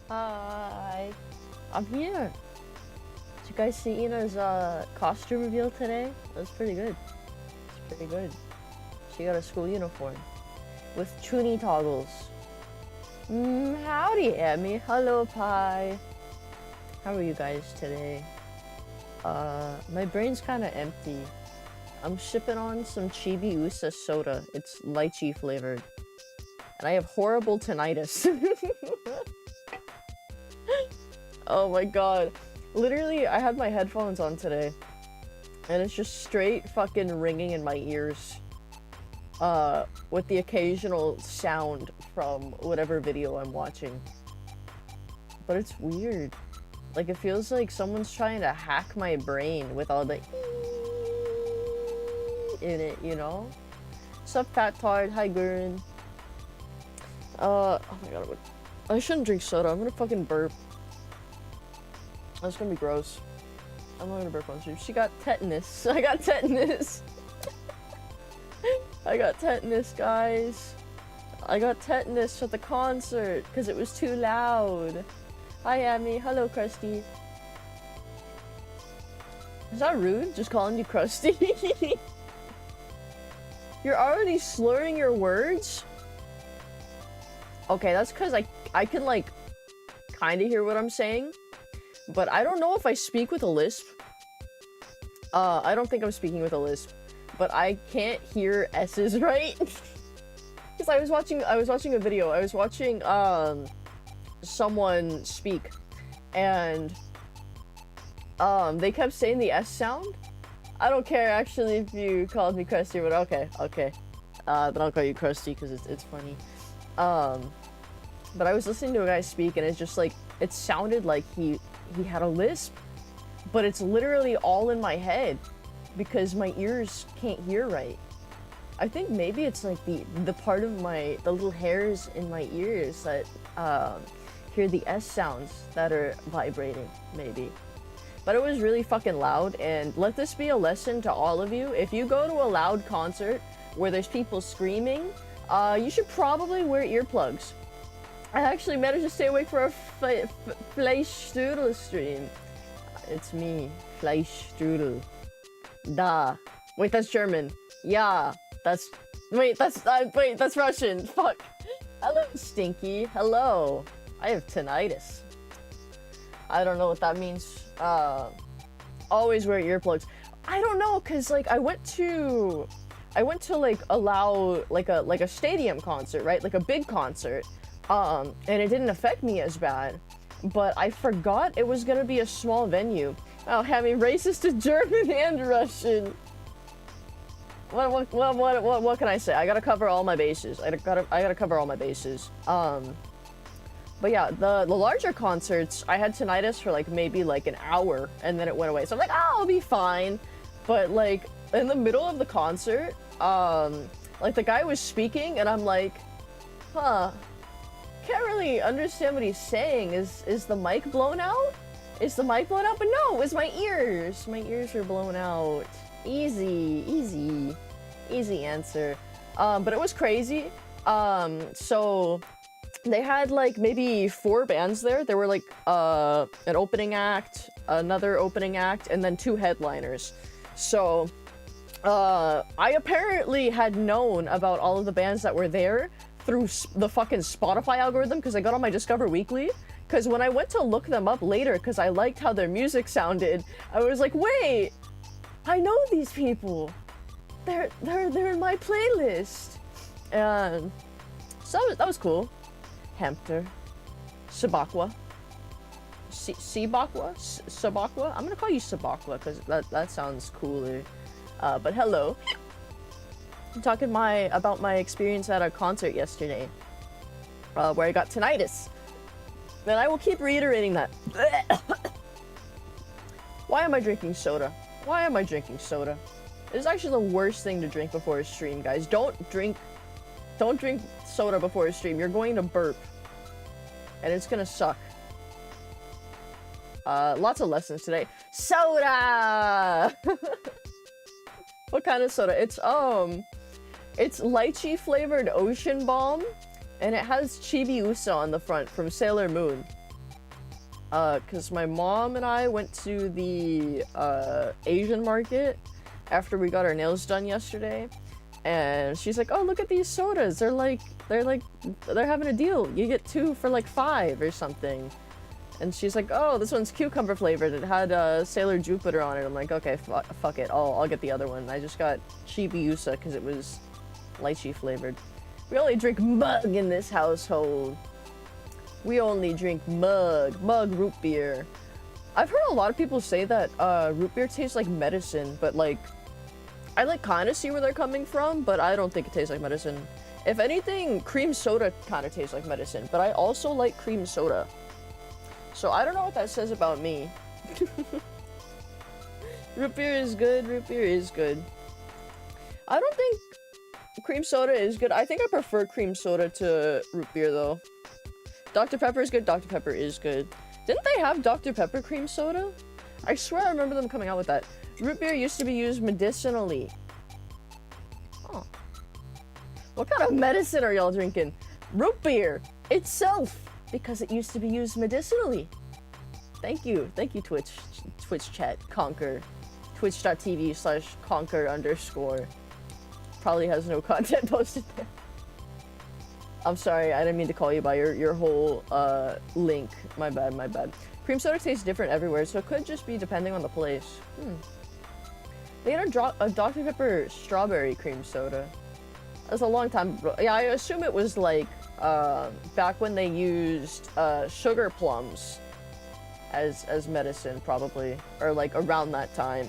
Hi. I'm here. Did you guys see Ina's costume reveal today? That was pretty good. It's pretty good. She got a school uniform with chuny toggles. Howdy, Emmy. Hello, Pie. How are you guys today? My brain's kind of empty. I'm sipping on some Chibi Usa soda. It's lychee flavored. And I have horrible tinnitus. Oh my god. Literally, I had my headphones on today. And it's just straight fucking ringing in my ears. With the occasional sound from whatever video I'm watching. But it's weird. Like, it feels like someone's trying to hack my brain with all the in it, you know? Sup, Fat Tard? Hi, Gurren. Oh my god, I shouldn't drink soda. I'm gonna fucking burp. That's gonna be gross. I'm not gonna burp on stream. She got tetanus. I got tetanus. I got tetanus, guys. I got tetanus at the concert because it was too loud. Hi, Amy. Hello, Krusty. Is that rude? Just calling you Krusty? You're already slurring your words? Okay, that's because I can, like, kind of hear what I'm saying. But I don't know if I speak with a lisp. I don't think I'm speaking with a lisp. But I can't hear S's right. Because I was watching a video. I was watching, someone speak. And, they kept saying the S sound. I don't care, actually, if you called me Krusty, but okay. Then I'll call you Krusty, because it's funny. But I was listening to a guy speak, and it's just like, it sounded like he had a lisp, but it's literally all in my head, because my ears can't hear right. I think maybe it's like the part of the little hairs in my ears that, hear the S sounds that are vibrating, maybe. But it was really fucking loud, and let this be a lesson to all of you. If you go to a loud concert where there's people screaming, you should probably wear earplugs. I actually managed to stay awake for a Fleischstrudel stream. It's me, Fleischstrudel. Da. Wait, that's German. Yeah, that's... Wait, that's Russian. Fuck. Hello, Stinky. Hello. I have tinnitus. I don't know what that means. Always wear earplugs. I don't know, cause like I went to like a stadium concert, right? Like a big concert. And it didn't affect me as bad. But I forgot it was gonna be a small venue. Oh, having racist to German and Russian. What can I say? I gotta cover all my bases. I gotta cover all my bases. But yeah, the larger concerts, I had tinnitus for like maybe like an hour, and then it went away. So I'm like, oh, I'll be fine. But like in the middle of the concert, like the guy was speaking, and I'm like, huh, can't really understand what he's saying. Is the mic blown out? Is the mic blown out? But no, it was my ears. My ears were blown out. Easy answer. But it was crazy. So they had like maybe 4 bands there. There were like an opening act, another opening act, and then 2 headliners. So I apparently had known about all of the bands that were there through the fucking Spotify algorithm, because I got on my Discover Weekly. Because when I went to look them up later, because I liked how their music sounded, I was like, wait, I know these people. They're in my playlist. And so that was cool. Hamster. Sabakwa. Sabakwa? Sabakwa? I'm gonna call you Sabakwa because that sounds cooler. But hello. I'm talking about my experience at a concert yesterday. Where I got tinnitus. And I will keep reiterating that. Why am I drinking soda? Why am I drinking soda? It's actually the worst thing to drink before a stream, guys. Don't drink soda before a stream. You're going to burp. And it's gonna suck. Lots of lessons today. Soda! What kind of soda? It's lychee flavored Ocean Bomb, and it has Chibi Usa on the front from Sailor Moon. Because my mom and I went to the Asian market after we got our nails done yesterday, and she's like, "Oh, look at these sodas. They're having a deal. You get 2 for like 5 or something." And she's like, "Oh, this one's cucumber flavored. It had Sailor Jupiter on it." I'm like, "Okay, fuck it. I'll get the other one." I just got Chibiusa because it was lychee flavored. We only drink mug in this household. We only drink mug root beer. I've heard a lot of people say that root beer tastes like medicine, but like, I like kind of see where they're coming from, but I don't think it tastes like medicine. If anything, cream soda kind of tastes like medicine, but I also like cream soda. So I don't know what that says about me. Root beer is good, root beer is good. I don't think cream soda is good. I think I prefer cream soda to root beer though. Dr. Pepper is good, Dr. Pepper is good. Didn't they have Dr. Pepper cream soda? I swear I remember them coming out with that. Root beer used to be used medicinally. Oh. What kind of medicine are y'all drinking? Root beer itself, because it used to be used medicinally. Thank you Twitch chat, Conquer. Twitch.tv/Conquer_. Probably has no content posted there. I'm sorry, I didn't mean to call you by your whole link. My bad. Cream soda tastes different everywhere, so it could just be depending on the place. They had a Dr. Pepper strawberry cream soda. That's a long time. Yeah, I assume it was like back when they used sugar plums as medicine, probably, or like around that time.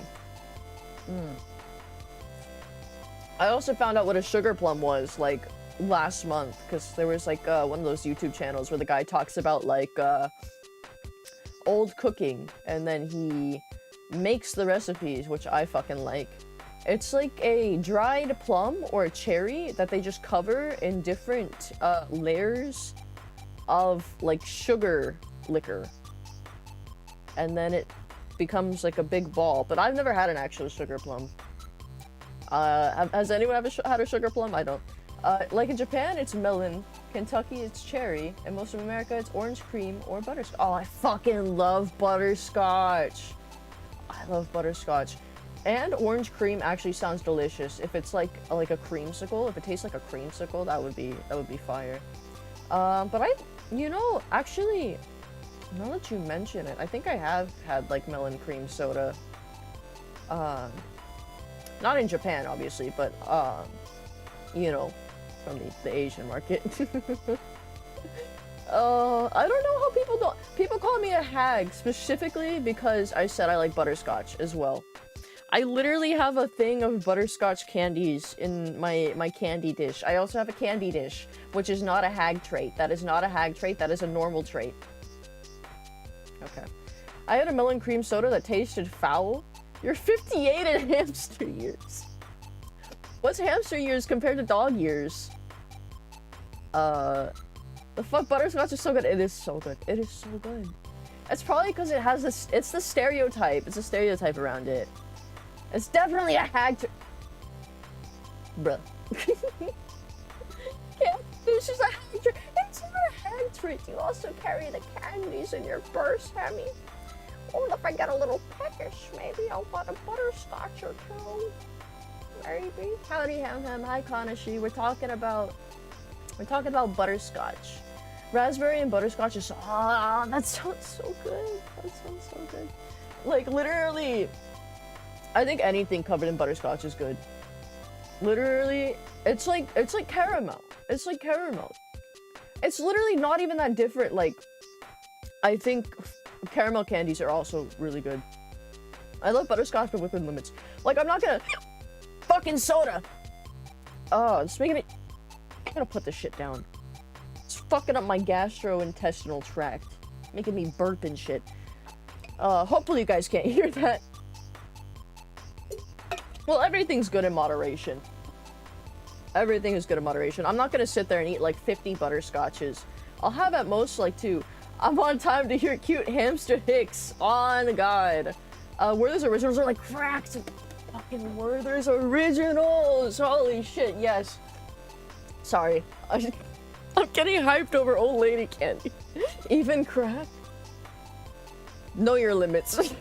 I also found out what a sugar plum was like last month, because there was like one of those YouTube channels where the guy talks about like old cooking, and then he makes the recipes, which I fucking like. It's like a dried plum or a cherry that they just cover in different layers of like sugar liquor, and then it becomes like a big ball. But I've never had an actual sugar plum. Has anyone ever had a sugar plum? I don't. Like in Japan, it's melon. Kentucky, it's cherry. And most of America, it's orange cream or butterscotch. Oh, I fucking love butterscotch. I love butterscotch. And orange cream actually sounds delicious. If it's like a creamsicle, if it tastes like a creamsicle, that would be fire. But actually, now that you mention it, I think I have had like melon cream soda. Not in Japan, obviously, but you know, from the Asian market. I don't know how people call me a hag specifically because I said I like butterscotch as well. I literally have a thing of butterscotch candies in my candy dish. I also have a candy dish, which is not a hag trait. That is not a hag trait, that is a normal trait. Okay. I had a melon cream soda that tasted foul. You're 58 in hamster years. What's hamster years compared to dog years? The fuck, butterscotch is so good. It is so good. It is so good. It's probably because it has this, it's the stereotype. It's a stereotype around it. It's definitely a hag bruh. This is a hag trait. It's not a hag trait. You also carry the candies in your purse, Hammy. Oh, if I get a little peckish, maybe I'll want a butterscotch or two. Maybe. Howdy, Ham Ham. Hi, Kanashi. We're talking about butterscotch. Raspberry and butterscotch is that sounds so good. That sounds so good. Like literally, I think anything covered in butterscotch is good. Literally, it's like caramel. It's like caramel. It's literally not even that different. Like, I think caramel candies are also really good. I love butterscotch, but within limits. Like, I'm not gonna fucking soda. Oh, it's making me. I'm gonna put this shit down. It's fucking up my gastrointestinal tract, making me burp and shit. Hopefully you guys can't hear that. Well, everything's good in moderation. Everything is good in moderation. I'm not gonna sit there and eat like 50 butterscotches. I'll have at most like 2. I'm on time to hear cute hamster hicks. On God. Werther's Originals are like cracked. Fucking Werther's Originals. Holy shit, yes. Sorry. I'm getting hyped over old lady candy. Even crack. Know your limits.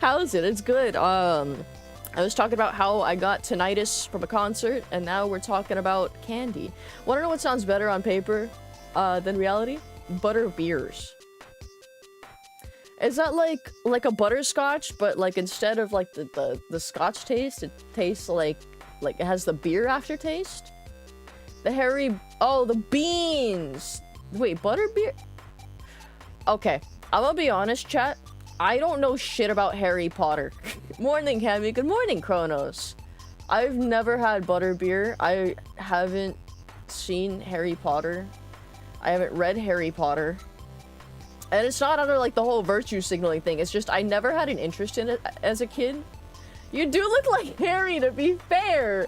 How is it? It's good. I was talking about how I got tinnitus from a concert, and now we're talking about candy. Want to know what sounds better on paper than reality? Butter beers. Is that like a butterscotch, but like instead of like the scotch taste, it tastes like it has the beer aftertaste? Oh, the beans. Wait, butterbeer? Okay, I'm gonna be honest, chat. I don't know shit about Harry Potter. Morning, Cammy. Good morning, Kronos. I've never had butterbeer. I haven't seen Harry Potter. I haven't read Harry Potter. And it's not under like the whole virtue signaling thing. It's just I never had an interest in it as a kid. You do look like Harry, to be fair.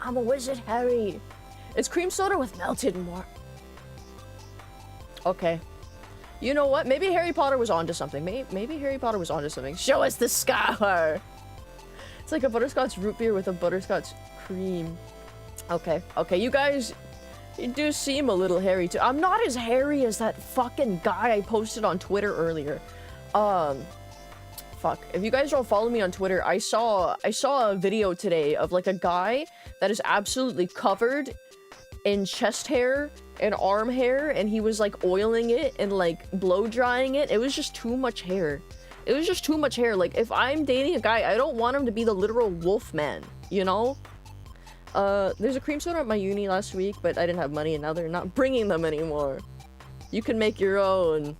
I'm a wizard, Harry. It's cream soda with melted more. Okay. You know what? Maybe Harry Potter was onto something. Maybe Harry Potter was onto something. Show us the scar. It's like a butterscotch root beer with a butterscotch cream. Okay. Okay, you guys, you do seem a little hairy too. I'm not as hairy as that fucking guy I posted on Twitter earlier. Fuck. If you guys don't follow me on Twitter, I saw a video today of like a guy that is absolutely covered in chest hair and arm hair, and he was like oiling it and like blow drying it. It was just too much hair. It was just too much hair. Like, if I'm dating a guy, I don't want him to be the literal wolf man, you know? There's a cream soda at my uni last week, but I didn't have money, and now they're not bringing them anymore. You can make your own.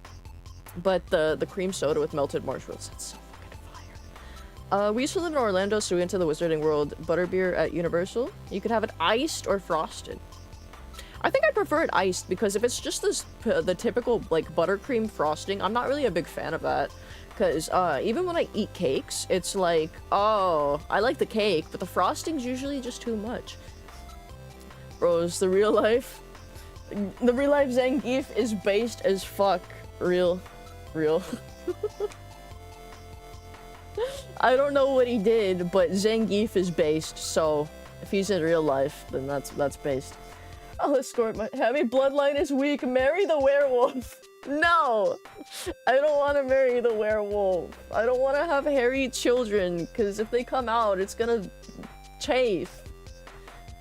But the cream soda with melted marshmallows, that's so fucking fire. We used to live in Orlando, so we went to the Wizarding World butterbeer at Universal. You could have it iced or frosted. I think I prefer it iced, because if it's just the typical like buttercream frosting, I'm not really a big fan of that. Because even when I eat cakes, it's like, oh, I like the cake, but the frosting's usually just too much. Bros, the real life Zangief is based as fuck. Real. I don't know what he did, but Zangief is based, so if he's in real life, then that's based. I'll escort my heavy bloodline is weak. Marry the werewolf. No! I don't want to marry the werewolf. I don't want to have hairy children, because if they come out, it's gonna chafe.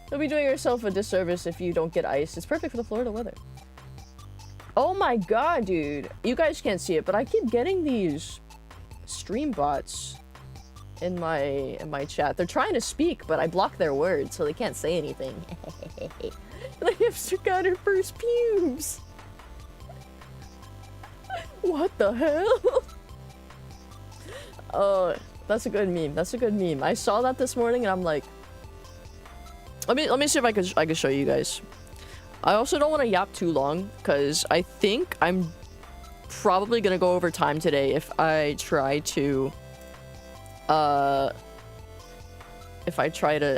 You'll be doing yourself a disservice if you don't get ice. It's perfect for the Florida weather. Oh my god, dude. You guys can't see it, but I keep getting these stream bots in my chat. They're trying to speak, but I block their words, so they can't say anything. The hipster got her first pubes. What the hell? Oh, that's a good meme. That's a good meme. I saw that this morning and I'm like, let me see if I can show you guys. I also don't want to yap too long because I think I'm probably gonna go over time today if I try to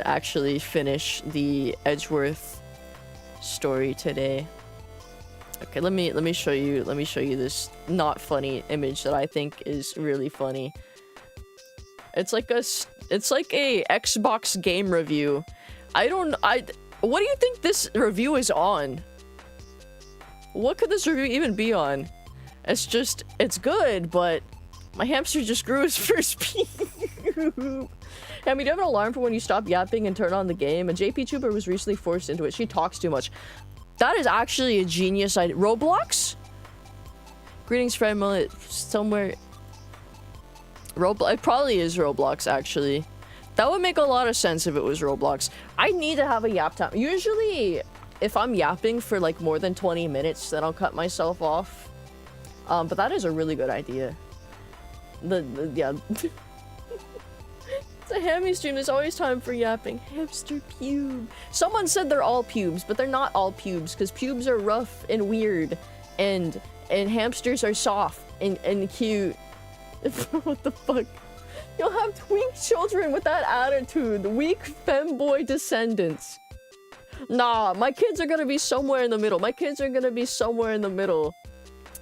actually finish the Edgeworth story today. Okay, let me show you this not funny image that I think is really funny. It's like a Xbox game review. What do you think this review is on? What could this review even be on? It's good, but my hamster just grew his first pube. I mean, do you have an alarm for when you stop yapping and turn on the game? A JP Tuber was recently forced into it. She talks too much. That is actually a genius idea. Roblox? Greetings, friend mullet. Somewhere. It probably is Roblox, actually. That would make a lot of sense if it was Roblox. I need to have a yap time. Usually, if I'm yapping for like more than 20 minutes, then I'll cut myself off. But that is a really good idea. Yeah. It's a hammy stream. There's always time for yapping. Hamster pube. Someone said they're all pubes, but they're not all pubes, because pubes are rough and weird, and hamsters are soft and cute. What the fuck? You'll have twink children with that attitude. Weak femboy descendants. Nah, my kids are gonna be somewhere in the middle. My kids are gonna be somewhere in the middle.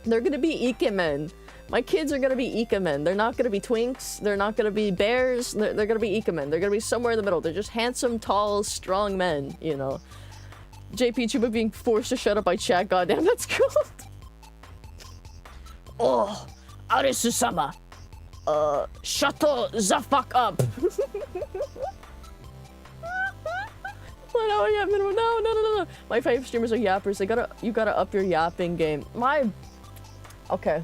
They're gonna be ikemen. My kids are gonna be ikemen. They're not gonna be twinks. They're not gonna be bears. They're gonna be ikemen. They're gonna be somewhere in the middle. They're just handsome, tall, strong men, you know. JP Chuba being forced to shut up by chat. Goddamn, that's cool. Oh, Arisu-sama. Shut the fuck up. Well, no, yeah, no. My favorite streamers are yappers. You gotta up your yapping game. Okay.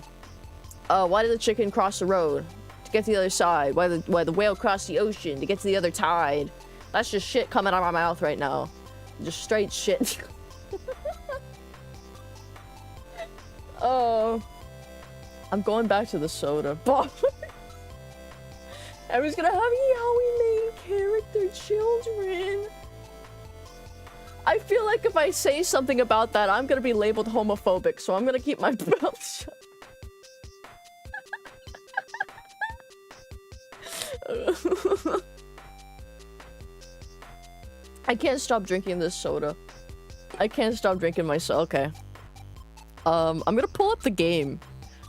Why did the chicken cross the road? To get to the other side. Why the whale crossed the ocean? To get to the other tide. That's just shit coming out of my mouth right now. Just straight shit. Oh. I'm going back to the soda. I was gonna have yaoi main character children. I feel like if I say something about that, I'm gonna be labeled homophobic, so I'm gonna keep my mouth shut. I can't stop drinking this soda. I can't stop drinking myself. Okay. I'm gonna pull up the game.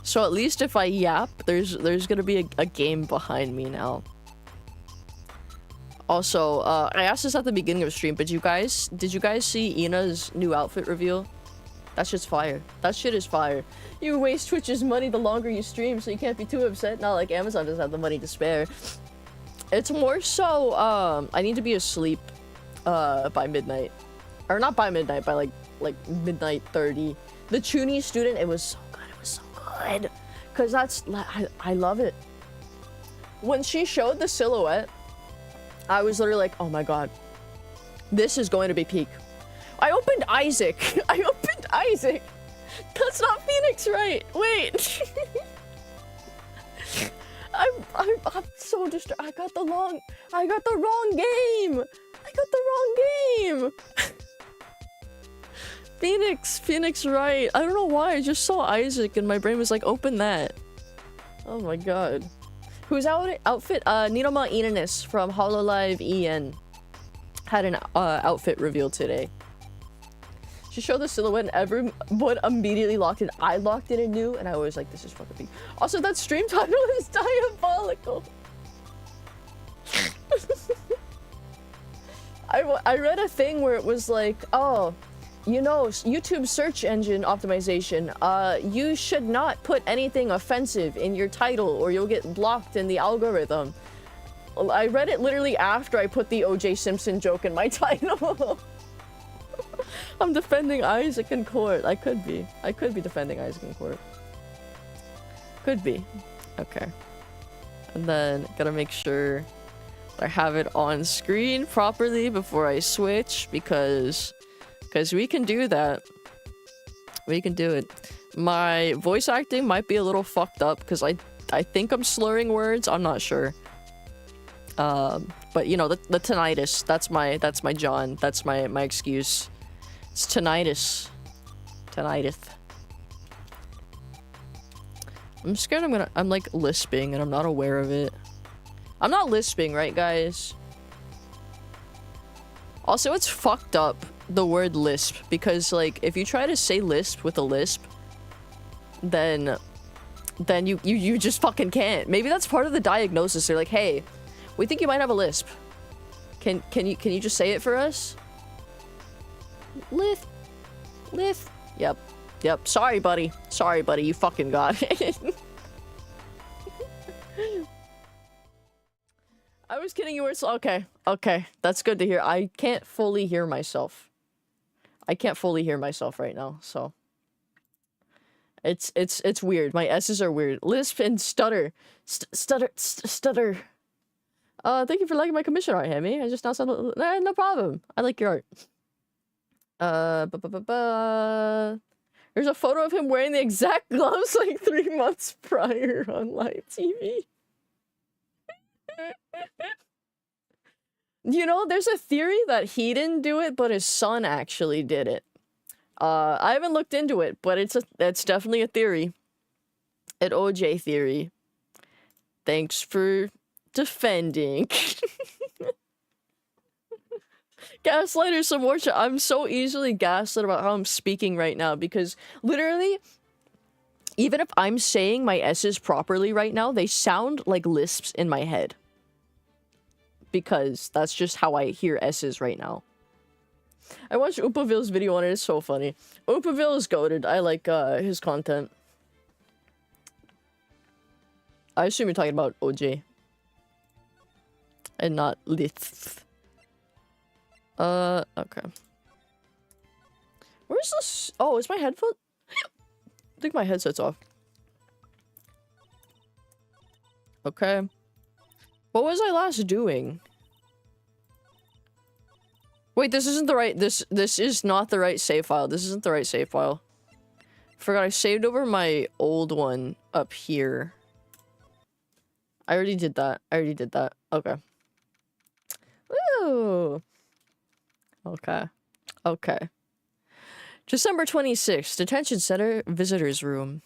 So at least if I yap, there's gonna be a game behind me now. Also, I asked this at the beginning of the stream, but did you guys see Ina's new outfit reveal? That shit's fire. That shit is fire. You waste Twitch's money the longer you stream, so you can't be too upset. Not like Amazon doesn't have the money to spare. It's more so, I need to be asleep, by midnight. Or not by midnight, by like midnight 30. The Chuny student, it was so good. It was so good. Cause I love it. When she showed the silhouette, I was literally like, oh my god. This is going to be peak. I opened Isaac. I opened Isaac. That's not Phoenix, right? Wait. I'm so distracted. I got the wrong game. I got the wrong game. Phoenix, right. I don't know why. I just saw Isaac and my brain was like, open that. Oh my god. Whose outfit? Niroma Inanis from Hololive EN had an outfit reveal today. She showed the silhouette and everyone immediately locked in. I locked in and knew, and I was like, this is fucking peak. Also, that stream title is diabolical. I read a thing where it was like, oh, you know, YouTube search engine optimization, you should not put anything offensive in your title or you'll get blocked in the algorithm. I read it literally after I put the OJ Simpson joke in my title. I'm defending Isaac in court. I could be defending Isaac in court. Could be. Okay. And then gotta make sure I have it on screen properly before I switch because we can do that. We can do it. My voice acting might be a little fucked up because I think I'm slurring words. I'm not sure. But you know, the tinnitus, that's my John. That's my excuse. It's tinnitus. Tinnitus. I'm scared I'm like lisping and I'm not aware of it. I'm not lisping, right guys? Also, it's fucked up, the word lisp, because like if you try to say lisp with a lisp, then you just fucking can't. Maybe that's part of the diagnosis. They're like, hey, we think you might have a lisp. Can you just say it for us? Lisp. Yep. Sorry, buddy. You fucking got it. I was kidding. You were so okay. That's good to hear. I can't fully hear myself. Right now, so it's weird. My S's are weird. Lisp and stutter. Stutter. Thank you for liking my commission art, Hammy. I just now said no problem. I like your art. There's a photo of him wearing the exact gloves like 3 months prior on live TV. You know, there's a theory that he didn't do it, but his son actually did it. I haven't looked into it, but it's definitely a theory. An OJ theory. Thanks for defending. Gaslighter some more. I'm so easily gaslit about how I'm speaking right now because literally, even if I'm saying my S's properly right now, they sound like lisps in my head. Because that's just how I hear S's right now. I watched Upaville's video on it. It's so funny. Upaville is goated. I like his content. I assume you're talking about OJ. And not Lith. Okay. Where's this? Oh, is my headphone? I think my headset's off. Okay. What was I last doing? Wait, this isn't the right- this is not the right save file. This isn't the right save file. Forgot I saved over my old one up here. I already did that. Okay. Woo! Okay. Okay. December 26th, Detention Center Visitors Room.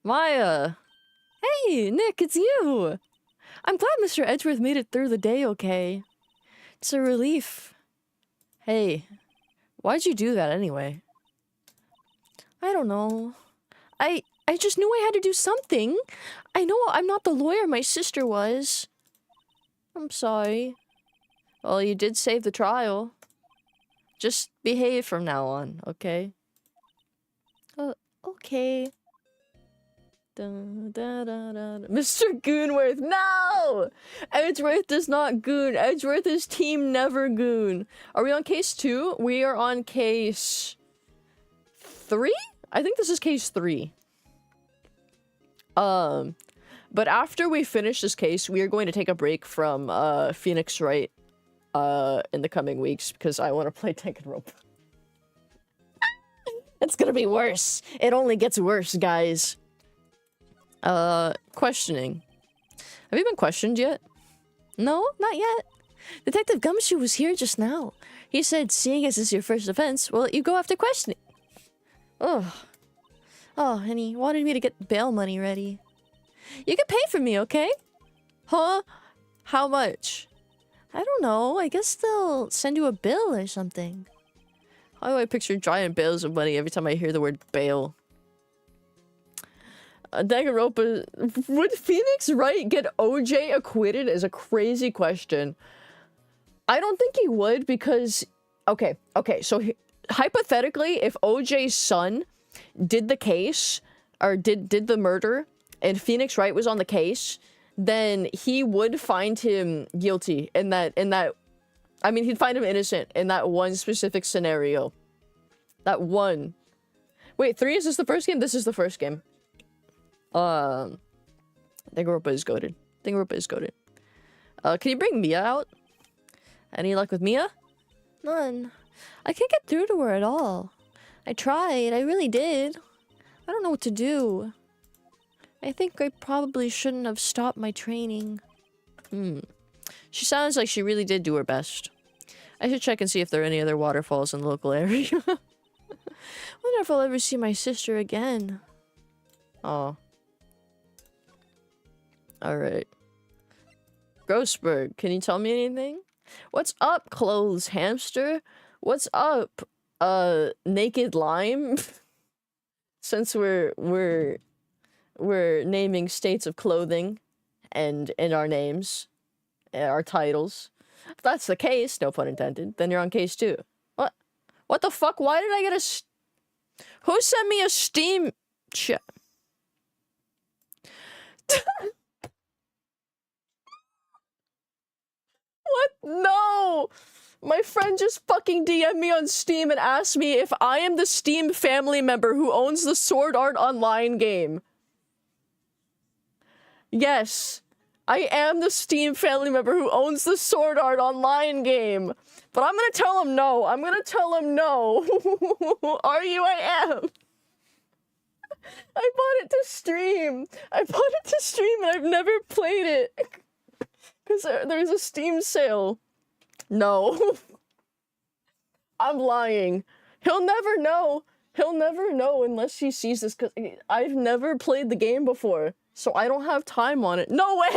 Maya! Hey, Nick, it's you! I'm glad Mr. Edgeworth made it through the day okay. It's a relief. Hey, why'd you do that anyway? I don't know. I just knew I had to do something. I know I'm not the lawyer my sister was. I'm sorry. Well, you did save the trial. Just behave from now on, okay? Okay. Mr. Goonworth, no! Edgeworth does not goon. Edgeworth is team never goon. Are we on case 2? We are on case 3? I think this is case 3. But after we finish this case, we are going to take a break from Phoenix Wright in the coming weeks because I want to play Tank and Rope. It's gonna be worse. It only gets worse, guys. Questioning. Have you been questioned yet? No, not yet. Detective Gumshoe was here just now. He said, seeing as this is your first offense, we'll let you go after questioning. Oh, and he wanted me to get bail money ready. You can pay for me, okay? Huh? How much? I don't know. I guess they'll send you a bill or something. How do I picture giant bales of money every time I hear the word bail? Danganronpa, would Phoenix Wright get OJ acquitted is a crazy question. I don't think he would because... Okay, so hypothetically, if OJ's son did the case, or did the murder, and Phoenix Wright was on the case, then he would find him guilty in that... I mean, he'd find him innocent in that one specific scenario. That one. Wait, 3? Is this the first game? This is the first game. Danganronpa is goated. Can you bring Mia out? Any luck with Mia? None. I can't get through to her at all. I tried. I really did. I don't know what to do. I think I probably shouldn't have stopped my training. She sounds like she really did do her best. I should check and see if there are any other waterfalls in the local area. Wonder if I'll ever see my sister again. Oh. Alright. Grossberg, can you tell me anything? What's up, clothes hamster? What's up, naked lime? Since we're naming states of clothing and in our names. Our titles. If that's the case, no pun intended, then you're on case 2. What? What the fuck? Why did I get a... Who sent me a Steam chat? What? No! My friend just fucking DM'd me on Steam and asked me if I am the Steam family member who owns the Sword Art Online game. Yes. I am the Steam family member who owns the Sword Art Online game. But I'm gonna tell him no. I'm gonna tell him no. Are you? I am. I bought it to stream. And I've never played it. Because there's a Steam sale. No. I'm lying. He'll never know. He'll never know unless he sees this, because I've never played the game before. So I don't have time on it. No way!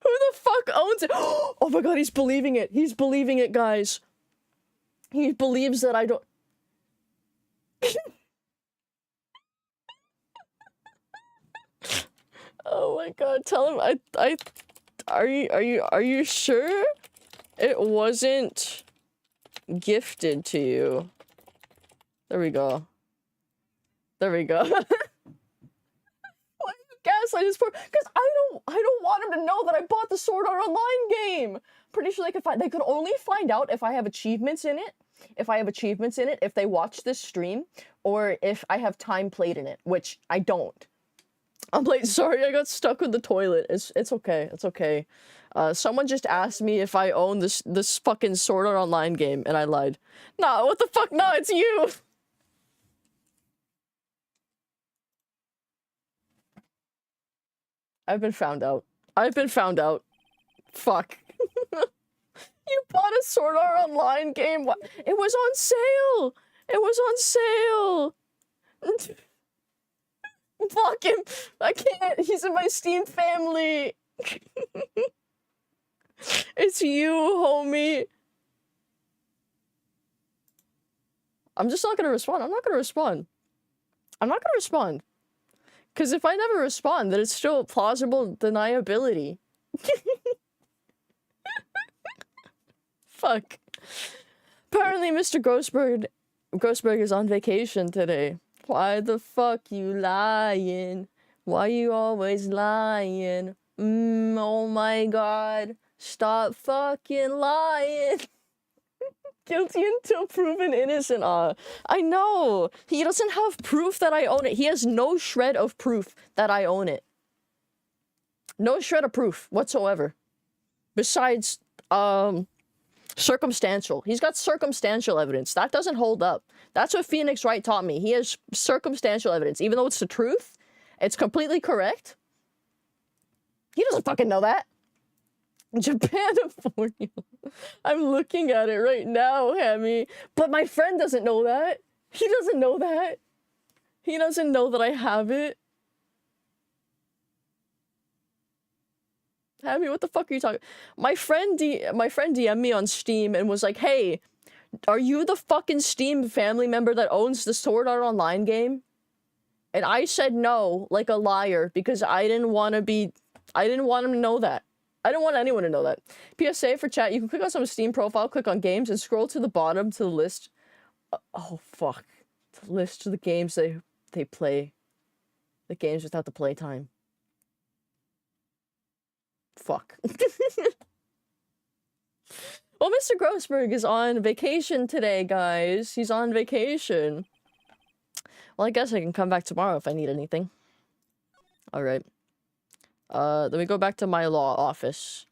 Who the fuck owns it? Oh my god, he's believing it. He's believing it, guys. He believes that I don't... Oh my god, tell him are you sure it wasn't gifted to you? There we go. There we go. Gaslight is poor because I don't want him to know that I bought the Sword Art Online game. Pretty sure they could only find out if I have achievements in it. If they watch this stream, or if I have time played in it, which I don't. I'm like, sorry, I got stuck with the toilet. It's okay. It's okay. Someone just asked me if I own this fucking Sword Art Online game, and I lied. Nah, what the fuck? No, it's you. I've been found out. Fuck. You bought a Sword Art Online game? What? It was on sale! Fuck him! I can't! He's in my Steam family! It's you, homie! I'm just not gonna respond. I'm not gonna respond. Because if I never respond, then it's still plausible deniability. Fuck. Apparently Mr. Grossberg is on vacation today. Why the fuck you lying? Why you always lying? Oh my god. Stop fucking lying. Guilty until proven innocent. I know. He doesn't have proof that I own it. He has no shred of proof that I own it. No shred of proof whatsoever. Besides, circumstantial. He's got circumstantial evidence. That doesn't hold up. That's what Phoenix Wright taught me. He has circumstantial evidence. Even though it's the truth, it's completely correct. He doesn't fucking know that. Japan formula. I'm looking at it right now, Hammy. But my friend doesn't know that. He doesn't know that. He doesn't know that I have it. Hammy, what the fuck are you talking? My friend DM'd me on Steam and was like, "Hey, are you the fucking Steam family member that owns the Sword Art Online game?" And I said no, like a liar, because I didn't want him to know that. I don't want anyone to know that. PSA for chat, you can click on someone's Steam profile, click on games, and scroll to the bottom to the list. Oh, fuck. To list to the games they play. The games without the playtime. Fuck. Well, Mr. Grossberg is on vacation today, guys. He's on vacation. Well, I guess I can come back tomorrow if I need anything. Alright. Let me go back to my law office.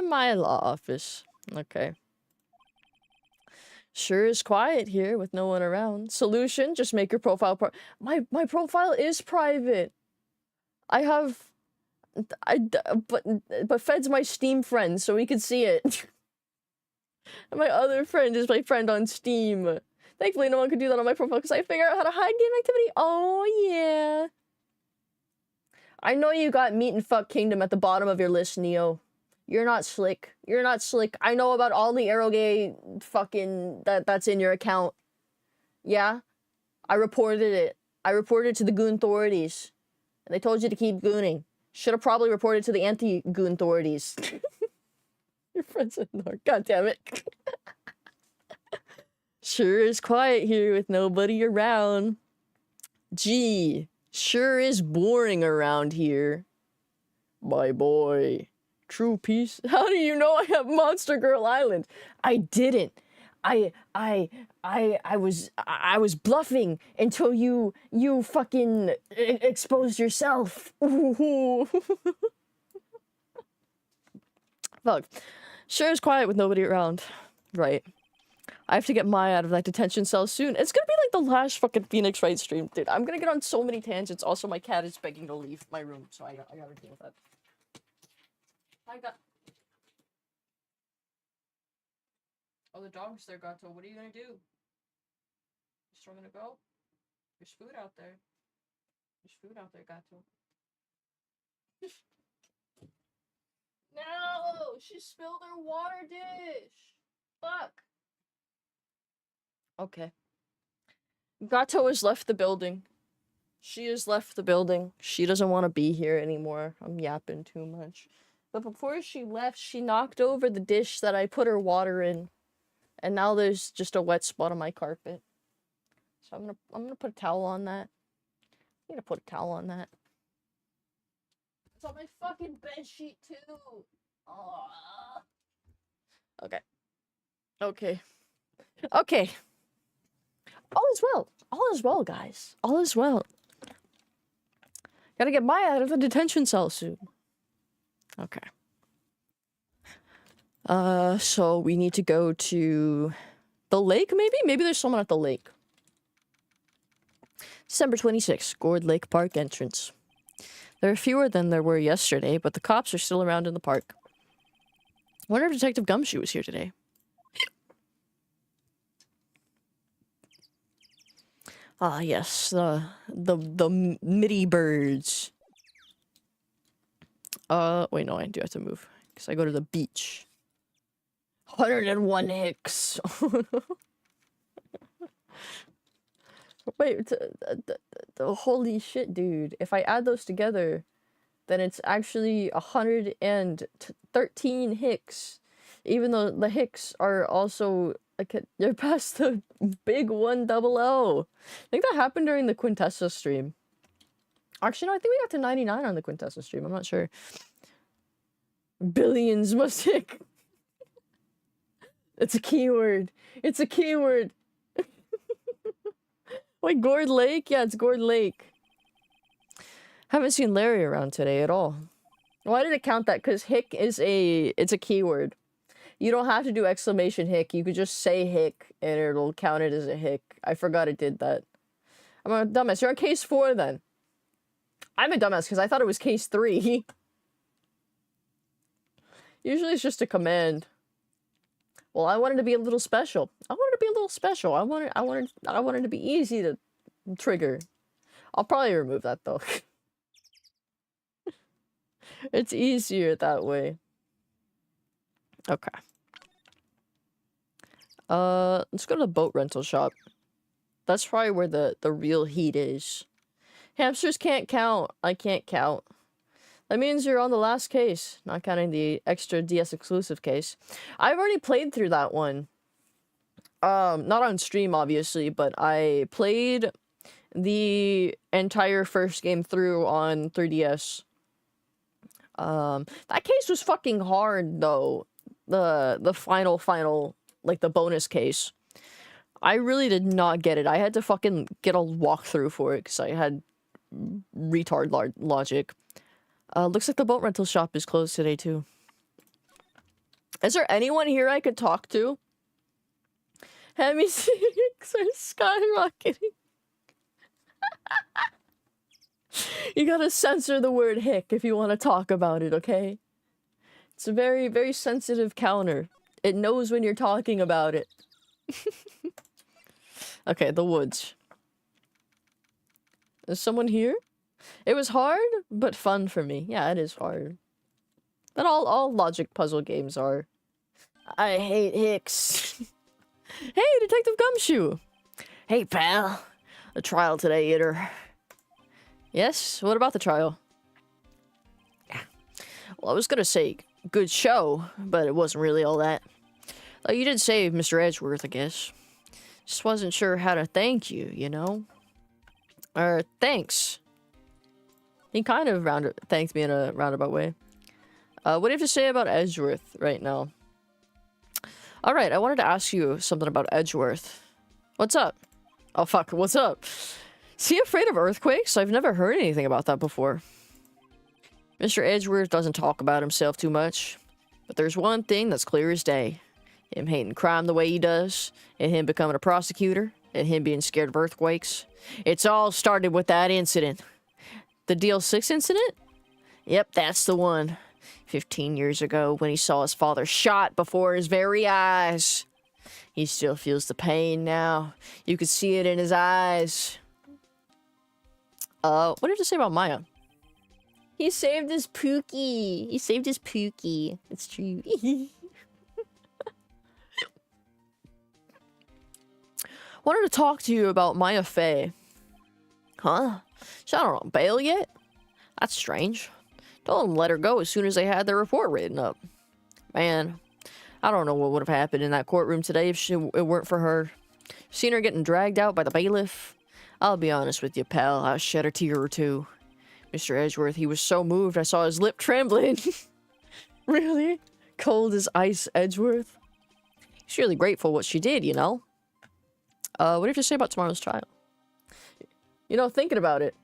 My law office. Okay. Sure is quiet here with no one around. Solution, just make your profile my profile is private. But Fed's my Steam friend, so we can see it. And my other friend is my friend on Steam. Thankfully, no one could do that on my profile because I figured out how to hide game activity. Oh, yeah. I know you got Meat and Fuck Kingdom at the bottom of your list, Neo. You're not slick. You're not slick. I know about all the Arrowgay fucking that's in your account. Yeah? I reported it. I reported it to the goon authorities. And they told you to keep gooning. Should have probably reported to the anti-goon authorities. Your friend's a narc. God damn it. Sure is quiet here with nobody around. Gee, sure is boring around here. My boy. True peace. How do you know I have Monster Girl Island? I didn't. I was bluffing until you fucking exposed yourself. Fuck. Sure is quiet with nobody around. Right. I have to get Maya out of that detention cell soon. It's gonna be like the last fucking Phoenix Wright stream, dude. I'm gonna get on so many tangents. Also, my cat is begging to leave my room, so I gotta deal with that. Oh, the dog's there, Gato. What are you gonna do? You still gonna go? There's food out there. There's food out there, Gato. No! She spilled her water dish! Fuck! Okay. Gato has left the building. She has left the building. She doesn't want to be here anymore. I'm yapping too much. But before she left, she knocked over the dish that I put her water in. And now there's just a wet spot on my carpet. So I'm gonna put a towel on that. I'm gonna put a towel on that. It's on my fucking bed sheet too. Oh. Okay. Okay. Okay. All is well. All is well, guys. All is well. Gotta get Maya out of the detention cell soon. Okay. So we need to go to the lake, maybe? Maybe there's someone at the lake. December 26th, Gourd Lake Park entrance. There are fewer than there were yesterday, but the cops are still around in the park. Wonder if Detective Gumshoe was here today. Ah, yes, the MIDI birds. Wait, no, I do have to move, because I go to the beach. 101 hicks. Wait, holy shit, dude. If I add those together, then it's actually 113 hicks. Even though the hicks are also, like, they're past the big 100. I think that happened during the Quintessa stream. Actually, no, I think we got to 99 on the Quintessa stream. I'm not sure. Billions must hick. It's a keyword. It's a keyword. Wait, Gourd Lake? Yeah, it's Gourd Lake. Haven't seen Larry around today at all. Why did it count that? Because hick is it's a keyword. You don't have to do exclamation hick. You could just say hick and it'll count it as a hick. I forgot it did that. I'm a dumbass. You're on case 4 then. I'm a dumbass because I thought it was case 3. Usually it's just a command. Well, I wanted to be a little special. I wanted to be easy to trigger. I'll probably remove that though. It's easier that way. Okay. Let's go to the boat rental shop. That's probably where the real heat is. Hamsters can't count. I can't count. That means you're on the last case, not counting the extra DS exclusive case. I've already played through that one. Not on stream, obviously, but I played the entire first game through on 3DS. That case was fucking hard, though. The final, like, the bonus case. I really did not get it. I had to fucking get a walkthrough for it, because I had retard logic. Looks like the boat rental shop is closed today, too. Is there anyone here I could talk to? Hemi six are skyrocketing. You gotta censor the word hick if you want to talk about it, okay? It's a very, very sensitive counter. It knows when you're talking about it. Okay, the woods. Is someone here? It was hard, but fun for me. Yeah, it is hard. But all logic puzzle games are. I hate hicks. Hey, Detective Gumshoe! Hey, pal. The trial today, Itter. Yes? What about the trial? Well, I was gonna say, good show, but it wasn't really all that. Though you did save Mr. Edgeworth, I guess. Just wasn't sure how to thank you, you know? Thanks. He kind of thanked me in a roundabout way. What do you have to say about Edgeworth right now? Alright, I wanted to ask you something about Edgeworth. What's up? Oh fuck, what's up? Is he afraid of earthquakes? I've never heard anything about that before. Mr. Edgeworth doesn't talk about himself too much. But there's one thing that's clear as day. Him hating crime the way he does, and him becoming a prosecutor, and him being scared of earthquakes. It's all started with that incident. The Deal 6 incident? Yep, that's the one. 15 years ago, when he saw his father shot before his very eyes. He still feels the pain now. You could see it in his eyes. What did you say about Maya? He saved his Pookie. He saved his Pookie. It's true. Wanted to talk to you about Maya Fey. Huh? She not on bail yet? That's strange. Told them to let her go as soon as they had their report written up. Man, I don't know what would have happened in that courtroom today if it weren't for her. Seen her getting dragged out by the bailiff. I'll be honest with you, pal, I shed a tear or two. Mr. Edgeworth, he was so moved I saw his lip trembling. Really? Cold as ice, Edgeworth? She's really grateful what she did, you know? What do you have to say about tomorrow's trial? You know, thinking about it,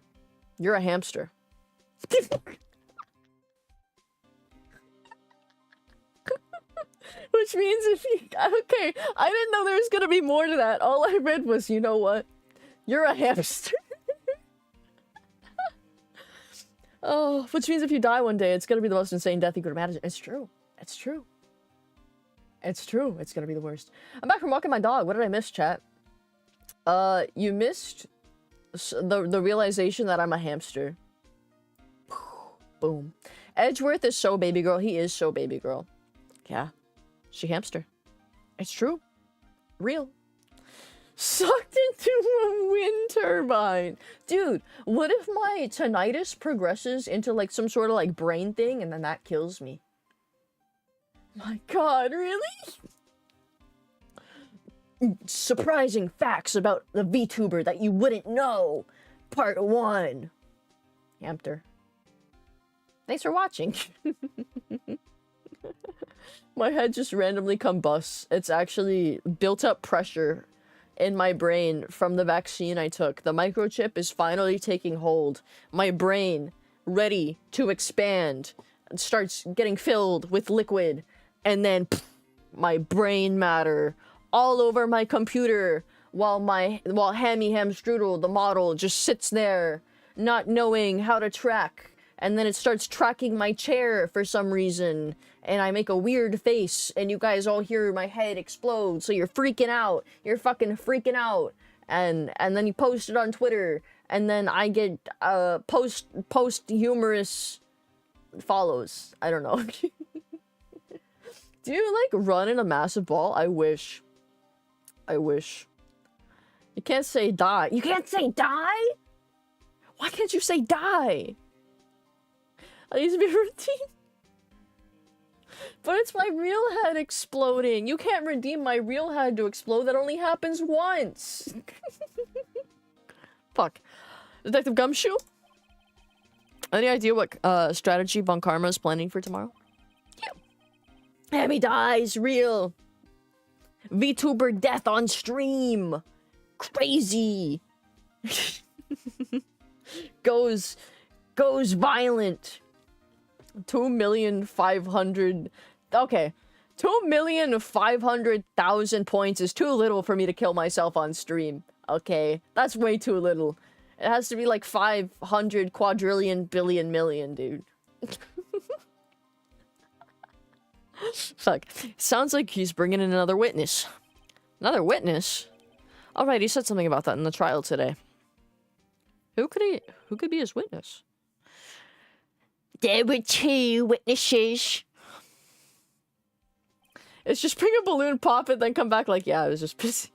you're a hamster. Which means if you... Okay, I didn't know there was gonna be more to that. All I read was, you know what? You're a hamster. Oh, which means if you die one day, it's gonna be the most insane death you could imagine. It's true. It's true. It's true. It's gonna be the worst. I'm back from walking my dog. What did I miss, chat? You missed the realization that I'm a hamster. Boom. Edgeworth is so baby girl. He is so baby girl. Yeah. She hamster. It's true. Real. Sucked into a wind turbine. Dude, what if my tinnitus progresses into like some sort of like brain thing and then that kills me? My god, really? Surprising facts about the VTuber that you wouldn't know. Part 1. Hamster. Thanks for watching. My head just randomly combusts. It's actually built up pressure in my brain from the vaccine I took. The microchip is finally taking hold. My brain, ready to expand, starts getting filled with liquid. And then, pff, my brain matter all over my computer while Hammy Hamstrudel, the model, just sits there, not knowing how to track. And then it starts tracking my chair for some reason. And I make a weird face, and you guys all hear my head explode, so you're freaking out. You're fucking freaking out. And then you post it on Twitter, and then I get post-humorous follows. I don't know. Do you, like, run in a massive ball? I wish. I wish. You can't say die. You can't say die? Why can't you say die? That needs to be a routine. But it's my real head exploding. You can't redeem my real head to explode. That only happens once. Fuck. Detective Gumshoe? Any idea what strategy Von Karma is planning for tomorrow? Yeah. Hammy dies. Real. VTuber death on stream. Crazy. Goes violent. 2,500,000. Okay. 2,500,000 points is too little for me to kill myself on stream. Okay. That's way too little. It has to be like 500 quadrillion billion million, dude. Fuck. Sounds like he's bringing in another witness. Another witness? Alright, he said something about that in the trial today. Who could be his witness? There were 2 witnesses. It's just bring a balloon, pop it, then come back like, yeah, I was just busy.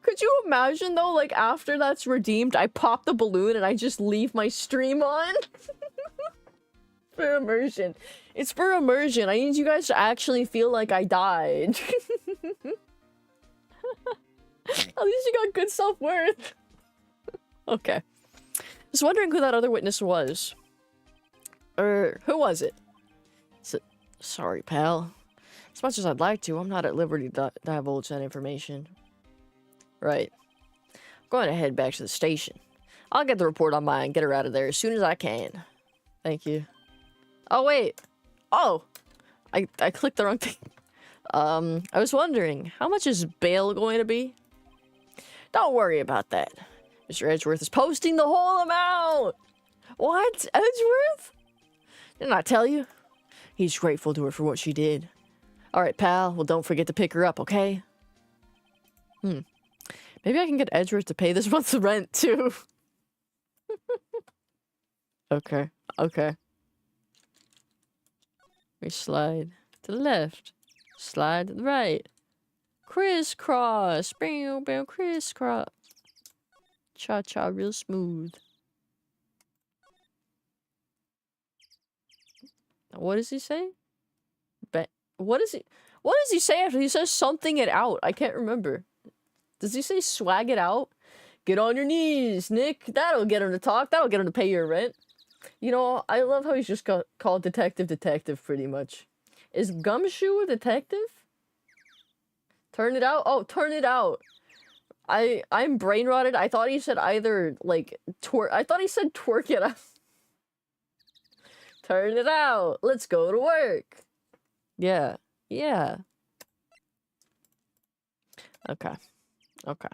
Could you imagine, though, like, after that's redeemed, I pop the balloon and I just leave my stream on? For immersion. It's for immersion. I need you guys to actually feel like I died. At least you got good self-worth. Okay. Just wondering who that other witness was. Who was it? Sorry, pal. As much as I'd like to, I'm not at liberty to divulge that information. Right. I'm going to head back to the station. I'll get the report on mine and get her out of there as soon as I can. Thank you. Oh, wait. Oh! I clicked the wrong thing. I was wondering, how much is bail going to be? Don't worry about that. Mr. Edgeworth is posting the whole amount! What? Edgeworth? Didn't I tell you? He's grateful to her for what she did. Alright, pal. Well, don't forget to pick her up, okay? Maybe I can get Edgeworth to pay this month's rent, too. Okay. Okay. We slide to the left. Slide to the right. Crisscross. Bam, bam, crisscross. Cha-cha real smooth. What does he say? What does he say after he says something it out? I can't remember. Does he say swag it out? Get on your knees, Nick. That'll get him to talk. That'll get him to pay your rent. You know, I love how he's just called Detective pretty much. Is Gumshoe a detective? Turn it out? Oh, turn it out. I'm brain rotted. I thought he said either, like, I thought he said twerk it out. Turn it out. Let's go to work. Yeah. Yeah. Okay. Okay.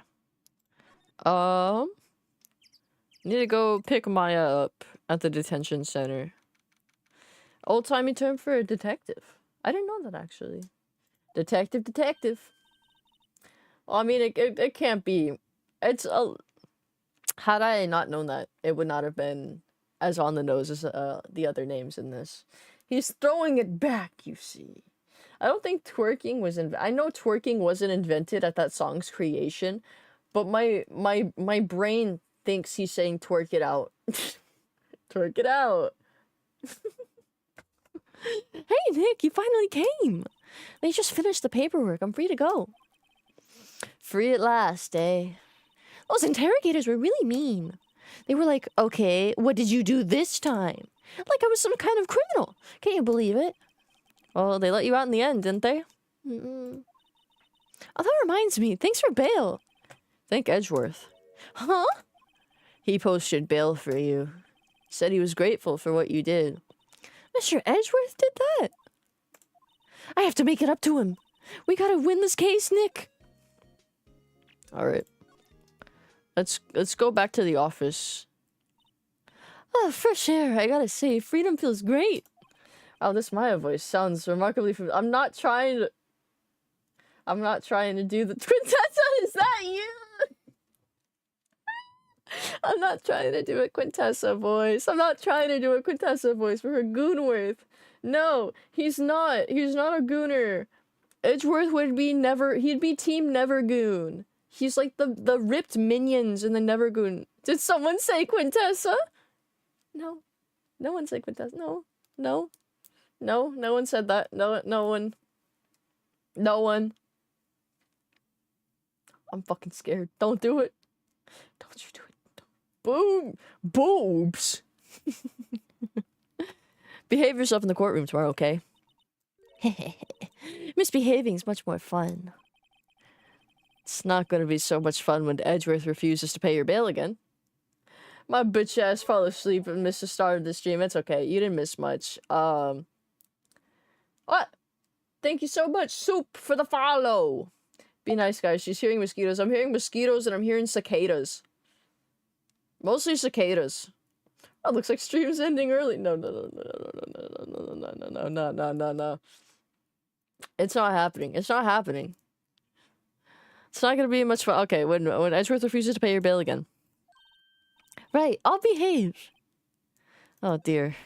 Need to go pick Maya up at the detention center. Old-timey term for a detective. I didn't know that, actually. Detective. Well, I mean, it can't be. It's a... Had I not known that, it would not have been as on the nose as the other names in this. He's throwing it back, you see. I don't think twerking was I know twerking wasn't invented at that song's creation, but my brain thinks he's saying twerk it out. Twerk it out. Hey, Nick, you finally came. They just finished the paperwork. I'm free to go. Free at last, eh? Those interrogators were really mean. They were like, okay, what did you do this time? Like I was some kind of criminal. Can't you believe it? Well, they let you out in the end, didn't they? Oh, that reminds me. Thanks for bail. Thank Edgeworth. Huh? He posted bail for you. Said he was grateful for what you did. Mr. Edgeworth did that? I have to make it up to him. We gotta win this case, Nick. Alright. Let's go back to the office. Oh, fresh air. I gotta say, freedom feels great. Oh, this Maya voice sounds remarkably familiar. I'm not trying to do the Quintessa. Is that you? I'm not trying to do a Quintessa voice. I'm not trying to do a Quintessa voice for her Goonworth. No, he's not. He's not a Gooner. Edgeworth would be he'd be Team Never Goon. He's like the ripped minions in the Never Goon. Did someone say Quintessa? No. No one said Quintessa. No. No. No, no one said that. No one. No one. I'm fucking scared. Don't do it. Don't you do it. Boom! Boobs! Behave yourself in the courtroom tomorrow, okay? Misbehaving's much more fun. It's not gonna be so much fun when Edgeworth refuses to pay your bail again. My bitch ass fell asleep and missed the start of the stream. It's okay. You didn't miss much. What? Thank you so much, Soup, for the follow. Be nice, guys. She's hearing mosquitoes. I'm hearing mosquitoes and I'm hearing cicadas. Mostly cicadas. Oh, looks like stream's ending early. No. It's not happening. It's not happening. It's not gonna be much fun. Okay, when Edgeworth refuses to pay your bail again. Right, I'll behave. Oh dear.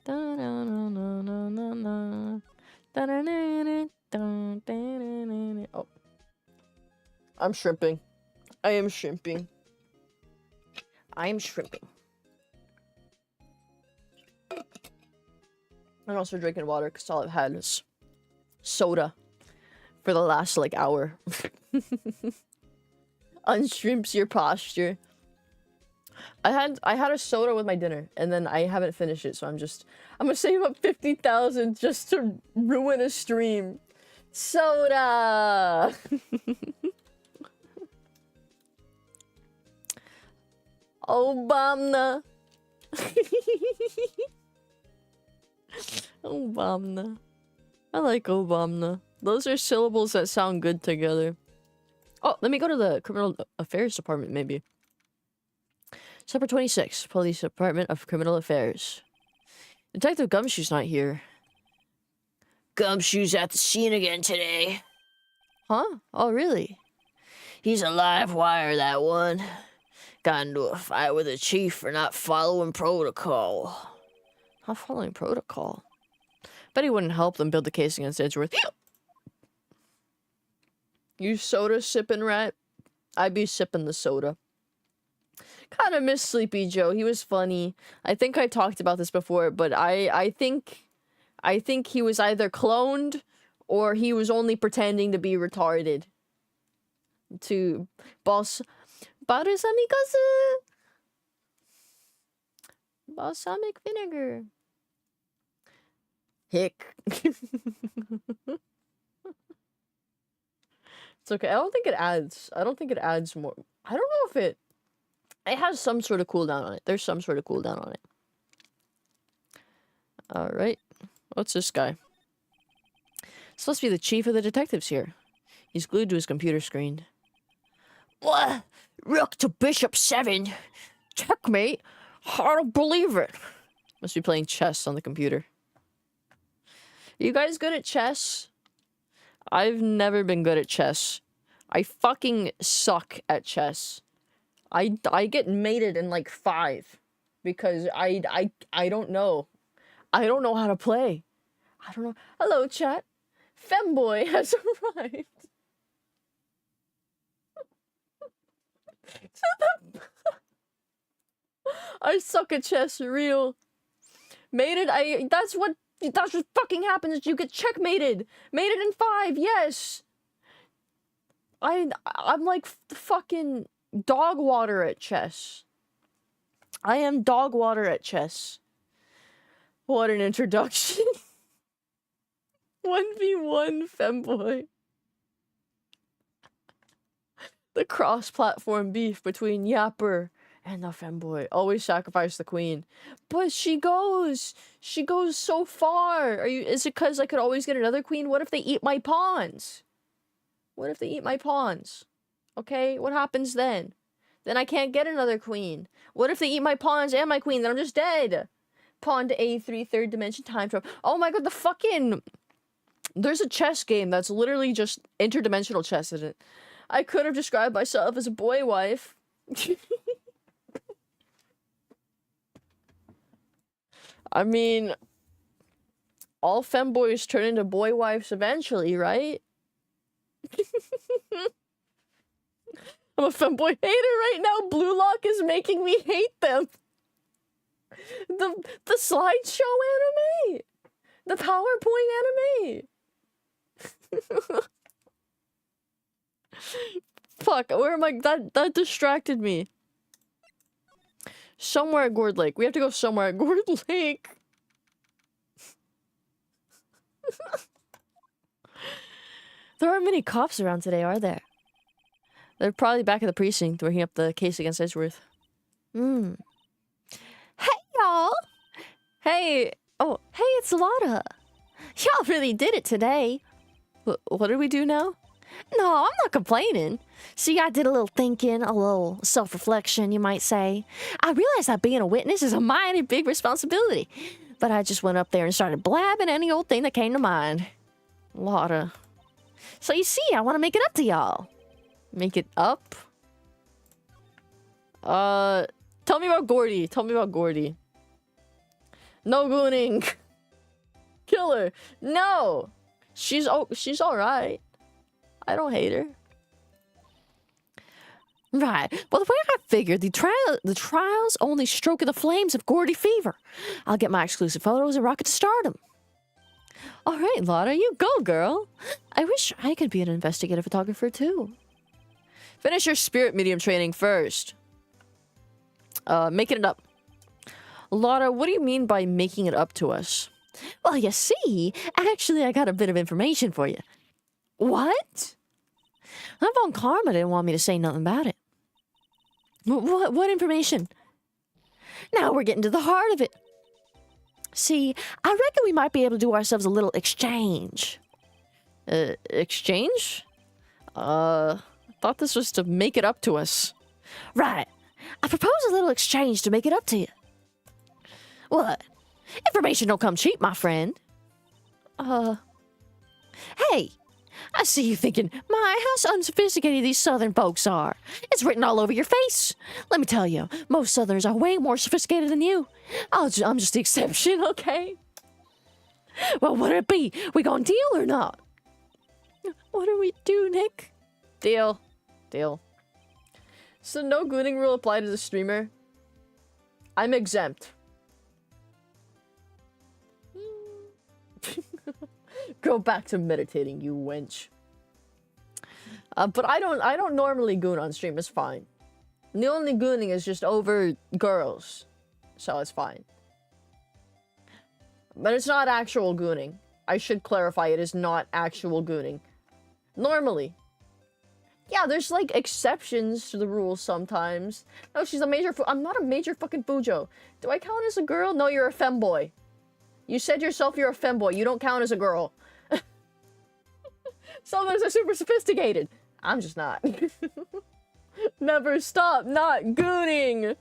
Oh. I'm shrimping. I am shrimping. I'm shrimping. I'm also drinking water because all I've had is soda for the last like hour. Unshrimps your posture. I had a soda with my dinner and then I haven't finished it, so I'm gonna save up 50,000 just to ruin a stream. Soda. Obama. Obama. I like Obama. Those are syllables that sound good together. Oh, let me go to the Criminal Affairs Department, maybe. September 26, Police Department of Criminal Affairs. Detective Gumshoe's not here. Gumshoe's at the scene again today. Huh? Oh, really? He's a live wire, that one. Got into a fight with the chief for not following protocol. Not following protocol? Bet he wouldn't help them build the case against Edgeworth. You soda sipping rat? I'd be sipping the soda. Kind of miss Sleepy Joe. He was funny. I think I talked about this before, but I think he was either cloned or he was only pretending to be retarded. to balsamic vinegar. Hick. It's okay. I don't think it adds more. I don't know if it has some sort of cooldown on it. There's some sort of cooldown on it. Alright. What's this guy? It's supposed to be the chief of the detectives here. He's glued to his computer screen. What? Rook to bishop 7. Checkmate? I don't believe it. Must be playing chess on the computer. Are you guys good at chess? I've never been good at chess. I fucking suck at chess. I get mated in like 5 because I don't know. I don't know how to play. I don't know. Hello, chat. Femboy has arrived. I suck at chess, real. Mated, that's what fucking happens. You get checkmated. Mated in 5, yes. I'm like fucking dog water at chess. I am dog water at chess. What an introduction. 1v1 femboy. The cross-platform beef between Yapper and the femboy. Always sacrifice the queen. But she goes so far. Is it because I could always get another queen? What if they eat my pawns? What if they eat my pawns? Okay, what happens then? Then I can't get another queen. What if they eat my pawns and my queen? Then I'm just dead. Pawn to A3, third dimension time travel. Oh my god, the fucking... There's a chess game that's literally just interdimensional chess, isn't it? I could have described myself as a boy wife. I mean, all femboys turn into boy wives eventually, right? I'm a femboy hater right now. Blue Lock is making me hate them. The slideshow anime. The PowerPoint anime. Fuck, where am I? That distracted me. Somewhere at Gourd Lake. We have to go somewhere at Gourd Lake. There aren't many cops around today, are there? They're probably back at the precinct working up the case against Edgeworth. Hey, y'all! Hey! Oh, hey, it's Lotta! Y'all really did it today. What did we do now? No, I'm not complaining. See, I did a little thinking, a little self-reflection, you might say. I realized that being a witness is a mighty big responsibility. But I just went up there and started blabbing any old thing that came to mind. Lotta. So you see, I want to make it up to y'all. Make it up? Tell me about Gordy. Tell me about Gordy. No gooning. Kill her. No. She's alright. I don't hate her. Right. Well, the way I figured, the trial's only stroking the flames of Gordy fever. I'll get my exclusive photos and rocket to stardom. All right, Lotta, you go, girl. I wish I could be an investigative photographer, too. Finish your spirit medium training first. Making it up. Lotta, what do you mean by making it up to us? Well, you see, actually, I got a bit of information for you. What? That Von Karma didn't want me to say nothing about it. What information? Now we're getting to the heart of it. See, I reckon we might be able to do ourselves a little exchange. Exchange? I thought this was to make it up to us. Right. I propose a little exchange to make it up to you. What? Information don't come cheap, my friend. Hey, I see you thinking, my, how unsophisticated these southern folks are. It's written all over your face. Let me tell you, most southerners are way more sophisticated than you. I'm just the exception, okay? Well, what it be? We gonna deal or not? What do we do, Nick? Deal. Deal. So no gooning rule apply to the streamer? I'm exempt. Go back to meditating, you wench. But I don't normally goon on stream. It's fine. And the only gooning is just over girls, so it's fine. But it's not actual gooning. I should clarify, it is not actual gooning. Normally. Yeah, there's like exceptions to the rules sometimes. No, she's a major I'm not a major fucking Fujo. Do I count as a girl? No, you're a femboy. You said yourself you're a femboy. You don't count as a girl. Some of us are super sophisticated. I'm just not. Never stop not gooning.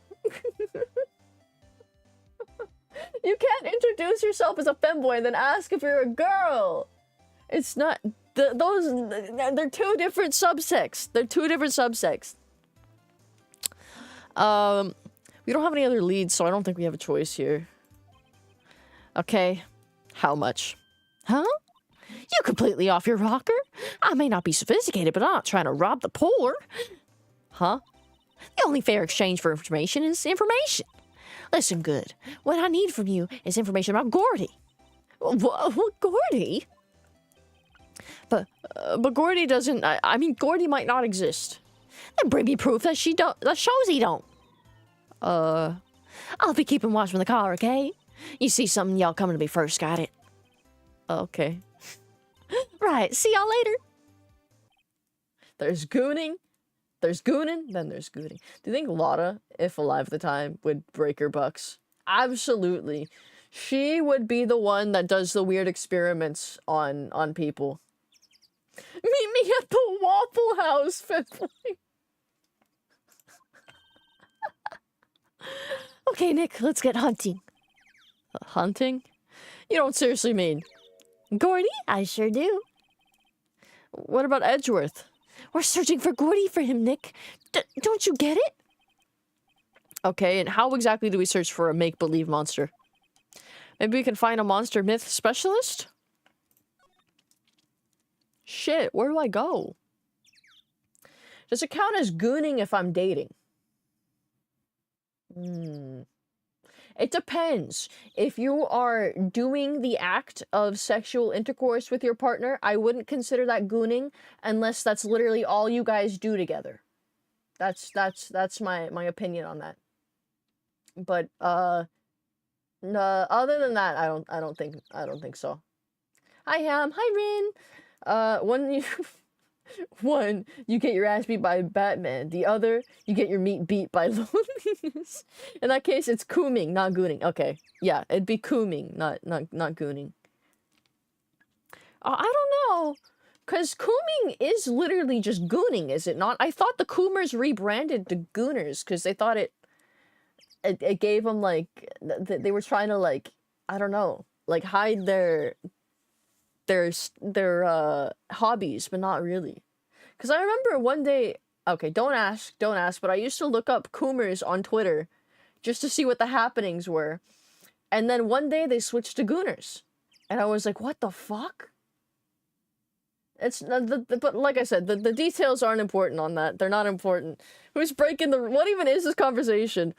You can't introduce yourself as a femboy and then ask if you're a girl. It's not... they're two different subsects. They're two different subsects. We don't have any other leads, so I don't think we have a choice here. Okay. How much? Huh? You completely off your rocker? I may not be sophisticated, but I'm not trying to rob the poor. Huh? The only fair exchange for information is information. Listen good. What I need from you is information about Gordy. What Gordy? But Gordy doesn't... I mean, Gordy might not exist. Then bring me proof that that shows he don't. I'll be keeping watch from the car, okay? You see something, y'all coming to me first, got it? Okay. Right, see y'all later. There's gooning. There's gooning, then there's gooning. Do you think Lotta, if alive at the time, would break her bucks? Absolutely. She would be the one that does the weird experiments on people. Meet me at the Waffle House, Fifthly. Okay, Nick, let's get hunting. Hunting? You don't seriously mean? Gordy? I sure do. What about Edgeworth? We're searching for Gordy for him, Nick. Don't you get it? Okay, and how exactly do we search for a make-believe monster? Maybe we can find a monster myth specialist? Shit, where do I go? Does it count as gooning if I'm dating? It depends. If you are doing the act of sexual intercourse with your partner, I wouldn't consider that gooning unless that's literally all you guys do together. That's my opinion on that. But no, other than that, I don't think so. Hi Ham, hi Rin. One, you get your ass beat by Batman. The other, you get your meat beat by loneliness. In that case, it's cooming, not gooning. Okay, yeah, it'd be cooming, not gooning. I don't know, cause cooming is literally just gooning, is it not? I thought the coomers rebranded to gooners because they thought it gave them like they were trying to like, I don't know, like hide their hobbies, but not really. Because I remember one day, okay, don't ask, but I used to look up coomers on Twitter just to see what the happenings were. And then one day they switched to gooners. And I was like, what the fuck? It's, but like I said, the details aren't important on that. They're not important. Who's breaking the, what even is this conversation?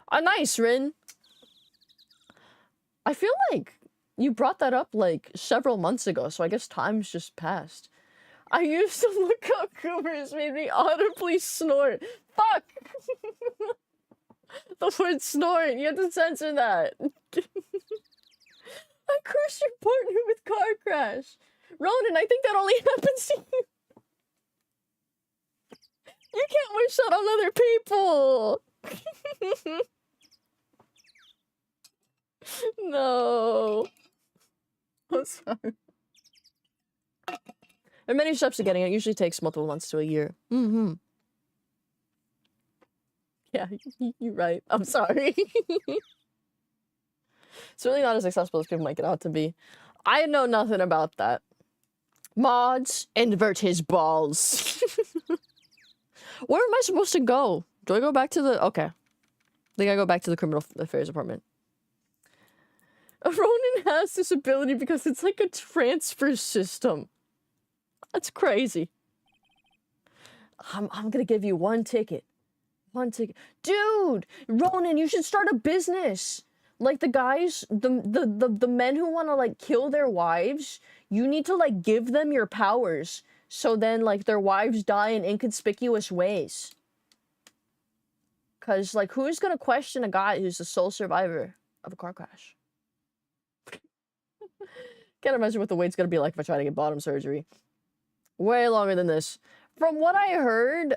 Nice, Rin. I feel like you brought that up like several months ago, so I guess time's just passed. I used to look up coomers, made me audibly snort. Fuck! The word snort, you have to censor that. I cursed your partner with car crash. Ronan, I think that only happens to you. You can't wish that on other people. No. I'm sorry. There are many steps to getting it. It usually takes multiple months to a year. Yeah, you're right. I'm sorry. It's really not as accessible as people make it out to be. I know nothing about that. Mods, invert his balls. Where am I supposed to go? Do I go back to the... Okay. I think I go back to the criminal affairs department. Ronan has this ability because it's like a transfer system. That's crazy. I'm gonna give you one ticket. One ticket. Dude! Ronan, you should start a business! Like, the guys, the men who want to, like, kill their wives, you need to, like, give them your powers. So then, like, their wives die in inconspicuous ways. Because, like, who's gonna question a guy who's the sole survivor of a car crash? Can't imagine what the wait's gonna be like if I try to get bottom surgery. Way longer than this. From what I heard,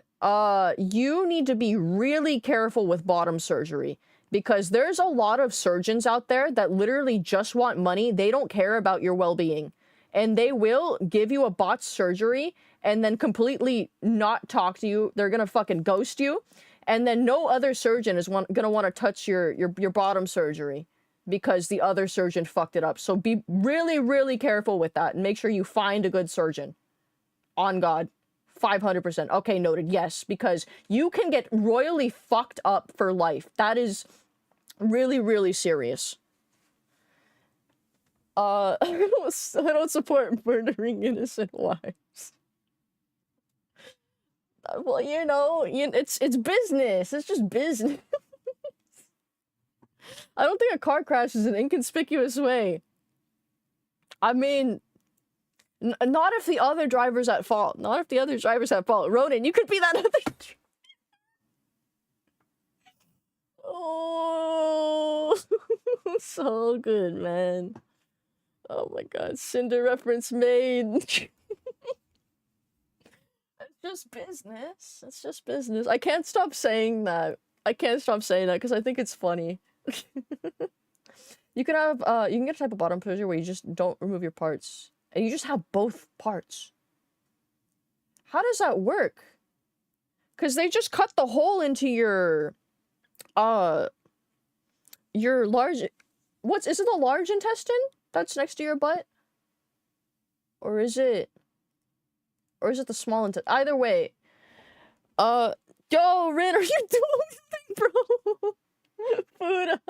you need to be really careful with bottom surgery. Because there's a lot of surgeons out there that literally just want money. They don't care about your well-being. And they will give you a botched surgery and then completely not talk to you. They're gonna fucking ghost you. And then no other surgeon is gonna want to touch your bottom surgery because the other surgeon fucked it up. So be really, really careful with that and make sure you find a good surgeon. On God. 500%. Okay, noted. Yes, because you can get royally fucked up for life. That is really, really serious. I don't support murdering innocent wives. Well, you know, it's business. It's just business. I don't think a car crash is an inconspicuous way. I mean, not if the other driver's at fault. Not if the other driver's at fault. Ronan, you could be that other... Oh, so good, man. Oh my god, Cinder reference made. It's just business. It's just business. I can't stop saying that. I can't stop saying that because I think it's funny. You can have, you can get a type of bottom surgery where you just don't remove your parts. And you just have both parts. How does that work? Because they just cut the hole into your large... Is it the large intestine that's next to your butt? Or is it the small intestine? Either way. Yo, Rin, are you doing anything, bro? Fuda.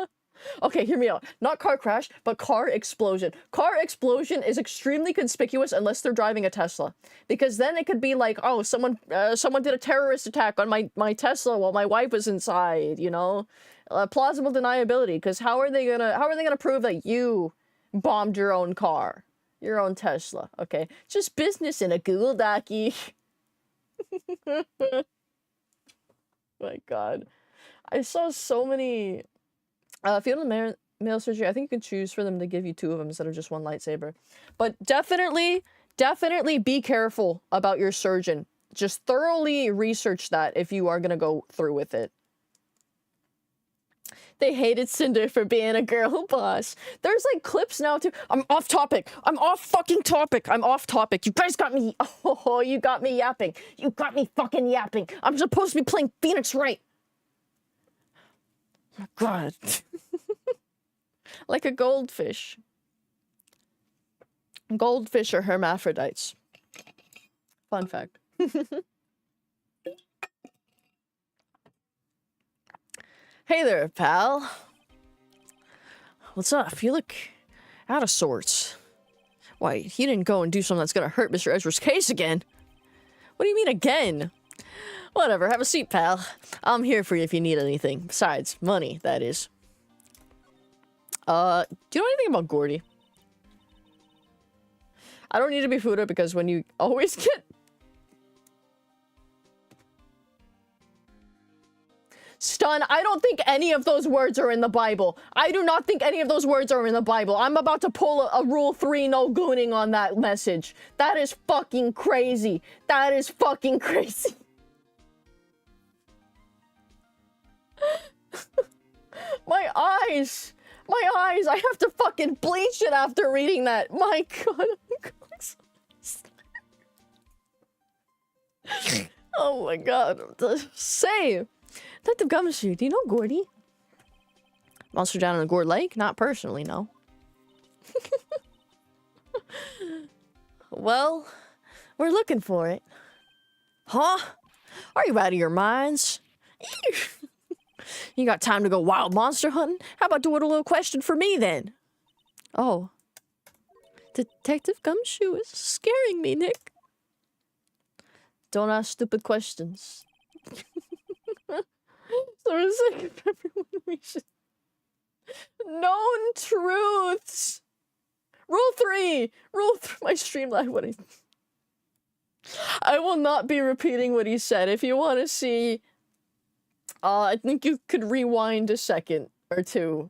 Okay, hear me out. Not car crash, but car explosion. Car explosion is extremely conspicuous unless they're driving a Tesla. Because then it could be like, oh, someone did a terrorist attack on my Tesla while my wife was inside, you know? Plausible deniability, because how are they gonna prove that you bombed your own car? Your own Tesla. Okay. Just business in a Google Docie. My god. I saw so many... fetal male surgery, I think you can choose for them to give you 2 of them instead of just 1 lightsaber. But definitely be careful about your surgeon. Just thoroughly research that if you are gonna go through with it. They hated Cinder for being a girl boss. There's like clips now too. I'm off topic. I'm off fucking topic. I'm off topic. You guys got me. Oh, you got me yapping. You got me fucking yapping. I'm supposed to be playing Phoenix Wright. Oh my god. Like a goldfish. Goldfish are hermaphrodites. Fun fact. Hey there, pal. What's up? You look out of sorts. Why, you didn't go and do something that's gonna hurt Mr. Edgeworth's case again. What do you mean again? Whatever, have a seat, pal. I'm here for you if you need anything. Besides, money, that is. Do you know anything about Gordy? I don't need to be Fuda because when you always get... Stun, I don't think any of those words are in the Bible. I do not think any of those words are in the Bible. I'm about to pull a Rule 3 no gooning on that message. That is fucking crazy. That is fucking crazy. My eyes. My eyes. I have to fucking bleach it after reading that. My god. Oh my god. Say. Detective Gumshoe, do you know Gordy? Monster down in the Gourd Lake? Not personally, no. Well, we're looking for it. Huh? Are you out of your minds? You got time to go wild monster hunting? How about doing a little question for me, then? Oh. Detective Gumshoe is scaring me, Nick. Don't ask stupid questions. For the sake of everyone, we should... Known truths. Rule 3. My streamline. What I will not be repeating what he said. If you want to see, I think you could rewind a second or two.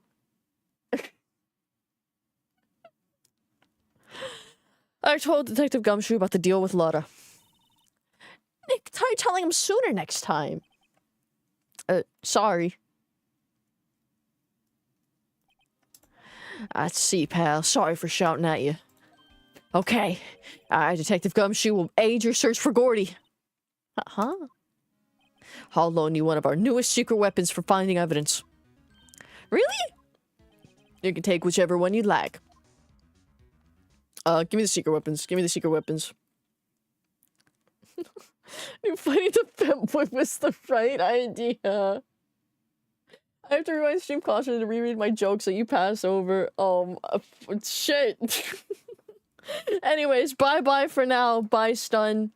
I told Detective Gumshoe about the deal with Lotta. Nick, try telling him sooner next time. Sorry. I see, pal. Sorry for shouting at you. Okay. Detective Gumshoe will aid your search for Gordy. Huh? I'll loan you one of our newest secret weapons for finding evidence. Really? You can take whichever one you'd like. Give me the secret weapons. Give me the secret weapons. New fighting the femboy was the right idea. I have to rewind stream caution to reread my jokes that you pass over. Shit. Anyways, bye-bye for now. Bye, Stun.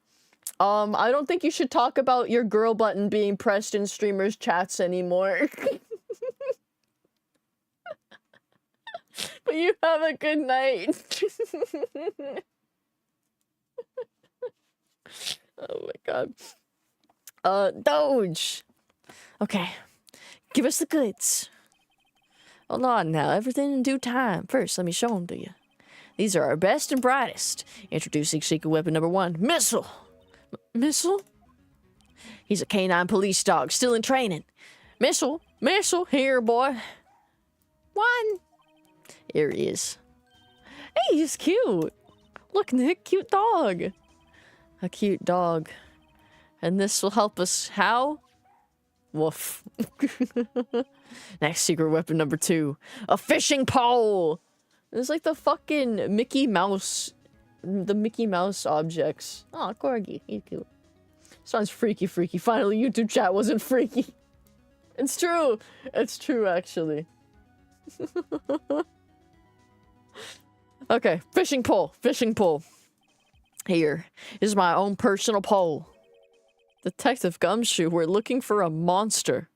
I don't think you should talk about your girl button being pressed in streamers' chats anymore. But you have a good night. Oh my god. Doge. Okay. Give us the goods. Hold on now. Everything in due time. First, let me show them to you. These are our best and brightest. Introducing secret weapon number 1. Missile. Missile? He's a canine police dog, still in training. Missile. Missile. Here, boy. 1. Here he is. Hey, he's cute. Look, Nick, cute dog. A cute dog. And this will help us how? Woof. Next secret weapon number 2. A fishing pole! It's like the fucking Mickey Mouse. The Mickey Mouse objects. Oh, Corgi. He's cute. Sounds freaky. Finally, YouTube chat wasn't freaky. It's true. It's true, actually. Okay, fishing pole. Here is my own personal pole. Detective Gumshoe, we're looking for a monster.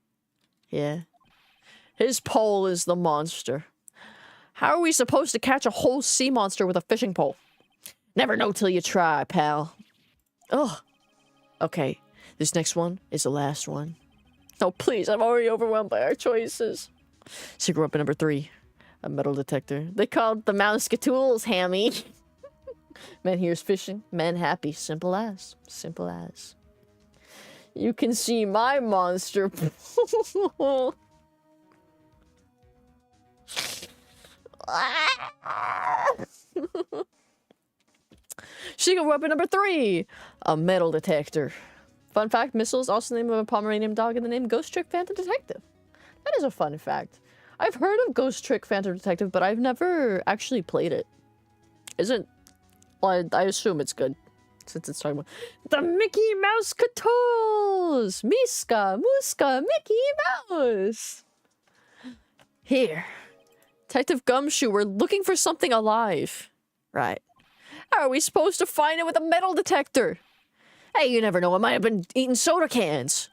Yeah. His pole is the monster. How are we supposed to catch a whole sea monster with a fishing pole? Never know till you try, pal. Ugh. Okay, this next one is the last one. Oh, please, I'm already overwhelmed by our choices. Secret weapon number 3. A metal detector. They called the Mousecatools, Hammy. Men here's fishing. Men happy. Simple as. Simple as. You can see my monster pool. Secret weapon number 3. A metal detector. Fun fact, Missile is also the name of a Pomeranian dog in the name Ghost Trick Phantom Detective. That is a fun fact. I've heard of Ghost Trick Phantom Detective, but I've never actually played it. Isn't... Well, I assume it's good. Since it's talking about the Mickey Mouse Catools! Miska, Muska, Mickey Mouse! Here. Detective Gumshoe, we're looking for something alive. Right. How are we supposed to find it with a metal detector? Hey, you never know. I might have been eating soda cans.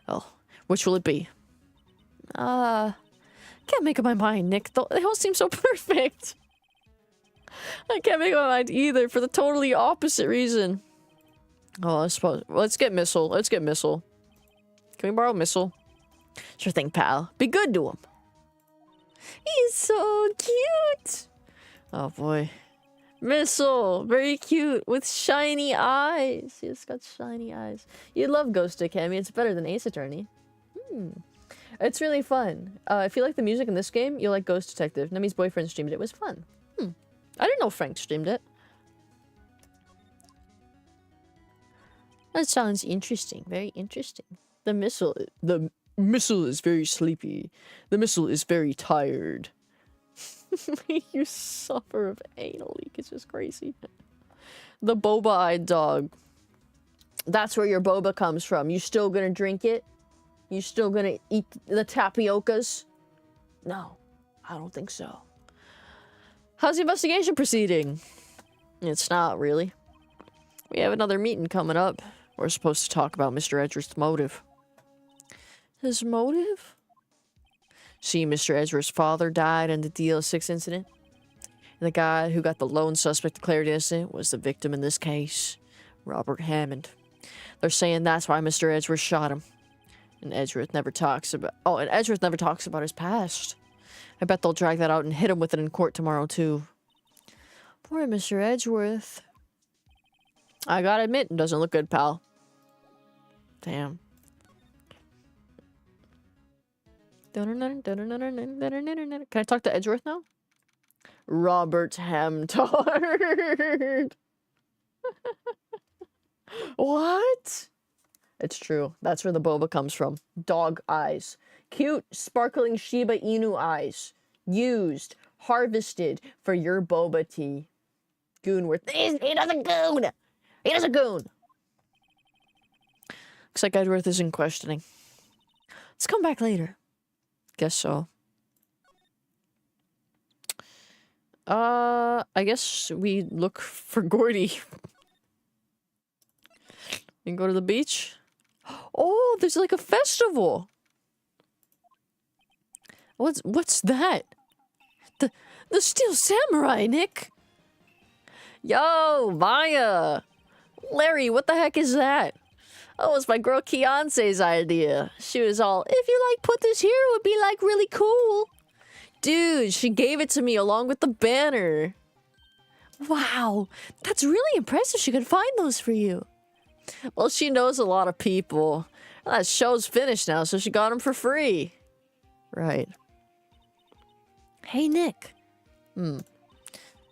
Oh, which will it be? Can't make up my mind, Nick. They all seem so perfect. I can't make up my mind either for the totally opposite reason. Oh, I suppose. Let's get Missile. Let's get Missile. Can we borrow Missile? Sure thing, pal. Be good to him. He's so cute. Oh, boy. Missile. Very cute. With shiny eyes. He's got shiny eyes. You love Ghost Trick, Hammy. It's better than Ace Attorney. It's really fun. If you like the music in this game, you'll like Ghost Detective. Nemi's boyfriend streamed it. It was fun. I didn't know Frank streamed it. That sounds interesting. Very interesting. The missile is very sleepy. The missile is very tired. You suffer of anal leak. It's just crazy. The boba-eyed dog. That's where your boba comes from. You still gonna drink it? You still gonna eat the tapiocas? No, I don't think so. How's the investigation proceeding? It's not, really. We have another meeting coming up. We're supposed to talk about Mr. Edgeworth's motive. His motive? See, Mr. Edgeworth's father died in the DL6 incident. And the guy who got the lone suspect declared innocent was the victim in this case, Robert Hammond. They're saying that's why Mr. Edgeworth shot him. And Edgeworth never talks about... Oh, and Edgeworth never talks about his past. I bet they'll drag that out and hit him with it in court tomorrow, too. Poor Mr. Edgeworth. I gotta admit, it doesn't look good, pal. Damn. Can I talk to Edgeworth now? Robert Hamtard. What? It's true. That's where the boba comes from. Dog eyes. Cute, sparkling Shiba Inu eyes. Used, harvested for your boba tea. Goonworth. He doesn't goon! He doesn't goon! Looks like Edgeworth isn't questioning. Let's come back later. Guess so. I guess we look for Gordy. We can go to the beach. Oh, there's like a festival. What's that? The Steel Samurai, Nick. Yo, Maya. Larry, what the heck is that? Oh, it's my girl Keonce's idea. She was all, if you like put this here, it would be like really cool. Dude, she gave it to me along with the banner. Wow, that's really impressive she could find those for you. Well, she knows a lot of people. That show's finished now, so she got them for free. Right. Hey, Nick.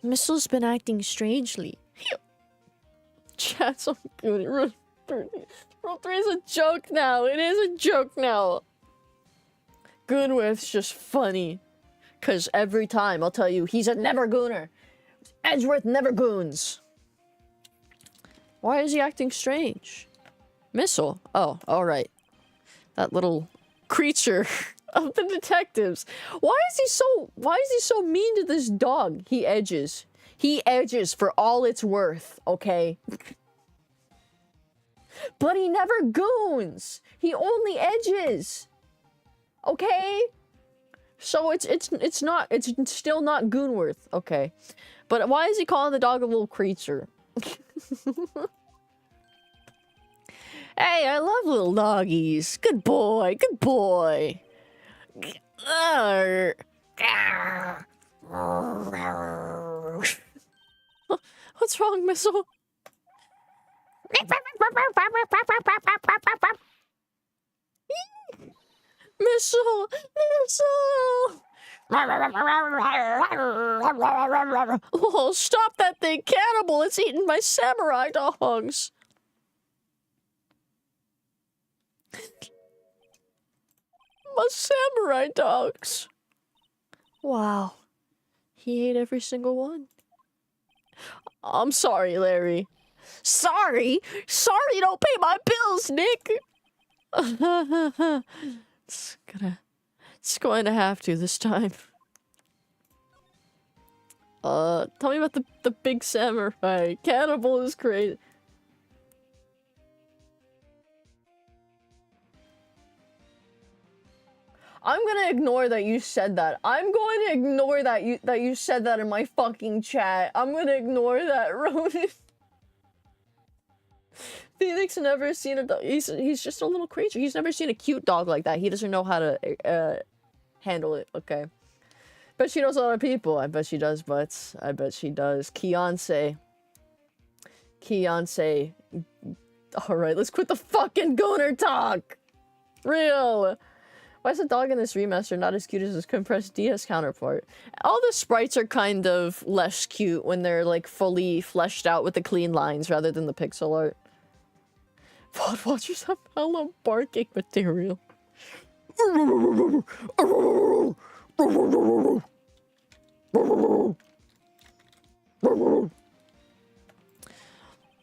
Missel's been acting strangely. Chat's so good. Rule 3 is a joke now. It is a joke now. Goonworth's just funny. Because every time, I'll tell you, he's a never gooner. Edgeworth never goons. Why is he acting strange? Missile? Oh, alright. That little creature of the detectives. Why is he so mean to this dog? He edges. He edges for all it's worth, okay? But he never goons. He only edges. Okay? So it's still not Goonworth, okay? But why is he calling the dog a little creature? Hey, I love little doggies. Good boy, good boy. What's wrong, Missile? Missile! Missile! Oh, stop that thing, cannibal! It's eating my samurai dogs! My samurai dogs! Wow. He ate every single one. I'm sorry, Larry. Sorry? Sorry, don't pay my bills, Nick! It's going to have to this time. Tell me about the big samurai. Cannibal is crazy. I'm gonna ignore that you said that. I'm going to ignore that you said that in my fucking chat. I'm gonna ignore that, Ronan. Phoenix never seen a dog. He's just a little creature. He's never seen a cute dog like that. He doesn't know how to handle it. Okay. Bet she knows a lot of people. I bet she does, butts. I bet she does. Keonce. Alright, let's quit the fucking gooner talk. Real. Why is the dog in this remaster not as cute as his compressed DS counterpart? All the sprites are kind of less cute when they're like fully fleshed out with the clean lines rather than the pixel art. VOD watchers have hella barking material.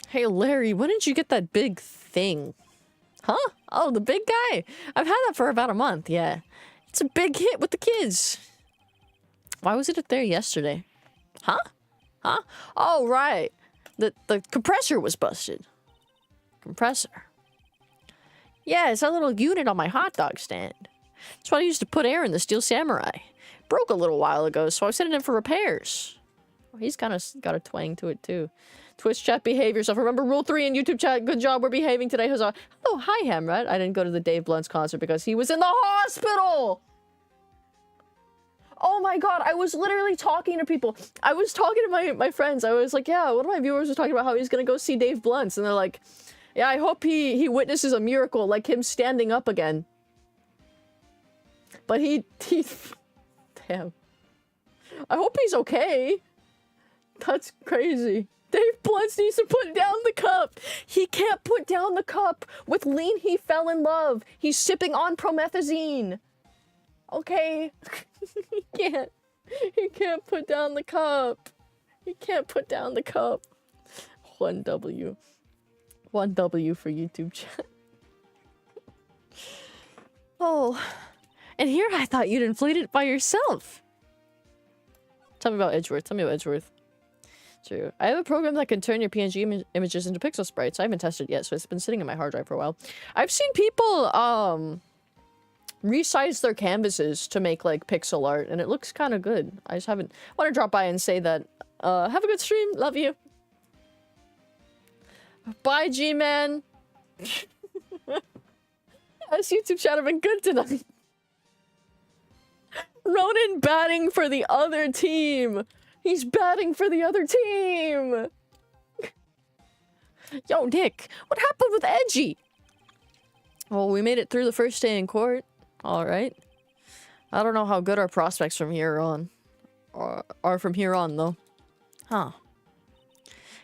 Hey Larry, when did you get that big thing? Huh? Oh, the big guy? I've had that for about a month, yeah. It's a big hit with the kids. Why was it up there yesterday? Huh? Huh? Oh, right. The compressor was busted. Compressor. Yeah, it's a little unit on my hot dog stand. That's what I used to put air in the Steel Samurai. Broke a little while ago, so I sent it in for repairs. Oh, he's kind of got a twang to it, too. Twitch chat, behave yourself. Remember rule 3 in YouTube chat. Good job, we're behaving today. Huzzah. Oh, hi, Hamrat. I didn't go to the Dave Blunt's concert because he was in the hospital! Oh my god, I was literally talking to people. I was talking to my friends. I was like, yeah, one of my viewers was talking about how he's gonna go see Dave Blunt's. And they're like, yeah, I hope he witnesses a miracle, like him standing up again. But he damn. I hope he's okay. That's crazy. Dave Blunt needs to put down the cup. He can't put down the cup. With lean, he fell in love. He's sipping on promethazine. Okay. He can't put down the cup. He can't put down the cup. 1W. 1W for YouTube chat. Oh. And here I thought you'd inflate it by yourself. Tell me about Edgeworth. Tell me about Edgeworth. True. I have a program that can turn your PNG images into pixel sprites. I haven't tested it yet, so it's been sitting in my hard drive for a while. I've seen people, resize their canvases to make, like, pixel art, and it looks kind of good. I just haven't... want to drop by and say that, have a good stream. Love you. Bye, G-Man. This YouTube chat have been good tonight. Ronan batting for the other team. He's batting for the other team. Yo, Nick, what happened with Edgy? Well, we made it through the first day in court. All right. I don't know how good our prospects from here on are from here on, though. Huh.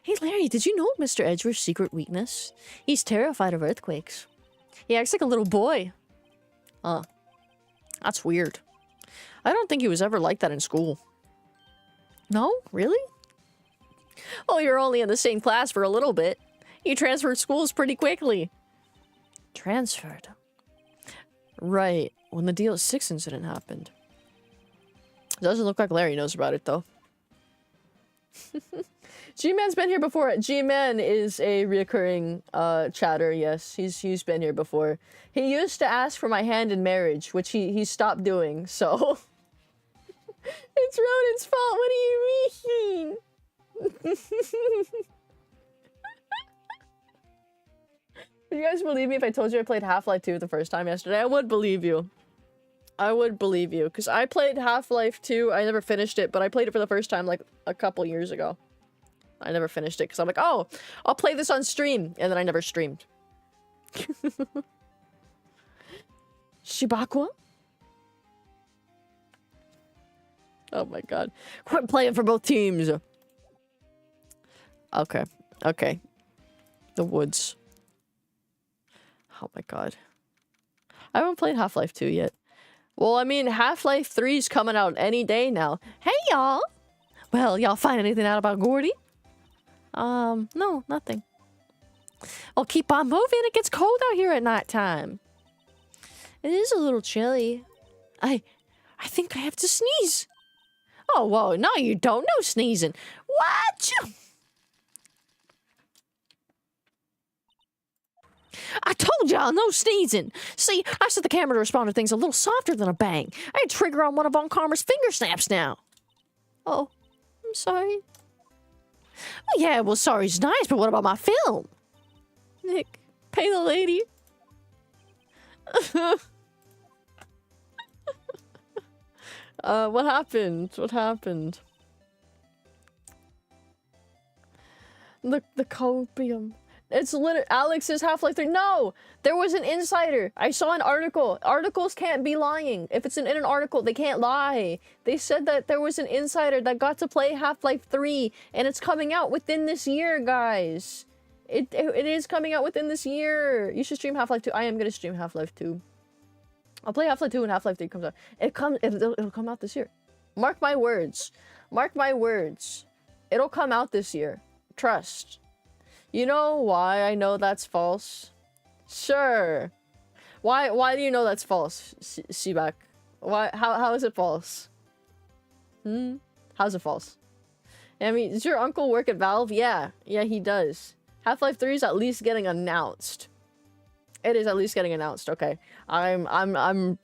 Hey, Larry, did you know Mr. Edgeworth's secret weakness? He's terrified of earthquakes. He acts like a little boy. Huh. That's weird. I don't think he was ever like that in school. No? Really? Oh, you're only in the same class for a little bit. You transferred schools pretty quickly. Transferred? Right. When the DL6 incident happened. Doesn't look like Larry knows about it, though. G-Man's been here before. G-Man is a reoccurring chatter, yes. He's been here before. He used to ask for my hand in marriage, which he stopped doing, so... It's Ronan's fault, what do you mean? Would you guys believe me if I told you I played Half-Life 2 the first time yesterday? I would believe you. I would believe you, because I played Half-Life 2, I never finished it, but I played it for the first time like a couple years ago. I never finished it, because I'm like, oh, I'll play this on stream, and then I never streamed. Shibakwa? Oh my god. Quit playing for both teams! Okay. Okay. The woods. Oh my god. I haven't played Half-Life 2 yet. Well, I mean, Half-Life 3's coming out any day now. Hey, y'all! Well, y'all find anything out about Gordy? No, nothing. Well, keep on moving. It gets cold out here at nighttime. It is a little chilly. I think I have to sneeze. Oh, whoa, no, you don't. No sneezing. What? I told y'all, no sneezing. See, I set the camera to respond to things a little softer than a bang. I had trigger on one of Von Karma's finger snaps now. Oh, I'm sorry. Oh, yeah, well, sorry's nice, but what about my film? Nick, pay the lady. What happened? What happened? The copium. It's literally Alex's Half-Life 3. No! There was an insider. I saw an article. Articles can't be lying. If it's in an article, they can't lie. They said that there was an insider that got to play Half-Life 3, and it's coming out within this year, guys. It is coming out within this year. You should stream Half-Life 2. I am gonna stream Half-Life 2. I'll play Half-Life 2 when Half-Life 3 comes out. It'll come out this year. Mark my words. Mark my words. It'll come out this year. Trust. You know why I know that's false? Sure. Why do you know that's false, Seaback? Why? How is it false? How's it false? I mean, does your uncle work at Valve? Yeah. Yeah, he does. Half-Life 3 is at least getting announced. It is at least getting announced. Okay, I'm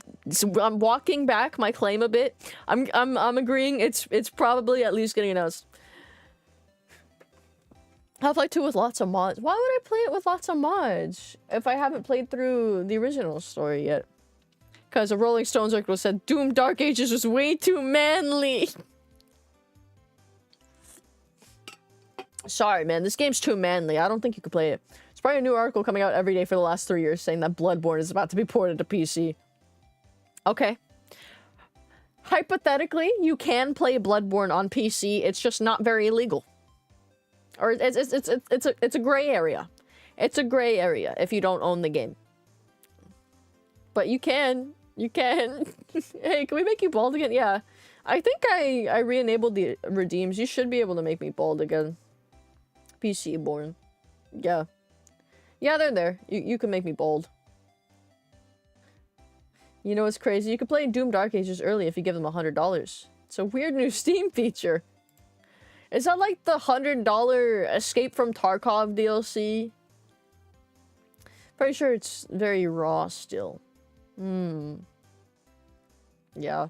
walking back my claim a bit. I'm agreeing. It's probably at least getting announced. Half-Life 2 with lots of mods. Why would I play it with lots of mods if I haven't played through the original story yet? Because a Rolling Stones article said Doom Dark Ages was way too manly. Sorry, man. This game's too manly. I don't think you could play it. There's probably a new article coming out every day for the last 3 years saying that Bloodborne is about to be ported to PC. Okay. Hypothetically, you can play Bloodborne on PC. It's just not very legal. Or it's a gray area. It's a gray area if you don't own the game. But you can. You can. Hey, can we make you bald again? Yeah. I think I re-enabled the redeems. You should be able to make me bald again. PC born. Yeah. Yeah, they're there. You can make me bald. You know what's crazy? You can play Doom Dark Ages early if you give them $100. It's a weird new Steam feature. Is that like the $100 Escape from Tarkov DLC? Pretty sure it's very raw still. Yeah.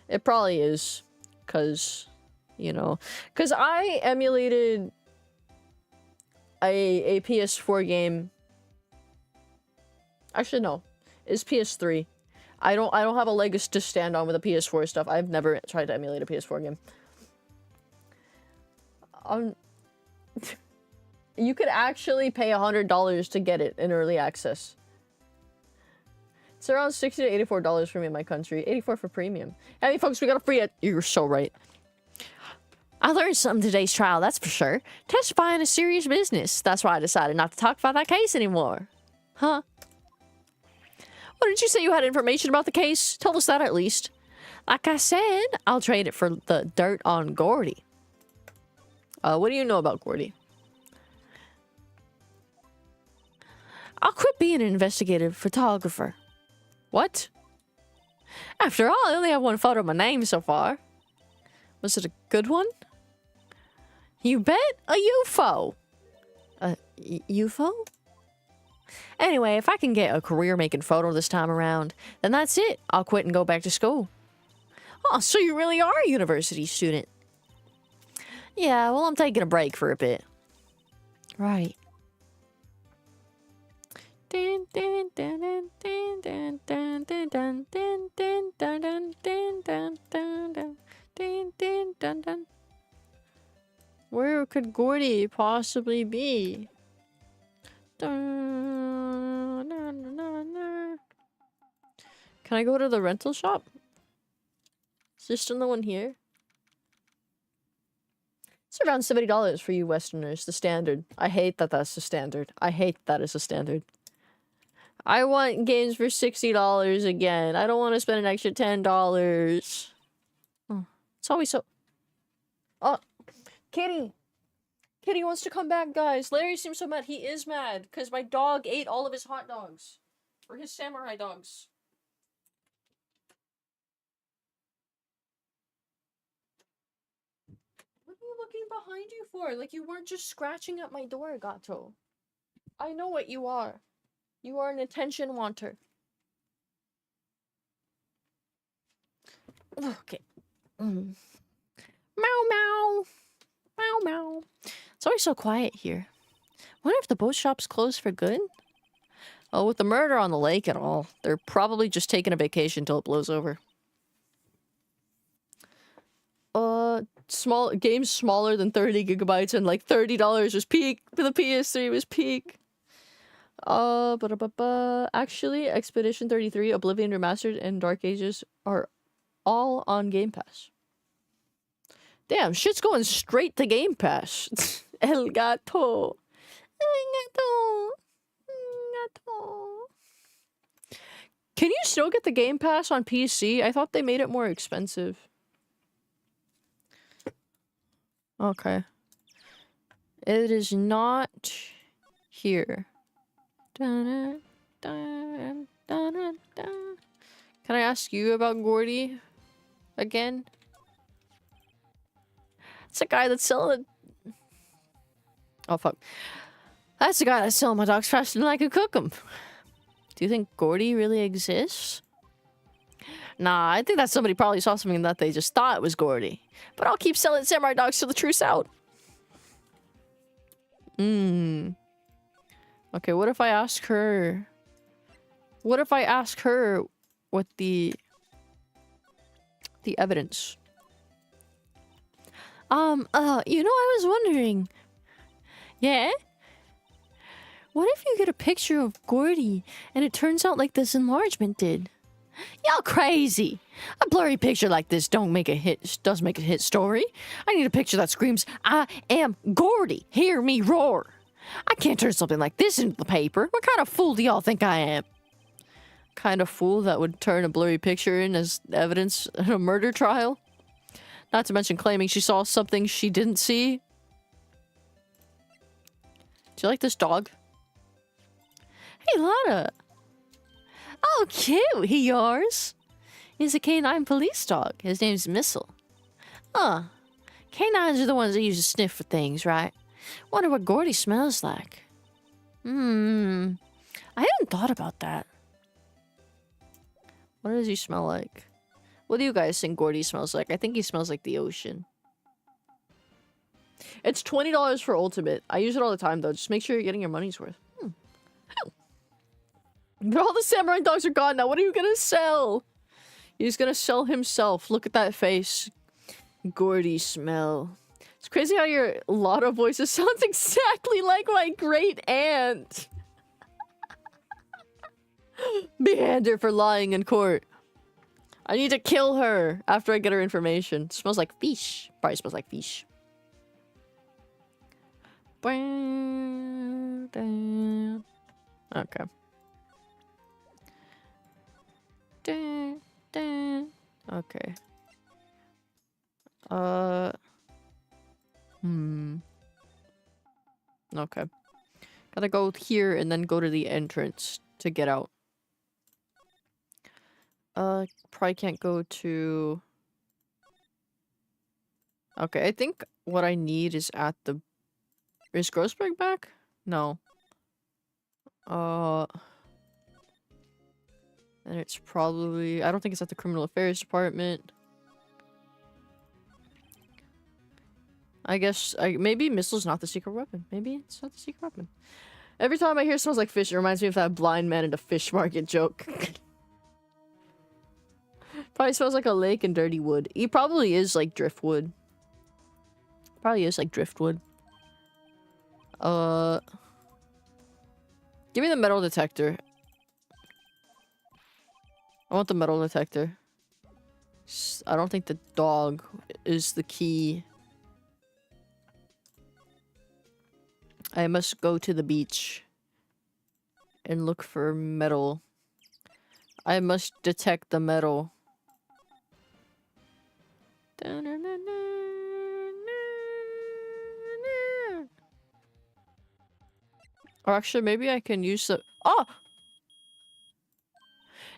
It probably is. Because, you know. Because I emulated a PS4 game. Actually, no. It's PS3. I don't have a leg to stand on with the PS4 stuff. I've never tried to emulate a PS4 game. You could actually pay $100 to get it in early access. It's around $60 to $84 for me in my country. $84 for premium. Hey folks, we got a free it. You're so right. I learned something today's trial, that's for sure. Testifying is serious business. That's why I decided not to talk about that case anymore. Huh? What did you say you had information about the case? Tell us that at least. Like I said, I'll trade it for the dirt on Gordy. What do you know about Gordy? I'll quit being an investigative photographer. What? After all, I only have one photo of my name so far. Was it a good one? You bet? A UFO. A UFO? Anyway, if I can get a career making photo this time around, then that's it. I'll quit and go back to school. Oh, so you really are a university student? Yeah, well, I'm taking a break for a bit. Right. Where could Gordy possibly be? Can I go to the rental shop? Is there still no one here? It's around $70 for you Westerners, the standard. I hate that that's the standard. I hate that it's a standard. I want games for $60 again. I don't want to spend an extra $10. Oh, it's always so... Oh, Kitty! Kitty wants to come back, guys. Larry seems so mad. He is mad, because my dog ate all of his hot dogs. Or his samurai dogs. What are you looking behind you for? Like, you weren't just scratching at my door, Gato. I know what you are. You are an attention wanter. Okay. Meow meow. Meow meow. It's always so quiet here. Wonder if the boat shop's closed for good? Oh, with the murder on the lake and all, they're probably just taking a vacation till it blows over. Games smaller than 30 gigabytes and like $30 was peak. For the PS3 was peak. Actually, Expedition 33, Oblivion Remastered, and Dark Ages are all on Game Pass. Damn, shit's going straight to Game Pass. El gato. El gato. Gato. Can you still get the Game Pass on PC? I thought they made it more expensive. Okay. It is not here. Can I ask you about Gordy again? It's a guy that's selling it. Oh, fuck. That's the guy that's selling my dogs faster than I could cook them. Do you think Gordy really exists? Nah, I think that somebody probably saw something that they just thought was Gordy. But I'll keep selling samurai dogs till the truth's out. Okay, what if I ask her... What if I ask her what the evidence? You know, I was wondering... Yeah? What if you get a picture of Gordy and it turns out like this enlargement did? Y'all crazy. A blurry picture like this doesn't make a hit story. I need a picture that screams, I am Gordy. Hear me roar. I can't turn something like this into the paper. What kind of fool do y'all think I am? Kind of fool that would turn a blurry picture in as evidence in a murder trial? Not to mention claiming she saw something she didn't see. Do you like this dog? Hey, Lana. Oh, cute. He yours? He's a canine police dog. His name's Missile. Canines are the ones that use to sniff for things, right? Wonder what Gordy smells like. I hadn't thought about that. What does he smell like? What do you guys think Gordy smells like? I think he smells like the ocean. It's $20 for Ultimate. I use it all the time, though. Just make sure you're getting your money's worth. But all the samurai dogs are gone now. What are you gonna sell? He's gonna sell himself. Look at that face. Gordy smell. It's crazy how your Lotto voices sounds exactly like my great aunt. Behand her for lying in court. I need to kill her after I get her information. It smells like fish. Probably smells like fish. Okay. Okay. Okay. Gotta go here and then go to the entrance to get out. Probably can't go to... Okay, I think what I need is at the... Is Grossberg back? No. And it's probably... I don't think it's at the Criminal Affairs Department. I guess... maybe Missile's not the secret weapon. Maybe it's not the secret weapon. Every time I hear it smells like fish, it reminds me of that blind man in a fish market joke. Probably smells like a lake and dirty wood. He probably is like driftwood. Probably is like driftwood. Give me the metal detector. I want the metal detector. I don't think the dog is the key. I must go to the beach and look for metal. I must detect the metal. Or actually, maybe I can use the... Oh!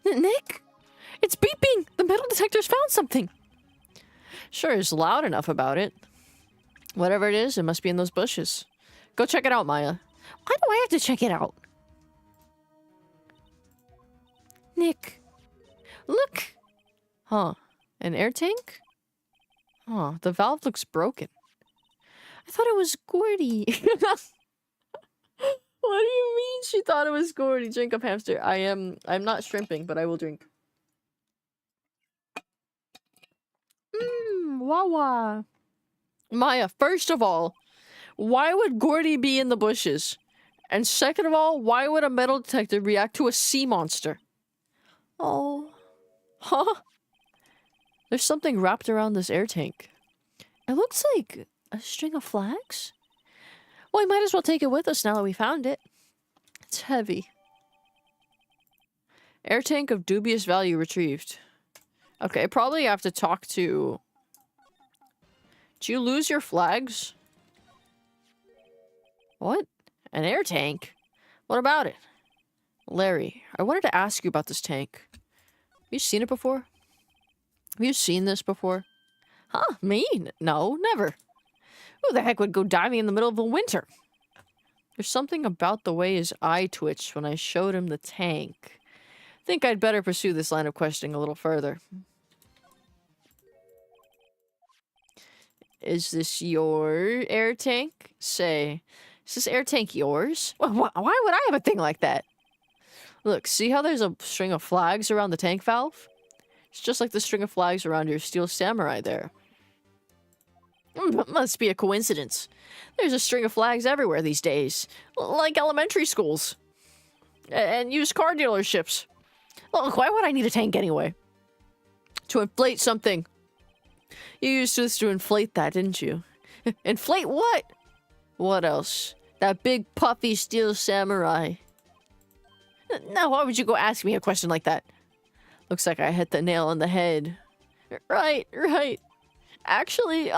Nick! It's beeping! The metal detector's found something! Sure is loud enough about it. Whatever it is, it must be in those bushes. Go check it out, Maya. Why do I have to check it out? Nick. Look! Huh. An air tank? Huh. The valve looks broken. I thought it was Gordy. What do you mean she thought it was Gordy? Drink up, hamster. I'm not shrimping, but I will drink. Wawa. Maya, first of all, why would Gordy be in the bushes? And second of all, why would a metal detector react to a sea monster? Oh. Huh? There's something wrapped around this air tank. It looks like a string of flags? Well, we might as well take it with us now that we found it. It's heavy. Air tank of dubious value retrieved. Okay, probably have to talk to... Did you lose your flags? What? An air tank? What about it? Larry, I wanted to ask you about this tank. Have you seen it before? Have you seen this before? Huh? Me? No, never. Who the heck would go diving in the middle of the winter? There's something about the way his eye twitched when I showed him the tank. Think I'd better pursue this line of questioning a little further. Is this your air tank? Say, is this air tank yours? Why would I have a thing like that? Look, see how there's a string of flags around the tank valve? It's just like the string of flags around your steel samurai there. Must be a coincidence. There's a string of flags everywhere these days. Like elementary schools. And used car dealerships. Look, why would I need a tank anyway? To inflate something. You used this to inflate that, didn't you? Inflate what? What else? That big puffy steel samurai. Now, why would you go ask me a question like that? Looks like I hit the nail on the head. Right. Actually,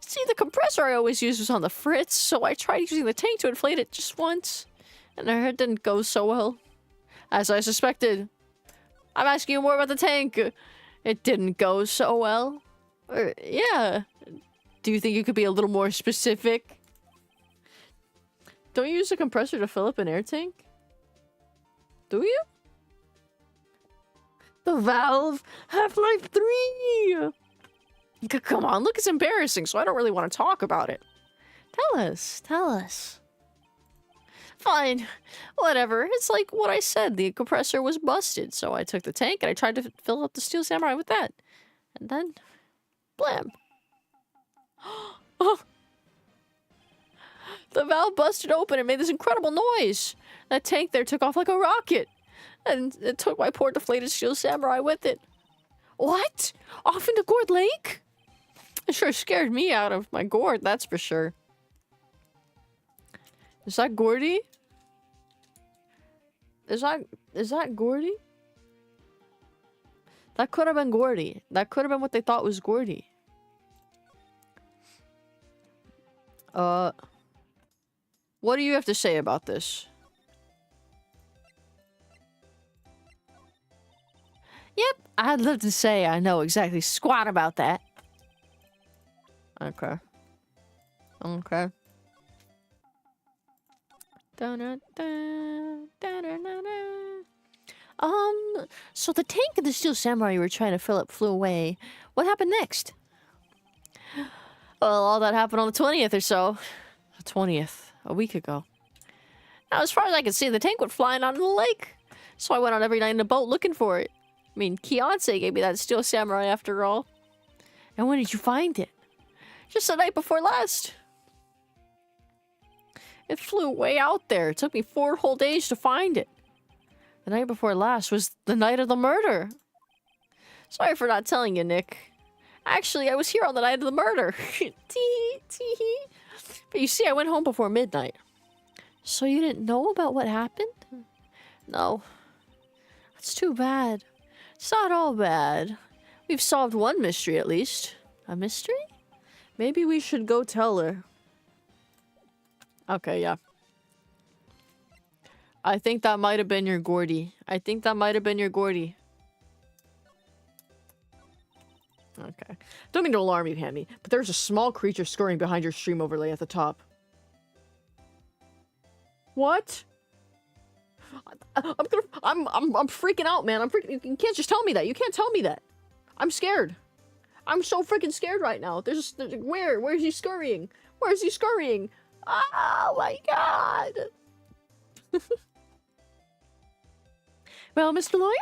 see, the compressor I always use was on the fritz, so I tried using the tank to inflate it just once, and it didn't go so well. As I suspected. I'm asking you more about the tank. It didn't go so well. Yeah. Do you think you could be a little more specific? Don't you use a compressor to fill up an air tank? Do you? The valve! Half-Life 3! Come on, look, it's embarrassing, so I don't really want to talk about it. Tell us. Fine. Whatever. It's like what I said. The compressor was busted, so I took the tank and I tried to fill up the steel samurai with that. And then... blam. Oh. The valve busted open and made this incredible noise. That tank there took off like a rocket. And it took my poor deflated steel samurai with it. What? Off into Gourd Lake? It sure scared me out of my gourd, that's for sure. Is that Gordy? Is that Gordy? That could have been Gordy. That could have been what they thought was Gordy. What do you have to say about this? Yep, I'd love to say I know exactly squat about that. Okay. So the tank of the steel samurai you were trying to fill up flew away. What happened next? Well, all that happened on the 20th or so. The 20th, a week ago. Now, as far as I could see, the tank went flying out in the lake. So I went out every night in a boat looking for it. I mean, Kianse gave me that steel samurai after all. And when did you find it? Just the night before last. It flew way out there. It took me 4 whole days to find it. The night before last was the night of the murder. Sorry for not telling you, Nick. Actually, I was here on the night of the murder. Tee. But you see, I went home before midnight. So you didn't know about what happened? No. That's too bad. It's not all bad. We've solved one mystery at least. A mystery? Maybe we should go tell her. Okay, yeah. I think that might have been your Gordy. Okay. Don't mean to alarm you, Hammy, but there's a small creature scurrying behind your stream overlay at the top. What? I'm freaking out, man. You can't just tell me that. You can't tell me that. I'm scared. I'm so freaking scared right now. Where's he scurrying? Where's he scurrying? Oh my god. Well, Mr. Lawyer,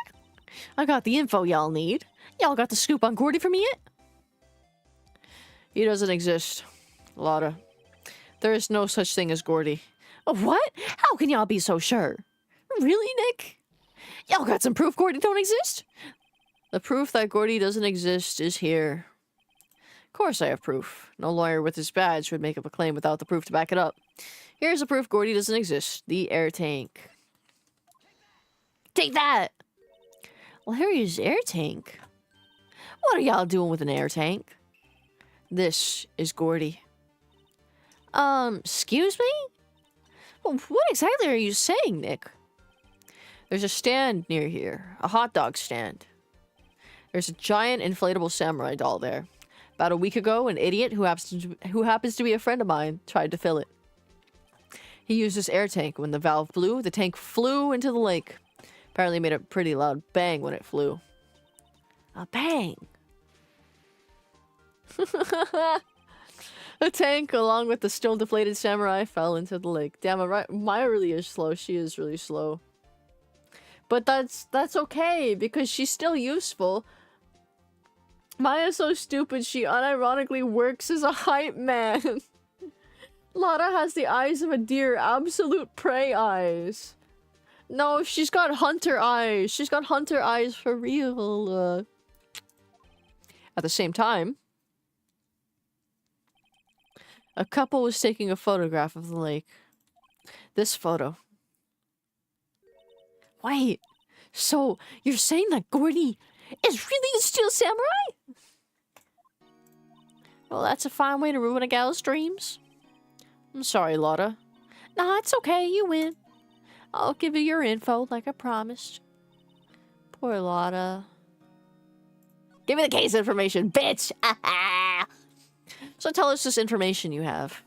I got the info y'all need. Y'all got the scoop on Gordy for me yet? He doesn't exist, Lotta. There is no such thing as Gordy. What? How can y'all be so sure? Really, Nick? Y'all got some proof Gordy don't exist? The proof that Gordy doesn't exist is here. Of course I have proof. No lawyer with his badge would make up a claim without the proof to back it up. Here's the proof Gordy doesn't exist. The air tank. Take that! Well, here's air tank. What are y'all doing with an air tank? This is Gordy. Excuse me? Well, what exactly are you saying, Nick? There's a stand near here. A hot dog stand. There's a giant inflatable samurai doll there. About a week ago, an idiot who happens to be a friend of mine tried to fill it. He used his air tank. When the valve blew, the tank flew into the lake. Apparently made a pretty loud bang when it flew. A bang! The tank, along with the still deflated samurai, fell into the lake. Damn, Maya really is slow. She is really slow. But that's okay, because she's still useful. Maya's so stupid, she unironically works as a hype man. Lara has the eyes of a deer, absolute prey eyes. No, she's got hunter eyes. She's got hunter eyes for real. At the same time, a couple was taking a photograph of the lake. This photo. Wait, so you're saying that Gordy is really a steel samurai? Well, that's a fine way to ruin a gal's dreams. I'm sorry, Lotta. Nah, it's okay, you win. I'll give you your info like I promised. Poor Lotta. Give me the case information, bitch! So tell us this information you have.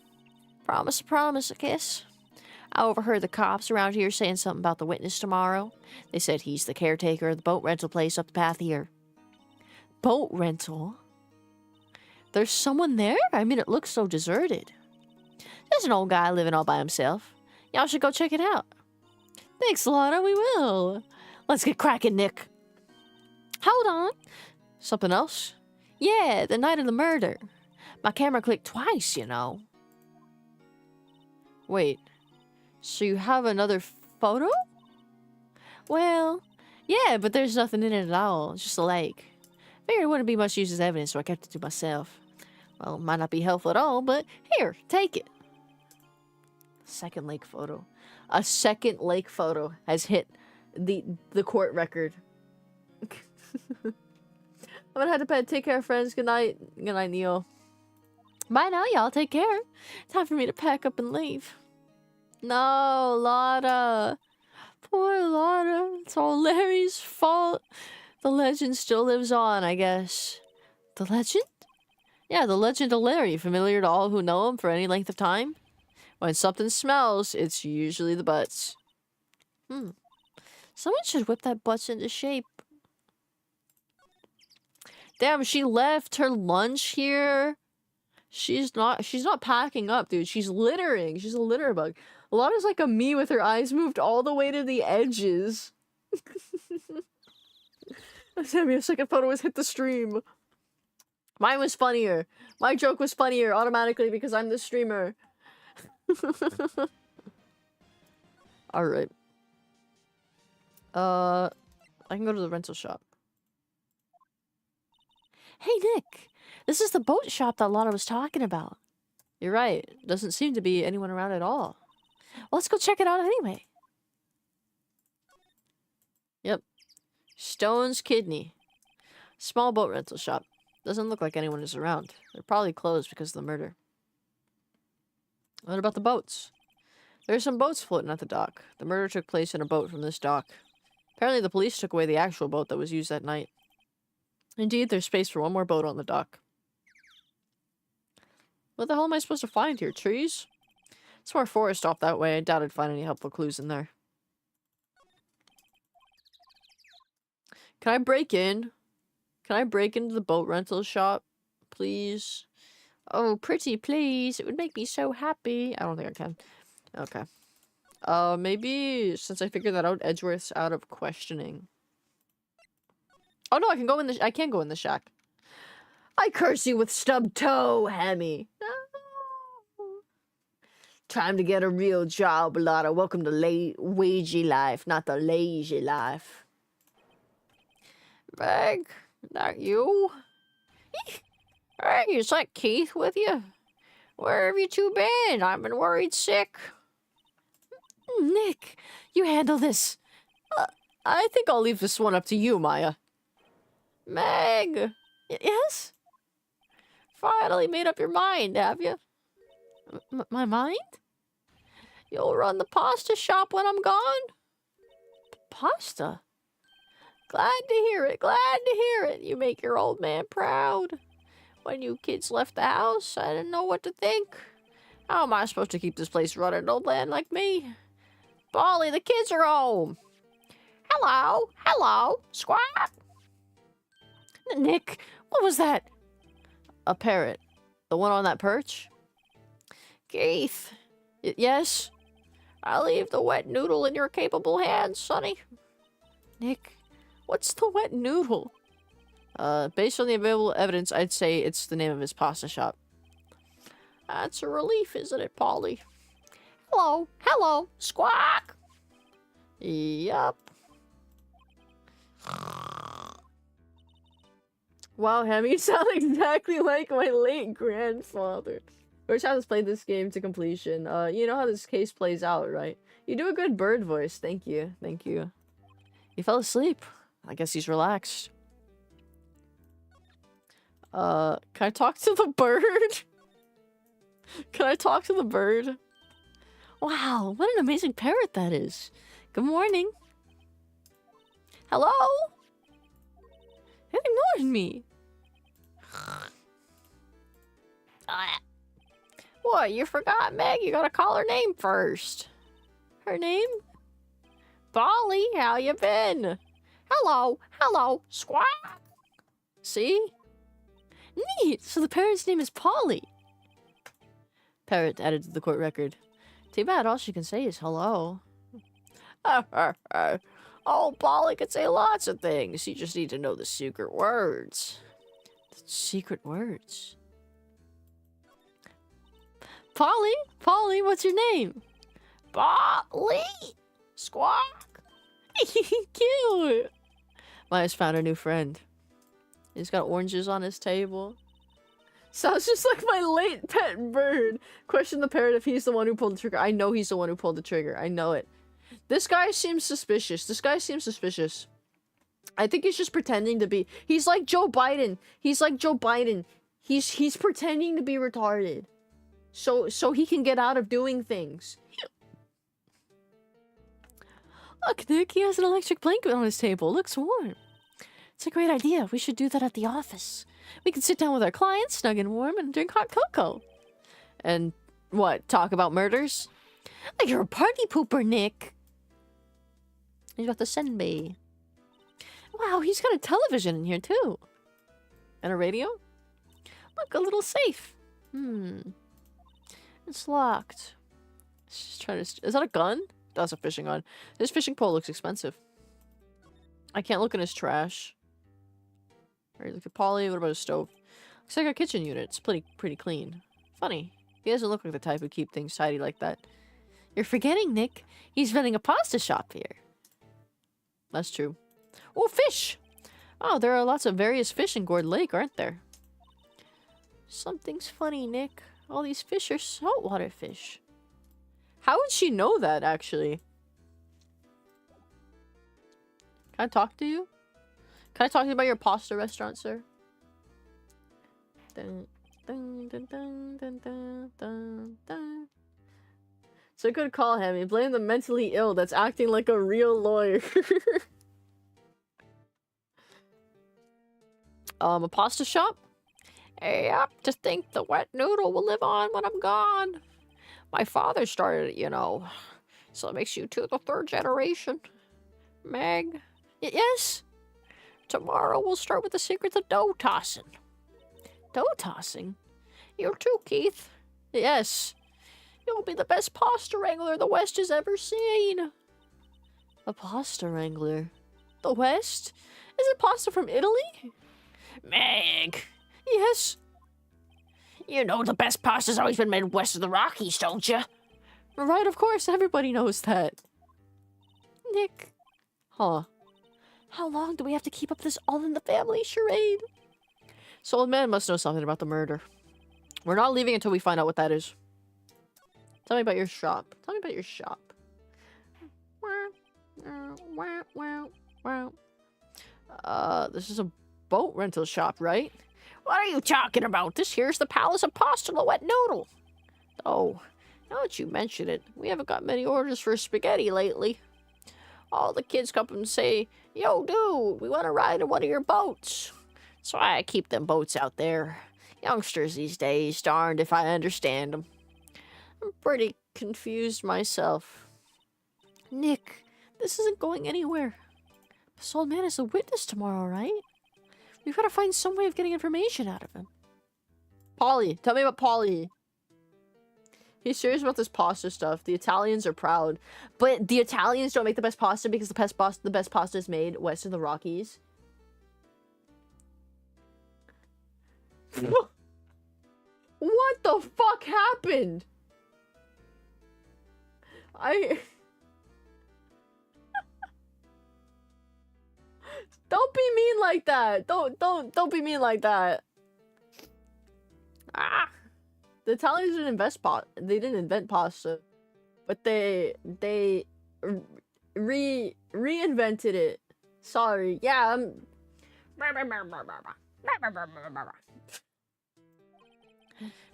Promise, I guess. I overheard the cops around here saying something about the witness tomorrow. They said he's the caretaker of the boat rental place up the path here. Boat rental? There's someone there? I mean, it looks so deserted. There's an old guy living all by himself. Y'all should go check it out. Thanks, Lotta, we will. Let's get cracking, Nick. Hold on. Something else? Yeah, the night of the murder. My camera clicked twice, you know. Wait. So you have another photo? Well, yeah, but there's nothing in it at all. It's just a lake. Figured it wouldn't be much use as evidence, so I kept it to myself. Well, it might not be helpful at all, but here, take it. Second lake photo. A second lake photo has hit the court record. I'm gonna head to bed. Take care, friends. Good night. Good night, Neo. Bye now, y'all. Take care. Time for me to pack up and leave. No, Lotta. Poor Lotta. It's all Larry's fault. The legend still lives on, I guess. The legend? Yeah, the legend of Larry. Familiar to all who know him for any length of time. When something smells, it's usually the butts. Someone should whip that butts into shape. Damn, she left her lunch here. She's not packing up, dude. She's littering. She's a litter bug. Lotta's like a me with her eyes moved all the way to the edges. Sammy, a second photo has hit the stream. Mine was funnier. My joke was funnier automatically because I'm the streamer. Alright. I can go to the rental shop. Hey, Nick. This is the boat shop that Lotta was talking about. You're right. Doesn't seem to be anyone around at all. Well, let's go check it out anyway. Yep. Stone's Kidney. Small boat rental shop. Doesn't look like anyone is around. They're probably closed because of the murder. What about the boats? There's some boats floating at the dock. The murder took place in a boat from this dock. Apparently the police took away the actual boat that was used that night. Indeed, there's space for one more boat on the dock. What the hell am I supposed to find here? Trees? It's more forest off that way. I doubt I'd find any helpful clues in there. Can I break in? Can I break into the boat rental shop? Please? Oh, pretty please. It would make me so happy. I don't think I can. Okay. Maybe since I figured that out, Edgeworth's out of questioning. Oh no, I can go in the I can go in the shack. I curse you with stubbed toe, Hammy. No. Time to get a real job, Lotta. Welcome to wagey life, not the lazy life. Meg, not you? Hey, is that Keith with you? Where have you two been? I've been worried sick. Nick, you handle this. I think I'll leave this one up to you, Maya. Meg! Yes? Finally made up your mind, have you? My mind? You'll run the pasta shop when I'm gone? Pasta? Glad to hear it, glad to hear it. You make your old man proud. When you kids left the house, I didn't know what to think. How am I supposed to keep this place running? No man like me. Polly, the kids are home. Hello, hello, squawk. Nick, what was that? A parrot. The one on that perch? Keith. Yes? I'll leave the wet noodle in your capable hands, sonny. Nick, what's the wet noodle? Based on the available evidence, I'd say it's the name of his pasta shop. That's a relief, isn't it, Polly? Hello, hello, squawk. Yup. Wow, Hammy, you sound exactly like my late grandfather. First time to play this game to completion. You know how this case plays out, right? You do a good bird voice. Thank you. Thank you. He fell asleep. I guess he's relaxed. Can I talk to the bird? Can I talk to the bird? Wow, what an amazing parrot that is. Good morning. Hello? It ignored me. What, you forgot, Meg? You gotta call her name first. Her name? Polly, how you been? Hello, hello, squawk. See? Neat, so the parrot's name is Polly. Parrot added to the court record. Too bad all she can say is hello. Oh, Polly can say lots of things. You just need to know the secret words. The secret words? Polly? Polly, what's your name? Polly! Squawk! Cute! Maya's found a new friend. He's got oranges on his table. Sounds just like my late pet bird. Question the parrot if he's the one who pulled the trigger. I know he's the one who pulled the trigger. I know it. This guy seems suspicious. This guy seems suspicious. I think he's just pretending to be. He's like Joe Biden. He's like Joe Biden. He's pretending to be retarded. So he can get out of doing things. Look, Nick, he has an electric blanket on his table. Looks warm. It's a great idea. We should do that at the office. We can sit down with our clients, snug and warm, and drink hot cocoa. And what? Talk about murders? You're a party pooper, Nick. He's got the senbei. Wow, he's got a television in here, too. And a radio? Look, a little safe. It's locked. Just trying to... Is that a gun? That's a fishing gun. This fishing pole looks expensive. I can't look in his trash. Alright, look at Polly. What about his stove? Looks like a kitchen unit. It's pretty clean. Funny. He doesn't look like the type who keep things tidy like that. You're forgetting, Nick. He's running a pasta shop here. That's true. Oh, fish! Oh, there are lots of various fish in Gourd Lake, aren't there? Something's funny, Nick. All these fish are saltwater fish. How would she know that, actually? Can I talk to you? Can I talk to you about your pasta restaurant, sir? Dun, dun, dun, dun, dun, dun, dun, dun. It's a good call, Hammy. Blame the mentally ill that's acting like a real lawyer. A pasta shop? Yep, to think the wet noodle will live on when I'm gone. My father started it, you know. So it makes you two the third generation. Meg? Yes? Tomorrow we'll start with the secrets of dough tossing. Dough tossing? You too, Keith. Yes. You'll be the best pasta wrangler the West has ever seen. A pasta wrangler? The West? Is it pasta from Italy? Meg! Yes? You know the best pasta's always been made west of the Rockies, don't you? Right, of course. Everybody knows that. Nick. Huh. How long do we have to keep up this all-in-the-family charade? So old man must know something about the murder. We're not leaving until we find out what that is. Tell me about your shop. Tell me about your shop. This is a boat rental shop, right? What are you talking about? This here's the Palace of Pasta the Wet Noodle. Oh, now that you mention it, we haven't got many orders for spaghetti lately. All the kids come up and say, yo, dude, we want to ride in one of your boats. So I keep them boats out there. Youngsters these days, darned if I understand them. I'm pretty confused myself. Nick, this isn't going anywhere. This old man is a witness tomorrow, right? We've got to find some way of getting information out of him. Polly, tell me about Polly. He's serious about this pasta stuff. The Italians are proud. But the Italians don't make the best pasta because the best pasta is made west of the Rockies. What the fuck happened? Don't be mean like that. Don't be mean like that. Ah. The Italians didn't invent pasta, but they reinvented it. Sorry. Yeah,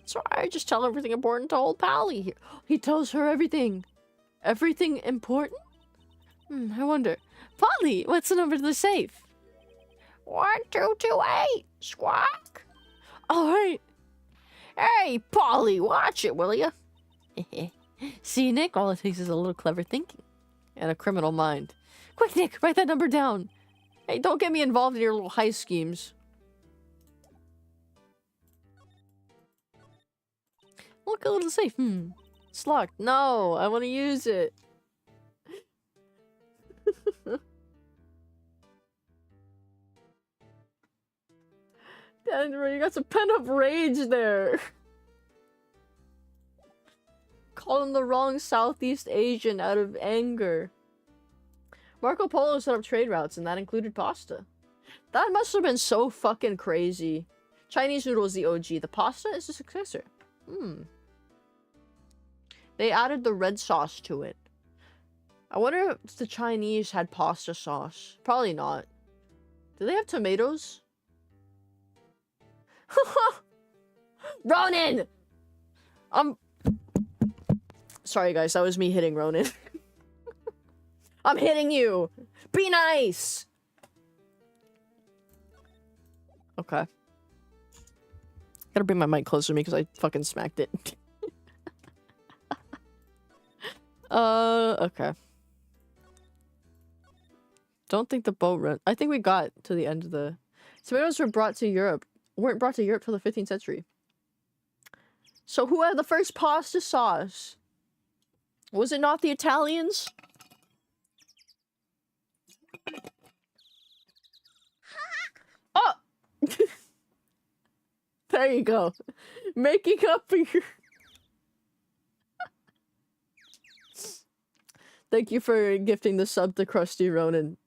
so I just tell everything important to old Pally. He tells her everything. Everything important? I wonder. Polly, what's the number to the safe? 1228. Squawk. All right. Hey, Polly, watch it, will ya? See, Nick, all it takes is a little clever thinking. And a criminal mind. Quick, Nick, write that number down. Hey, don't get me involved in your little heist schemes. Look, a little safe. It's locked. No, I want to use it. Andrew, you got some pent-up rage there. Called him the wrong Southeast Asian out of anger. Marco Polo set up trade routes, and that included pasta. That must have been so fucking crazy. Chinese noodle is the OG. The pasta is the successor. They added the red sauce to it. I wonder if the Chinese had pasta sauce. Probably not. Do they have tomatoes? Ronan! Sorry guys, that was me hitting Ronan. I'm hitting you! Be nice! Okay. Gotta bring my mic closer to me because I fucking smacked it. Okay. Don't think the boat run. I think we got to the end of the... Tomatoes weren't brought to Europe till the 15th century. So who had the first pasta sauce? Was it not the Italians? Oh! There you go. Making up for your... Thank you for gifting the sub to Krusty Ronan.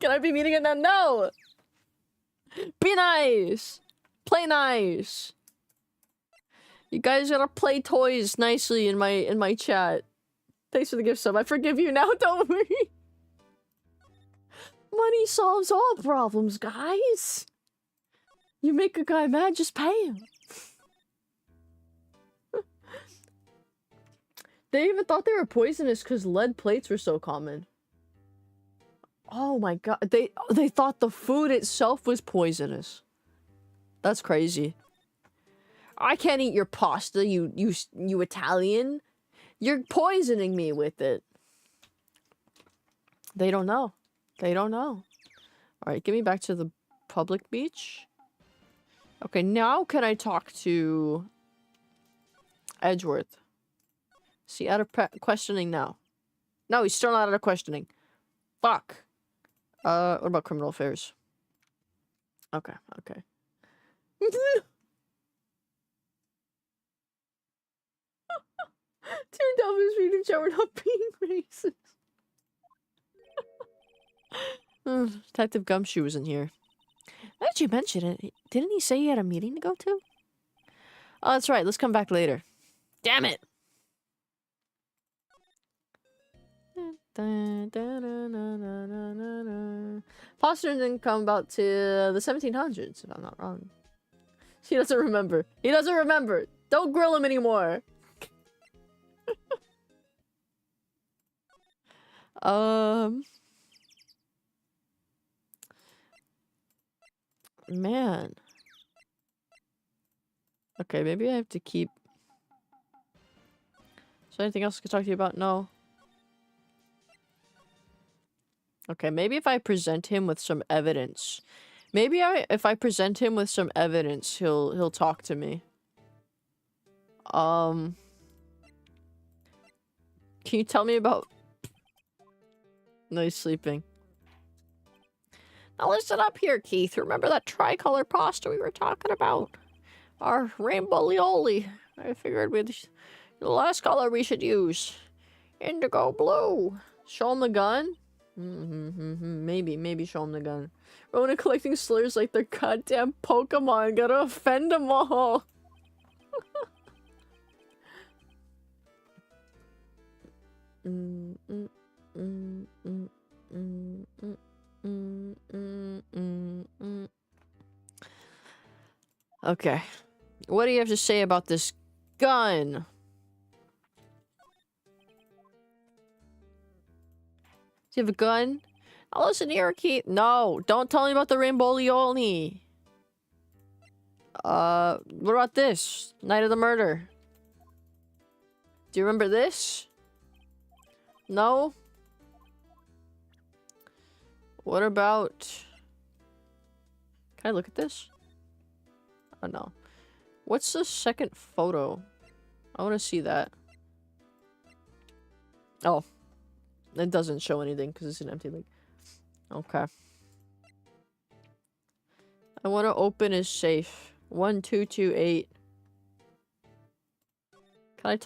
Can I be meeting it now? No! Be nice! Play nice! You guys gotta play toys nicely in my chat. Thanks for the gift sub. I forgive you now, don't worry. Money solves all problems, guys. You make a guy mad, just pay him. They even thought they were poisonous because lead plates were so common. Oh my god, they thought the food itself was poisonous. That's crazy. I can't eat your pasta, you Italian. You're poisoning me with it. They don't know. They don't know. Alright, get me back to the public beach. Okay, now can I talk to Edgeworth? See, out of questioning now. No, he's still not out of questioning. Fuck. What about criminal affairs? Okay, okay. Turned down his freedom chat, we're not being racist. Detective Gumshoe was in here. Now that you mention it, didn't he say he had a meeting to go to? Oh, that's right. Let's come back later. Damn it! Foster didn't come about to the 1700s, if I'm not wrong. He doesn't remember. He doesn't remember. Don't grill him anymore. Man. Okay, maybe I have to keep there anything else I could talk to you about? No. Okay, maybe if I present him with some evidence. Maybe if I present him with some evidence, he'll talk to me. Can you tell me about... No, he's sleeping. Now listen up here, Keith. Remember that tricolor pasta we were talking about? Our rainbow lioli. I figured the last color we should use. Indigo blue. Show him the gun? Maybe show him the gun. Rona collecting slurs like they're goddamn Pokemon. Gotta offend them all. Okay. What do you have to say about this gun? Do you have a gun? Now listen here, Keith. No, don't tell me about the rainbow lioli. What about this? Night of the murder. Do you remember this? No? What about... Can I look at this? Oh, no. What's the second photo? I want to see that. Oh. It doesn't show anything because it's an empty link. Okay. I want to open his safe. 1228. Can I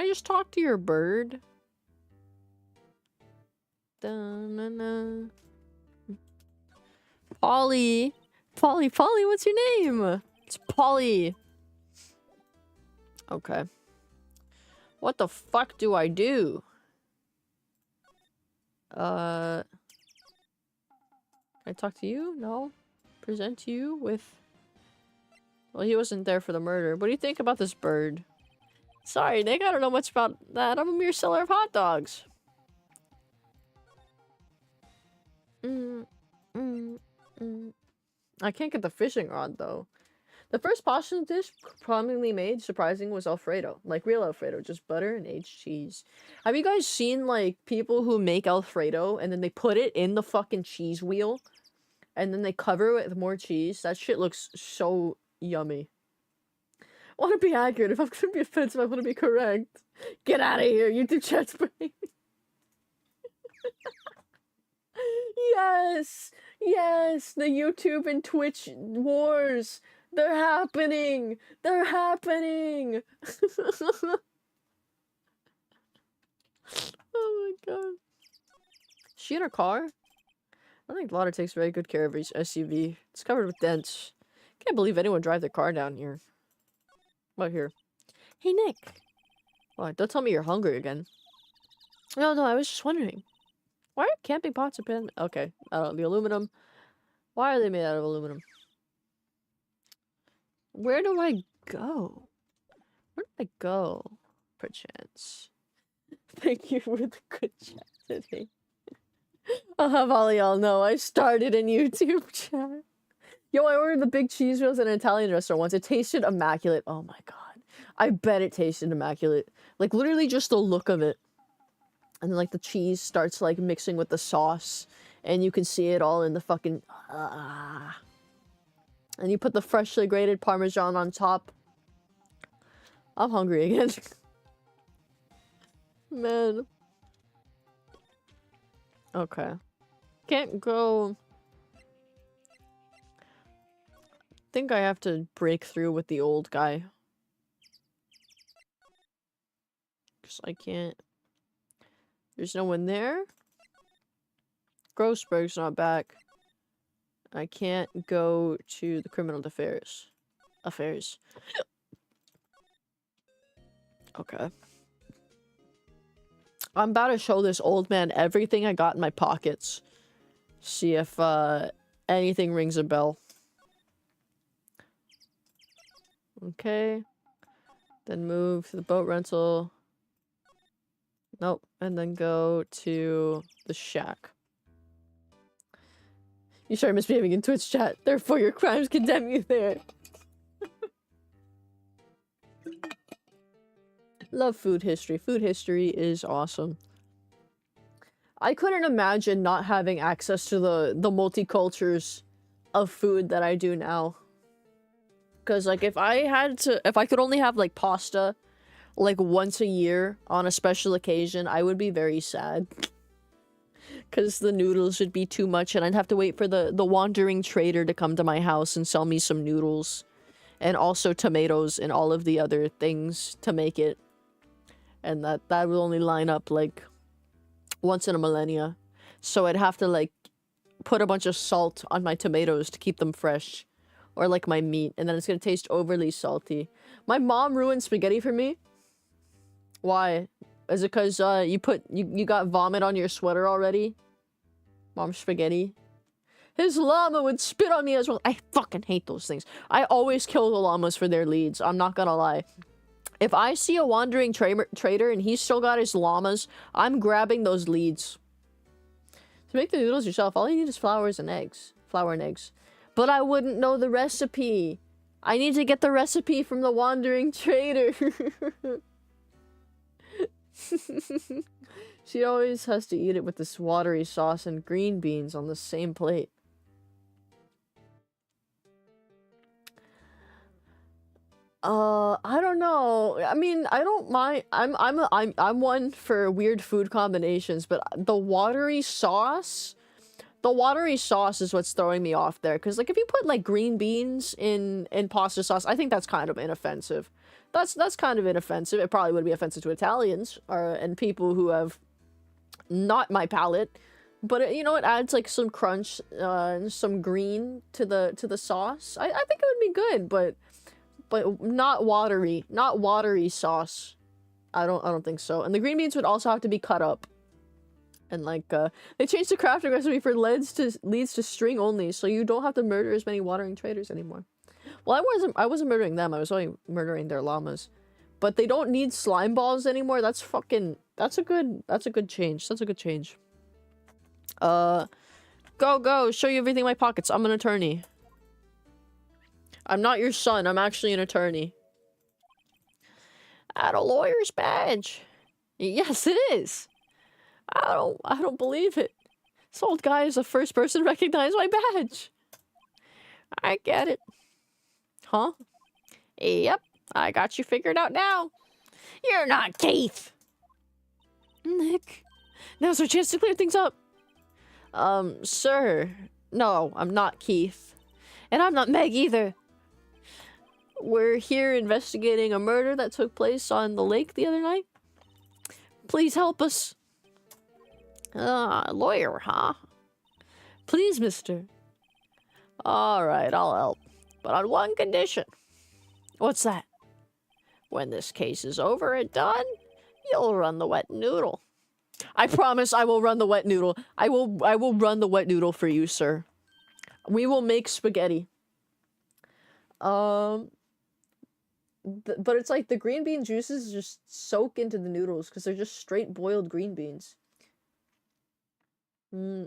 just talk to your bird? Da-na-na. Polly, what's your name? It's Polly. Okay. What the fuck do I do? Can I talk to you? No? Present you with... Well, he wasn't there for the murder. What do you think about this bird? Sorry, Nick, I don't know much about that. I'm a mere seller of hot dogs. I can't get the fishing rod, though. The first pasta dish prominently made, surprising, was Alfredo. Like real Alfredo, just butter and aged cheese. Have you guys seen, like, people who make Alfredo and then they put it in the fucking cheese wheel and then they cover it with more cheese? That shit looks so yummy. I want to be accurate. If I'm going to be offensive, I want to be correct. Get out of here, YouTube chat's brain. Yes! Yes! The YouTube and Twitch wars! They're happening! They're happening! Oh my god. She in her car? I think Lotta takes very good care of his SUV. It's covered with dents. Can't believe anyone drive their car down here. Right here. Hey, Nick. What? Don't tell me you're hungry again. No, I was just wondering. Why are camping pots a pen? Okay. The aluminum. Why are they made out of aluminum? Where do I go? Where did I go? Perchance. Thank you for the good chat today. I'll have all y'all know I started a YouTube chat. Yo, I ordered the big cheese rolls at an Italian restaurant once. It tasted immaculate. Oh my god. I bet it tasted immaculate. Like, literally just the look of it. And then, like, the cheese starts, like, mixing with the sauce. And you can see it all in the fucking... And you put the freshly grated Parmesan on top. I'm hungry again. Man. Okay. Can't go... think I have to break through with the old guy. Because I can't... There's no one there. Grossberg's not back. I can't go to the criminal affairs. Okay. I'm about to show this old man everything I got in my pockets. See if anything rings a bell. Okay. Then move to the boat rental. Nope. And then go to the shack. You started misbehaving in Twitch chat. Therefore, your crimes condemn you there. Love food history. Food history is awesome. I couldn't imagine not having access to the multicultures of food that I do now. Cause like if I could only have like pasta like once a year on a special occasion, I would be very sad. Cause the noodles would be too much and I'd have to wait for the wandering trader to come to my house and sell me some noodles. And also tomatoes and all of the other things to make it. And that will only line up like once in a millennia. So I'd have to like put a bunch of salt on my tomatoes to keep them fresh. Or like my meat, and then it's gonna taste overly salty. My mom ruined spaghetti for me. Why? Is it because you got vomit on your sweater already? Mom's spaghetti. His llama would spit on me as well. I fucking hate those things. I always kill the llamas for their leads. I'm not gonna lie. If I see a wandering trader and he's still got his llamas, I'm grabbing those leads. To make the noodles yourself, all you need is flour and eggs. But I wouldn't know the recipe. I need to get the recipe from the wandering trader. She always has to eat it with this watery sauce and green beans on the same plate. I don't know. I mean, I don't mind. I'm one for weird food combinations, but the watery sauce is what's throwing me off there. Because, like, if you put, like, green beans in pasta sauce, I think that's kind of inoffensive. That's kind of inoffensive. It probably would be offensive to Italians and people who have not my palate. But, you know, it adds, like, some crunch, some green to the sauce. I think it would be good, but not watery. Not watery sauce. I don't think so. And the green beans would also have to be cut up. And like, they changed the crafting recipe for leads to string only, so you don't have to murder as many wandering traders anymore. Well, I wasn't murdering them, I was only murdering their llamas. But they don't need slime balls anymore. That's a good change. That's a good change. Go, show you everything in my pockets. I'm an attorney. I'm not your son, I'm actually an attorney. At a lawyer's badge. Yes, it is. I don't believe it. This old guy is the first person to recognize my badge. I get it. Huh? Yep, I got you figured out now. You're not Keith. Nick. Now's our chance to clear things up. Sir. No, I'm not Keith. And I'm not Meg either. We're here investigating a murder that took place on the lake the other night. Please help us. Lawyer, huh? Please, mister. Alright, I'll help. But on one condition. What's that? When this case is over and done, you'll run the wet noodle. I promise I will run the wet noodle. I will run the wet noodle for you, sir. We will make spaghetti. But it's like the green bean juices just soak into the noodles because they're just straight boiled green beans.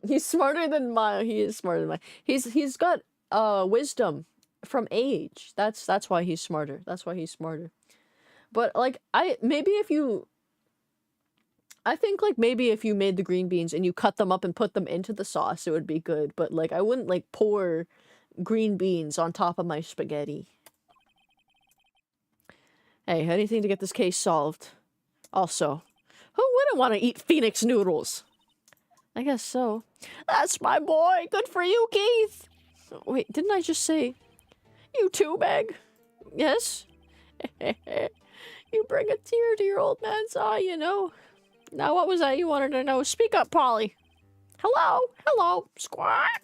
He's smarter than mine. He is smarter than mine. He's got wisdom from age. That's why he's smarter. That's why he's smarter. But like I think like maybe if you made the green beans and you cut them up and put them into the sauce, it would be good. But like I wouldn't like pour green beans on top of my spaghetti. Hey, anything to get this case solved. Also, who wouldn't want to eat Phoenix noodles? I guess so. That's my boy. Good for you, Keith. Wait, didn't I just say you too, Meg? Yes? You bring a tear to your old man's eye, you know. Now, what was that you wanted to know? Speak up, Polly. Hello, squawk.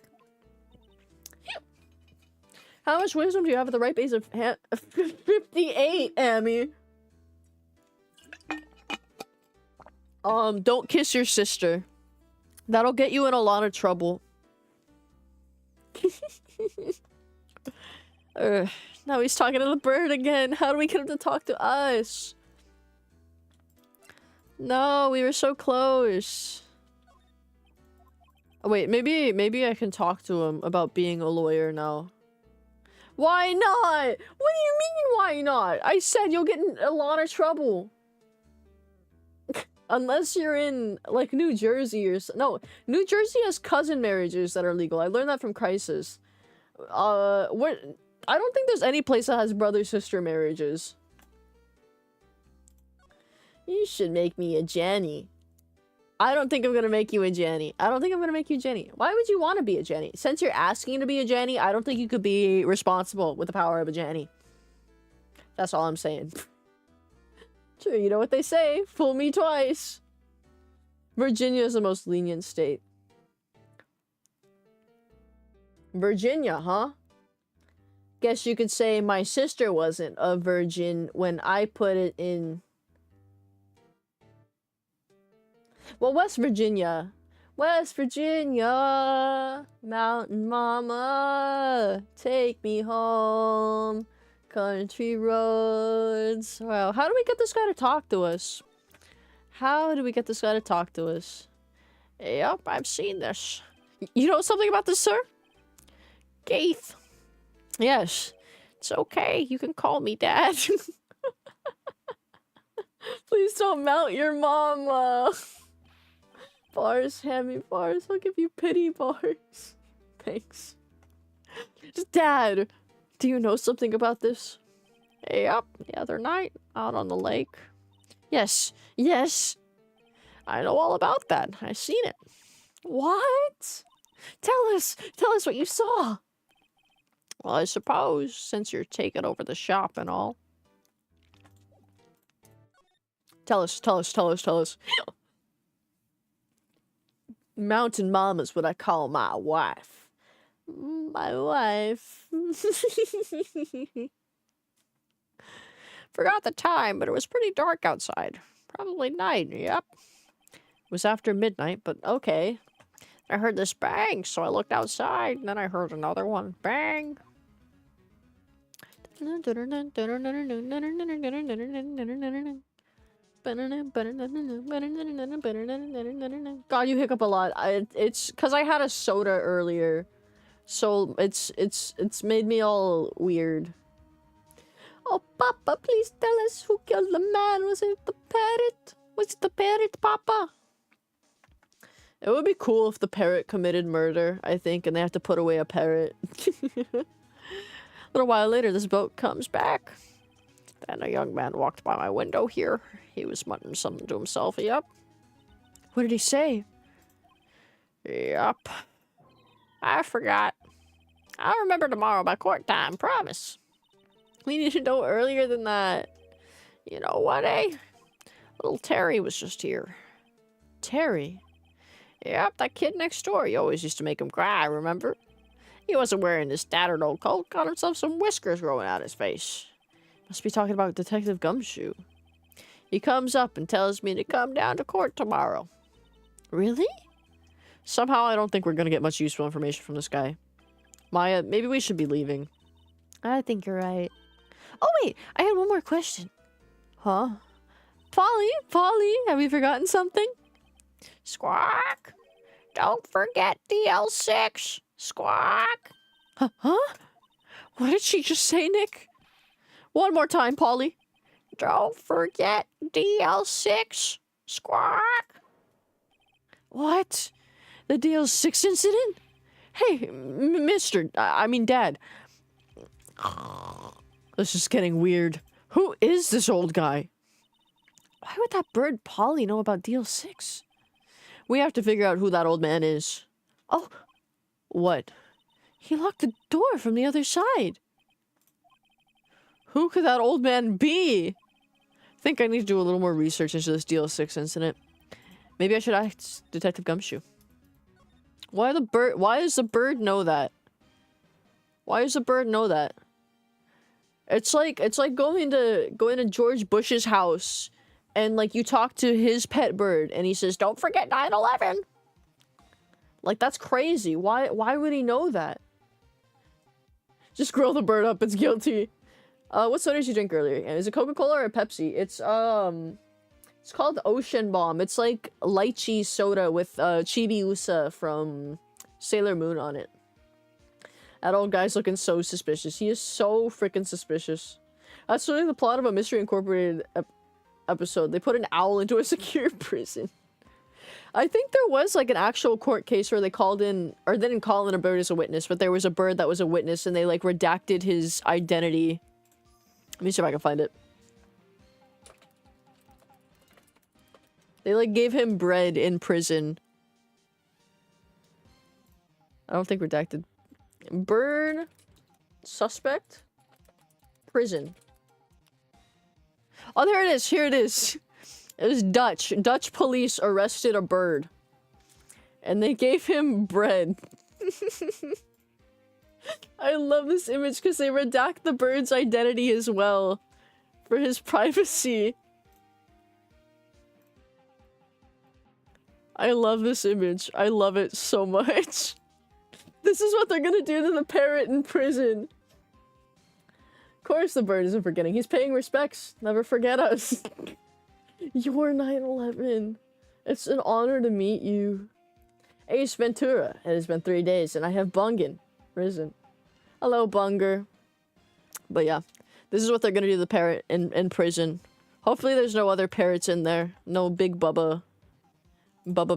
How much wisdom do you have at the ripe age of 58, Amy? Don't kiss your sister. That'll get you in a lot of trouble. Now he's talking to the bird again. How do we get him to talk to us? No, we were so close. Oh, wait, maybe I can talk to him about being a lawyer now. Why not? What do you mean, why not? I said you'll get in a lot of trouble. unless you're in like New Jersey or no, New Jersey has cousin marriages that are legal. I learned that from Crisis. What? I don't think there's any place that has brother-sister marriages. You should make me a Jenny. I don't think I'm gonna make you a Jenny. I don't think I'm gonna make you Jenny. Why would you want to be a Jenny? Since you're asking to be a Jenny, I don't think you could be responsible with the power of a Jenny. That's all I'm saying. Sure, you know what they say. Fool me twice. Virginia is the most lenient state. Virginia, huh? Guess you could say my sister wasn't a virgin when I put it in... Well, West Virginia. West Virginia. Mountain mama. Take me home. Country roads. Wow, how do we get this guy to talk to us? How do we get this guy to talk to us? Yep, I've seen this. You know something about this, sir? Keith. Yes. It's okay. You can call me Dad. Please don't mount your mama. Bars, hammy bars. I'll give you pity bars. Thanks. Dad, do you know something about this? Yep, the other night, out on the lake. Yes, yes. I know all about that. I seen it. What? Tell us what you saw. Well, I suppose, since you're taking over the shop and all. Tell us. Mountain Mama's what I call my wife. My wife. Forgot the time, but it was pretty dark outside. Probably night, yep. It was after midnight, but okay. I heard this bang, so I looked outside, and then I heard another one. Bang! God, you hiccup a lot. It's because I had a soda earlier, so it's made me all weird. Oh, Papa, please tell us who killed the man. Was it the parrot? Was it the parrot, Papa? It would be cool if the parrot committed murder, I think, and they have to put away a parrot. A little while later, this boat comes back. Then a young man walked by my window here. He was muttering something to himself. Yep. What did he say? Yep. I forgot. I'll remember tomorrow by court time, promise. We need to know earlier than that. You know what, eh? Little Terry was just here. Terry? Yep, that kid next door. You always used to make him cry, remember? He wasn't wearing his tattered old coat. Got himself some whiskers growing out his face. Must be talking about Detective Gumshoe. He comes up and tells me to come down to court tomorrow. Really? Somehow I don't think we're going to get much useful information from this guy. Maya, maybe we should be leaving. I think you're right. Oh wait, I had one more question. Huh? Polly, have you forgotten something? Squawk! Don't forget DL6! Squawk! Huh? What did she just say, Nick? One more time, Polly. Don't forget DL6! Squawk! What? The DL6 incident? Hey, Dad. This is getting weird. Who is this old guy? Why would that bird Polly know about DL6? We have to figure out who that old man is. Oh, what? He locked the door from the other side. Who could that old man be? I think I need to do a little more research into this DL6 incident. Maybe I should ask Detective Gumshoe. Why does the bird know that? Why does the bird know that? It's like going to George Bush's house and like you talk to his pet bird and he says, "Don't forget 9/11." Like that's crazy. Why would he know that? Just grill the bird up, it's guilty. What soda did you drink earlier? Is it Coca-Cola or a Pepsi? It's called Ocean Bomb. It's like lychee soda with Chibi Usa from Sailor Moon on it. That old guy's looking so suspicious. He is so freaking suspicious. That's really the plot of a Mystery Incorporated episode. They put an owl into a secure prison. I think there was like an actual court case where they called in, or they didn't call in a bird as a witness, but there was a bird that was a witness and they like redacted his identity. Let me see if I can find it. They like gave him bread in prison. I don't think redacted. Bird suspect prison. Oh, there it is. Here it is. It was Dutch. Dutch police arrested a bird. And they gave him bread. I love this image because they redact the bird's identity as well. For his privacy. I love this image. I love it so much. This is what they're gonna do to the parrot in prison. Of course the bird isn't forgetting. He's paying respects. Never forget us. You're 9/11. It's an honor to meet you. Ace Ventura. It has been 3 days and I have Bungen risen. Hello, Bunger. But yeah, this is what they're gonna do to the parrot in prison. Hopefully there's no other parrots in there. No big Bubba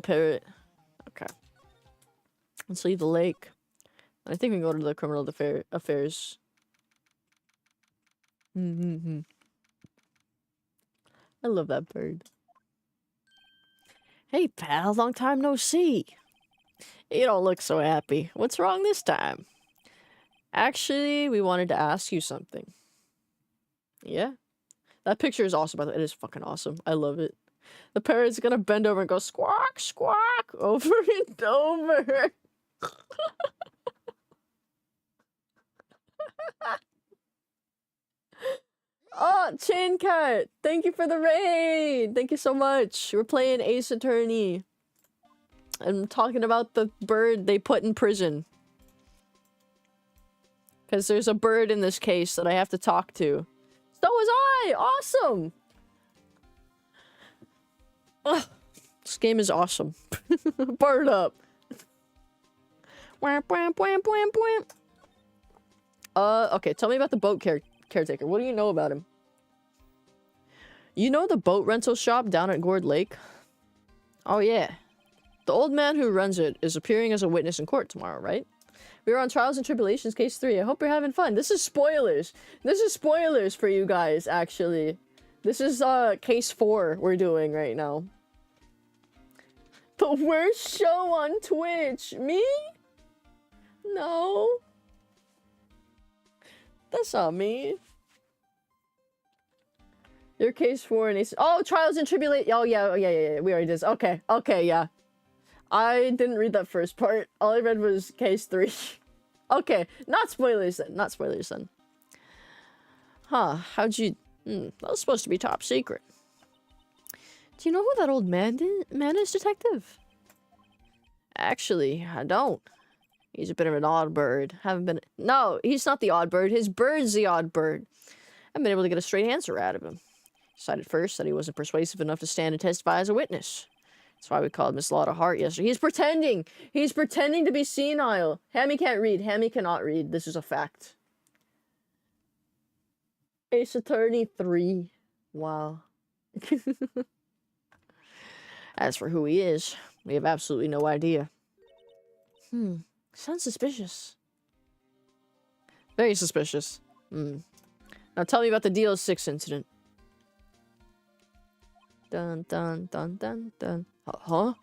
parrot. Okay. Let's leave the lake. I think we can go to the criminal affairs. I love that bird. Hey, pal, long time no see. You don't look so happy. What's wrong this time? Actually, we wanted to ask you something. Yeah? That picture is awesome, by the way. It is fucking awesome. I love it. The parrot's gonna bend over and go squawk, squawk, over and over. Oh, Chain Cat! Thank you for the raid! Thank you so much. We're playing Ace Attorney. I'm talking about the bird they put in prison. Because there's a bird in this case that I have to talk to. So was I! Awesome! Ugh, this game is awesome. Bird up! Wham, wham, wham, wham, wham. Okay, tell me about the boat caretaker. What do you know about him? You know the boat rental shop down at Gourd Lake? Oh yeah. The old man who runs it is appearing as a witness in court tomorrow, right? We were on Trials and Tribulations, case 3. I hope you're having fun. This is spoilers. This is spoilers for you guys, actually. This is, case 4 we're doing right now. The worst show on Twitch. Me? No. That's not me. Your case 4 and Ace. Oh, Trials and Tribulations. Oh, yeah. We already did this. Okay. Okay, yeah. I didn't read that first part. All I read was case 3. Okay. Not spoilers then. Not spoilers then. Huh. How'd you... that was supposed to be top secret. Do you know who that old man is, detective? Actually, I don't. He's a bit of an odd bird. Haven't been... No, he's not the odd bird. His bird's the odd bird. I haven't been able to get a straight answer out of him. Decided first that he wasn't persuasive enough to stand and testify as a witness. That's why we called Miss Lotta Hart yesterday. He's pretending! He's pretending to be senile. Hammy can't read. Hammy cannot read. This is a fact. Ace Attorney 3. Wow. As for who he is, we have absolutely no idea. Sounds suspicious. Very suspicious. Now tell me about the DL6 incident. Dun dun dun dun dun. Huh?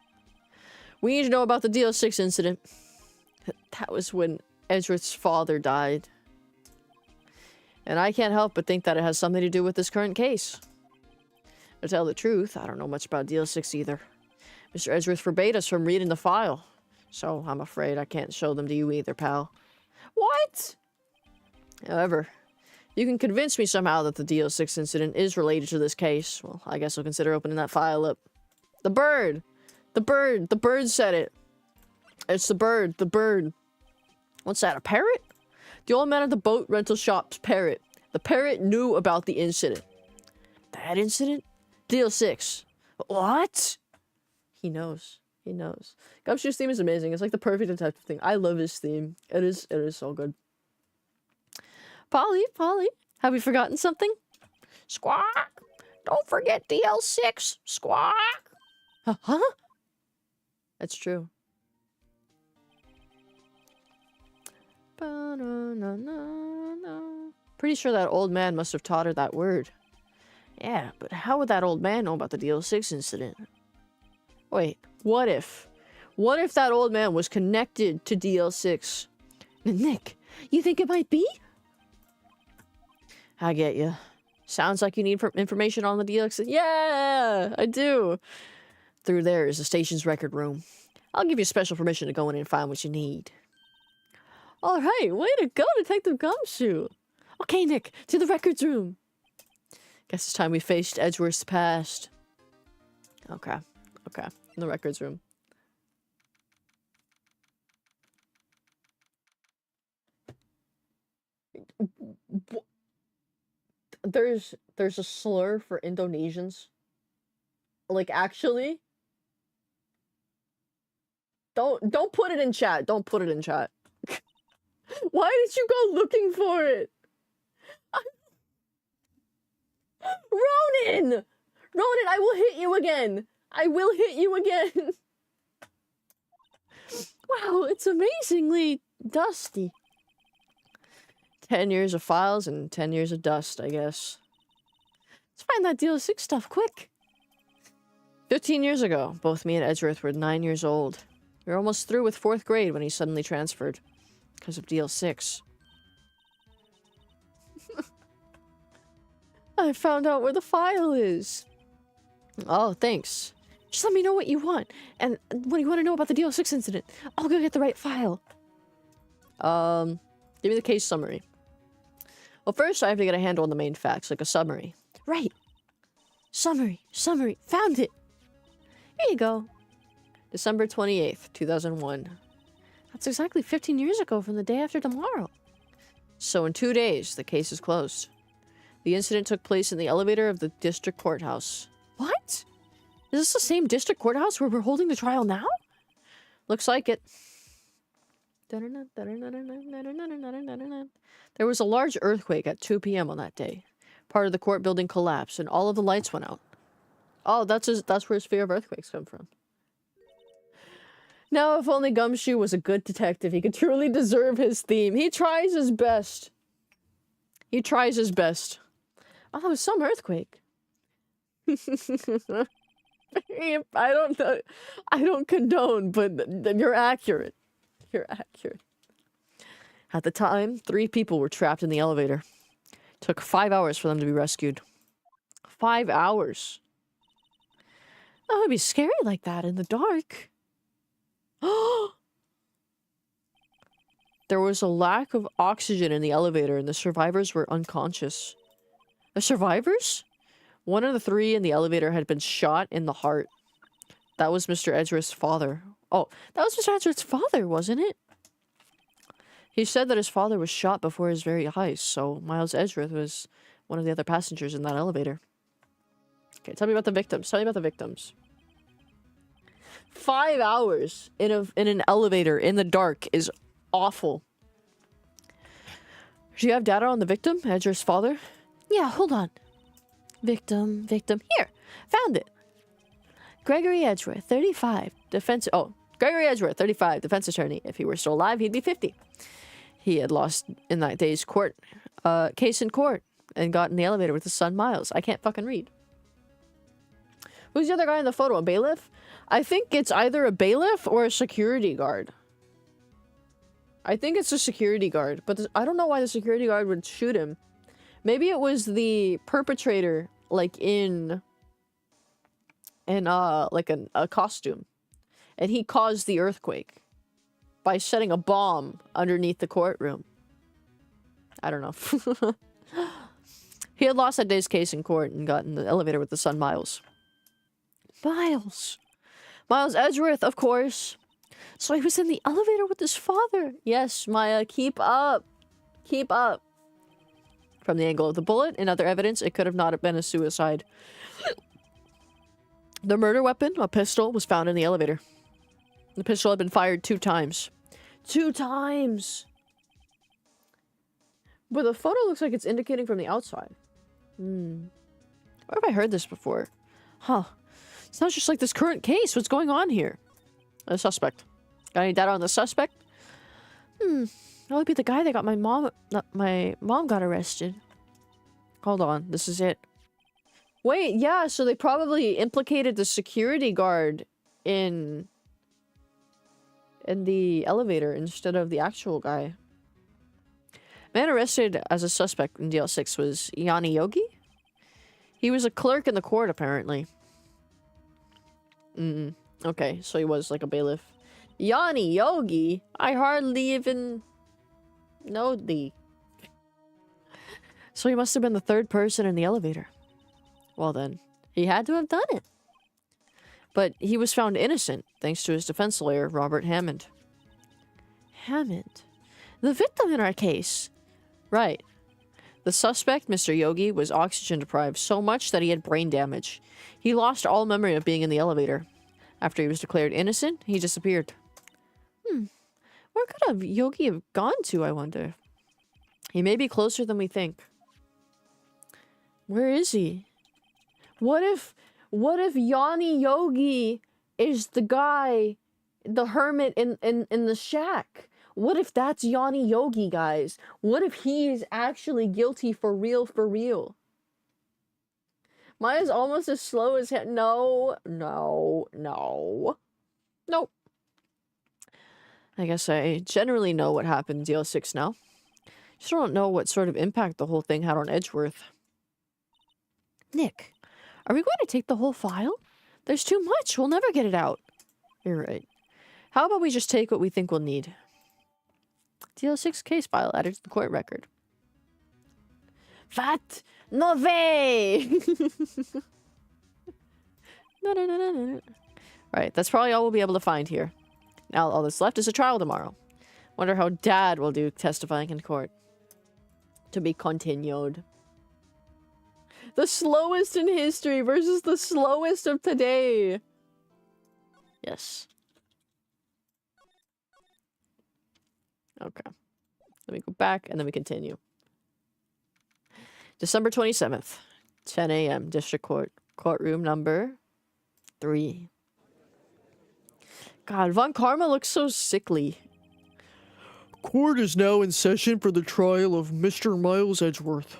We need to know about the DL6 incident. That was when Edgeworth's father died. And I can't help but think that it has something to do with this current case. To tell the truth, I don't know much about DL6 either. Mr. Edgeworth forbade us from reading the file. So I'm afraid I can't show them to you either, pal. What? However, you can convince me somehow that the DL6 incident is related to this case. Well, I guess I'll consider opening that file up. The bird! The bird! The bird said it! It's the bird! The bird! What's that, a parrot? The old man at the boat rental shop's parrot. The parrot knew about the incident. That incident? DL6. What? He knows. He knows. Gumshoe's theme is amazing. It's like the perfect detective thing. I love his theme. It is so good. Polly, have we forgotten something? Squawk! Don't forget DL6, squawk. Huh? That's true. Pretty sure that old man must have taught her that word. Yeah, but how would that old man know about the DL6 incident? Wait, what if? What if that old man was connected to DL6? Nick, you think it might be? I get you. Sounds like you need information on the DL6. Yeah, I do. Through there is the station's record room. I'll give you special permission to go in and find what you need. All right, way to go, Detective Gumshoe. Okay, Nick, to the records room. Guess it's time we faced Edgeworth's past. Okay, in the records room. There's a slur for Indonesians. Like, actually, don't put it in chat. Don't put it in chat. Why did you go looking for it? Ronan! Ronan, I will hit you again. I will hit you again. Wow, it's amazingly dusty. 10 years of files and 10 years of dust, I guess. Let's find that DL6 stuff, quick. 15 years ago, both me and Edgeworth were 9 years old. We were almost through with 4th grade when he suddenly transferred. Because of DL6. I found out where the file is. Oh, thanks. Just let me know what you want. And what do you want to know about the DL6 incident? I'll go get the right file. Give me the case summary. Well, first I have to get a handle on the main facts, like a summary. Right. Summary. Found it. Here you go. December 28th, 2001. That's exactly 15 years ago from the day after tomorrow. So in 2 days, the case is closed. The incident took place in the elevator of the district courthouse. What? Is this the same district courthouse where we're holding the trial now? Looks like it. There was a large earthquake at 2 p.m. on that day. Part of the court building collapsed and all of the lights went out. Oh, that's where his fear of earthquakes come from. Now, if only Gumshoe was a good detective, he could truly deserve his theme. He tries his best. He tries his best. Oh, that was some earthquake. I don't know. I don't condone, but you're accurate. You're accurate. At the time, 3 people were trapped in the elevator. It took 5 hours for them to be rescued. 5 hours. That would be scary like that in the dark. There was a lack of oxygen in the elevator and the survivors were unconscious. The survivors? One of the 3 in the elevator had been shot in the heart. That was Mr. Edgeworth's father. Oh, that was Mr. Edgeworth's father, wasn't it? He said that his father was shot before his very eyes, so Miles Edgeworth was one of the other passengers in that elevator. Okay, tell me about the victims. Tell me about the victims. 5 hours in an elevator in the dark is awful. Do you have data on the victim, Edgeworth's father? Yeah, hold on. Victim. Here, found it. Gregory Edgeworth, 35, defense. Oh, Gregory Edgeworth, 35, defense attorney. If he were still alive, he'd be 50. He had lost in that day's case in court and got in the elevator with his son Miles. I can't fucking read. Who's the other guy in the photo? A bailiff? I think it's either a bailiff or a security guard. I think it's a security guard, but I don't know why the security guard would shoot him. Maybe it was the perpetrator, like in like a costume. And he caused the earthquake by setting a bomb underneath the courtroom. I don't know. He had lost that day's case in court and got in the elevator with the son Miles. Miles Edgeworth, of course. So he was in the elevator with his father. Yes, Maya, keep up. Keep up. From the angle of the bullet and other evidence, it could have not been a suicide. The murder weapon, a pistol, was found in the elevator. The pistol had been fired 2 times. 2 times! But the photo looks like it's indicating from the outside. Where have I heard this before? Huh. Sounds just like this current case. What's going on here? A suspect. Got any data on the suspect? That would be the guy that got my mom got arrested. Hold on. This is it. Wait, yeah, so they probably implicated the security guard in the elevator instead of the actual guy. Man arrested as a suspect in DL6 was Yanni Yogi? He was a clerk in the court, apparently. Okay, so he was like a bailiff. Yanni Yogi? I hardly even know thee. So he must have been the third person in the elevator. Well then, he had to have done it. But he was found innocent, thanks to his defense lawyer, Robert Hammond. Hammond? The victim in our case? Right. The suspect, Mr. Yogi, was oxygen deprived so much that he had brain damage. He lost all memory of being in the elevator. After he was declared innocent, he disappeared. Where could have Yogi have gone to, I wonder? He may be closer than we think. Where is he? What if Yanni Yogi is the guy, the hermit in the shack? What if that's Yanni Yogi, guys? What if he is actually guilty for real, for real? Maya's almost as slow as him. No. Nope. I guess I generally know what happened in DL6 now. Just don't know what sort of impact the whole thing had on Edgeworth. Nick, are we going to take the whole file? There's too much. We'll never get it out. You're right. How about we just take what we think we'll need? DL6 case file added to the court record. What? No way! No. Right, that's probably all we'll be able to find here. Now all that's left is a trial tomorrow. Wonder how Dad will do testifying in court. To be continued. The slowest in history versus the slowest of today. Yes. Okay. Let me go back and then we continue. December 27th, 10 a.m. District Court. Courtroom number 3. God, Von Karma looks so sickly. Court is now in session for the trial of Mr. Miles Edgeworth.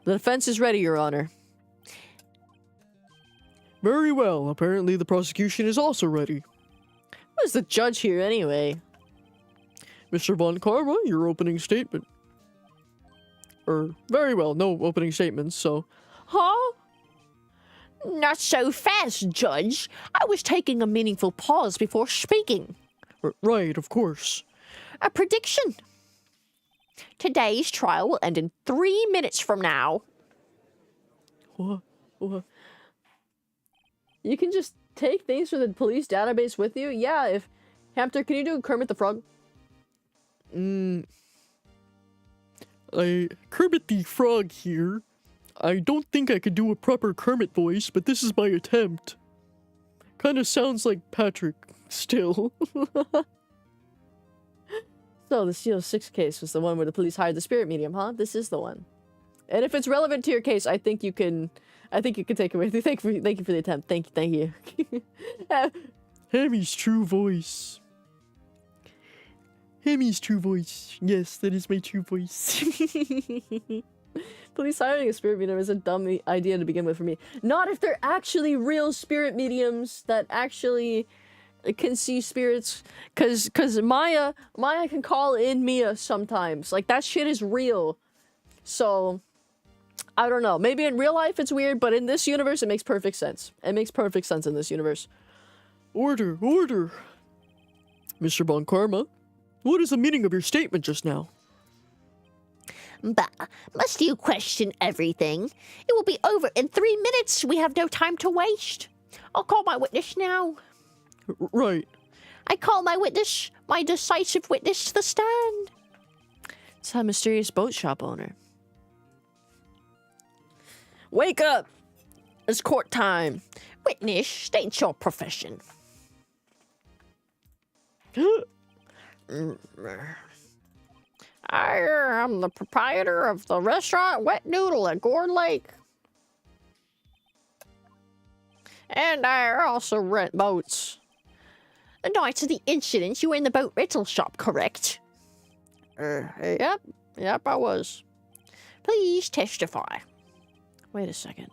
The defense is ready, Your Honor. Very well. Apparently the prosecution is also ready. Who's the judge here anyway? Mr. Von Karma, your opening statement. Very well, no opening statements, so... Huh? Not so fast, Judge. I was taking a meaningful pause before speaking. Right, of course. A prediction. Today's trial will end in 3 minutes from now. What? You can just take things from the police database with you? Yeah, if... Hamster, can you do Kermit the Frog? Kermit the Frog here. I don't think I could do a proper Kermit voice, but this is my attempt. Kinda sounds like Patrick, still. So, the CL6 case was the one where the police hired the spirit medium, huh? This is the one. And if it's relevant to your case, I think you can take it with you. Thank you for the attempt. Thank you. Hammy's true voice. Hammy's true voice. Yes, that is my true voice. Police hiring a spirit medium is a dumb idea to begin with for me. Not if they're actually real spirit mediums that actually can see spirits. Cause Maya can call in Mia sometimes. Like, that shit is real. So, I don't know. Maybe in real life it's weird, but in this universe it makes perfect sense. It makes perfect sense in this universe. Order. Mr. Von Karma, what is the meaning of your statement just now? Bah, must you question everything? It will be over in 3 minutes. We have no time to waste. I'll call my witness now. Right. I call my witness, my decisive witness, to the stand. It's that mysterious boat shop owner. Wake up! It's court time. Witness, state your profession. I am the proprietor of the restaurant Wet Noodle at Gore Lake. And I also rent boats. The night of the incident, you were in the boat rental shop, correct? Yep, I was. Please testify. Wait a second.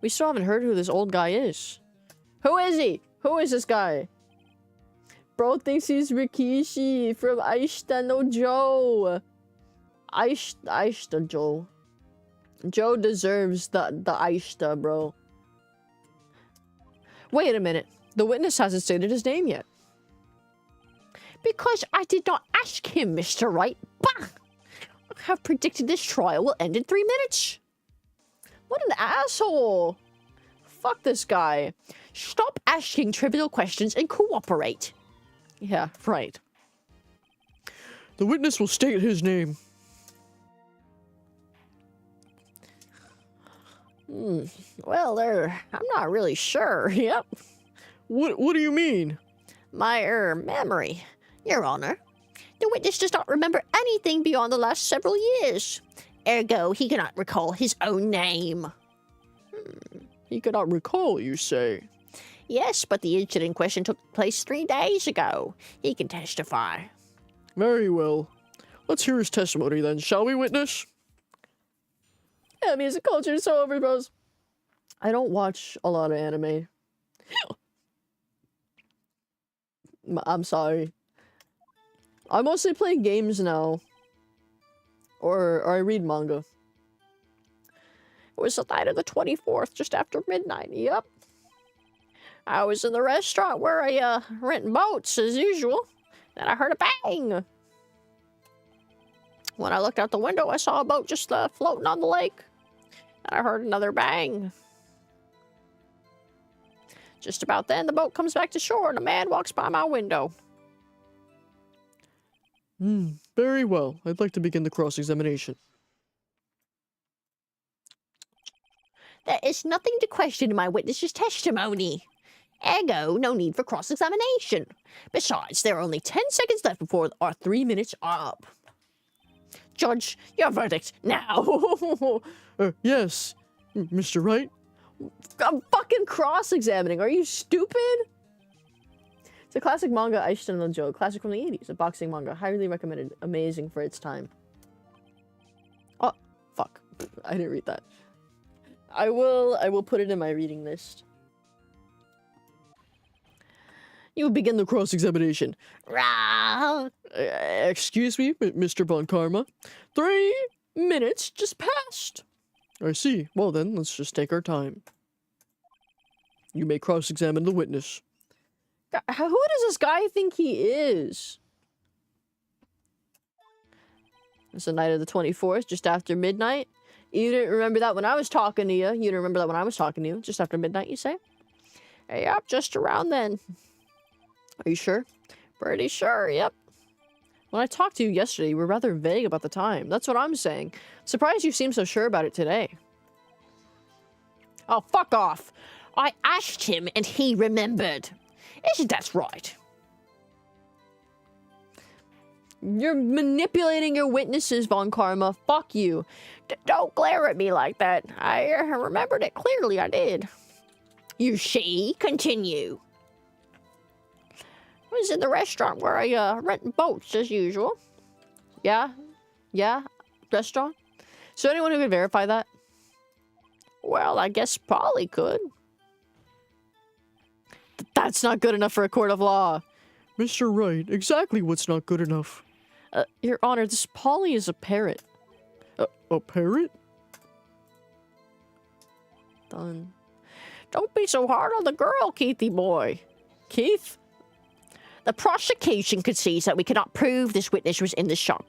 We still haven't heard who this old guy is. Who is he? Who is this guy? Bro thinks he's Rikishi from Aishita no Joe. Aishita Joe. Joe deserves the Aishita, bro. Wait a minute. The witness hasn't stated his name yet. Because I did not ask him, Mr. Wright. Bah! I have predicted this trial will end in 3 minutes. What an asshole. Fuck this guy. Stop asking trivial questions and cooperate. Yeah, right. The witness will state his name. Well, I'm not really sure. Yep. What do you mean? My, memory, Your Honor. The witness does not remember anything beyond the last several years. Ergo, he cannot recall his own name. He cannot recall, you say? Yes, but the incident in question took place 3 days ago. He can testify. Very well. Let's hear his testimony then, shall we, witness? Yeah, music culture is so over, bros. I don't watch a lot of anime. I'm sorry. I mostly play games now. Or I read manga. It was the night of the 24th, just after midnight. Yep. I was in the restaurant where I rent boats as usual. Then I heard a bang. When I looked out the window, I saw a boat just floating on the lake. And I heard another bang. Just about then, the boat comes back to shore and a man walks by my window. Very well. I'd like to begin the cross-examination. There is nothing to question in my witness's testimony. Ergo, no need for cross-examination. Besides, there are only 10 seconds left before our 3 minutes are up. Judge, your verdict now. Yes, Mr. Wright. I'm fucking cross-examining. Are you stupid? It's a classic manga, Aishita no Joe. Classic from the 80s. A boxing manga. Highly recommended. Amazing for its time. Oh, fuck. I didn't read that. I will put it in my reading list. You begin the cross-examination. Rah. Excuse me, Mr. Von Karma. 3 minutes just passed. I see. Well then, let's just take our time. You may cross-examine the witness. Who does this guy think he is? It's the night of the 24th, just after midnight. You didn't remember that when I was talking to you. You didn't remember that when I was talking to you. Just after midnight, you say? Yep, just around then. Are you sure? Pretty sure, yep. When I talked to you yesterday, you were rather vague about the time. That's what I'm saying. Surprised you seem so sure about it today. Oh, fuck off. I asked him and he remembered. Isn't that right? You're manipulating your witnesses, Von Karma. Fuck you. Don't glare at me like that. I remembered it clearly, I did. You see? Continue. I was in the restaurant where I rent boats as usual. Yeah? Restaurant? So anyone who could verify that? Well, I guess Polly could. That's not good enough for a court of law. Mr. Wright, exactly what's not good enough? Your Honor, this Polly is a parrot. A parrot? Done. Don't be so hard on the girl, Keithy boy. Keith? The prosecution concedes that we cannot prove this witness was in the shop.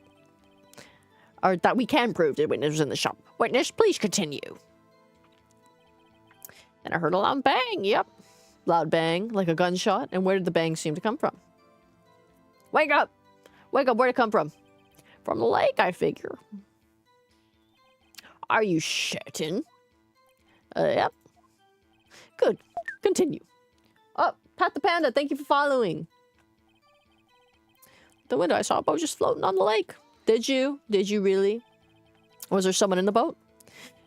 Or that we can prove the witness was in the shop. Witness, please continue. And I heard a loud bang, yep. Loud bang, like a gunshot. And where did the bang seem to come from? Wake up! Wake up, where'd it come from? From the lake, I figure. Are you certain? Yep. Good. Continue. Oh, Pat the Panda, thank you for following. The window, I saw a boat just floating on the lake. Did you? Did you really? Was there someone in the boat?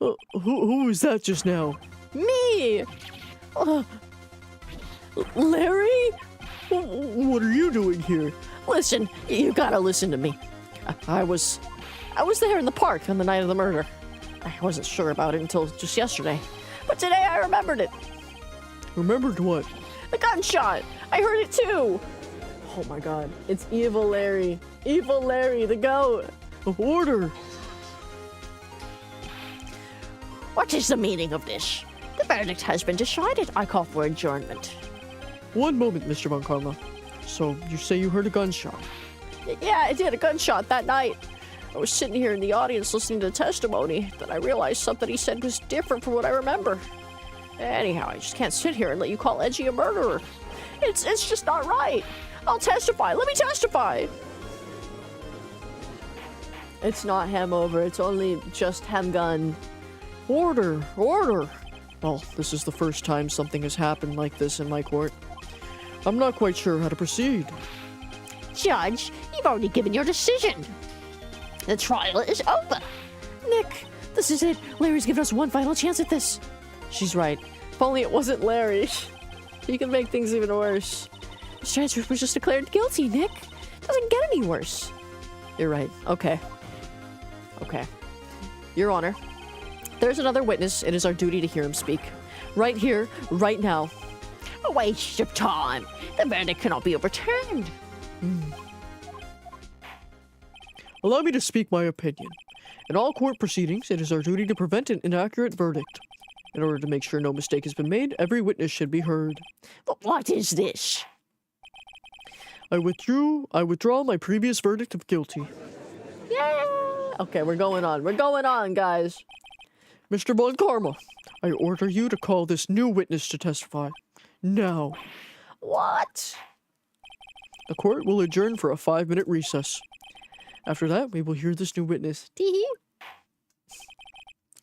Who was that just now? Me! Larry? What are you doing here? Listen, you gotta listen to me. I was there in the park on the night of the murder. I wasn't sure about it until just yesterday. But today I remembered it. Remembered what? The gunshot! I heard it too! Oh my god. It's Evil Larry. Evil Larry, the goat. Order! What is the meaning of this? The verdict has been decided. I call for adjournment. One moment, Mr. Von Karma. So, you say you heard a gunshot? Yeah, I did a gunshot that night. I was sitting here in the audience listening to the testimony. Then I realized something he said was different from what I remember. Anyhow, I just can't sit here and let you call Edgy a murderer. It's just not right. I'll testify. Let me testify. It's not ham over, it's only just ham gun. Order! Order! Well, this is the first time something has happened like this in my court. I'm not quite sure how to proceed. Judge, you've already given your decision. The trial is over. Nick, this is it. Larry's given us one final chance at this. She's right. If only it wasn't Larry. He can make things even worse. Mr. Edgeworth was just declared guilty, Nick. Doesn't get any worse. You're right. Okay. Okay. Your Honor, there's another witness. It is our duty to hear him speak. Right here, right now. A waste of time. The verdict cannot be overturned. Allow me to speak my opinion. In all court proceedings, it is our duty to prevent an inaccurate verdict. In order to make sure no mistake has been made, every witness should be heard. But what is this? I withdraw my previous verdict of guilty. Yeah. Okay, we're going on. We're going on, guys. Mr. Von Karma, I order you to call this new witness to testify. Now. What? The court will adjourn for a 5-minute recess. After that, we will hear this new witness. Tee-hee.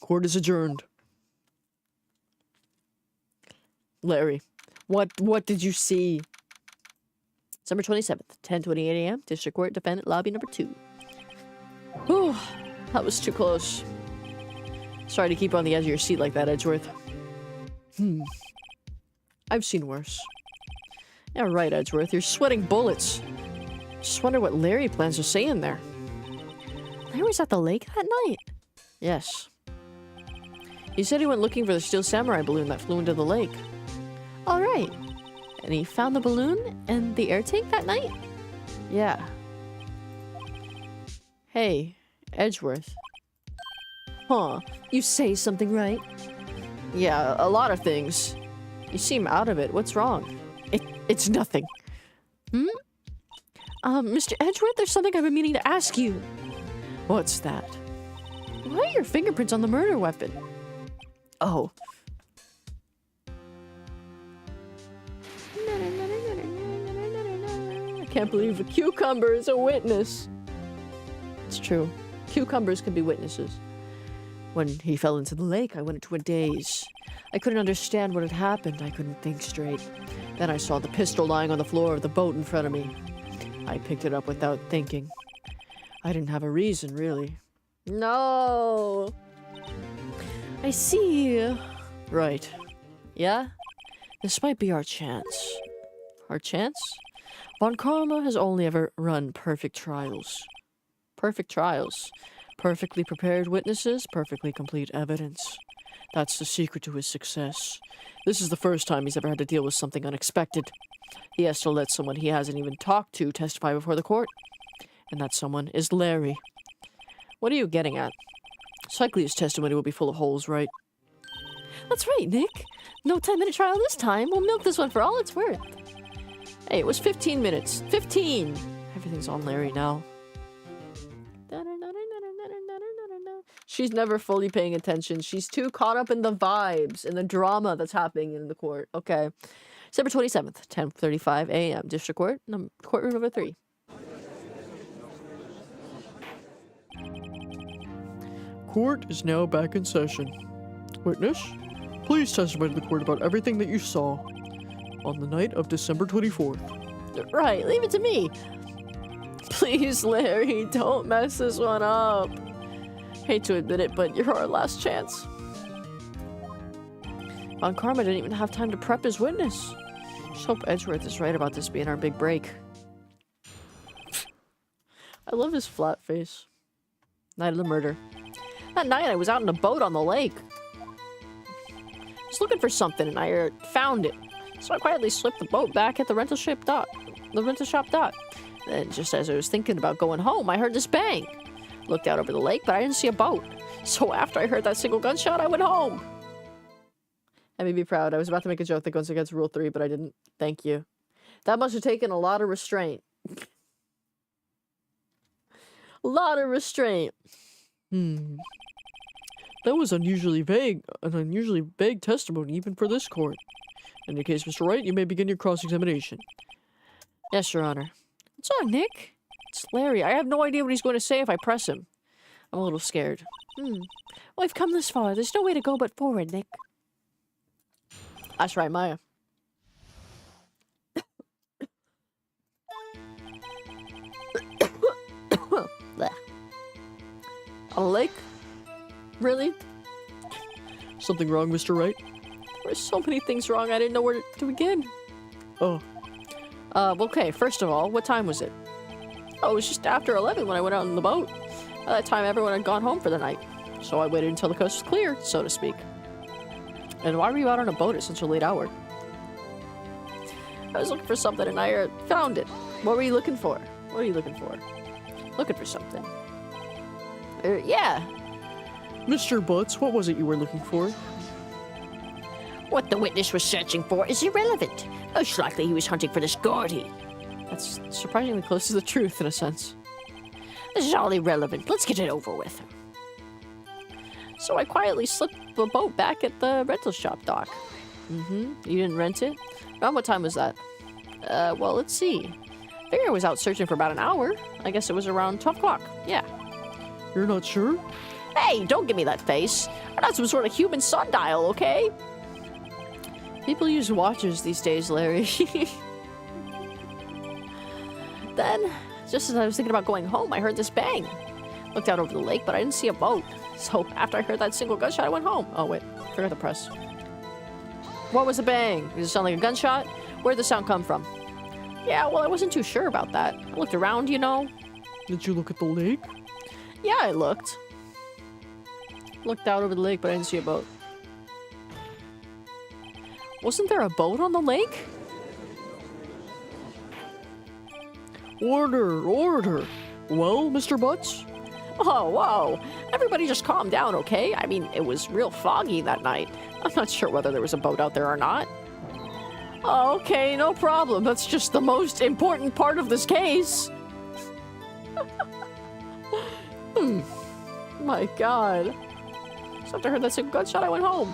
Court is adjourned. Larry, what did you see? December 27th, 10:28 a.m. District Court, Defendant Lobby Number 2. Whew, that was too close. Sorry to keep you on the edge of your seat like that, Edgeworth. I've seen worse. Yeah, right, Edgeworth. You're sweating bullets. Just wonder what Larry plans to say in there. Larry was at the lake that night? Yes. He said he went looking for the Steel Samurai balloon that flew into the lake. All right. And he found the balloon and the air tank that night? Yeah. Hey, Edgeworth. Huh. You say something right? Yeah, a lot of things. You seem out of it. What's wrong? It's nothing. Mr. Edgeworth, there's something I've been meaning to ask you. What's that? Why are your fingerprints on the murder weapon? Oh. I can't believe a cucumber is a witness. It's true. Cucumbers can be witnesses. When he fell into the lake, I went into a daze. I couldn't understand what had happened. I couldn't think straight. Then I saw the pistol lying on the floor of the boat in front of me. I picked it up without thinking. I didn't have a reason, really. No. I see. Right. Yeah? This might be our chance. Our chance? Von Karma has only ever run perfect trials. Perfect trials. Perfectly prepared witnesses, perfectly complete evidence. That's the secret to his success. This is the first time he's ever had to deal with something unexpected. He has to let someone he hasn't even talked to testify before the court. And that someone is Larry. What are you getting at? It's likely his testimony will be full of holes, right? That's right, Nick. No 10-minute trial this time. We'll milk this one for all it's worth. Hey, it was 15 minutes. 15! Everything's on Larry now. She's never fully paying attention. She's too caught up in the vibes and the drama that's happening in the court. Okay. December 27th, 10:35 a.m. District Court, courtroom number 3. Court is now back in session. Witness, please testify to the court about everything that you saw on the night of December 24th. Right, leave it to me. Please, Larry, don't mess this one up. Hate to admit it, but you're our last chance. Von Karma didn't even have time to prep his witness. Just hope Edgeworth is right about this being our big break. I love his flat face. Night of the murder. That night I was out in a boat on the lake. I was looking for something and I found it. So I quietly slipped the boat back at the rental shop dock. Then just as I was thinking about going home, I heard this bang. Looked out over the lake, but I didn't see a boat. So after I heard that single gunshot, I went home. I may be proud. I was about to make a joke that goes against Rule 3, but I didn't. Thank you. That must have taken a lot of restraint. A lot of restraint. That was an unusually vague testimony, even for this court. In the case, Mr. Wright, you may begin your cross-examination. Yes, Your Honor. What's on, Nick? It's Larry. I have no idea what he's going to say if I press him. I'm a little scared. Well, I've come this far. There's no way to go but forward, Nick. That's right, Maya. On a lake? Really? Something wrong, Mr. Wright? There were so many things wrong, I didn't know where to begin. Oh. Okay, first of all, what time was it? Oh, it was just after 11 when I went out in the boat. By that time, everyone had gone home for the night. So I waited until the coast was clear, so to speak. And why were you out on a boat at such a late hour? I was looking for something and I found it. What were you looking for? What are you looking for? Looking for something. Yeah. Mr. Butts, what was it you were looking for? What the witness was searching for is irrelevant. Most likely he was hunting for this Gordy. That's surprisingly close to the truth, in a sense. This is all irrelevant. Let's get it over with. So I quietly slipped the boat back at the rental shop dock. You didn't rent it? Around what time was that? Well, let's see. I figure I was out searching for about an hour. I guess it was around 12 o'clock. Yeah. You're not sure? Hey, don't give me that face. I'm not some sort of human sundial, okay? People use watches these days, Larry. Then, just as I was thinking about going home, I heard this bang. Looked out over the lake, but I didn't see a boat. So after I heard that single gunshot, I went home. Oh, wait. Forgot to press. What was the bang? Did it sound like a gunshot? Where'd the sound come from? Yeah, well, I wasn't too sure about that. I looked around, you know. Did you look at the lake? Yeah, I looked. Looked out over the lake, but I didn't see a boat. Wasn't there a boat on the lake? Order, order. Well, Mr. Butts? Oh, whoa. Everybody just calm down, okay? I mean, it was real foggy that night. I'm not sure whether there was a boat out there or not. Oh, okay, no problem. That's just the most important part of this case. My God. So after I heard that single gunshot, I went home.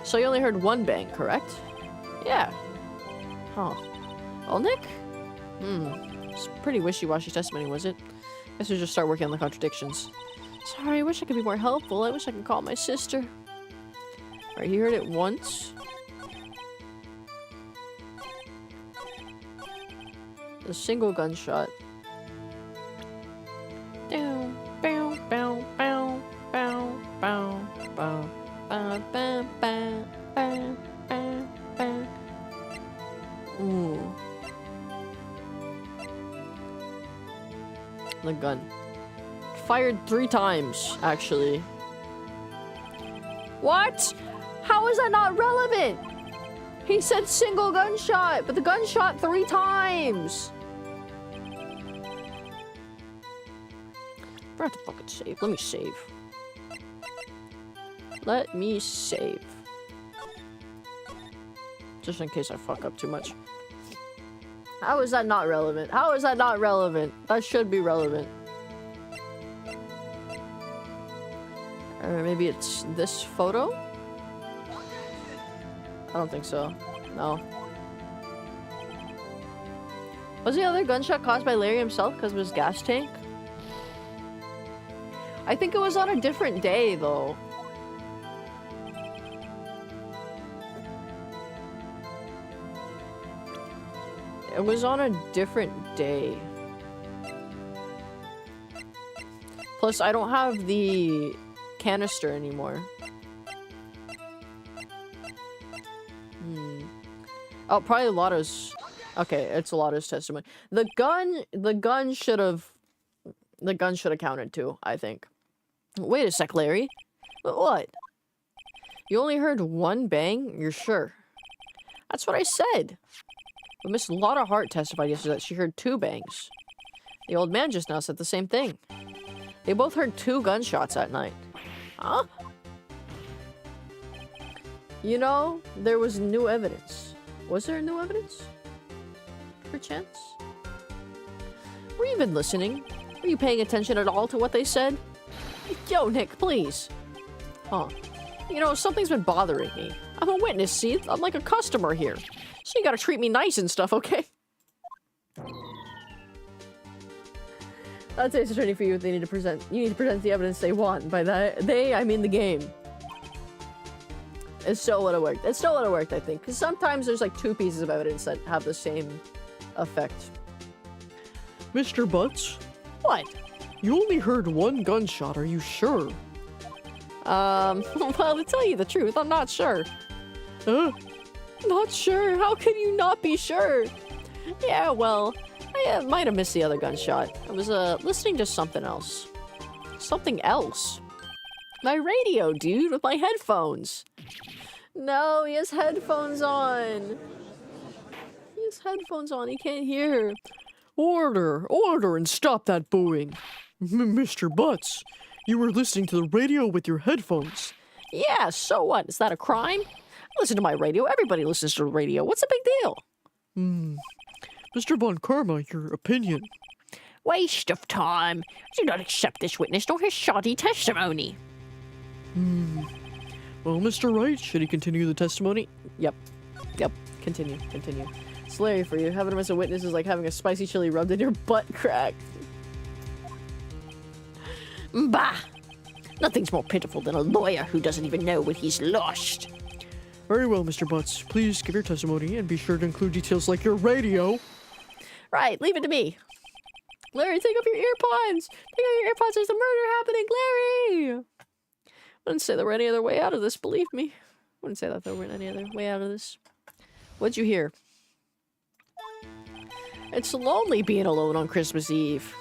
So you only heard one bang, correct? Yeah. Huh. Well, Nick? It's pretty wishy-washy testimony, was it? Guess we'll just start working on the contradictions. Sorry, I wish I could be more helpful. I wish I could call my sister. Alright, he heard it once. A single gunshot. Down, bow, bow, bow, bow, bow, bow, bow, bow, bow, bow, bow, bow. Ooh. The gun. Fired 3 times, actually. What? How is that not relevant? He said single gunshot, but the gunshot 3 times. I have to fucking save. Let me save. Let me save. Just in case I fuck up too much. How is that not relevant? How is that not relevant? That should be relevant. Or maybe it's this photo? I don't think so. No. Was the other gunshot caused by Larry himself because of his gas tank? I think it was on a different day, though. It was on a different day. Plus, I don't have the canister anymore. Oh, probably Lotto's. Okay, it's Lotto's testimony. The gun should have counted too, I think. Wait a sec, Larry. What? You only heard one bang? You're sure? That's what I said. But Miss Lotta Hart testified yesterday that she heard 2 bangs. The old man just now said the same thing. They both heard 2 gunshots that night. Huh? You know, there was new evidence. Was there new evidence? Perchance? Were you even listening? Were you paying attention at all to what they said? Yo, Nick, please. Huh. You know, something's been bothering me. I'm a witness, see? I'm like a customer here. So you gotta treat me nice and stuff, okay? That's ACE Attorney for you. They need to present. You need to present the evidence they want. By that, they, I mean the game. It still would have worked. It still would have worked, I think. Because sometimes there's like 2 pieces of evidence that have the same effect. Mr. Butts, What? you only heard 1 gunshot. Are you sure? Well, to tell you the truth, I'm not sure. Huh? Not sure? How can you not be sure? Yeah, well, I might have missed the other gunshot. I was, listening to something else. Something else? My radio, dude, with my headphones. No, he has headphones on. He has headphones on, he can't hear. Order! Order and stop that booing! Mr. Butts, you were listening to the radio with your headphones. Yeah, so what? Is that a crime? I listen to my radio. Everybody listens to the radio. What's the big deal? Mr. Von Karma, your opinion. Waste of time. Do not accept this witness nor his shoddy testimony. Well, Mr. Wright, should he continue the testimony? Yep. Continue. It's Larry for you. Having him as a witness is like having a spicy chili rubbed in your butt crack. Bah! Nothing's more pitiful than a lawyer who doesn't even know what he's lost. Very well, Mr. Butts. Please give your testimony and be sure to include details like your radio. Right, leave it to me. Larry, take off your earpods! Take off your earpods, there's a murder happening, Larry! I wouldn't say there were any other way out of this, believe me. I wouldn't say that there weren't any other way out of this. What'd you hear? It's lonely being alone on Christmas Eve.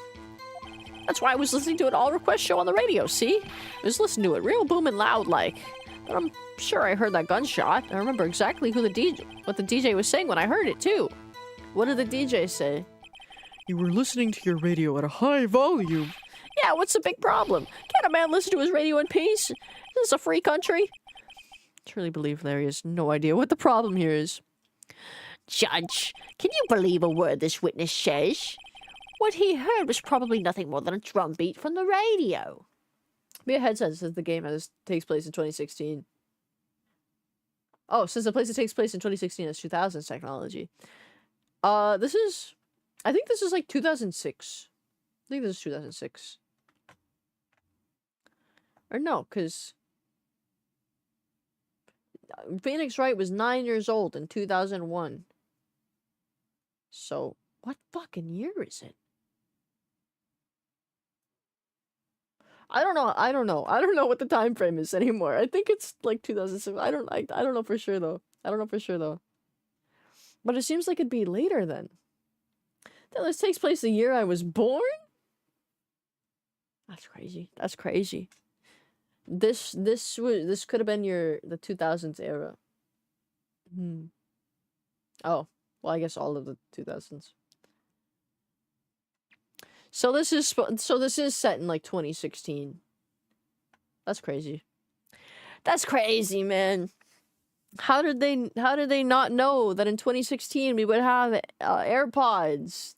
That's why I was listening to an all-request show on the radio, see? I was listening to it real booming loud like. But I'm sure I heard that gunshot. I remember exactly what the DJ was saying when I heard it, too. What did the DJ say? You were listening to your radio at a high volume. Yeah, what's the big problem? Can't a man listen to his radio in peace? Is this a free country? I truly believe Larry has no idea what the problem here is. Judge, can you believe a word this witness says? What he heard was probably nothing more than a drum beat from the radio. Mia headset says the game takes place in 2016. Oh, since the place it takes place in 2016 is 2000s technology. I think this is like 2006. I think this is 2006. Or no, because Phoenix Wright was 9 years old in 2001. So, what fucking year is it? I don't know what the time frame is anymore. I think it's like 2006. I don't know for sure though. But it seems like it'd be later then. Then this takes place the year I was born? That's crazy. This could have been the 2000s era. Oh, well, I guess all of the 2000s. So this is set in like 2016. That's crazy. That's crazy, man. How did they not know that in 2016 we would have AirPods?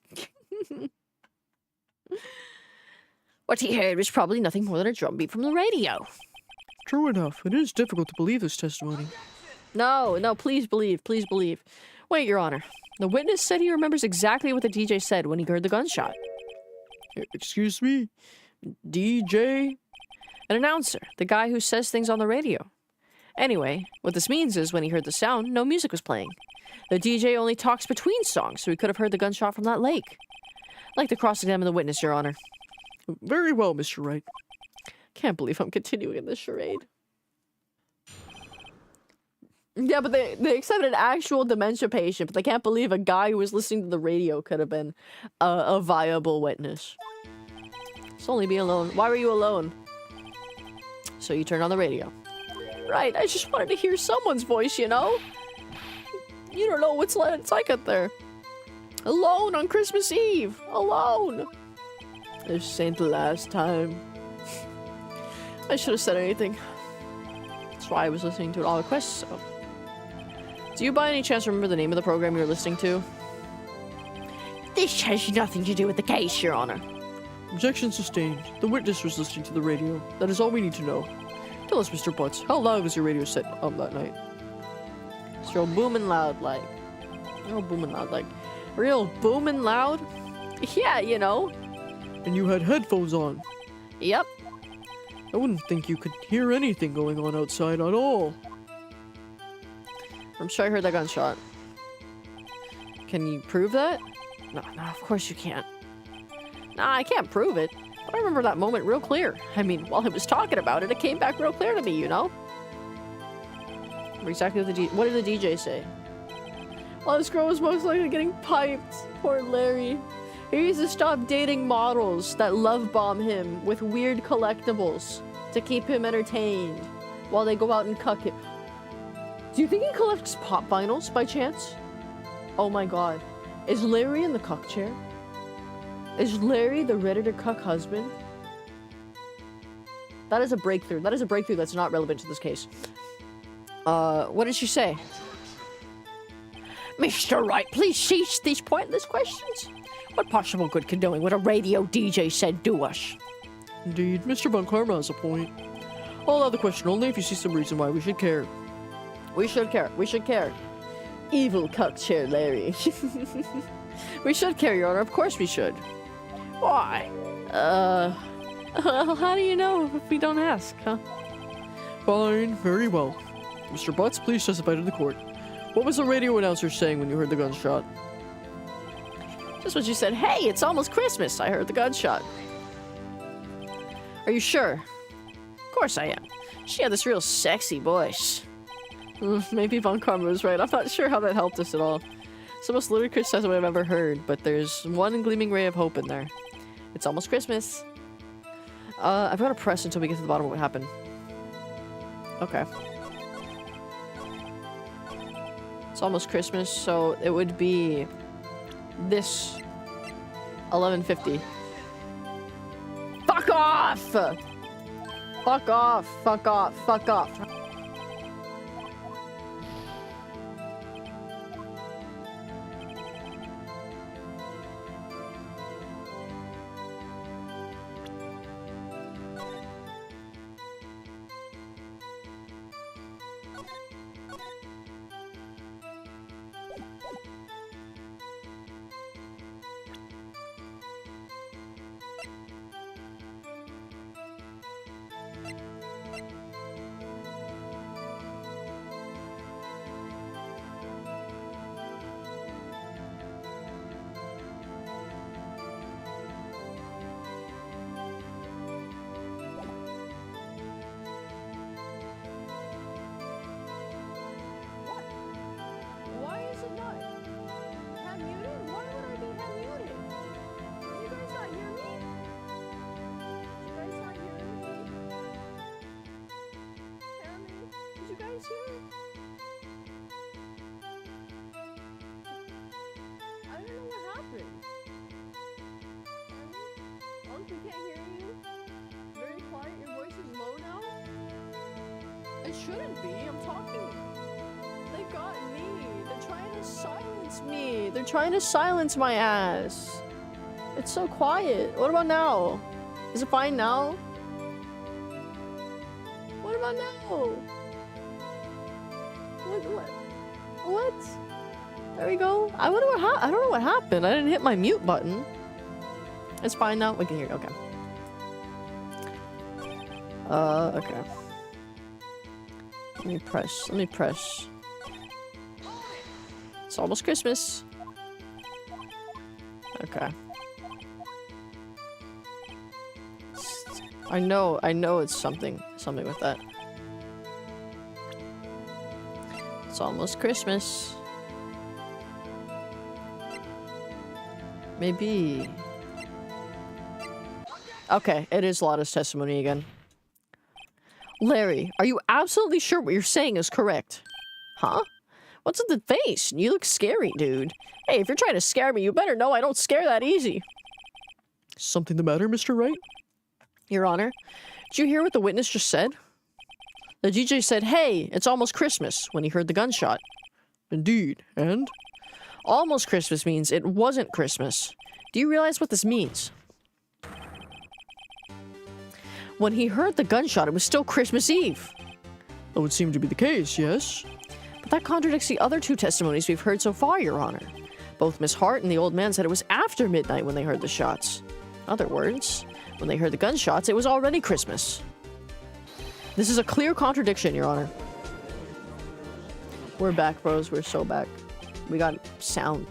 What he heard was probably nothing more than a drum beat from the radio. True enough. It is difficult to believe this testimony. No, please believe. Wait, Your Honor. The witness said he remembers exactly what the DJ said when he heard the gunshot. Excuse me? DJ? An announcer, the guy who says things on the radio. Anyway, what this means is when he heard the sound, no music was playing. The DJ only talks between songs, so he could have heard the gunshot from that lake. I'd like to cross-examine the witness, Your Honor. Very well, Mr. Wright. Can't believe I'm continuing in this charade. Yeah, but they accepted an actual dementia patient, but they can't believe a guy who was listening to the radio could have been a viable witness. So only be alone. Why were you alone? So you turned on the radio. Right, I just wanted to hear someone's voice, you know? You don't know what it's like out there. Alone on Christmas Eve. Alone. This ain't the last time. I should have said anything. That's why I was listening to it all requests, so. Do you by any chance remember the name of the program you were listening to? This has nothing to do with the case, Your Honor. Objection sustained. The witness was listening to the radio. That is all we need to know. Tell us, Mr. Butts, how loud was your radio set on that night? It's real booming loud, like. Real booming loud, like. Real booming loud? Yeah, you know. And you had headphones on. Yep. I wouldn't think you could hear anything going on outside at all. I'm sure I heard that gunshot. Can you prove that? No, of course you can't. Nah, I can't prove it. But I remember that moment real clear. I mean, while I was talking about it, it came back real clear to me, you know? Exactly what did the DJ say? Well, this girl was most likely getting piped. Poor Larry. He needs to stop dating models that love bomb him with weird collectibles to keep him entertained while they go out and cuck him. Do you think he collects pop vinyls by chance? Oh my god. Is Larry in the cuck chair? Is Larry the Redditor cuck husband? That is a breakthrough. That is a breakthrough that's not relevant to this case. What did she say? Mr. Wright, please cease these pointless questions. What possible good can knowing what a radio DJ said do us? Indeed, Mr. Von Karma has a point. I'll allow the question only if you see some reason why we should care. We should care. We should care. Evil cuck chair Larry. We should care, Your Honor. Of course we should. Why? Well, how do you know if we don't ask, huh? Fine, very well. Mr. Butts, please testify to the court. What was the radio announcer saying when you heard the gunshot? Just when she said, hey, it's almost Christmas, I heard the gunshot. Are you sure? Of course I am. She had this real sexy voice. Maybe Von Karma was right. I'm not sure how that helped us at all. It's the most ludicrous sentiment I've ever heard, but there's one gleaming ray of hope in there. It's almost Christmas. I've got to press until we get to the bottom of what happened. Okay. It's almost Christmas, so it would be this 11:50. Fuck off! Fuck off! Fuck off! Fuck off! We can't hear you. Very quiet. Your voice is low now. It shouldn't be. I'm talking. They got me. They're trying to silence me. They're trying to silence my ass. It's so quiet. What about now? Is it fine now? What about now? What? There we go. I wonder what I don't know what happened. I didn't hit my mute button. It's fine now. We can hear you. Okay. Okay. Let me press. It's almost Christmas. I know it's something with that. It's almost Christmas. Maybe. Okay, it is Lotta's testimony again. Larry, are you absolutely sure what you're saying is correct? Huh? What's with the face? You look scary, dude. Hey, if you're trying to scare me, you better know I don't scare that easy. Something the matter, Mr. Wright? Your Honor, did you hear what the witness just said? The DJ said, "Hey, it's almost Christmas," when he heard the gunshot. Indeed. And? Almost Christmas means it wasn't Christmas. Do you realize what this means? When he heard the gunshot, it was still Christmas Eve. That would seem to be the case, yes? But that contradicts the other two testimonies we've heard so far, Your Honor. Both Miss Hart and the old man said it was after midnight when they heard the shots. In other words, when they heard the gunshots, it was already Christmas. This is a clear contradiction, Your Honor. We're back, bros. We're so back. We got sound.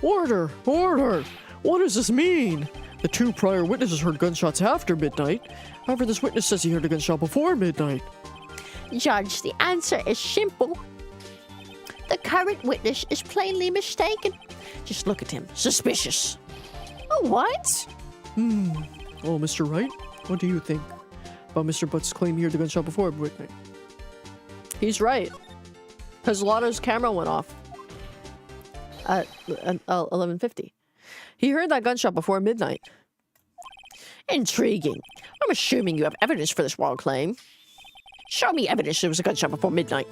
Order! Order! What does this mean? The two prior witnesses heard gunshots after midnight. However, this witness says he heard a gunshot before midnight. Judge, the answer is simple. The current witness is plainly mistaken. Just look at him. Suspicious. Oh, what? Well, Mr. Wright, what do you think about Mr. Butt's claim he heard the gunshot before midnight? He's right. Because Lotta's camera went off at 11:50. He heard that gunshot before midnight. Intriguing. I'm assuming you have evidence for this wild claim. Show me evidence there was a gunshot before midnight.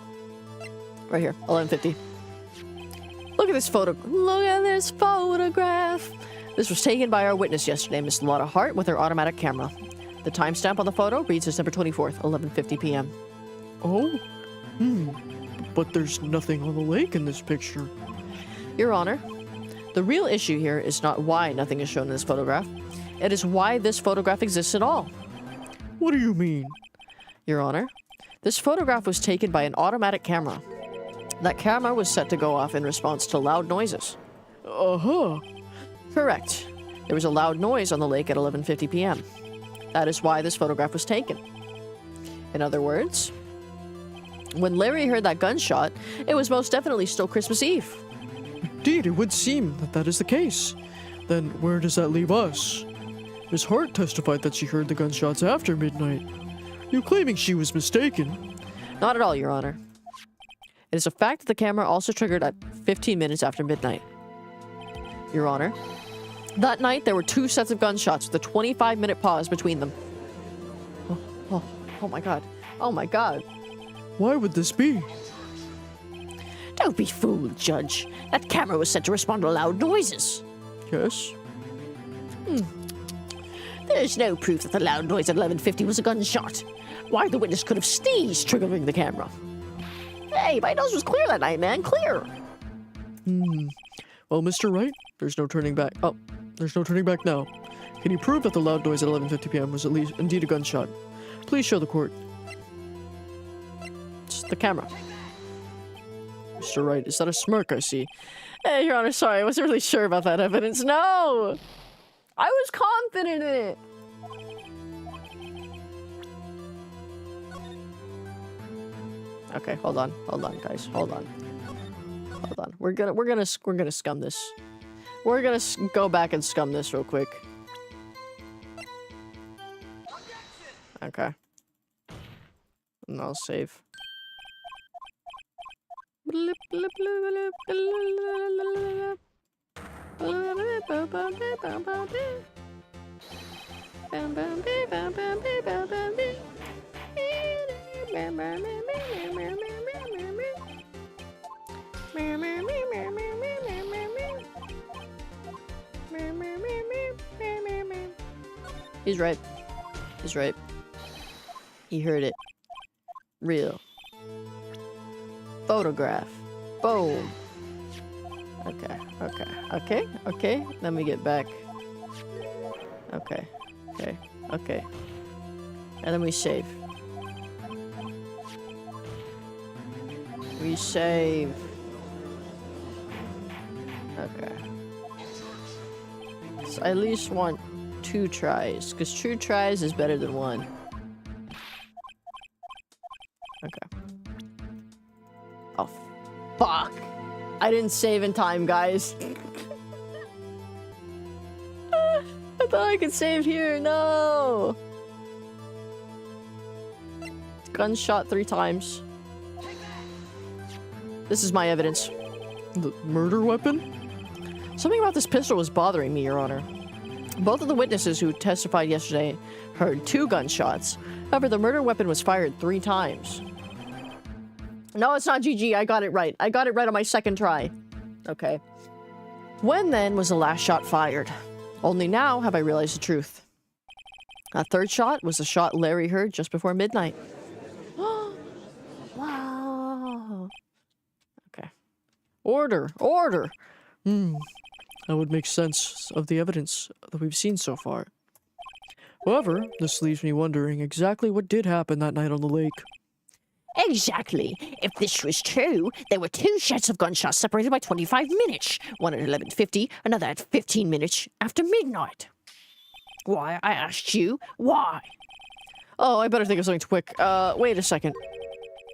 Right here, 11:50. Look at this photo. Look at this photograph. This was taken by our witness yesterday, Miss Lotta Hart, with her automatic camera. The timestamp on the photo reads December 24th, 11:50 p.m. Oh? But there's nothing on the lake in this picture. Your Honor, the real issue here is not why nothing is shown in this photograph. It is why this photograph exists at all. What do you mean? Your Honor, this photograph was taken by an automatic camera. That camera was set to go off in response to loud noises. Uh-huh. Correct. There was a loud noise on the lake at 11:50 p.m. That is why this photograph was taken. In other words, when Larry heard that gunshot, it was most definitely still Christmas Eve. Indeed, it would seem that that is the case. Then where does that leave us? Miss Hart testified that she heard the gunshots after midnight. You claiming she was mistaken? Not at all, Your Honor. It is a fact that the camera also triggered at 15 minutes after midnight. Your Honor, that night there were two sets of gunshots with a 25-minute pause between them. Oh my God. Oh my God. Why would this be? Don't be fooled, Judge. That camera was set to respond to loud noises. Yes? There's no proof that the loud noise at 11:50 was a gunshot. Why the witness could have sneezed, triggering the camera. Hey, my nose was clear that night, man. Clear. Well, Mr. Wright, there's no turning back. Oh, there's no turning back now. Can you prove that the loud noise at 11:50 p.m. was at least indeed a gunshot? Please show the court. It's the camera. Mr. Wright, is that a smirk I see? Hey, Your Honor, sorry. I wasn't really sure about that evidence. No! I was confident in it. Okay, hold on, guys, hold on. We're gonna scum this. We're gonna go back and scum this real quick. Okay. And I'll save. He's right. He's right. He heard it. Real. Photograph. Boom. Okay. Let me get back. Okay. And then we save. We save. Okay. So I at least want 2 tries? Because 2 tries is better than 1. Okay. Oh, fuck. I didn't save in time, guys. I thought I could save here. No. Gunshot 3 times. This is my evidence. The murder weapon? Something about this pistol was bothering me, Your Honor. Both of the witnesses who testified yesterday heard 2 gunshots. However, the murder weapon was fired 3 times. No, it's not GG. I got it right. I got it right on my 2nd try. Okay. When then was the last shot fired? Only now have I realized the truth. A 3rd shot was the shot Larry heard just before midnight. Wow. Okay. Order! Order! That would make sense of the evidence that we've seen so far. However, this leaves me wondering exactly what did happen that night on the lake. Exactly. If this was true, there were 2 sets of gunshots separated by 25 minutes. One at 11:50, another at 15 minutes after midnight. Why, I asked you, why? Oh, I better think of something quick. Wait a second.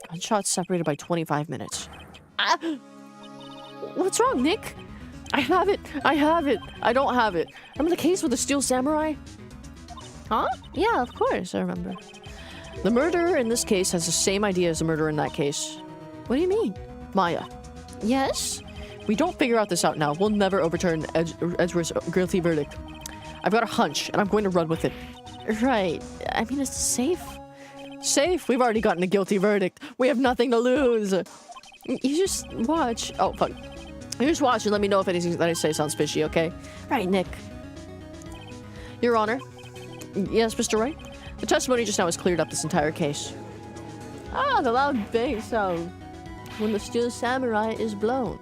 Gunshots separated by 25 minutes. What's wrong, Nick? I have it. I have it. I don't have it. Remember the case with the Steel Samurai? Huh? Yeah, of course, I remember. The murderer in this case has the same idea as the murderer in that case. What do you mean? Maya. Yes? We don't figure out this out now. We'll never overturn Edgeworth's guilty verdict. I've got a hunch, and I'm going to run with it. Right. I mean, it's safe. Safe? We've already gotten a guilty verdict. We have nothing to lose. You just watch. Oh, fuck. You just watch and let me know if anything that I say sounds fishy, okay? Right, Nick. Your Honor. Yes, Mr. Wright? The testimony just now has cleared up this entire case. Ah, the loud bang sound when the Steel Samurai is blown.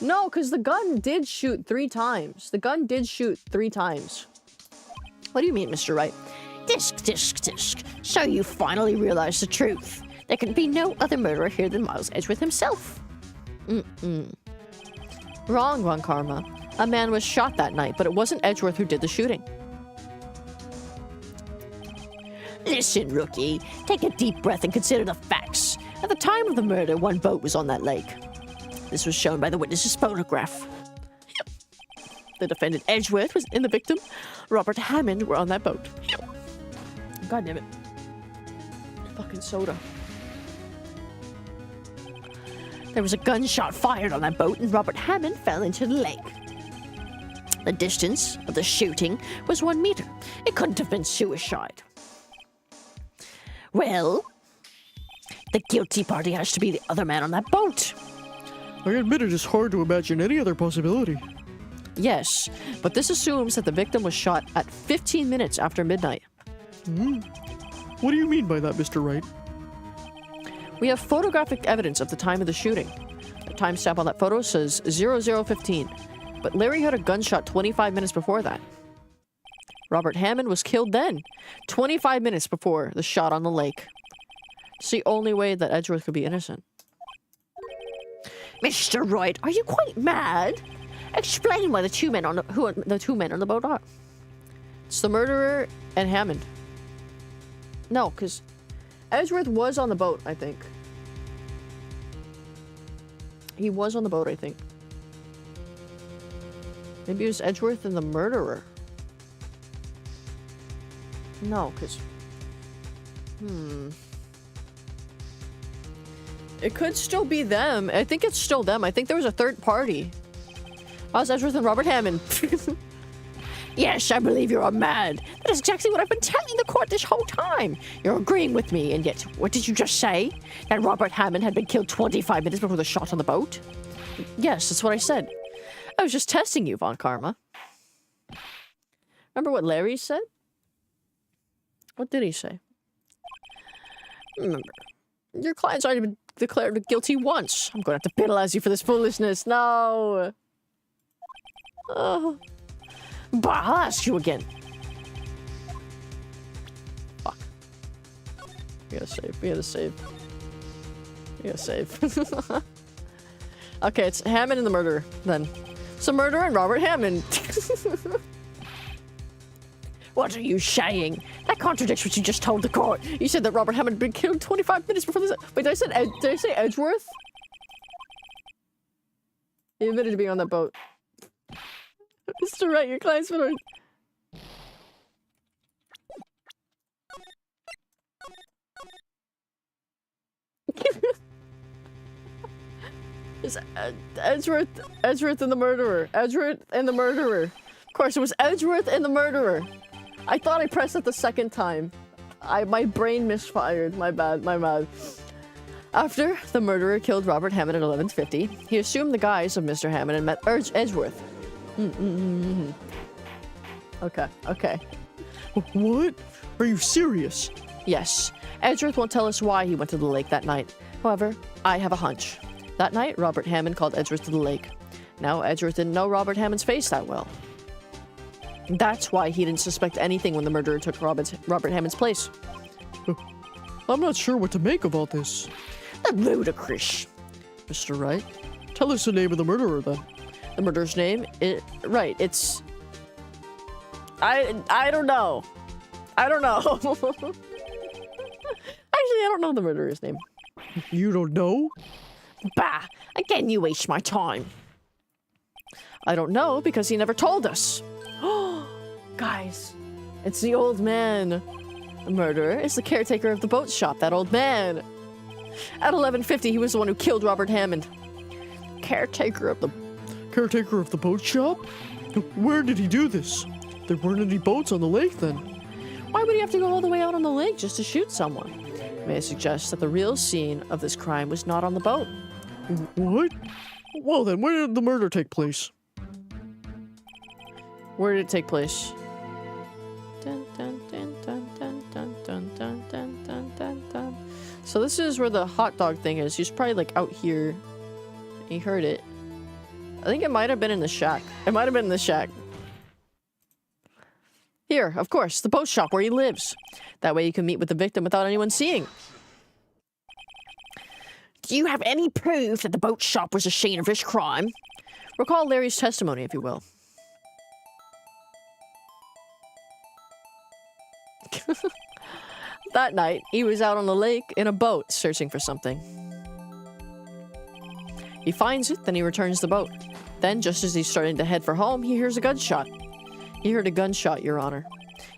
No, because the gun did shoot 3 times. The gun did shoot 3 times. What do you mean, Mr. Wright? Disc, disc, disc. So you finally realized the truth. There can be no other murderer here than Miles Edgeworth himself. Wrong, Von Karma. A man was shot that night, but it wasn't Edgeworth who did the shooting. Listen, rookie. Take a deep breath and consider the facts. At the time of the murder, 1 boat was on that lake. This was shown by the witness's photograph. The defendant Edgeworth was in the victim. Robert Hammond were on that boat. God damn it. Fucking soda. There was a gunshot fired on that boat and Robert Hammond fell into the lake. The distance of the shooting was 1 meter. It couldn't have been suicide. Well, the guilty party has to be the other man on that boat. I admit it is hard to imagine any other possibility. Yes, but this assumes that the victim was shot at 15 minutes after midnight. What do you mean by that, Mr. Wright? We have photographic evidence of the time of the shooting. The timestamp on that photo says 00:15, but Larry had a gunshot 25 minutes before that. Robert Hammond was killed then, 25 minutes before the shot on the lake. It's the only way that Edgeworth could be innocent. Mr. Wright, are you quite mad? Explain why the 2 men on the boat are. It's the murderer and Hammond. No, because Edgeworth was on the boat, I think. He was on the boat, I think. Maybe it was Edgeworth and the murderer. No, because... It could still be them. I think it's still them. I think there was a 3rd party. Oh, it's Edgeworth and Robert Hammond. Yes, I believe you are mad. That is exactly what I've been telling the court this whole time. You're agreeing with me, and yet, what did you just say? That Robert Hammond had been killed 25 minutes before the shot on the boat? Yes, that's what I said. I was just testing you, Von Karma. Remember what Larry said? What did he say? Remember, your client's already been declared guilty once. I'm going to have to penalize you for this foolishness. No. Oh. But I'll ask you again. Fuck. We gotta save. We gotta save. We gotta save. Okay, it's Hammond and the murderer, then. It's the murderer and Robert Hammond. What are you saying? That contradicts what you just told the court. You said that Robert Hammond had been killed 25 minutes before this. Wait, did I say Edgeworth? He admitted to being on that boat. Mr. Wright, your client's been... It's Edgeworth and the murderer. Edgeworth and the murderer. Of course, it was Edgeworth and the murderer. I thought I pressed it the second time. My brain misfired. My bad. After the murderer killed Robert Hammond at 11:50, he assumed the guise of Mr. Hammond and met Edgeworth. Okay. What? Are you serious? Yes. Edgeworth won't tell us why he went to the lake that night. However, I have a hunch. That night, Robert Hammond called Edgeworth to the lake. Now, Edgeworth didn't know Robert Hammond's face that well. That's why he didn't suspect anything when the murderer took Robert Hammond's place. I'm not sure what to make of all this. That's ludicrous. Mr. Wright, tell us the name of the murderer, then. The murderer's name? Right, it's... I don't know. Actually, I don't know the murderer's name. You don't know? Bah, again you waste my time. I don't know because he never told us. Guys, it's the old man. The murderer is the caretaker of the boat shop, that old man. At 11:50, he was the one who killed Robert Hammond. Caretaker of the boat shop? Where did he do this? There weren't any boats on the lake then. Why would he have to go all the way out on the lake just to shoot someone? May I suggest that the real scene of this crime was not on the boat? What? Well then, where did the murder take place? Where did it take place? Dun, dun, dun, dun, dun, dun, dun, dun, dun, dun, dun, dun. So this is where the hot dog thing is. He's probably like out here. He heard it. I think it might have been in the shack. Here, of course, the boat shop where he lives. That way you can meet with the victim without anyone seeing. Do you have any proof that the boat shop was the scene of this crime? Recall Larry's testimony, if you will. That night, he was out on the lake in a boat searching for something. He finds it, then he returns the boat. Then, just as he's starting to head for home, he hears a gunshot. He heard a gunshot, Your Honor.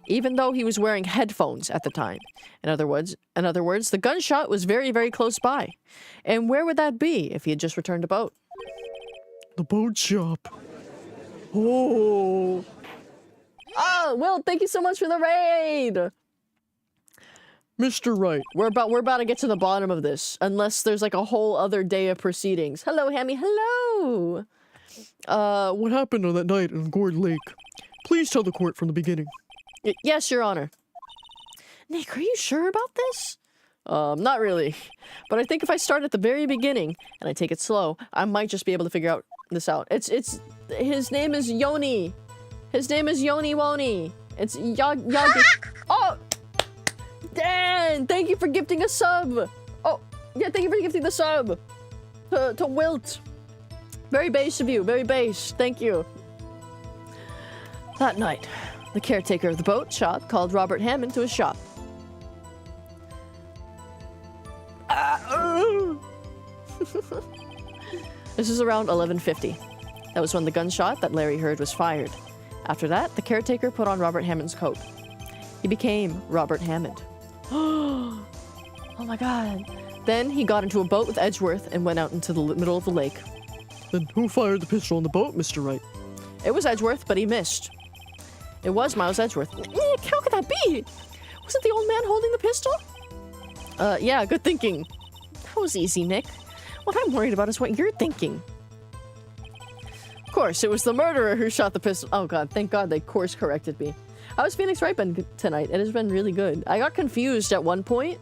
Even though he was wearing headphones at the time. In other words, the gunshot was very, very close by. And where would that be if he had just returned a boat? The boat shop. Oh, Will, thank you so much for the raid! Mr. Wright. We're about to get to the bottom of this, unless there's like a whole other day of proceedings. Hello, Hammy, hello! What happened on that night in Gourd Lake? Please tell the court from the beginning. Yes, Your Honor. Nick, are you sure about this? Not really. But I think if I start at the very beginning, and I take it slow, I might just be able to figure this out. His name is Yoni. His name is Yoni Woni. It's Yagi. Oh! Dan! Thank you for gifting a sub! Oh, yeah, thank you for gifting the sub! To Wilt. Very base of you, very base. Thank you. That night, the caretaker of the boat shop called Robert Hammond to his shop. This is around 11:50. That was when the gunshot that Larry heard was fired. After that, the caretaker put on Robert Hammond's coat. He became Robert Hammond. Oh my god. Then he got into a boat with Edgeworth and went out into the middle of the lake. Then who fired the pistol on the boat, Mr. Wright? It was Edgeworth, but he missed. It was Miles Edgeworth. Nick, how could that be? Was it the old man holding the pistol? Yeah, good thinking. That was easy, Nick. What I'm worried about is what you're thinking. Of course, it was the murderer who shot the pistol. Oh god, thank god they course corrected me. How has Phoenix Wright been tonight? It has been really good. I got confused at one point,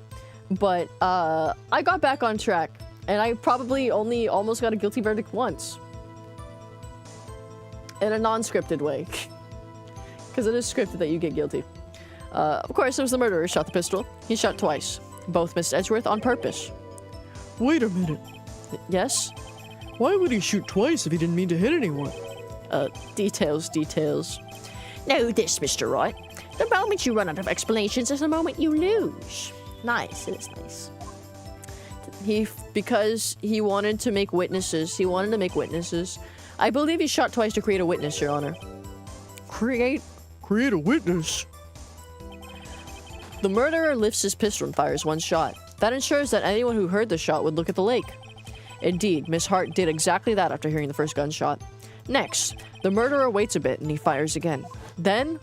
but I got back on track. And I probably only almost got a guilty verdict once. In a non-scripted way. Because it is scripted that you get guilty. Of course, it was the murderer who shot the pistol. He shot twice. Both missed Edgeworth on purpose. Wait a minute. Yes? Why would he shoot twice if he didn't mean to hit anyone? Details. Know this, Mr. Wright. The moment you run out of explanations is the moment you lose. Nice. It's nice. Because he wanted to make witnesses. He wanted to make witnesses. I believe he shot twice to create a witness, Your Honor. Create a witness? The murderer lifts his pistol and fires one shot. That ensures that anyone who heard the shot would look at the lake. Indeed, Miss Hart did exactly that after hearing the first gunshot. Next, the murderer waits a bit and he fires again. Then...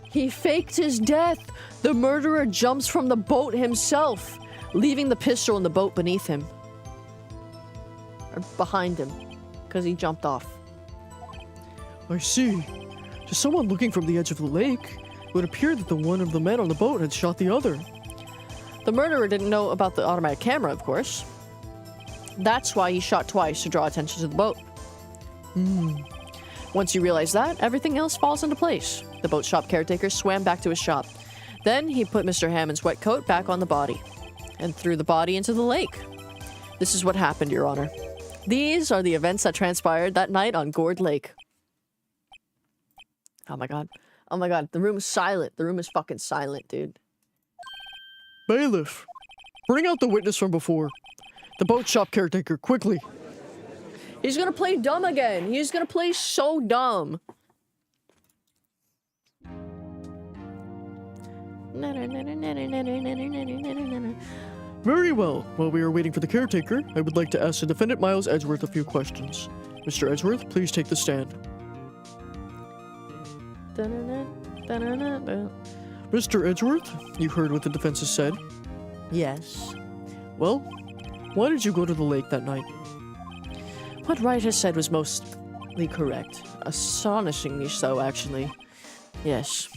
he faked his death! The murderer jumps from the boat himself, leaving the pistol in the boat beneath him. Or behind him, because he jumped off. I see. To someone looking from the edge of the lake, it would appear that the one of the men on the boat had shot the other. The murderer didn't know about the automatic camera, of course. That's why he shot twice to draw attention to the boat. Once you realize that, everything else falls into place. The boat shop caretaker swam back to his shop. Then he put Mr. Hammond's wet coat back on the body and threw the body into the lake. This is what happened, Your Honor. These are the events that transpired that night on Gourd Lake. Oh my god. Oh my god. The room is silent. The room is fucking silent, dude. Bailiff, bring out the witness from before. The boat shop caretaker, quickly. He's gonna play dumb again. He's gonna play so dumb. Very well. While we are waiting for the caretaker, I would like to ask the defendant Miles Edgeworth a few questions. Mr. Edgeworth, please take the stand. Mr. Edgeworth, you heard what the defense has said. Yes. Well, why did you go to the lake that night? What Wright has said was mostly correct. Astonishingly so, actually. Yes.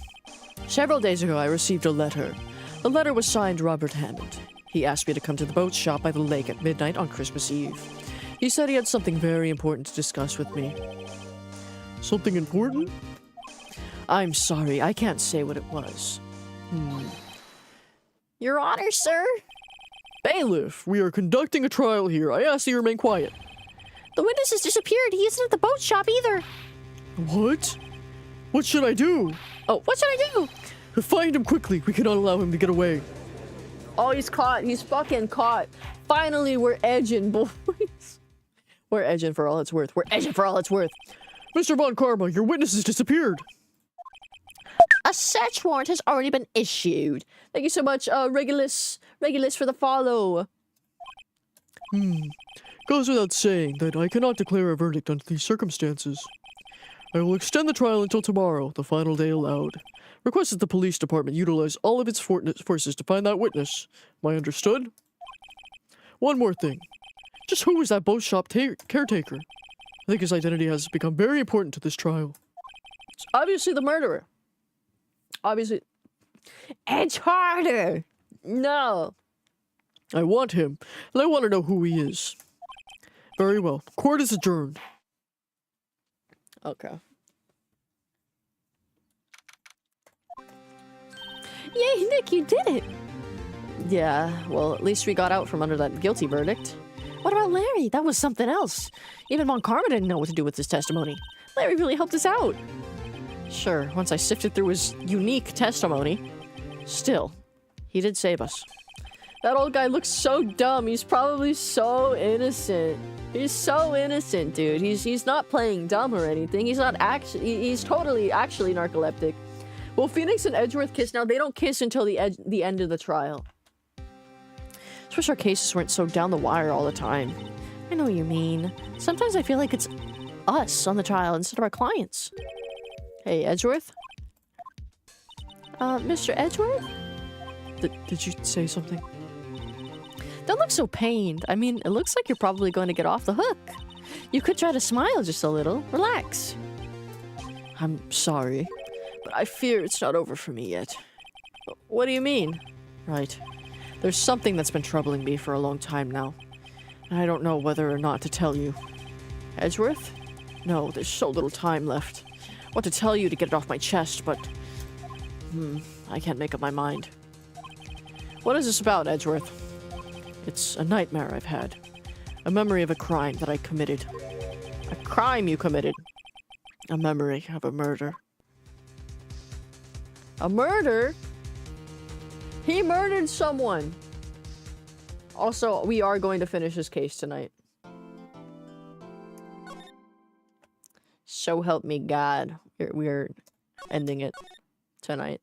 Several days ago, I received a letter. The letter was signed Robert Hammond. He asked me to come to the boat shop by the lake at midnight on Christmas Eve. He said he had something very important to discuss with me. Something important? I'm sorry, I can't say what it was. Your Honor, sir? Bailiff, we are conducting a trial here. I ask that you remain quiet. The witness has disappeared. He isn't at the boat shop either. What? What should I do? Oh, what should I do? Find him quickly. We cannot allow him to get away. Oh, he's caught. He's fucking caught. Finally, we're edging, boys. We're edging for all it's worth. We're edging for all it's worth. Mr. Von Karma, your witness has disappeared. A search warrant has already been issued. Thank you so much, Regulus for the follow. Goes without saying that I cannot declare a verdict under these circumstances. I will extend the trial until tomorrow, the final day allowed. Request that the police department utilize all of its forces to find that witness. Am I understood? One more thing. Just who was that boat shop caretaker? I think his identity has become very important to this trial. It's obviously the murderer. Obviously. Edge harder. No. I want him, and I want to know who he is. Very well. Court is adjourned. Okay. Yay, Nick, you did it. Yeah, well, at least we got out from under that guilty verdict. What about Larry? That was something else. Even Von Karma didn't know what to do with his testimony. Larry really helped us out. Sure, once I sifted through his unique testimony. Still, he did save us. That old guy looks so dumb. He's probably so innocent. He's so innocent, dude. He's not playing dumb or anything. He's not actually. He's totally actually narcoleptic. Well, Phoenix and Edgeworth kiss now. They don't kiss until the end of the trial. I wish our cases weren't so down the wire all the time. I know what you mean. Sometimes I feel like it's us on the trial instead of our clients. Hey, Edgeworth? Mr. Edgeworth? Did you say something? Don't look so pained. I mean, it looks like you're probably going to get off the hook. You could try to smile just a little. Relax. I'm sorry, but I fear it's not over for me yet. What do you mean? Right. There's something that's been troubling me for a long time now, and I don't know whether or not to tell you. Edgeworth? No, there's so little time left. I want to tell you to get it off my chest, but... I can't make up my mind. What is this about, Edgeworth? It's a nightmare I've had. A memory of a crime that I committed. A crime you committed. A memory of a murder. A murder? He murdered someone. Also, we are going to finish this case tonight. So help me God. We're ending it tonight.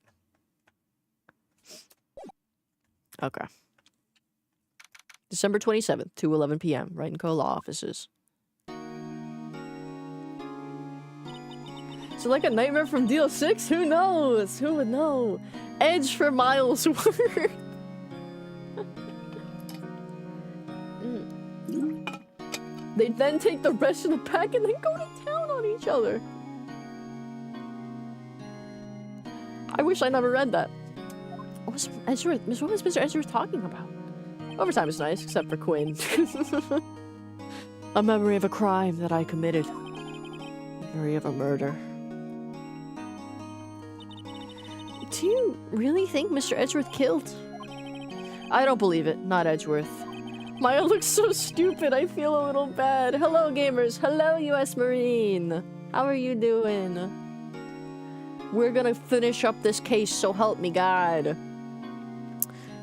Okay. December 27th, 2:11 p.m. Wright & Co. Law Offices. So like a nightmare from Deal 6? Who knows? Who would know? Edge for Miles' worth. They then take the rest of the pack and then go to town on each other. I wish I never read that. What was Mr. Edgeworth talking about? Overtime is nice, except for Quinn. A memory of a crime that I committed. A memory of a murder. Do you really think Mr. Edgeworth killed? I don't believe it. Not Edgeworth. Maya looks so stupid. I feel a little bad. Hello, gamers. Hello, U.S. Marine. How are you doing? We're gonna finish up this case, so help me God.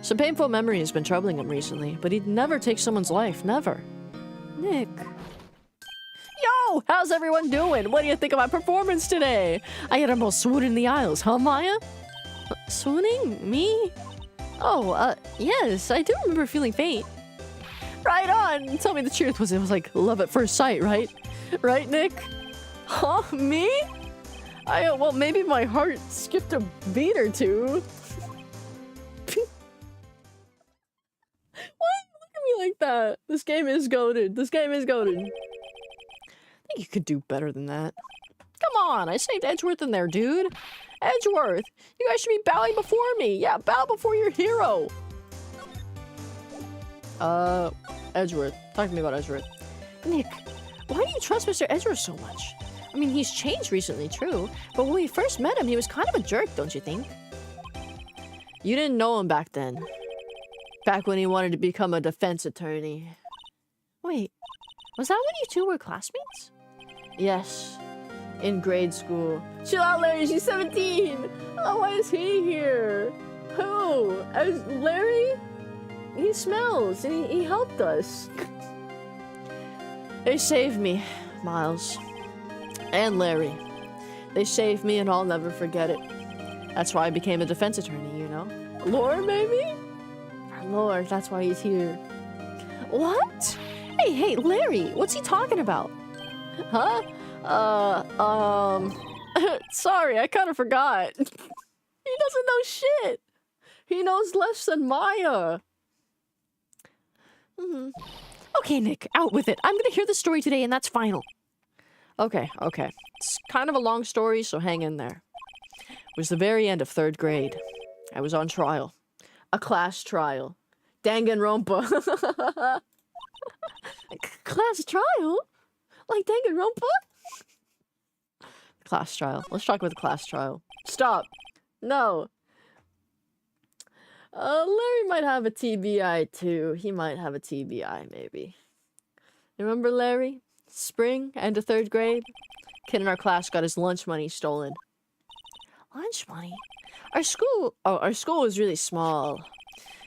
Some painful memory has been troubling him recently, but he'd never take someone's life. Never. Nick. Yo! How's everyone doing? What do you think of my performance today? I had almost swooned in the aisles, huh, Maya? Swooning? Me? Oh, yes. I do remember feeling faint. Right on! Tell me the truth. It was like love at first sight, right? Right, Nick? Huh? Me? Well, maybe my heart skipped a beat or two. What? Look at me like that. This game is goated. This game is goated. I think you could do better than that. Come on, I saved Edgeworth in there, dude. Edgeworth, you guys should be bowing before me. Yeah, bow before your hero. Edgeworth. Talk to me about Edgeworth. Nick, why do you trust Mr. Edgeworth so much? I mean, he's changed recently, true. But when we first met him, he was kind of a jerk, don't you think? You didn't know him back then. Back when he wanted to become a defense attorney. Wait, was that when you two were classmates? Yes. In grade school. Chill out, Larry, she's 17! Oh, why is he here? Who? Larry? He smells, and he helped us. They saved me, Miles. And Larry. They saved me, and I'll never forget it. That's why I became a defense attorney, you know? Lore, maybe? Lore, that's why he's here. What? Hey, Larry, what's he talking about? Huh? Sorry, I kind of forgot. He doesn't know shit. He knows less than Maya. Okay, Nick, out with it. I'm gonna hear the story today, and that's final. Okay. It's kind of a long story, so hang in there. It was the very end of 3rd grade. I was on trial. A class trial. Danganronpa. Class trial? Like Danganronpa? Class trial. Let's talk about the class trial. Stop. No. Larry might have a TBI too. He might have a TBI, maybe. Remember Larry? Spring, end of 3rd grade? Kid in our class got his lunch money stolen. Lunch money? Our school was really small.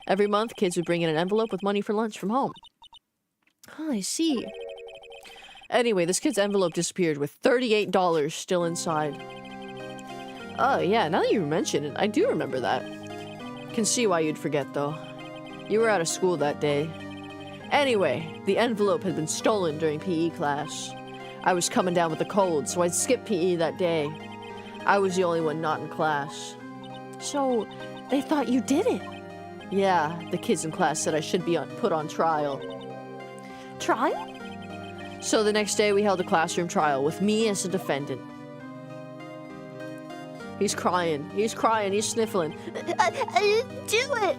Every month, kids would bring in an envelope with money for lunch from home. Oh, I see. Anyway, this kid's envelope disappeared with $38 still inside. Oh, yeah, now that you mention it, I do remember that. Can see why you'd forget, though. You were out of school that day. Anyway, the envelope had been stolen during PE class. I was coming down with a cold, so I'd skip PE that day. I was the only one not in class. So, they thought you did it? Yeah, the kids in class said I should be put on trial. Trial? So the next day we held a classroom trial with me as the defendant. He's crying, he's sniffling. I didn't do it!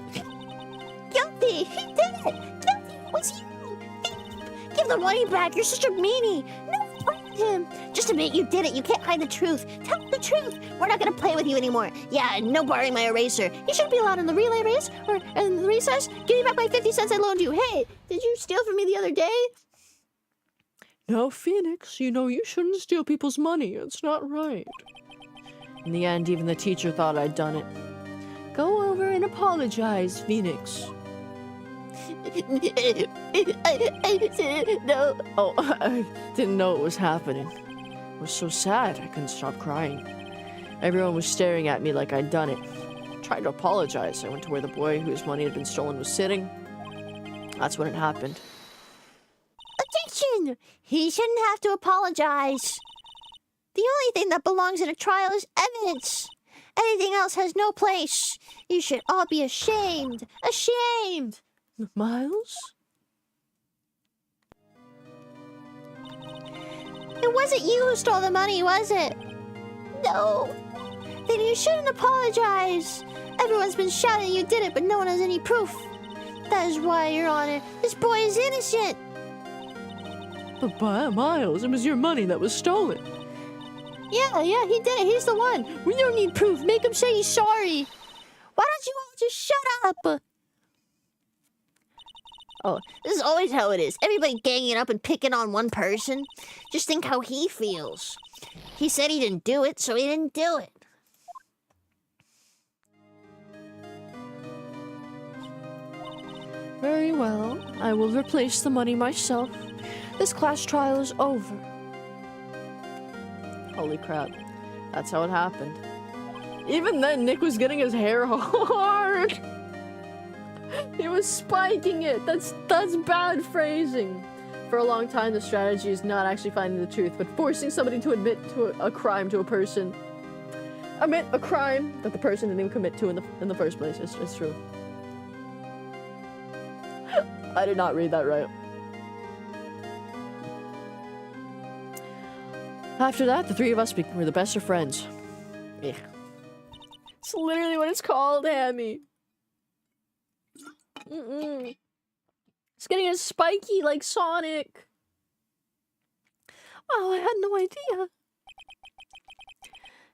Guilty! He did it! Guilty! It was you! Give the money back! You're such a meanie! No, fight him! Just admit you did it! You can't hide the truth! Tell the truth! We're not gonna play with you anymore! Yeah, no borrowing my eraser! You shouldn't be allowed in the relay race or in the recess! Give me back my 50 cents I loaned you! Hey! Did you steal from me the other day? Now, Phoenix, you know you shouldn't steal people's money. It's not right. In the end, even the teacher thought I'd done it. Go over and apologize, Phoenix. No. Oh, I didn't know it was happening. It was so sad, I couldn't stop crying. Everyone was staring at me like I'd done it. I tried to apologize. I went to where the boy whose money had been stolen was sitting. That's when it happened. Objection! He shouldn't have to apologize. The only thing that belongs in a trial is evidence. Anything else has no place. You should all be ashamed. Ashamed! Miles? It wasn't you who stole the money, was it? No. Then you shouldn't apologize. Everyone's been shouting you did it, but no one has any proof. That is why, Your Honor, this boy is innocent. But Miles, it was your money that was stolen. Yeah, he did it. He's the one. We don't need proof. Make him say he's sorry. Why don't you all just shut up? Oh, this is always how it is. Everybody ganging up and picking on one person. Just think how he feels. He said he didn't do it, so he didn't do it. Very well. I will replace the money myself. This class trial is over. Holy crap. That's how it happened. Even then, Nick was getting his hair hard. He was spiking it. That's bad phrasing. For a long time, the strategy is not actually finding the truth, but forcing somebody to admit to a crime to a person. Admit a crime that the person didn't even commit to in the first place. It's true. I did not read that right. After that, the three of us were the best of friends. Yeah. It's literally what it's called, Hammy. It's getting as spiky like Sonic. Oh, I had no idea.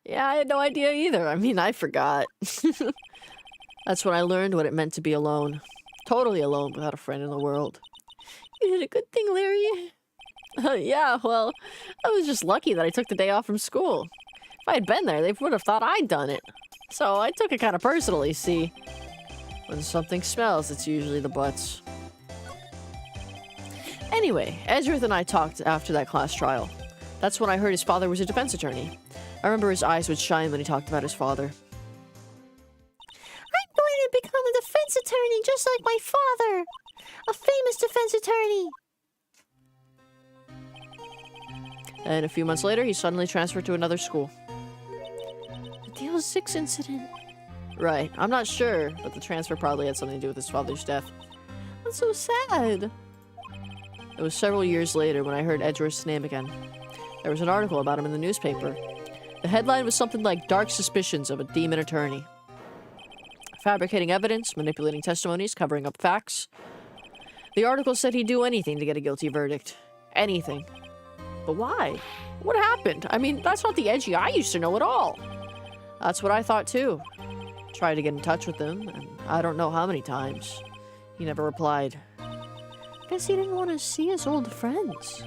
Yeah, I had no idea either. I mean, I forgot. That's when I learned what it meant to be alone. Totally alone without a friend in the world. You did a good thing, Larry. Yeah, well, I was just lucky that I took the day off from school. If I had been there, they would have thought I'd done it. So I took it kind of personally, see. When something smells, it's usually the butts. Anyway, Edgeworth and I talked after that class trial. That's when I heard his father was a defense attorney. I remember his eyes would shine when he talked about his father. I'm going to become a defense attorney just like my father. A famous defense attorney. And a few months later, he suddenly transferred to another school. The Deal 6 incident. Right. I'm not sure, but the transfer probably had something to do with his father's death. That's so sad. It was several years later when I heard Edgeworth's name again. There was an article about him in the newspaper. The headline was something like Dark Suspicions of a Demon Attorney. Fabricating evidence, manipulating testimonies, covering up facts. The article said he'd do anything to get a guilty verdict. Anything. But why? What happened? I mean, that's not the Edgy I used to know at all. That's what I thought too. Tried to get in touch with him, and I don't know how many times. He never replied. Guess he didn't want to see his old friends.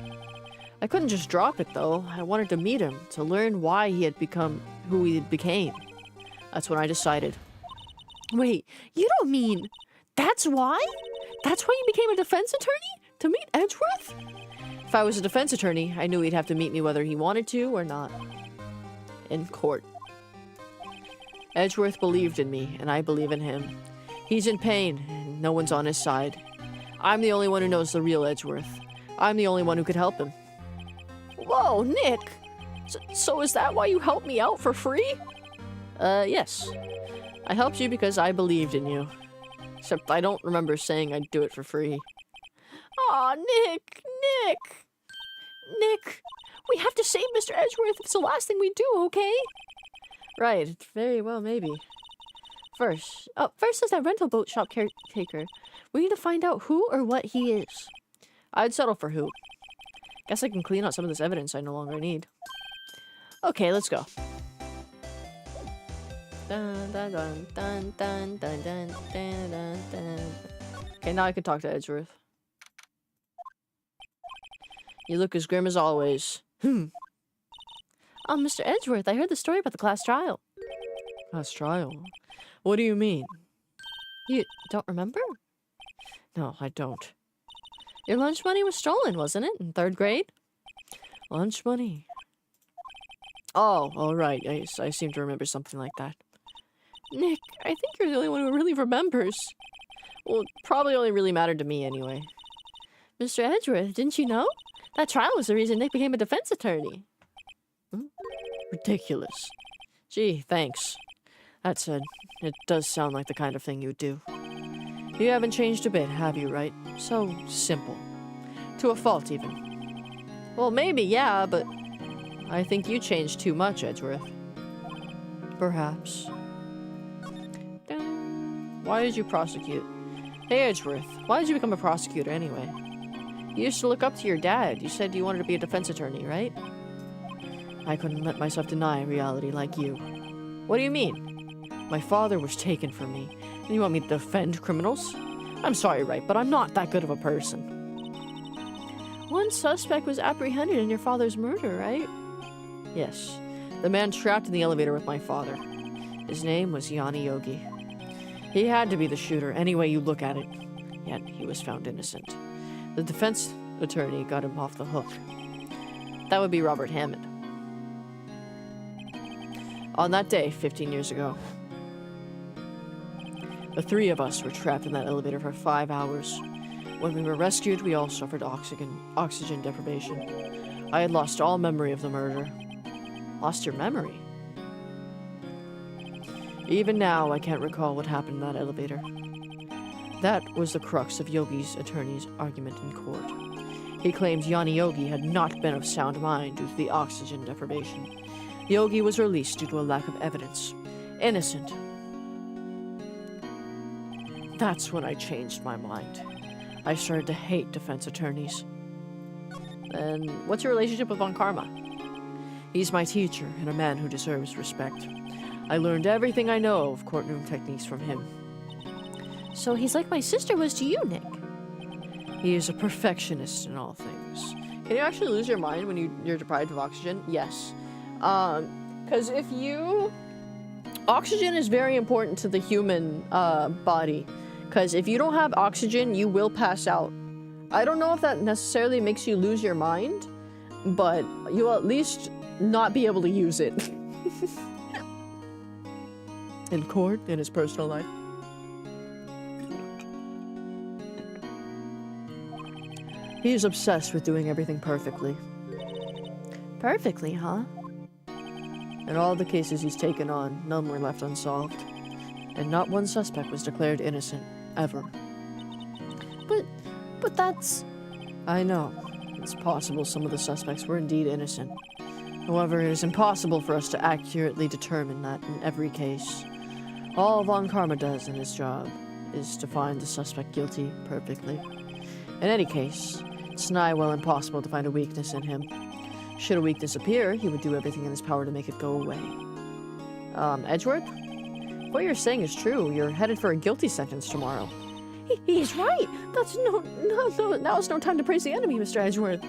I couldn't just drop it though. I wanted to meet him, to learn why he had become who he became. That's when I decided. Wait, you don't mean that's why? That's why you became a defense attorney? To meet Edgeworth? If I was a defense attorney, I knew he'd have to meet me whether he wanted to or not. In court. Edgeworth believed in me, and I believe in him. He's in pain, and no one's on his side. I'm the only one who knows the real Edgeworth. I'm the only one who could help him. Whoa, Nick! So is that why you helped me out for free? Yes. I helped you because I believed in you. Except I don't remember saying I'd do it for free. Aw, Nick! Nick! We have to save Mr. Edgeworth. It's the last thing we do, okay? Right, very well, maybe. First is that rental boat shop caretaker. We need to find out who or what he is. I'd settle for who. Guess I can clean out some of this evidence I no longer need. Okay, let's go. Dun, dun, dun, dun, dun, dun, dun, dun, dun, dun. Okay, now I can talk to Edgeworth. You look as grim as always. Hmm. Mr. Edgeworth, I heard the story about the class trial. Class trial? What do you mean? You don't remember? No, I don't. Your lunch money was stolen, wasn't it, in 3rd grade? Lunch money? Oh, all right. I seem to remember something like that. Nick, I think you're the only one who really remembers. Well, it probably only really mattered to me anyway. Mr. Edgeworth, didn't you know? That trial was the reason Nick became a defense attorney. Ridiculous. Gee, thanks. That said, it does sound like the kind of thing you'd do. You haven't changed a bit, have you, right? So simple. To a fault, even. Well, maybe, yeah, but I think you changed too much, Edgeworth. Perhaps. Why did you prosecute? Hey, Edgeworth, why did you become a prosecutor anyway? You used to look up to your dad. You said you wanted to be a defense attorney, right? I couldn't let myself deny reality like you. What do you mean? My father was taken from me, and you want me to defend criminals? I'm sorry, Wright, but I'm not that good of a person. one suspect was apprehended in your father's murder, right? Yes, the man trapped in the elevator with my father. His name was Yanni Yogi. He had to be the shooter, any way you look at it. Yet he was found innocent. The defense attorney got him off the hook. That would be Robert Hammond. On that day, 15 years ago, the 3 of us were trapped in that elevator for 5 hours. When we were rescued, we all suffered oxygen deprivation. I had lost all memory of the murder. Lost your memory? Even now, I can't recall what happened in that elevator. That was the crux of Yogi's attorney's argument in court. He claimed Yanni Yogi had not been of sound mind due to the oxygen deprivation. Yogi was released due to a lack of evidence. Innocent. That's when I changed my mind. I started to hate defense attorneys. And what's your relationship with Von Karma? He's my teacher and a man who deserves respect. I learned everything I know of courtroom techniques from him. So he's like my sister was to you, Nick. He is a perfectionist in all things. Can you actually lose your mind when you're deprived of oxygen? Yes. Because if you... Oxygen is very important to the human body. Because if you don't have oxygen, you will pass out. I don't know if that necessarily makes you lose your mind, but you'll at least not be able to use it. In court, in his personal life. He is obsessed with doing everything perfectly. Perfectly, huh? In all the cases he's taken on, none were left unsolved. And not one suspect was declared innocent, ever. But that's... I know. It's possible some of the suspects were indeed innocent. However, it is impossible for us to accurately determine that in every case. All Von Karma does in his job is to find the suspect guilty perfectly. In any case, it's nigh well impossible to find a weakness in him. Should a weakness appear, he would do everything in his power to make it go away. Edgeworth? What you're saying is true. You're headed for a guilty sentence tomorrow. He's right. That's no, now is no time to praise the enemy, Mr. Edgeworth.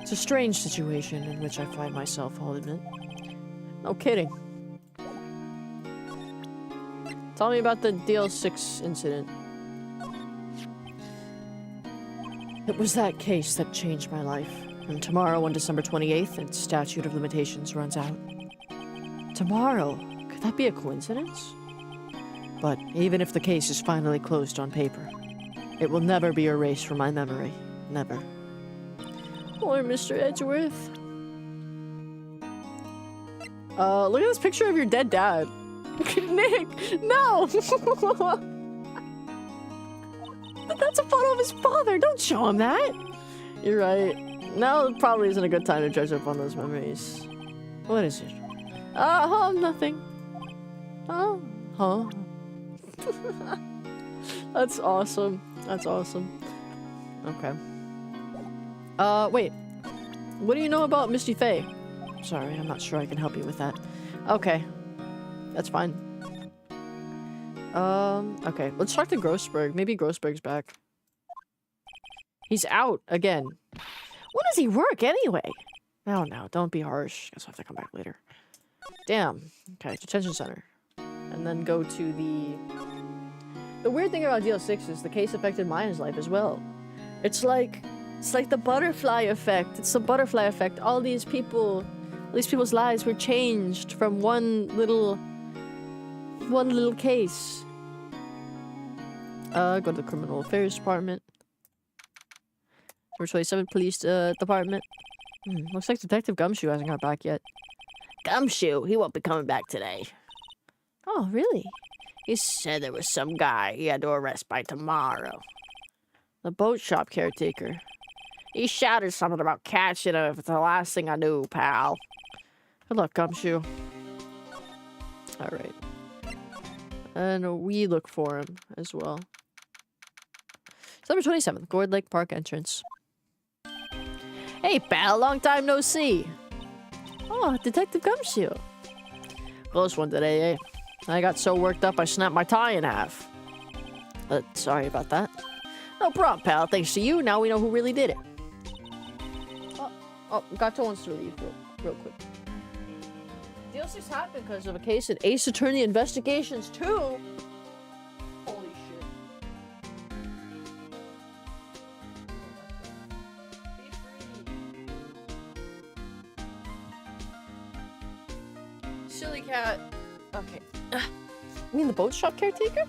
It's a strange situation in which I find myself, I'll admit. No kidding. Tell me about the DL6 incident. It was that case that changed my life. And tomorrow, on December 28th, its statute of limitations runs out. Tomorrow? Could that be a coincidence? But even if the case is finally closed on paper, it will never be erased from my memory. Never. Poor Mr. Edgeworth. Look at this picture of your dead dad. Nick, no! That's a photo of his father. Don't show him that. You're right. Now probably isn't a good time to dredge up on those memories. What is it? Nothing. Oh, huh? That's awesome. That's awesome. Okay. Wait. What do you know about Misty Faye? Sorry, I'm not sure I can help you with that. Okay. That's fine. Okay. Let's talk to Grossberg. Maybe Grossberg's back. He's out again. When does he work anyway? No, don't be harsh. Guess I'll have to come back later. Damn. Okay, detention center. And then go to the... The weird thing about DL6 is the case affected Maya's life as well. It's like the butterfly effect. It's the butterfly effect. All these people's lives were changed from one little case. Go to the Criminal Affairs Department. Number 27 Police Department. Looks like Detective Gumshoe hasn't got back yet. Gumshoe, he won't be coming back today. Oh, really? He said there was some guy he had to arrest by tomorrow. The boat shop caretaker. He shouted something about catching him if it's the last thing I knew, pal. Good luck, Gumshoe. Alright. And we look for him as well. Number 27, Gourd Lake Park entrance. Hey, pal, long time no see. Oh, Detective Gumshoe. Close one today, eh? I got so worked up I snapped my tie in half. Sorry about that. No problem, pal. Thanks to you, now we know who really did it. Oh, Gato wants to leave real quick. DL6 happened because of a case in Ace Attorney Investigations 2. Holy shit. Silly cat. Okay. You mean the boat shop caretaker?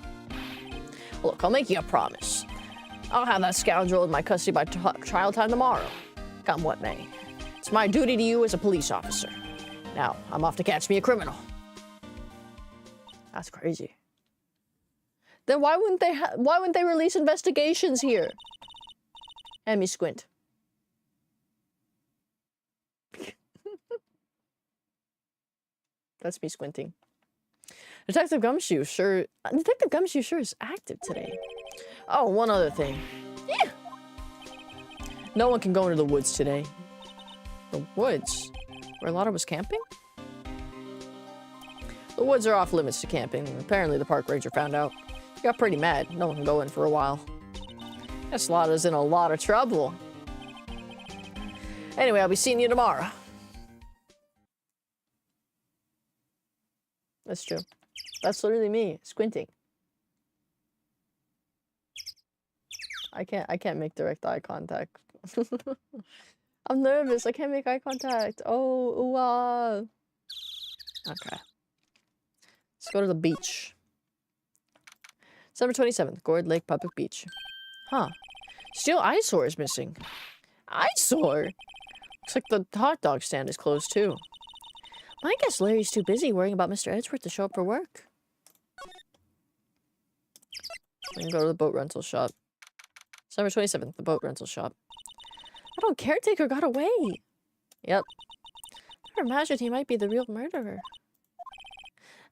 Look, I'll make you a promise. I'll have that scoundrel in my custody by trial time tomorrow. Come what may. It's my duty to you as a police officer. Now, I'm off to catch me a criminal. That's crazy. Then why wouldn't they release investigations here? And me squint. That's me squinting. Detective Gumshoe sure is active today. Oh, one other thing. Yeah. No one can go into the woods today. The woods? Where a lot of us camping? The woods are off limits to camping. Apparently the park ranger found out. He got pretty mad. No one can go in for a while. Guess Lotta's in a lot of trouble. Anyway, I'll be seeing you tomorrow. That's true. That's literally me, squinting. I can't make direct eye contact. I'm nervous. I can't make eye contact. Oh, ooh, ah. Okay. Let's go to the beach. December 27th, Gourd Lake Public Beach. Huh. Steel eyesore is missing. Eyesore? Looks like the hot dog stand is closed too. I guess Larry's too busy worrying about Mr. Edgeworth to show up for work. We can go to the boat rental shop. December 27th, the boat rental shop. Oh, caretaker got away. Yep. I imagine he might be the real murderer.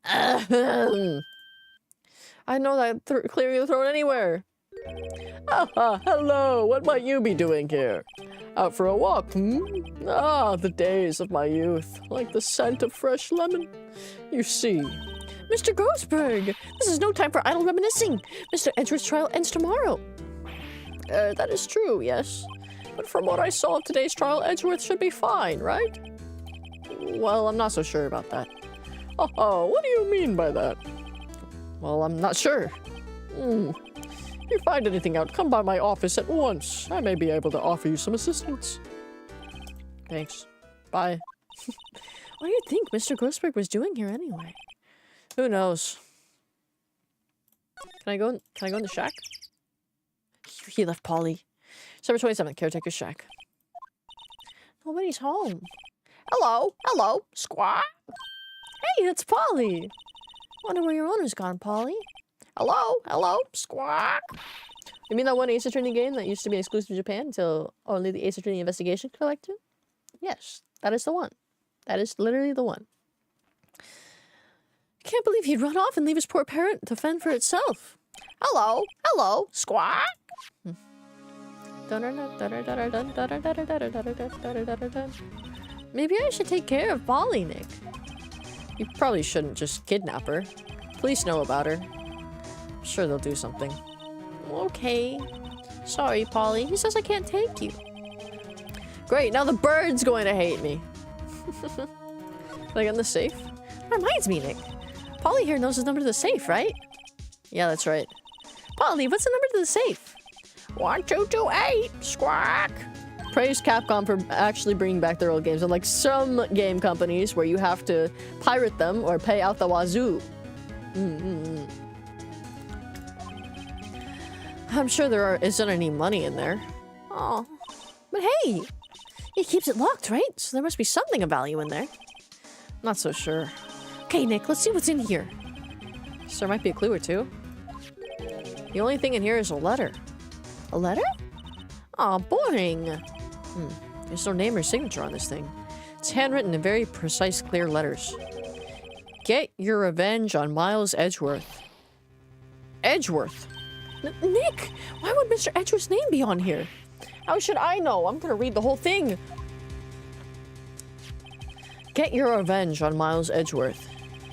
I know that clearing the throat anywhere. Hello, what might you be doing here? Out for a walk, hmm? Ah, the days of my youth, like the scent of fresh lemon. You see... Mr. Grossberg, this is no time for idle reminiscing. Mr. Edgeworth's trial ends tomorrow. That is true, yes. But from what I saw of today's trial, Edgeworth should be fine, right? Well, I'm not so sure about that. Oh, what do you mean by that? Well, I'm not sure. If you find anything out, come by my office at once. I may be able to offer you some assistance. Thanks. Bye. What do you think Mr. Grossberg was doing here anyway? Who knows? Can I go in the shack? He left Polly. December 27th, caretaker's shack. Nobody's home. Hello, squaw. Hey, it's Polly. Wonder where your owner's gone, Polly. Hello, squawk. You mean that one Ace Attorney game that used to be exclusive to Japan until only the Ace Attorney Investigation collected? Yes, that is the one. That is literally the one. I can't believe he'd run off and leave his poor parent to fend for itself. Hello, squawk. Maybe I should take care of Polly, Nick. You probably shouldn't just kidnap her. Police know about her. I'm sure they'll do something. Okay. Sorry, Polly. He says I can't take you. Great, now the bird's going to hate me. Like in the safe? Reminds me, Nick. Polly here knows the number to the safe, right? Yeah, that's right. Polly, what's the number to the safe? 1228, squawk. Praise Capcom for actually bringing back their old games. Unlike some game companies where you have to pirate them or pay out the wazoo. I'm sure there isn't any money in there. Oh, but hey, he keeps it locked, right? So there must be something of value in there. Not so sure. Okay, Nick, let's see what's in here. So there might be a clue or two. The only thing in here is a letter. A letter? Aw, boring. There's no name or signature on this thing. It's handwritten in very precise, clear letters. Get your revenge on Miles Edgeworth. Edgeworth? Nick, why would Mr. Edgeworth's name be on here? How should I know? I'm gonna read the whole thing. Get your revenge on Miles Edgeworth.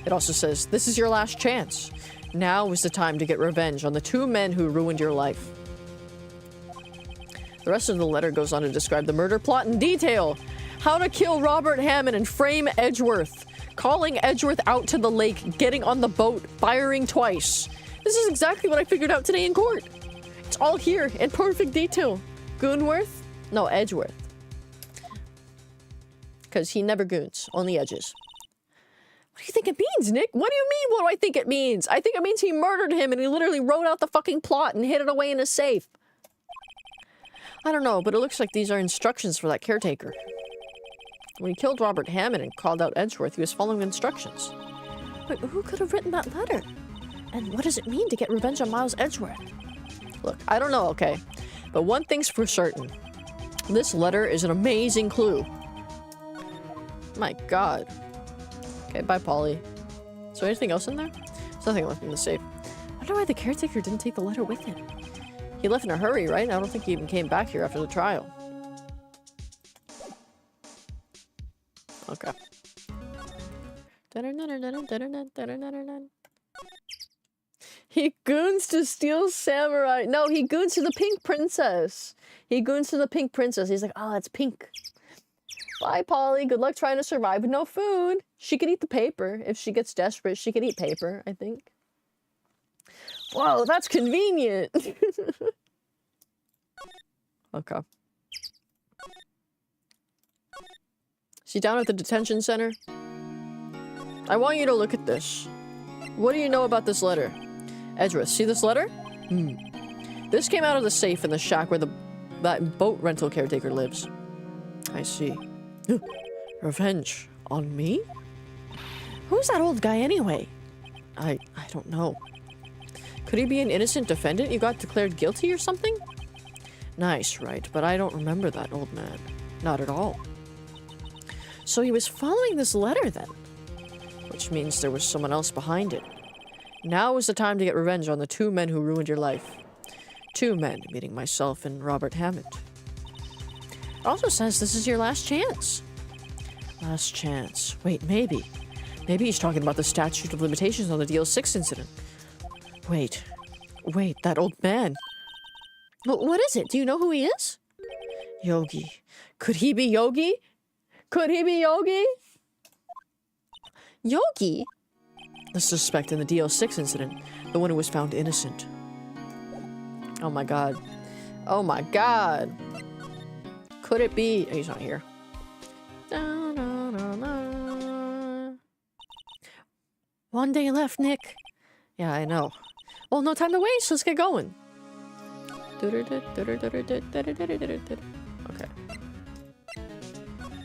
It also says, this is your last chance. Now is the time to get revenge on the 2 men who ruined your life. The rest of the letter goes on to describe the murder plot in detail. How to kill Robert Hammond and frame Edgeworth. Calling Edgeworth out to the lake, getting on the boat, firing twice. This is exactly what I figured out today in court. It's all here in perfect detail. Goonworth? No, Edgeworth. Because he never goons, only edges. What do you think it means, Nick? What do you mean, what do I think it means? I think it means he murdered him and he literally wrote out the fucking plot and hid it away in a safe. I don't know, but it looks like these are instructions for that caretaker. When he killed Robert Hammond and called out Edgeworth, he was following instructions. Wait, who could have written that letter? And what does it mean to get revenge on Miles Edgeworth? Look, I don't know, okay? But one thing's for certain. This letter is an amazing clue. My god. Okay, bye, Polly. Is there anything else in there? There's nothing left in the safe. I wonder why the caretaker didn't take the letter with him. He left in a hurry, right? I don't think he even came back here after the trial. Okay. He goons to steal samurai. No, he goons to the pink princess. He goons to the pink princess. He's like, oh, it's pink. Bye, Polly. Good luck trying to survive with no food. She could eat the paper. If she gets desperate, she could eat paper, I think. Whoa, that's convenient. Okay. Is he down at the detention center? I want you to look at this. What do you know about this letter? Edgeworth, see this letter? This came out of the safe in the shack where that boat rental caretaker lives. I see. Revenge on me? Who's that old guy anyway? I don't know. Could he be an innocent defendant you got declared guilty or something? Nice, right, but I don't remember that old man. Not at all. So he was following this letter then? Which means there was someone else behind it. Now is the time to get revenge on the 2 men who ruined your life. 2 men, meaning myself and Robert Hammond. It also says this is your last chance. Last chance. Wait, maybe. Maybe he's talking about the statute of limitations on the DL6 incident. Wait, that old man. What is it? Do you know who he is? Yogi. Could he be Yogi? Could he be Yogi? Yogi? The suspect in the DL6 incident. The one who was found innocent. Oh my god. Oh my god. Could it be? Oh, he's not here. One day left, Nick. Yeah, I know. Well, no time to waste. Let's get going. Okay.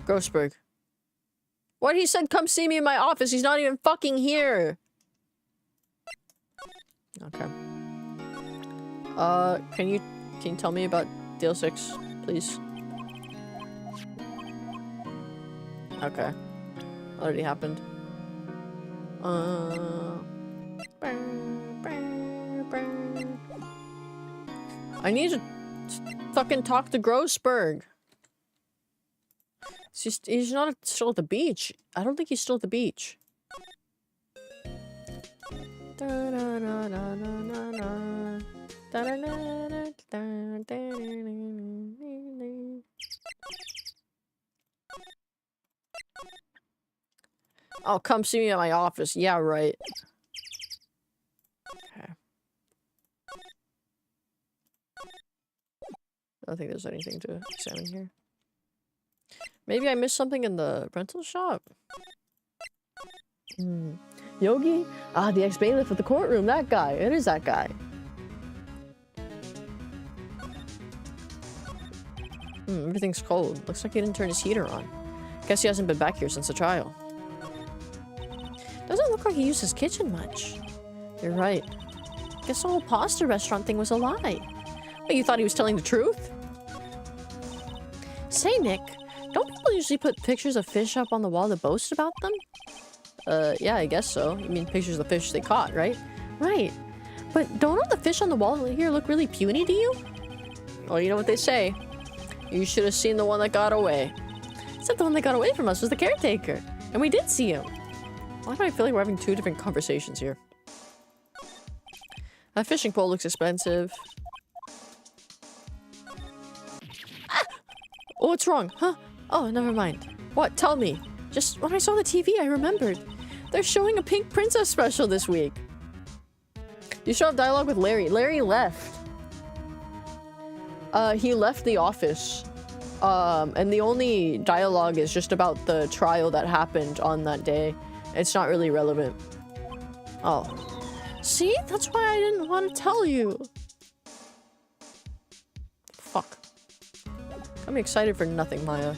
Grossberg. What he said, come see me in my office. He's not even fucking here. Okay. Can you tell me about DL6, please? Okay. Already happened. I need to fucking talk to Grossberg. He's not still at the beach. I don't think he's still at the beach. Oh, come see me at my office. Yeah, right. Okay. I don't think there's anything to examine here. Maybe I missed something in the rental shop? Yogi? Ah, the ex-bailiff of the courtroom. That guy. It is that guy. Everything's cold. Looks like he didn't turn his heater on. Guess he hasn't been back here since the trial. Doesn't look like he used his kitchen much. You're right. Guess the whole pasta restaurant thing was a lie. But you thought he was telling the truth? Say, Nick, don't people usually put pictures of fish up on the wall to boast about them? Yeah, I guess so. You mean pictures of the fish they caught, right? Right. But don't all the fish on the wall here look really puny to you? Well, you know what they say. You should have seen the one that got away. Except the one that got away from us was the caretaker. And we did see him. Why do I feel like we're having two different conversations here? That fishing pole looks expensive. Ah! Oh, what's wrong? Huh? Oh, never mind. What? Tell me. Just when I saw the TV, I remembered. They're showing a Pink Princess special this week. You should have dialogue with Larry. Larry left. He left the office. And the only dialogue is just about the trial that happened on that day. It's not really relevant. Oh. See? That's why I didn't want to tell you. Fuck. I'm excited for nothing, Maya.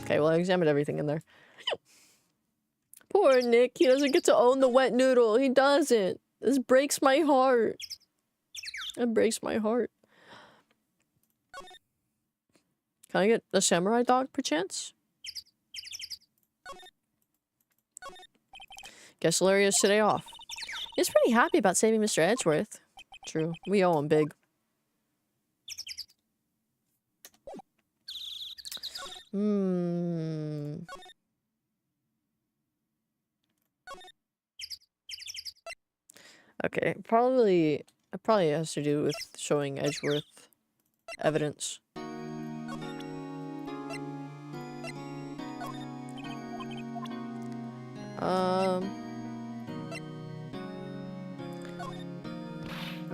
Okay, well, I examined everything in there. Poor Nick. He doesn't get to own the wet noodle. He doesn't. This breaks my heart. It breaks my heart. Can I get the samurai dog, perchance? Guess Larry has today off. He's pretty happy about saving Mr. Edgeworth. True. We owe him big. Okay, it probably has to do with showing Edgeworth evidence.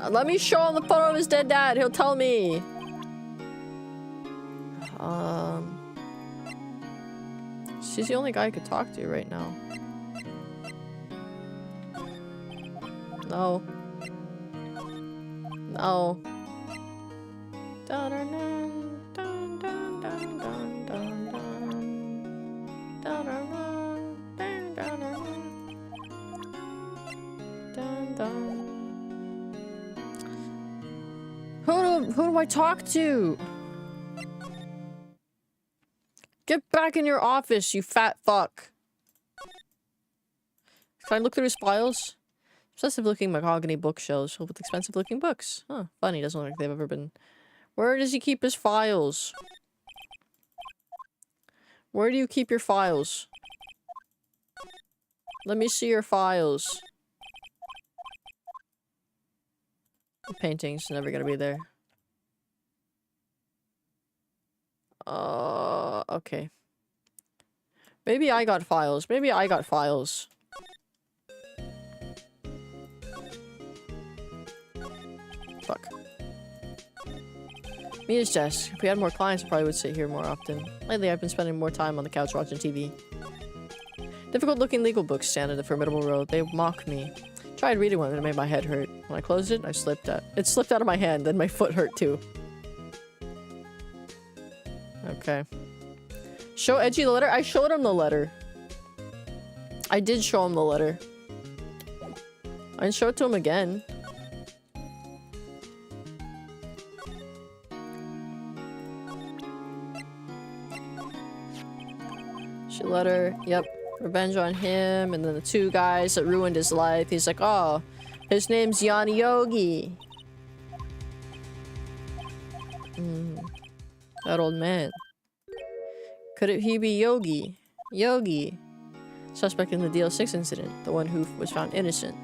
Let me show him the photo of his dead dad. He'll tell me. She's the only guy I could talk to right now. No. No. Who do I talk to? Get back in your office, you fat fuck. Can I look through his files? Obsessive looking mahogany bookshelves filled with expensive looking books. Huh, funny, doesn't look like they've ever been... Where does he keep his files? Where do you keep your files? Let me see your files. The painting's never gonna be there. Okay. Maybe I got files. Maybe I got files. Fuck. Mia's desk. If we had more clients, I probably would sit here more often. Lately, I've been spending more time on the couch watching TV. Difficult-looking legal books stand in the formidable row. They mock me. Tried reading one and it made my head hurt. When I closed it, it slipped out of my hand, then my foot hurt too. Okay. Show Edgy the letter? I showed him the letter. I did show him the letter. I can show it to him again. Letter. Yep. Revenge on him, and then the two guys that ruined his life. He's like, oh, his name's Yanni Yogi. That old man. Could he be Yogi? Yogi. Suspect in the DL6 incident. The one who was found innocent.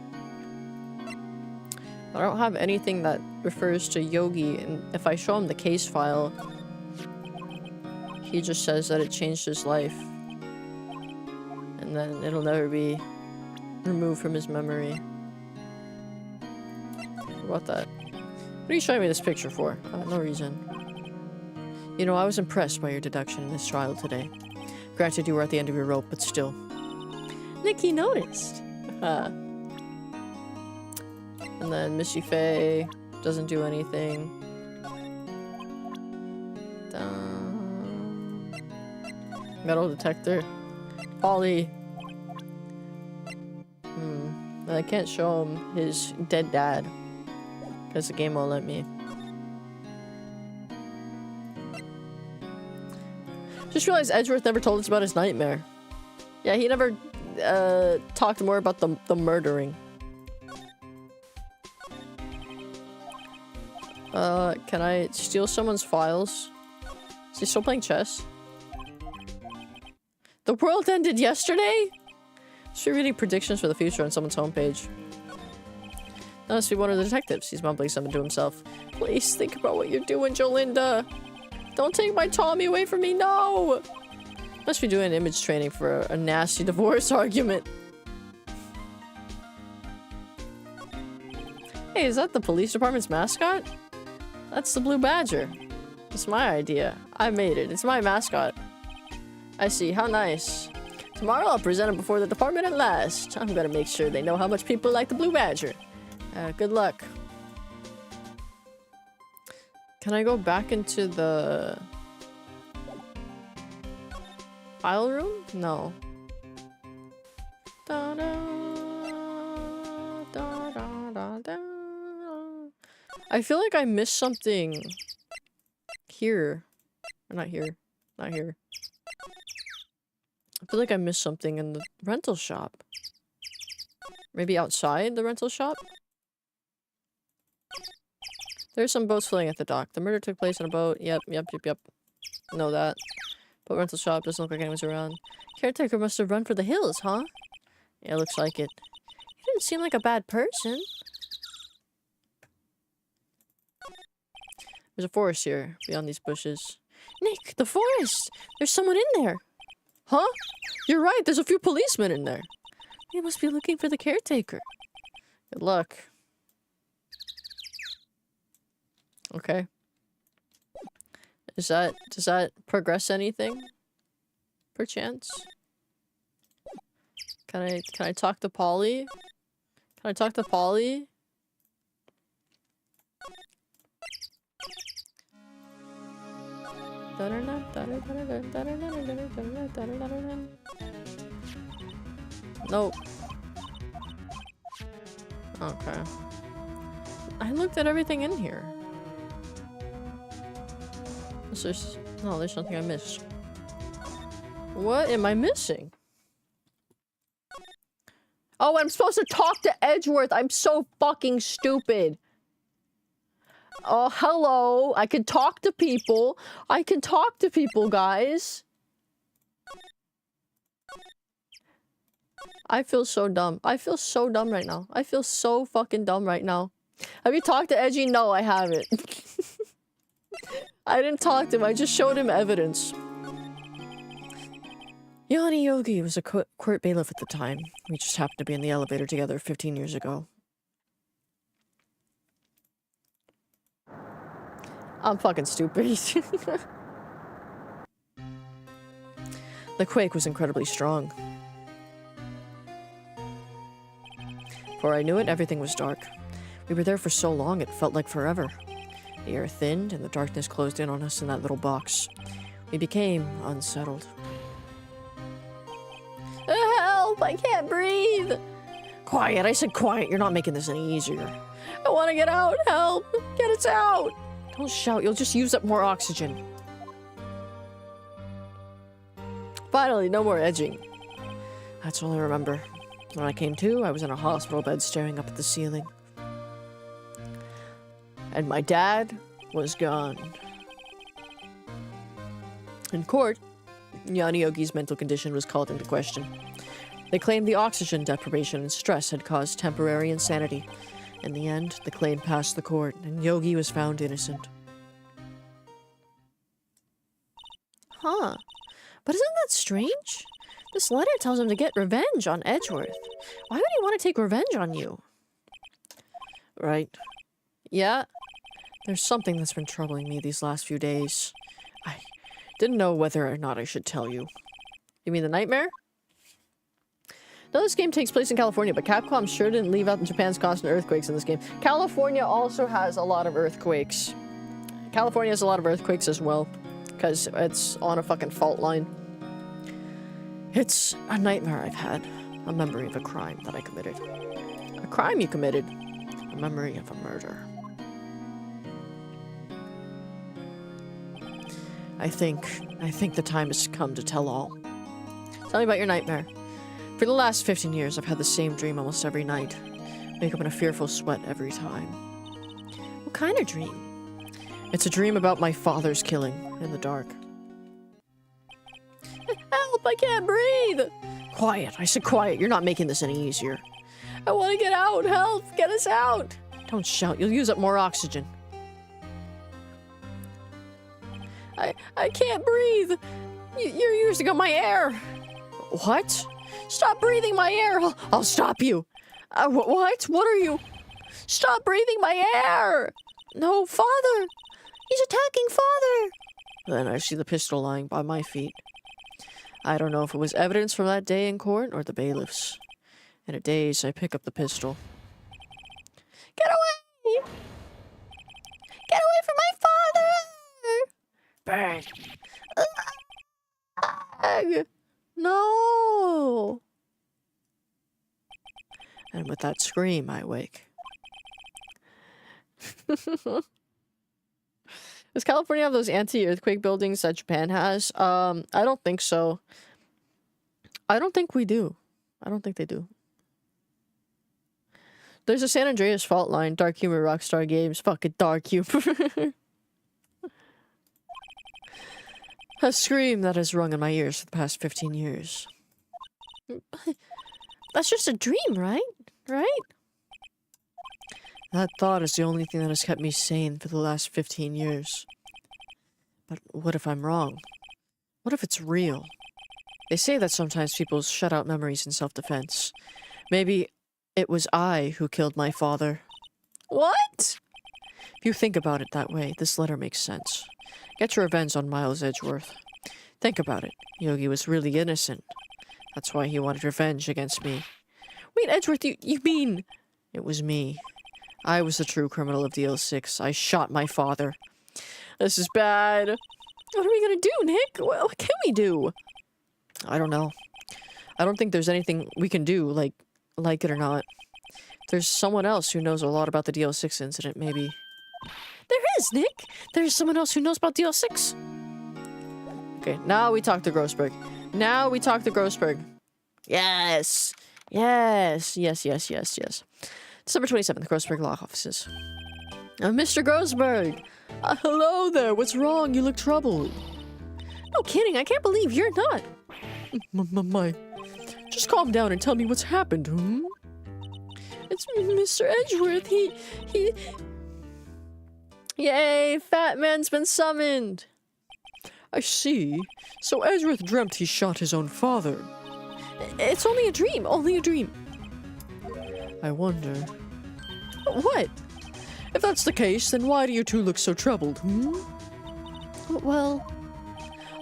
I don't have anything that refers to Yogi, and if I show him the case file, he just says that it changed his life. And then it'll never be removed from his memory. What about that? What are you showing me this picture for? No reason. You know, I was impressed by your deduction in this trial today. Granted, you were at the end of your rope, but still. Nikki noticed. And then Missy Faye doesn't do anything. Metal detector. Ollie. And I can't show him his dead dad. Because the game won't let me. Just realized Edgeworth never told us about his nightmare. Yeah, he never talked more about the murdering. Can I steal someone's files? Is he still playing chess? The world ended yesterday? Should reading predictions for the future on someone's homepage. That must be one of the detectives. He's mumbling something to himself. Please think about what you're doing, Jolinda. Don't take my Tommy away from me, no! Must be doing image training for a nasty divorce argument. Hey, is that the police department's mascot? That's the Blue Badger. It's my idea. I made it. It's my mascot. I see. How nice. Tomorrow I'll present it before the department at last. I'm gonna make sure they know how much people like the Blue Badger. Good luck. Can I go back into the file room? No. Da, da, da, da, da, da. I feel like I missed something here. Or not here. Not here. I feel like I missed something in the rental shop. Maybe outside the rental shop? There's some boats floating at the dock. The murder took place on a boat. Yep. Know that. But rental shop doesn't look like anyone's around. Caretaker must have run for the hills, huh? Yeah, looks like it. He didn't seem like a bad person. There's a forest here, beyond these bushes. Nick, the forest! There's someone in there! Huh? You're right, there's a few policemen in there. They must be looking for the caretaker. Good luck. Okay. Does that progress anything? Perchance? Can I talk to Polly? Can I talk to Polly? Nope. Okay. I looked at everything in here. No, there's nothing I missed. What am I missing? Oh, I'm supposed to talk to Edgeworth. I'm so fucking stupid. Oh, hello. I can talk to people. I can talk to people, guys. I feel so dumb. I feel so dumb right now. I feel so fucking dumb right now. Have you talked to Edgy? No, I haven't. I didn't talk to him. I just showed him evidence. Yanni Yogi was a court bailiff at the time. We just happened to be in the elevator together 15 years ago. I'm fucking stupid. The quake was incredibly strong. Before I knew it, everything was dark. We were there for so long, it felt like forever. The air thinned, and the darkness closed in on us in that little box. We became unsettled. Help! I can't breathe! Quiet, I said quiet. You're not making this any easier. I want to get out! Help! Get us out! Don't shout, you'll just use up more oxygen. Finally, no more edging. That's all I remember. When I came to, I was in a hospital bed staring up at the ceiling. And my dad was gone. In court, Yanni Yogi's mental condition was called into question. They claimed the oxygen deprivation and stress had caused temporary insanity. In the end, the claim passed the court, and Yogi was found innocent. Huh. But isn't that strange? This letter tells him to get revenge on Edgeworth. Why would he want to take revenge on you? Right. Yeah? There's something that's been troubling me these last few days. I didn't know whether or not I should tell you. You mean the nightmare? Now, this game takes place in California, but Capcom sure didn't leave out Japan's constant earthquakes in this game. California also has a lot of earthquakes. California has a lot of earthquakes as well, because it's on a fucking fault line. It's a nightmare I've had. A memory of a crime that I committed. A crime you committed? A memory of a murder. I think the time has come to tell all. Tell me about your nightmare. For the last 15 years, I've had the same dream almost every night. Wake up in a fearful sweat every time. What kind of dream? It's a dream about my father's killing in the dark. Help, I can't breathe! Quiet, I said quiet. You're not making this any easier. I want to get out, help, get us out! Don't shout, you'll use up more oxygen. I can't breathe! You're using up my air! What? Stop breathing my air! I'll stop you! What? What are you? Stop breathing my air! No, father! He's attacking father! Then I see the pistol lying by my feet. I don't know if it was evidence from that day in court or the bailiffs. In a daze, I pick up the pistol. Get away! Get away from my father! Bang! No! And with that scream, I wake. Does California have those anti-earthquake buildings that Japan has? I don't think so. I don't think we do. I don't think they do. There's a San Andreas fault line, dark humor, Rockstar Games, fucking dark humor. A scream that has rung in my ears for the past 15 years. That's just a dream, right? Right? That thought is the only thing that has kept me sane for the last 15 years. But what if I'm wrong? What if it's real? They say that sometimes people shut out memories in self-defense. Maybe it was I who killed my father. What? If you think about it that way, this letter makes sense. Get your revenge on Miles Edgeworth. Think about it. Yogi was really innocent. That's why he wanted revenge against me. Wait, Edgeworth, you mean... It was me. I was the true criminal of DL6. I shot my father. This is bad. What are we gonna do, Nick? What can we do? I don't know. I don't think there's anything we can do, like it or not. There's someone else who knows a lot about the DL6 incident, maybe. There is, Nick! There's someone else who knows about DL6. Okay, now we talk to Grossberg. Now we talk to Grossberg. Yes! Yes! Yes, yes, yes, yes. December 27th, Grossberg Law Offices. Mr. Grossberg! Hello there, what's wrong? You look troubled. No kidding, I can't believe you're not. My. Just calm down and tell me what's happened, It's Mr. Edgeworth, he... Yay, Fat Man's been summoned! I see. So Edgeworth dreamt he shot his own father. It's only a dream, only a dream. I wonder. What? If that's the case, then why do you two look so troubled, Well...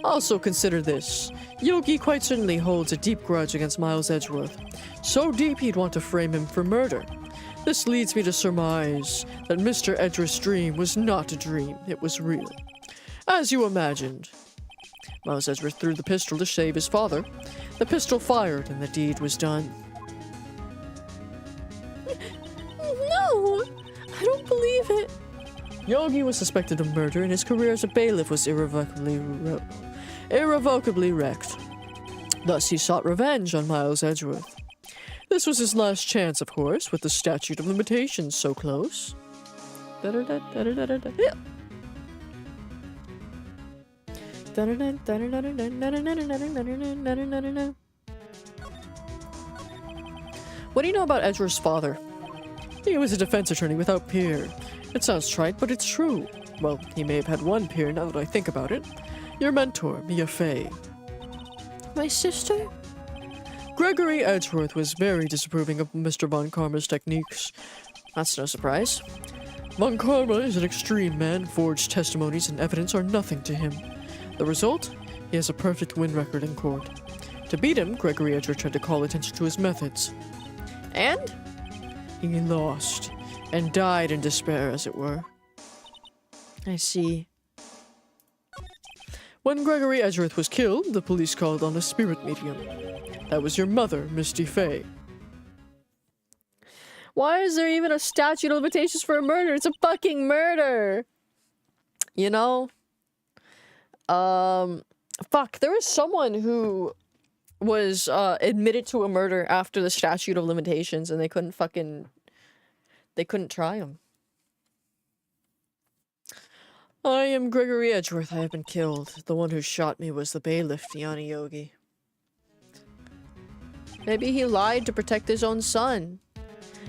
Also consider this. Yogi quite certainly holds a deep grudge against Miles Edgeworth. So deep he'd want to frame him for murder. This leads me to surmise that Mr. Edgeworth's dream was not a dream, it was real. As you imagined. Miles Edgeworth threw the pistol to save his father. The pistol fired and the deed was done. No! I don't believe it. Yogi was suspected of murder and his career as a bailiff was irrevocably wrecked. Thus he sought revenge on Miles Edgeworth. This was his last chance, of course, with the statute of limitations so close. What do you know about Edgeworth's father? He was a defense attorney without peer. It sounds trite, but it's true. Well, he may have had one peer now that I think about it. Your mentor, Mia Fey. My sister? Gregory Edgeworth was very disapproving of Mr. Von Karma's techniques. That's no surprise. Von Karma is an extreme man. Forged testimonies and evidence are nothing to him. The result? He has a perfect win record in court. To beat him, Gregory Edgeworth tried to call attention to his methods. And? He lost, and died in despair, as it were. I see. When Gregory Edgeworth was killed, the police called on a spirit medium. That was your mother, Misty Fey. Why is there even a statute of limitations for a murder? It's a fucking murder! You know? Fuck, there was someone who was admitted to a murder after the statute of limitations and they couldn't try him. I am Gregory Edgeworth. I have been killed. The one who shot me was the bailiff, Yanni Yogi. Maybe he lied to protect his own son.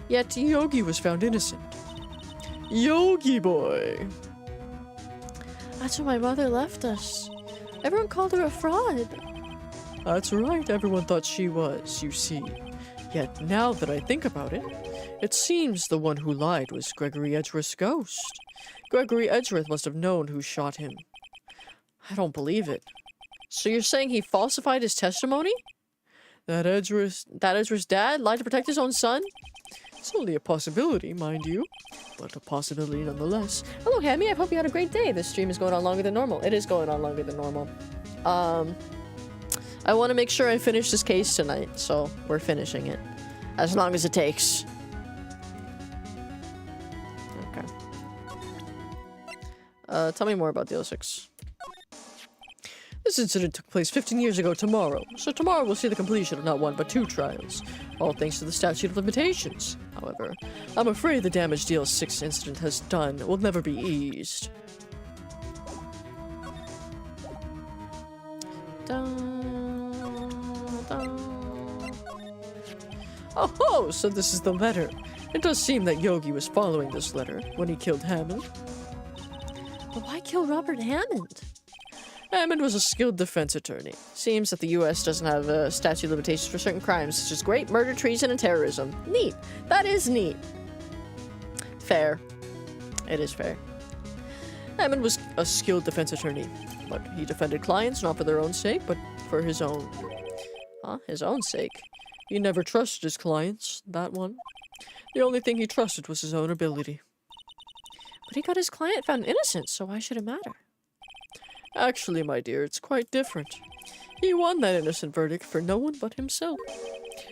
Yet Yogi was found innocent. Yogi boy! That's when my mother left us. Everyone called her a fraud. That's right, everyone thought she was, you see. Yet now that I think about it, it seems the one who lied was Gregory Edgeworth's ghost. Gregory Edgeworth must have known who shot him. I don't believe it. So you're saying he falsified his testimony? That Edgeworth's dad lied to protect his own son? It's only a possibility, mind you, but a possibility nonetheless. Hello, Hammy. I hope you had a great day. This stream is going on longer than normal. It is going on longer than normal. I want to make sure I finish this case tonight, so we're finishing it. As long as it takes. Okay. Tell me more about the 06. This incident took place 15 years ago tomorrow, so tomorrow we'll see the completion of not one but two trials, all thanks to the statute of limitations. However, I'm afraid the damage the 06 incident has done will never be eased. Oh, so this is the letter. It does seem that Yogi was following this letter when he killed Hammond. But why kill Robert Hammond? Hammond was a skilled defense attorney. Seems that the US doesn't have a statute of limitations for certain crimes, such as rape, murder, treason, and terrorism. Neat. That is neat. Fair. It is fair. Hammond was a skilled defense attorney, but he defended clients not for their own sake, but for his own. His own sake. He never trusted his clients, that one. The only thing he trusted was his own ability. But he got his client found innocent, so why should it matter? Actually, my dear, it's quite different. He won that innocent verdict for no one but himself.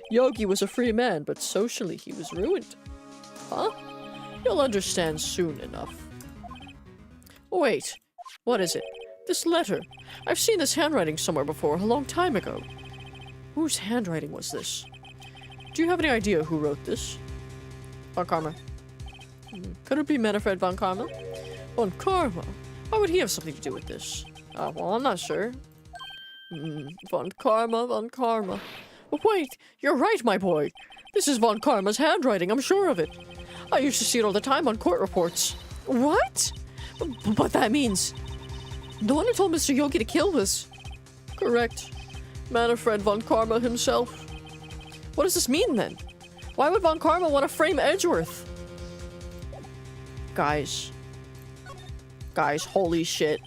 Yogi was a free man, but socially he was ruined. Huh? You'll understand soon enough. Wait, what is it? This letter. I've seen this handwriting somewhere before, a long time ago. Whose handwriting was this? Do you have any idea who wrote this? Von Karma. Could it be Manfred Von Karma? Von Karma? Why would he have something to do with this? Well, I'm not sure. Von Karma, Von Karma. But wait, you're right, my boy. This is Von Karma's handwriting, I'm sure of it. I used to see it all the time on court reports. What? But that means... The one who told Mr. Yogi to kill was... Correct. Manfred Von Karma himself. What does this mean, then? Why would Von Karma want to frame Edgeworth? Guys, holy shit.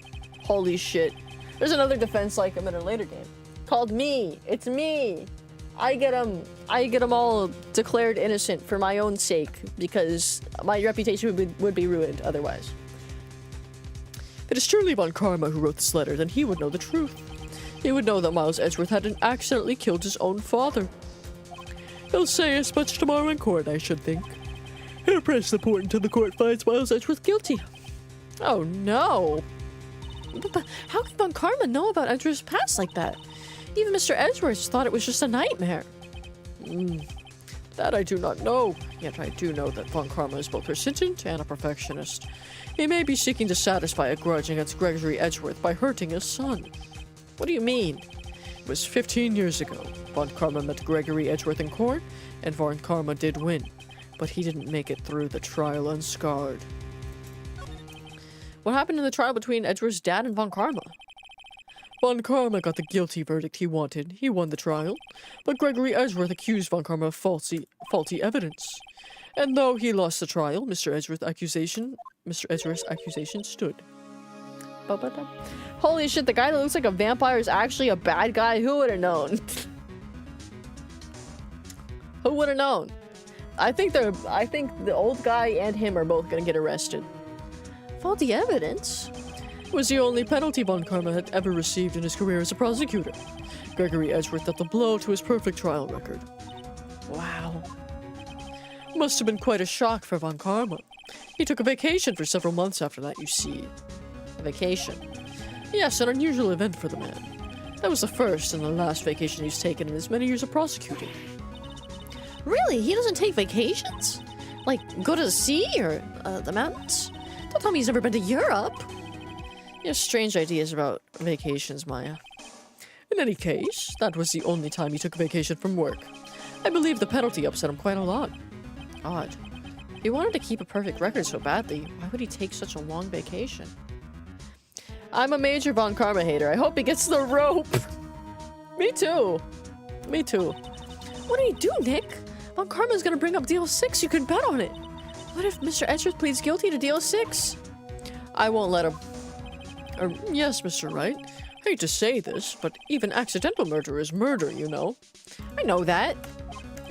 Holy shit. There's another defense like him in a later game. Called me. It's me. I get them all declared innocent for my own sake, because my reputation would be ruined otherwise. If it is truly Von Karma who wrote this letter, then he would know the truth. He would know that Miles Edgeworth had accidentally killed his own father. He'll say as much tomorrow in court, I should think. He'll press the point until the court finds Miles Edgeworth guilty. Oh no! But how could Von Karma know about Edgeworth's past like that? Even Mr. Edgeworth thought it was just a nightmare. That I do not know, yet I do know that Von Karma is both persistent and a perfectionist. He may be seeking to satisfy a grudge against Gregory Edgeworth by hurting his son. What do you mean? It was 15 years ago. Von Karma met Gregory Edgeworth in court, and Von Karma did win. but he didn't make it through the trial unscarred. What happened in the trial between Edgeworth's dad and Von Karma? Von Karma got the guilty verdict he wanted. He won the trial. But Gregory Edgeworth accused Von Karma of faulty evidence. And though he lost the trial, Mr. Edgeworth's accusation stood. Holy shit, the guy that looks like a vampire is actually a bad guy? Who would have known? Who would have known? I think the old guy and him are both gonna get arrested. Faulty evidence? It was the only penalty Von Karma had ever received in his career as a prosecutor. Gregory Edgeworth dealt the blow to his perfect trial record. Wow. Must have been quite a shock for Von Karma. He took a vacation for several months after that, you see. A vacation? Yes, an unusual event for the man. That was the first and the last vacation he's taken in his many years of prosecuting. Really? He doesn't take vacations? Like, go to the sea or the mountains? Don't tell me he's never been to Europe. You have strange ideas about vacations, Maya. In any case, that was the only time he took a vacation from work. I believe the penalty upset him quite a lot. Odd. If he wanted to keep a perfect record so badly, why would he take such a long vacation? I'm a major Von Karma hater. I hope he gets the rope. Me too. Me too. What do you do, Nick? Von Karma's gonna bring up Deal 6. You can bet on it. What if Mr. Edgeworth pleads guilty to Deal 6? I won't let him. Yes, Mr. Wright. Hate to say this, but even accidental murder is murder, you know. I know that.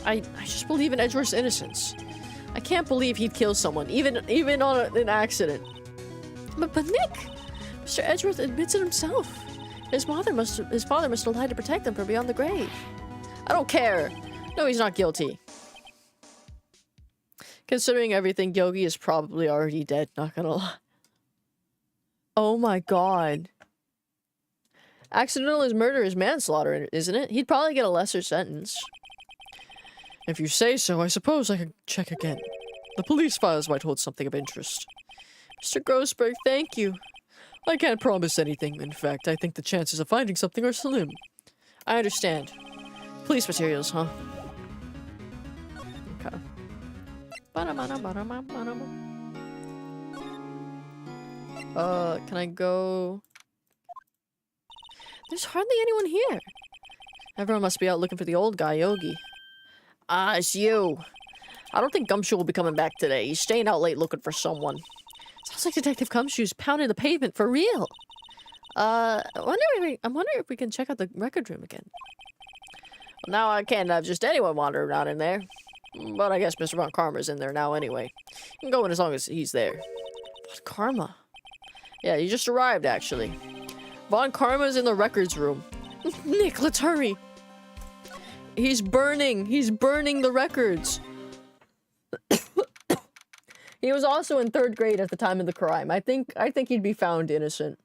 I just believe in Edgeworth's innocence. I can't believe he'd kill someone, even on an accident. But Nick, Mr. Edgeworth admits it himself. His father must have lied to protect him from beyond the grave. I don't care. No, he's not guilty. Considering everything, Yogi is probably already dead, not gonna lie. Oh my god. Accidental is murder is manslaughter, isn't it? He'd probably get a lesser sentence. If you say so, I suppose I could check again. The police files might hold something of interest. Mr. Grossberg, thank you. I can't promise anything. In fact, I think the chances of finding something are slim. I understand. Police materials, huh? Okay. Can I go? There's hardly anyone here. Everyone must be out looking for the old guy, Yogi. Ah, it's you. I don't think Gumshoe will be coming back today. He's staying out late looking for someone. Sounds like Detective Gumshoe's pounding the pavement for real. I'm wondering if we can check out the record room again. Well, now I can't have just anyone wandering around in there. But I guess Mr. Von Karma's in there now anyway. You can go in as long as he's there. Von Karma? Yeah, he just arrived, actually. Von Karma's in the records room. Nick, let's hurry. He's burning the records. He was also in 3rd grade at the time of the crime. I think he'd be found innocent.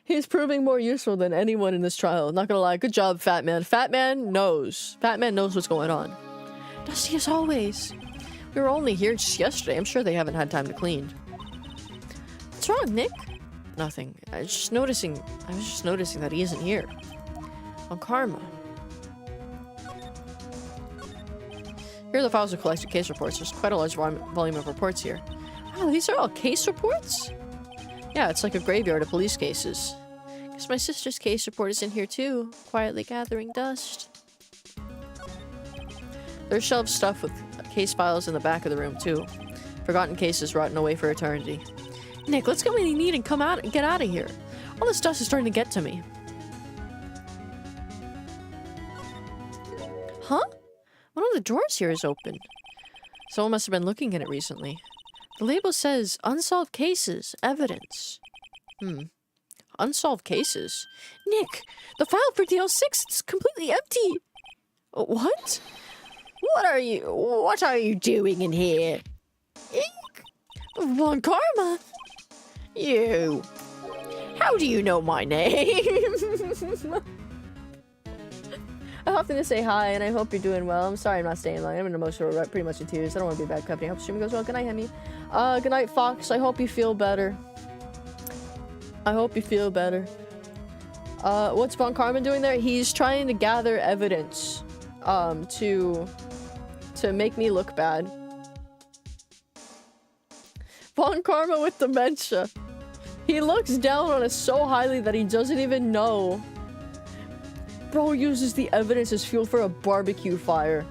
He's proving more useful than anyone in this trial. Not gonna lie. Good job, Fat Man. Fat Man knows. Fat Man knows what's going on. Dusty as always. We were only here just yesterday. I'm sure they haven't had time to clean. What's wrong, Nick? Nothing. I was just noticing that he isn't here. On Karma. Here are the files of collected case reports. There's quite a large volume of reports here. Wow, these are all case reports? Yeah, it's like a graveyard of police cases. Guess my sister's case report is in here too, quietly gathering dust. There's shelved stuff with case files in the back of the room too. Forgotten cases rotting away for eternity. Nick, let's get what we need and get out of here. All this dust is starting to get to me. Huh? One of the drawers here is open. Someone must have been looking at it recently. The label says unsolved cases, evidence. Unsolved cases? Nick, the file for DL6 is completely empty. What? What are you doing in here? Von Karma? You. How do you know my name? I'm hoping to say hi, and I hope you're doing well. I'm sorry I'm not staying long. I'm in emotional, pretty much in tears. I don't want to be bad company. I hope the stream goes well. Good night, Hemi. Good night, Fox. I hope you feel better. I hope you feel better. What's Von Karma doing there? He's trying to gather evidence, to to make me look bad. Von Karma with dementia. He looks down on us so highly that he doesn't even know. Bro uses the evidence as fuel for a barbecue fire.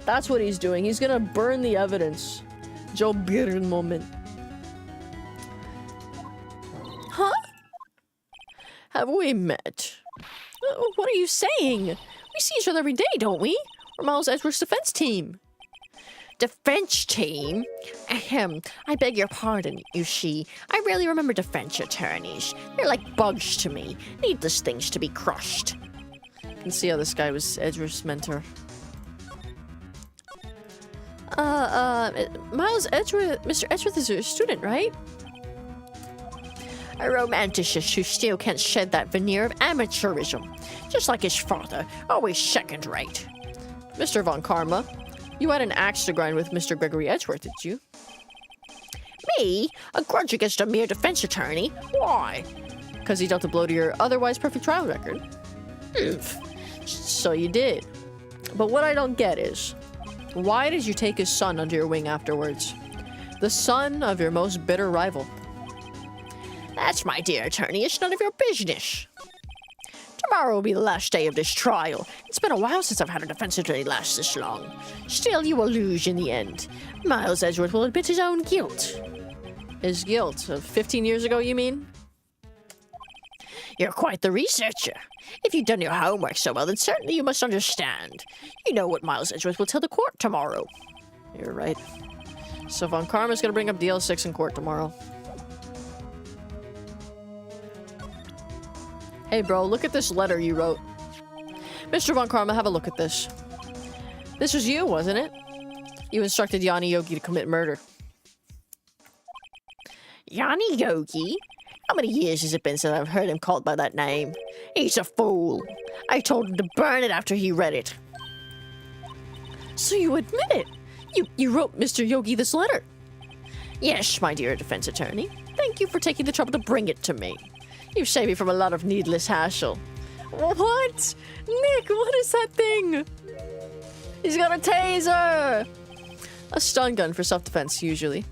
That's what he's doing. He's gonna burn the evidence. Joe Birn moment. Huh? Have we met? What are you saying? We see each other every day, don't we? We're Miles Edgeworth's defense team. Defense team? Ahem. I beg your pardon, you see. I rarely remember defense attorneys. They're like bugs to me. Needless things to be crushed. You can see how this guy was Edgeworth's mentor. Miles Edgeworth, Mr. Edgeworth is a student, right? A romanticist who still can't shed that veneer of amateurism. Just like his father, always second rate. Mr. Von Karma, you had an axe to grind with Mr. Gregory Edgeworth, did you? Me? A grudge against a mere defense attorney? Why? Because he dealt a blow to your otherwise perfect trial record. So you did. But what I don't get is, why did you take his son under your wing afterwards? The son of your most bitter rival. That's, my dear attorney, it's none of your business. Tomorrow will be the last day of this trial. It's been a while since I've had a defense attorney last this long. Still, you will lose in the end. Miles Edgeworth will admit his own guilt. His guilt of 15 years ago, you mean? You're quite the researcher. If you've done your homework so well, then certainly you must understand. You know what Miles Edgeworth will tell the court tomorrow. You're right. So Von Karma's gonna bring up DL6 in court tomorrow. Hey bro, look at this letter you wrote. Mr. Von Karma, have a look at this. This was you, wasn't it? You instructed Yanni Yogi to commit murder. Yanni Yogi? How many years has it been since I've heard him called by that name? He's a fool. I told him to burn it after he read it. So you admit it? You wrote Mr. Yogi this letter? Yes, my dear defense attorney. Thank you for taking the trouble to bring it to me. You've saved me from a lot of needless hassle. What? Nick, what is that thing? He's got a taser! A stun gun for self-defense, usually.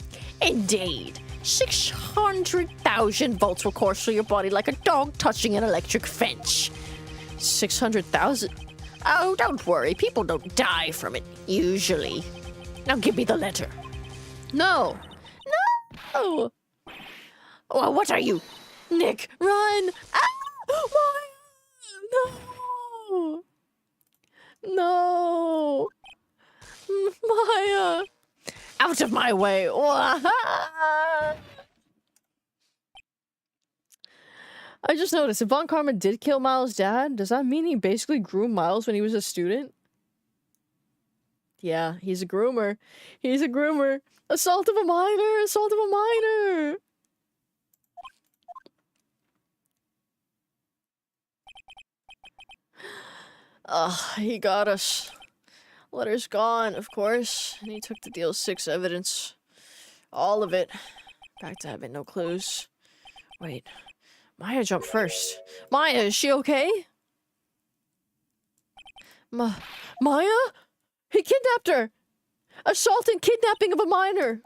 Indeed. 600,000 volts will course through your body like a dog touching an electric fence. 600,000? Oh, don't worry. People don't die from it, usually. Now give me the letter. No! No! Well, what are you? Nick, run! Ah! Maya! No! No! Maya! Out of my way! I just noticed, if Von Karma did kill Miles' dad, does that mean he basically groomed Miles when he was a student? Yeah, he's a groomer. He's a groomer. Assault of a minor! Assault of a minor! He got us. Letter's gone, of course, and he took the deal 6 evidence. All of it. Back to having no clues. Wait, Maya jumped first. Maya, is she okay? Maya? He kidnapped her! Assault and kidnapping of a minor!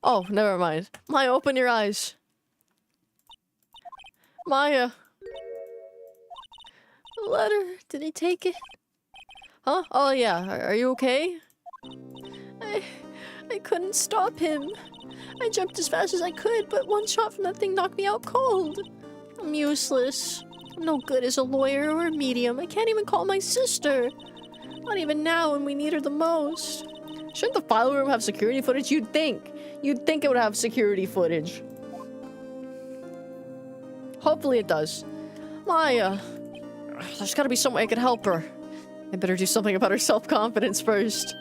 Oh, never mind. Maya, open your eyes. Maya. The letter. Did he take it? Huh? Oh yeah. Are you okay? I couldn't stop him. I jumped as fast as I could, but one shot from that thing knocked me out cold. I'm useless. I'm no good as a lawyer or a medium. I can't even call my sister. Not even now when we need her the most. Shouldn't the file room have security footage? You'd think. You'd think it would have security footage. Hopefully it does. Maya. There's gotta be some way I could help her. I better do something about her self-confidence first.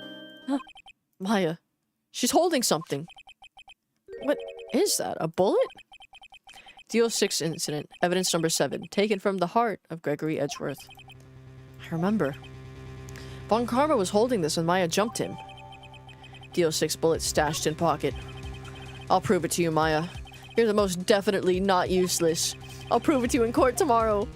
Huh? Maya. She's holding something. What is that? A bullet? DO6 incident. Evidence number 7. Taken from the heart of Gregory Edgeworth. I remember. Von Karma was holding this when Maya jumped him. DO6 bullet stashed in pocket. I'll prove it to you, Maya. You're the most definitely not useless. I'll prove it to you in court tomorrow.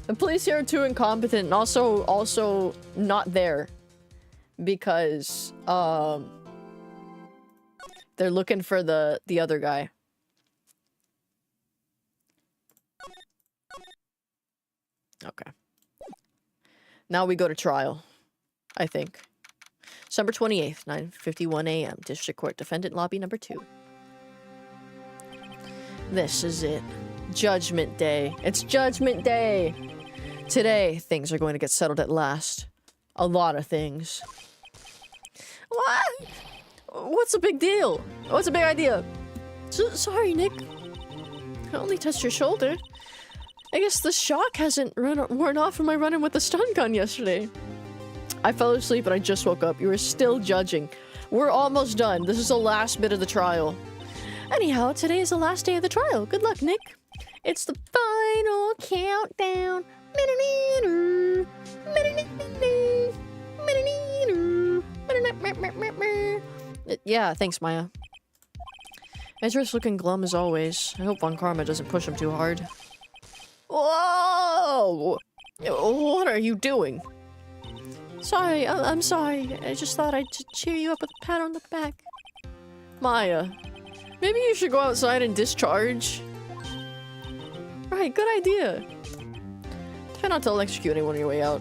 The police here are too incompetent and also not there. because, they're looking for the other guy. Okay. Now we go to trial, I think. December 28th, 9:51 a.m. District Court, Defendant Lobby number 2. This is it. Judgment Day. It's Judgment Day! Today, things are going to get settled at last. A lot of things. What? What's the big deal? What's the big idea? Sorry, Nick. I only touched your shoulder. I guess the shock hasn't worn off from my running with the stun gun yesterday. I fell asleep and I just woke up. You were still judging. We're almost done. This is the last bit of the trial. Anyhow, today is the last day of the trial. Good luck, Nick. It's the final countdown. Yeah, thanks, Maya. Ezra's looking glum as always. I hope Von Karma doesn't push him too hard. Whoa! What are you doing? Sorry, I'm sorry. I just thought I'd cheer you up with a pat on the back. Maya, maybe you should go outside and discharge. Right, good idea. Try not to electrocute anyone on your way out.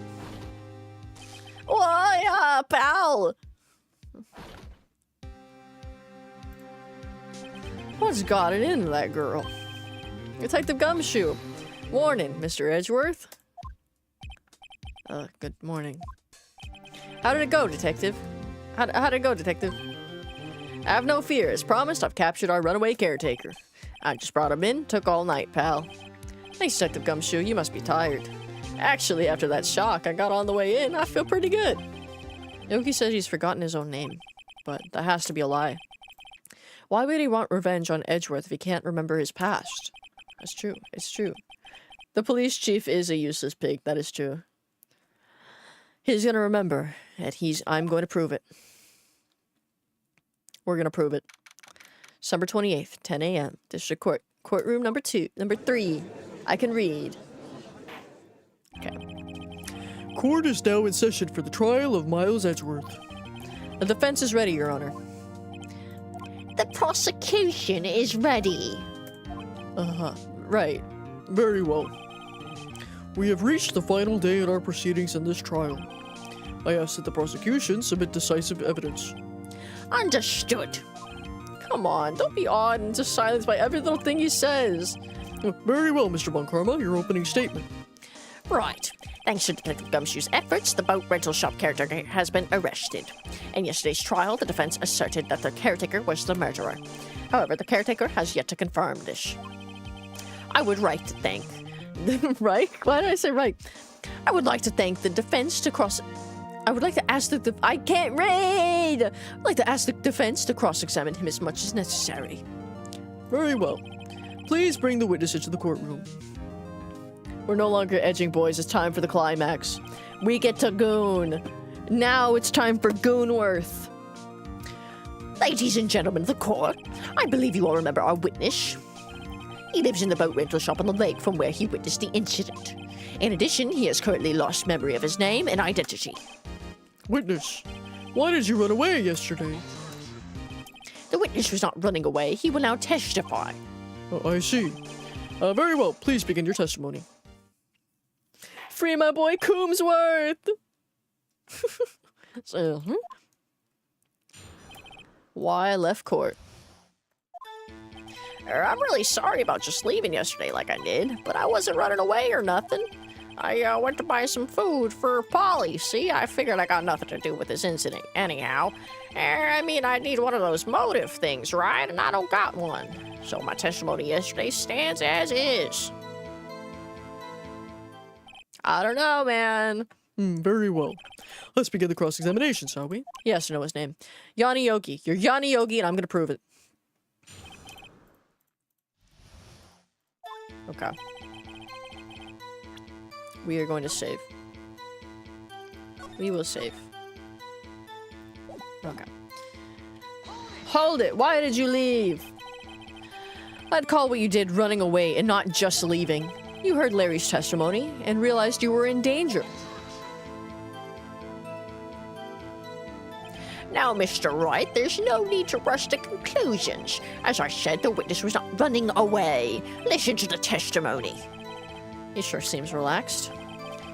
Why, pal? What's got it into that girl? Detective Gumshoe. Warning, Mr. Edgeworth. Good morning. How did it go, Detective? How did it go, Detective? Have no fear. As promised, I've captured our runaway caretaker. I just brought him in. Took all night, pal. Thanks, Detective Gumshoe. You must be tired. Actually, after that shock I got on the way in, I feel pretty good. Yogi says he's forgotten his own name, but that has to be a lie. Why would he want revenge on Edgeworth if he can't remember his past? That's true. It's true. The police chief is a useless pig. That is true. He's gonna remember, and I'm going to prove it. We're gonna prove it. December 28th, 10 a.m. District Court. Courtroom number 3. I can read. Okay. Court is now in session for the trial of Miles Edgeworth. The defense is ready, Your Honor. The prosecution is ready. Right. Very well. We have reached the final day in our proceedings in this trial. I ask that the prosecution submit decisive evidence. Understood. Come on, don't be awed and just silenced by every little thing he says. Very well, Mr. Von Karma, your opening statement. Right. Thanks to Detective Gumshoe's efforts, the boat rental shop caretaker has been arrested. In yesterday's trial, the defense asserted that the caretaker was the murderer. However, the caretaker has yet to confirm this. I would like to thank... Right? Why did I say right? I would like to thank the defense to cross... I would like to ask the... I can't read! I'd like to ask the defense to cross-examine him as much as necessary. Very well. Please bring the witness into the courtroom. We're no longer edging, boys. It's time for the climax. We get to goon. Now it's time for Goonworth. Ladies and gentlemen of the court, I believe you all remember our witness. He lives in the boat rental shop on the lake from where he witnessed the incident. In addition, he has currently lost memory of his name and identity. Witness, why did you run away yesterday? The witness was not running away. He will now testify. I see. Very well. Please begin your testimony. Free my boy Coomsworth! Why I left court. I'm really sorry about just leaving yesterday like I did, but I wasn't running away or nothing. I went to buy some food for Polly, see? I figured I got nothing to do with this incident anyhow. I mean, I need one of those motive things, right? And I don't got one. So my testimony yesterday stands as is. I don't know, man. Very well. Let's begin the cross-examination, shall we? Yes, I know his name. Yanni Yogi. You're Yanni Yogi, and I'm gonna prove it. Okay. We are going to save. We will save. Okay. Hold it! Why did you leave? I'd call what you did running away and not just leaving. You heard Larry's testimony and realized you were in danger. Now, Mr. Wright, there's no need to rush to conclusions. As I said, the witness was not running away. Listen to the testimony. He sure seems relaxed.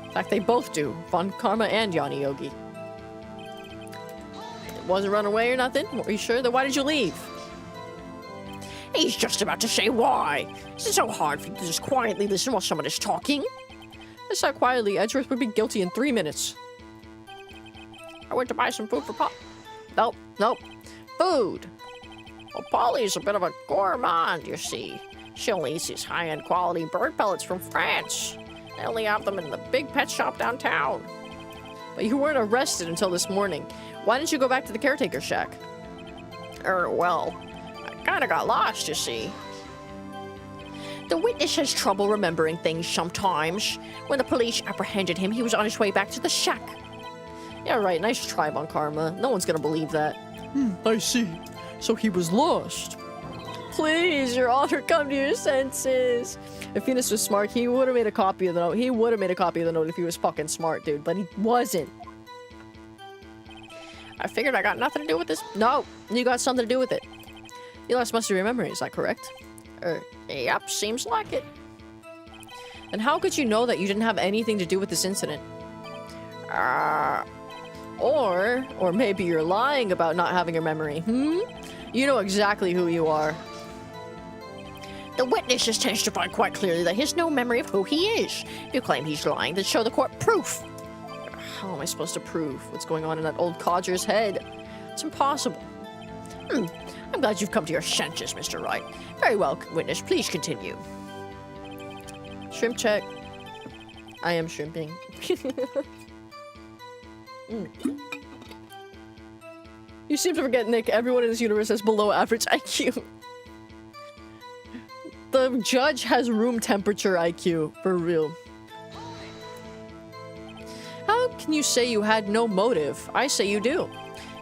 In fact, they both do. Von Karma and Yanni Yogi. It wasn't run away or nothing? Are you sure? Then why did you leave? He's just about to say why. Is it so hard for you to just quietly listen while someone is talking? Let's not quietly. Edgeworth would be guilty in 3 minutes. I went to buy some food for Pop. Nope, nope. Food. Well, Polly's a bit of a gourmand, you see. She only eats these high-end quality bird pellets from France. They only have them in the big pet shop downtown. But you weren't arrested until this morning. Why didn't you go back to the caretaker shack? Well, I kinda got lost, you see. The witness has trouble remembering things sometimes. When the police apprehended him, he was on his way back to the shack. Yeah, right. Nice try, Von Karma. No one's gonna believe that. I see. So he was lost. Please, Your Honor, come to your senses. If Venus was smart, he would have made a copy of the note. He would have made a copy of the note if he was fucking smart, dude. But he wasn't. I figured I got nothing to do with this. No, you got something to do with it. You lost most of your memory, is that correct? Yep, seems like it. Then how could you know that you didn't have anything to do with this incident? Or maybe you're lying about not having a memory, You know exactly who you are. The witness has testified quite clearly that he has no memory of who he is. If you claim he's lying, then show the court proof. How am I supposed to prove what's going on in that old codger's head? It's impossible. I'm glad you've come to your senses, Mr. Wright. Very well, witness. Please continue. Shrimp check. I am shrimping. You seem to forget, Nick, everyone in this universe has below average IQ. The judge has room temperature IQ, for real. How can you say you had no motive? I say you do.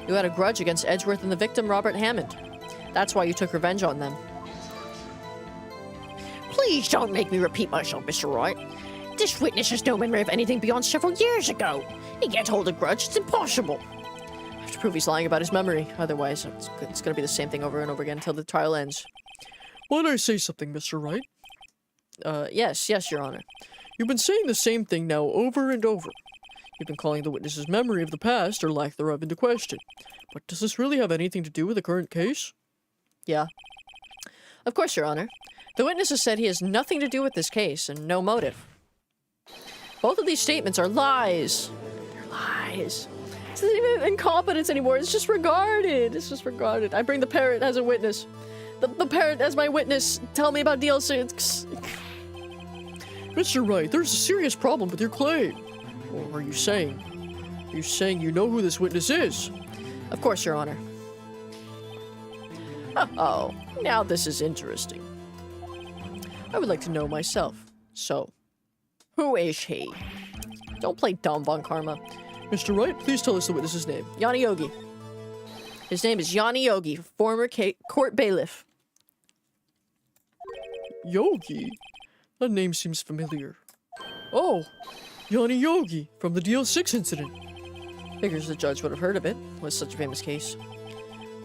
You had a grudge against Edgeworth and the victim, Robert Hammond. That's why you took revenge on them. Please don't make me repeat myself, Mr. Wright. This witness has no memory of anything beyond several years ago. He can't hold a grudge. It's impossible. I have to prove he's lying about his memory. Otherwise, it's going to be the same thing over and over again until the trial ends. Might I say something, Mr. Wright? Yes, Your Honor. You've been saying the same thing now over and over. You've been calling the witness's memory of the past or lack thereof into question. But does this really have anything to do with the current case? Yeah. Of course, Your Honor. The witness has said he has nothing to do with this case and no motive. Both of these statements are lies. They're lies. It's not even incompetence anymore. It's just regarded. It's just regarded. I bring the parrot as a witness. The parrot as my witness. Tell me about DLC. Mr. Wright, there's a serious problem with your claim. Or are you saying you know who this witness is? Of course, Your Honor. Oh, now this is interesting. I would like to know myself. So, who is he? don't play dumb, Von Karma. Mr. Wright, please tell us the witness's name. Yanni Yogi. His name is Yanni Yogi, former court bailiff. Yogi? That name seems familiar. Oh, Yanni Yogi, from the DL6 incident. Figures the judge would have heard of it. Was such a famous case.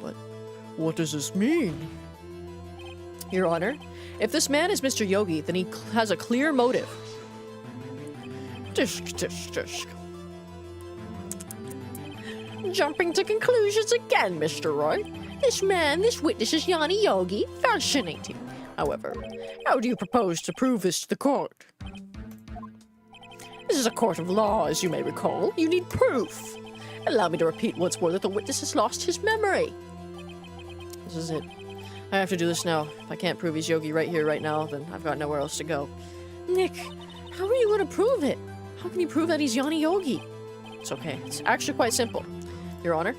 But what does this mean? Your Honor, if this man is Mr. Yogi, then he has a clear motive. Tisk. Jumping to conclusions again, Mr. Wright. This witness is Yanni Yogi. Fascinating. However, how do you propose to prove this to the court? This is a court of law, as you may recall. You need proof. Allow me to repeat once more that the witness has lost his memory. This is it. I have to do this now. If I can't prove he's Yogi right here, right now, then I've got nowhere else to go. Nick, how are you going to prove it? How can you prove that he's Yanni Yogi? It's okay. It's actually quite simple. Your Honor,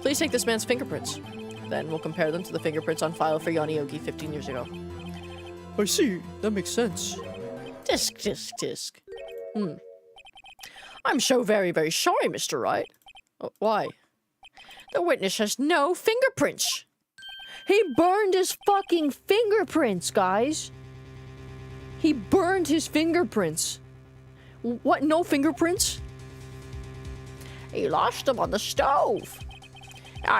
please take this man's fingerprints. Then we'll compare them to the fingerprints on file for Yanni Yogi 15 years ago. I see. That makes sense. Tisk. I'm so very, very sorry, Mr. Wright. Why? The witness has no fingerprints. He burned his fucking fingerprints, guys. He burned his fingerprints. What, no fingerprints? He lost them on the stove.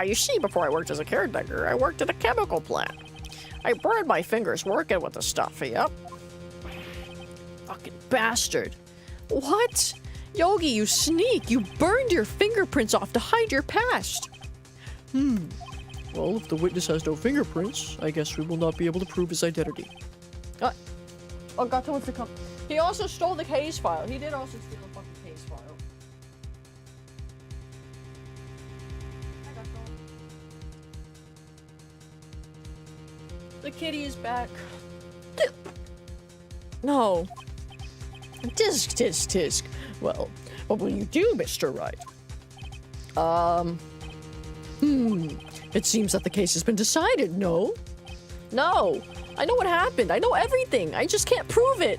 You see, before I worked as a caretaker, I worked at a chemical plant. I burned my fingers working with the stuff, yep. Fucking bastard. What? Yogi, you sneak! You burned your fingerprints off to hide your past! Well, if the witness has no fingerprints, I guess we will not be able to prove his identity. Oh, Gato wants to come. He also stole the case file. He did also steal the fucking case file. Hi, Gato. The kitty is back. No. Tisk, tisk, tisk. Well, what will you do, Mr. Wright? It seems that the case has been decided, no? No. I know what happened. I know everything. I just can't prove it.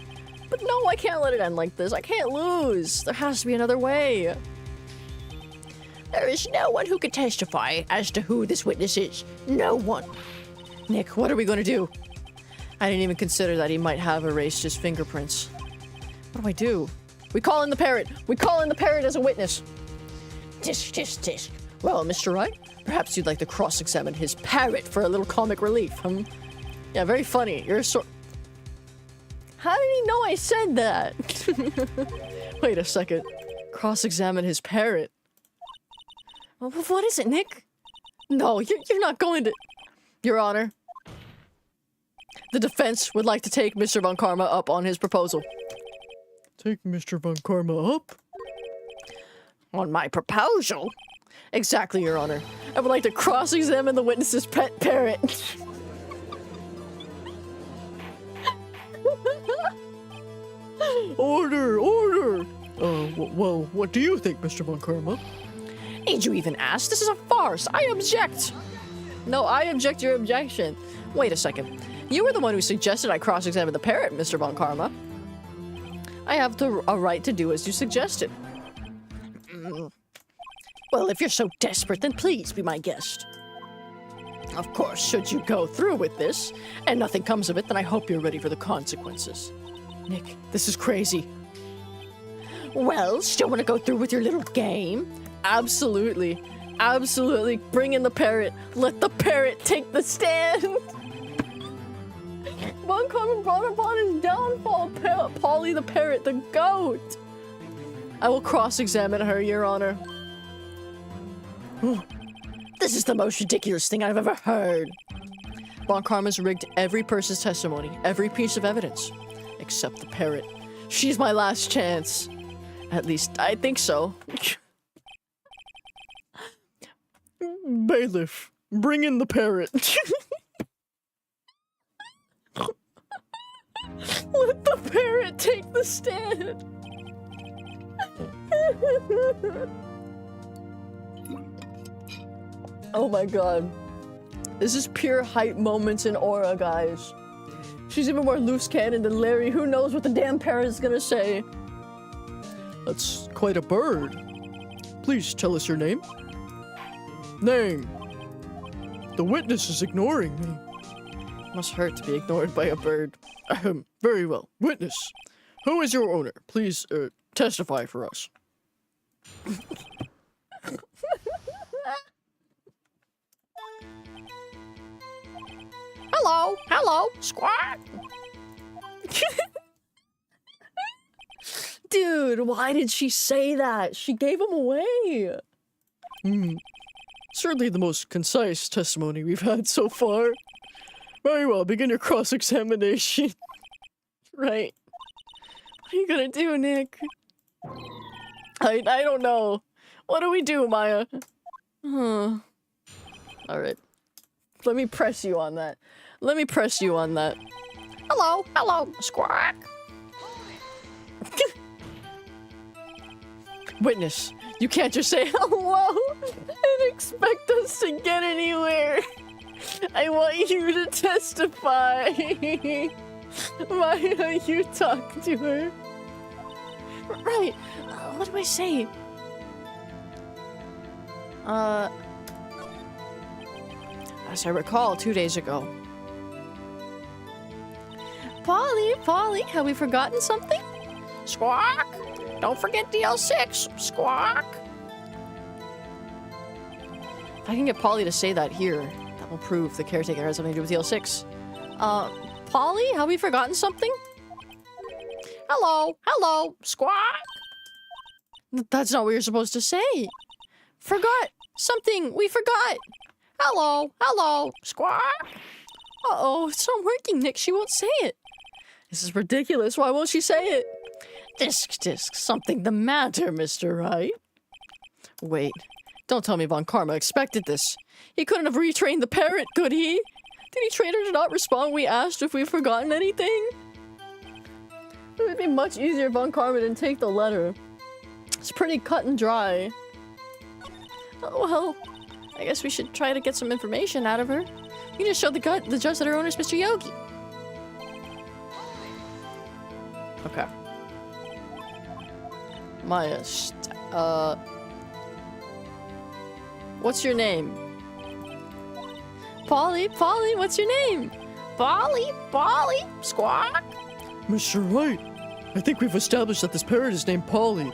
But no, I can't let it end like this. I can't lose. There has to be another way. There is no one who can testify as to who this witness is. No one. Nick, what are we going to do? I didn't even consider that he might have erased his fingerprints. What do I do? We call in the parrot. We call in the parrot as a witness. Tisk, tisk, tisk. Well, Mr. Wright, perhaps you'd like to cross-examine his parrot for a little comic relief, Yeah, very funny. You're How did he know I said that? Wait a second. Cross-examine his parrot. Well, what is it, Nick? No, you're not going to... Your Honor. The defense would like to take Mr. Von Karma up on his proposal. Take Mr. Von Karma up? On my proposal? Exactly, Your Honor. I would like to cross-examine the witness's pet parrot. Order! Order! Well, what do you think, Mr. Von Karma? Need you even ask? This is a farce. I object. No, I object your objection. Wait a second. You were the one who suggested I cross-examine the parrot, Mr. Von Karma. I have a right to do as you suggested. Well, if you're so desperate, then please be my guest. Of course, should you go through with this, and nothing comes of it, then I hope you're ready for the consequences. Nick, this is crazy. Well, still want to go through with your little game? Absolutely. Absolutely. Bring in the parrot. Let the parrot take the stand. Von Karma brought upon his downfall, Polly the parrot, the goat. I will cross-examine her, Your Honor. This is the most ridiculous thing I've ever heard. Von Karma's rigged every person's testimony, every piece of evidence, except the parrot. She's my last chance. At least, I think so. Bailiff, bring in the parrot. Let the parrot take the stand. Oh my god. This is pure hype moments in Aura, guys. She's even more loose cannon than Larry. Who knows what the damn parrot's gonna say? That's quite a bird. Please tell us your name. Name. The witness is ignoring me. Must hurt to be ignored by a bird. Very well. Witness, who is your owner? Please, testify for us. Hello, hello, squawk. Dude, why did she say that? She gave him away. Certainly the most concise testimony we've had so far. Very well, begin your cross-examination. Right. What are you gonna do, Nick? I don't know. What do we do, Maya? Alright. Let me press you on that. Let me press you on that. Hello, hello, squawk. Witness, you can't just say hello and expect us to get anywhere. I want you to testify. Maya, you talk to her. Right. What do I say? As I recall, 2 days ago. Polly, have we forgotten something? Squawk. Don't forget DL6, squawk. If I can get Polly to say that here, that will prove the caretaker has something to do with DL6. Polly, have we forgotten something? Hello, hello, squawk. That's not what you're supposed to say. Forgot something. We forgot. Hello, hello, squawk. Uh-oh, it's not working, Nick. She won't say it. This is ridiculous. Why won't she say it? Disc, something the matter, Mr. Wright? Wait, don't tell me Von Karma expected this. He couldn't have retrained the parrot, could he? Did he train her to not respond when we asked if we've forgotten anything? It would be much easier if Von Karma didn't take the letter. It's pretty cut and dry. Oh, well, I guess we should try to get some information out of her. We just showed the judge that her owner's Mr. Yogi. Okay. Maya, what's your name? Polly, what's your name? Polly, squawk. Mr. Wright, I think we've established that this parrot is named Polly.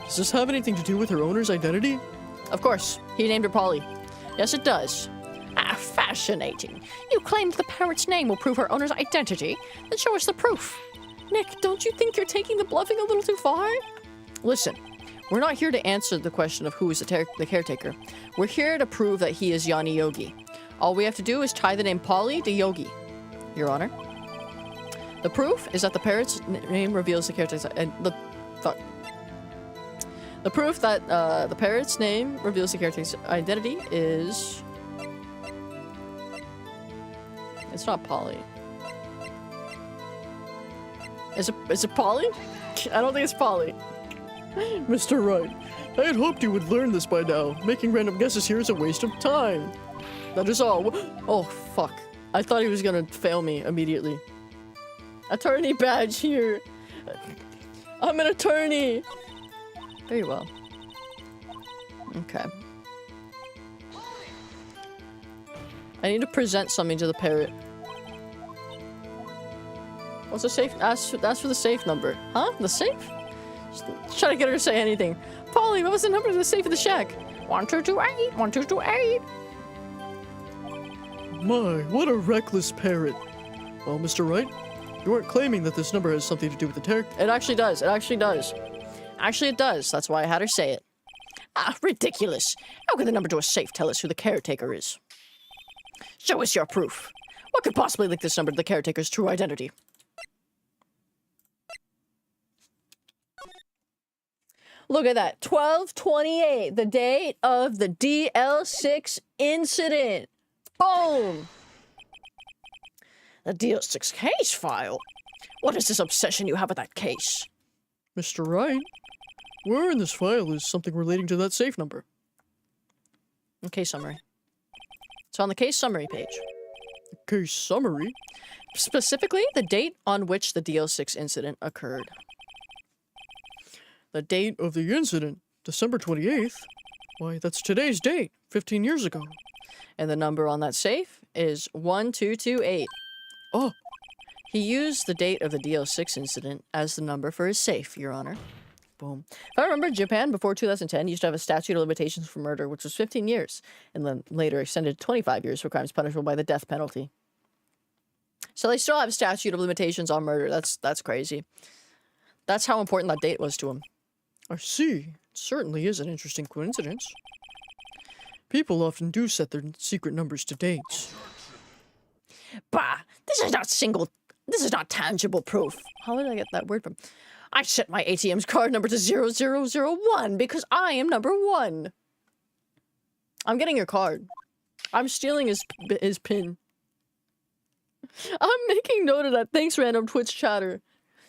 Does this have anything to do with her owner's identity? Of course, he named her Polly. Yes, it does. Ah, fascinating. You claimed the parrot's name will prove her owner's identity. Then show us the proof. Nick, don't you think you're taking the bluffing a little too far? Listen, we're not here to answer the question of who is the caretaker. We're here to prove that he is Yanni Yogi. All we have to do is tie the name Polly to Yogi, Your Honor. The proof is that the parrot's name reveals the caretaker's... The proof that the parrot's name reveals the caretaker's identity is... It's not Polly. Is it Polly? I don't think it's Polly. Mr. Wright, I had hoped you would learn this by now. Making random guesses here is a waste of time. That is all. Oh, fuck. I thought he was gonna fail me immediately. Attorney badge here. I'm an attorney. Very well. Okay. I need to present something to the parrot. What's the safe? Ask for the safe number. Huh? The safe? Just try to get her to say anything. Polly, what was the number to the safe of the shack? 1228, 1228. My, what a reckless parrot. Well, Mr. Wright, you aren't claiming that this number has something to do with the tarot. It actually does. It actually does. Actually, it does. That's why I had her say it. Ah, ridiculous. How could the number to a safe tell us who the caretaker is? Show us your proof. What could possibly link this number to the caretaker's true identity? Look at that. 12/28, the date of the DL6 incident. Boom! The DL6 case file? What is this obsession you have with that case? Mr. Wright, where in this file is something relating to that safe number? The case summary. It's on the case summary page. The case summary? Specifically, the date on which the DL6 incident occurred. The date of the incident, December 28th? Why, that's today's date, 15 years ago. And the number on that safe is 1228. Oh, He used the date of the DL6 incident as the number for his safe, Your Honor. Boom. If I remember, Japan before 2010 used to have a statute of limitations for murder, which was 15 years, and then later extended to 25 years for crimes punishable by the death penalty. So they still have a statute of limitations on murder. That's crazy. That's how important that date was to him. I see. It certainly is an interesting coincidence. People often do set their secret numbers to dates. Bah, this is not tangible proof. How did I get that word from? I set my ATM's card number to 0001 because I am number 1. I'm getting your card. I'm stealing his pin. I'm making note of that. Thanks, random Twitch chatter.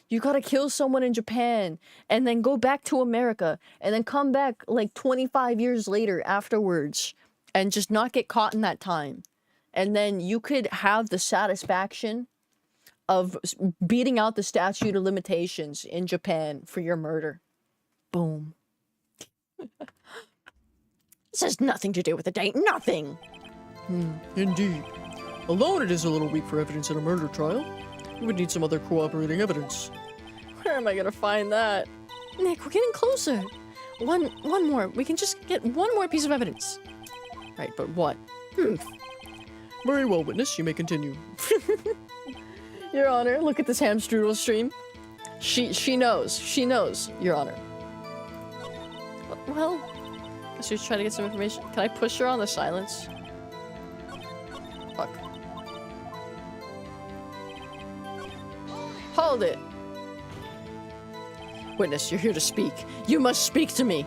You gotta kill someone in Japan, and then go back to America, and then come back like 25 years later afterwards, and just not get caught in that time. And then you could have the satisfaction of beating out the statute of limitations in Japan for your murder. Boom. This has nothing to do with the date. Nothing. Indeed. Alone it is a little weak for evidence in a murder trial. We would need some other cooperating evidence. Where am I gonna find that? Nick, we're getting closer. One more. We can just get one more piece of evidence. Right, but what? Very well, witness. You may continue. Your Honor, look at this ham strudel stream. She knows. She knows, Your Honor. Well, guess she's trying to get some information. Can I push her on the silence? Fuck. Hold it. Witness, you're here to speak. You must speak to me.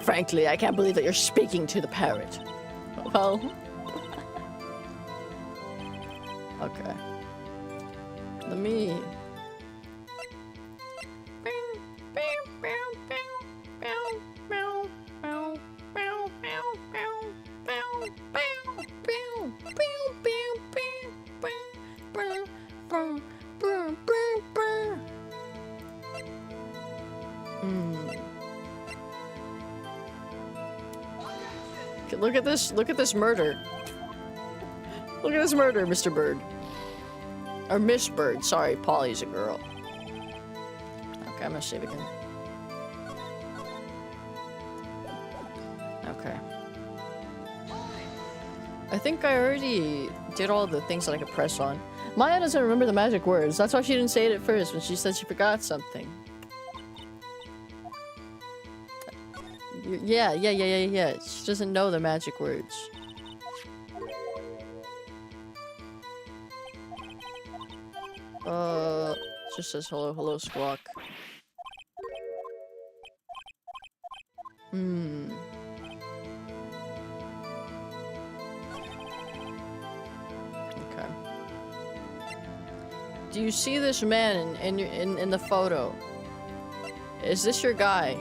Frankly, I can't believe that you're speaking to the parrot. Well... okay. Let me... Look at this murder. Look at this murder, Mr. Bird. Or Miss Bird, sorry, Polly's a girl. Okay, I'm gonna save again. Okay. I think I already did all the things that I could press on. Maya doesn't remember the magic words. That's why she didn't say it at first when she said she forgot something. Yeah. She doesn't know the magic words. It just says hello, hello, squawk. Okay. Do you see this man in the photo? Is this your guy?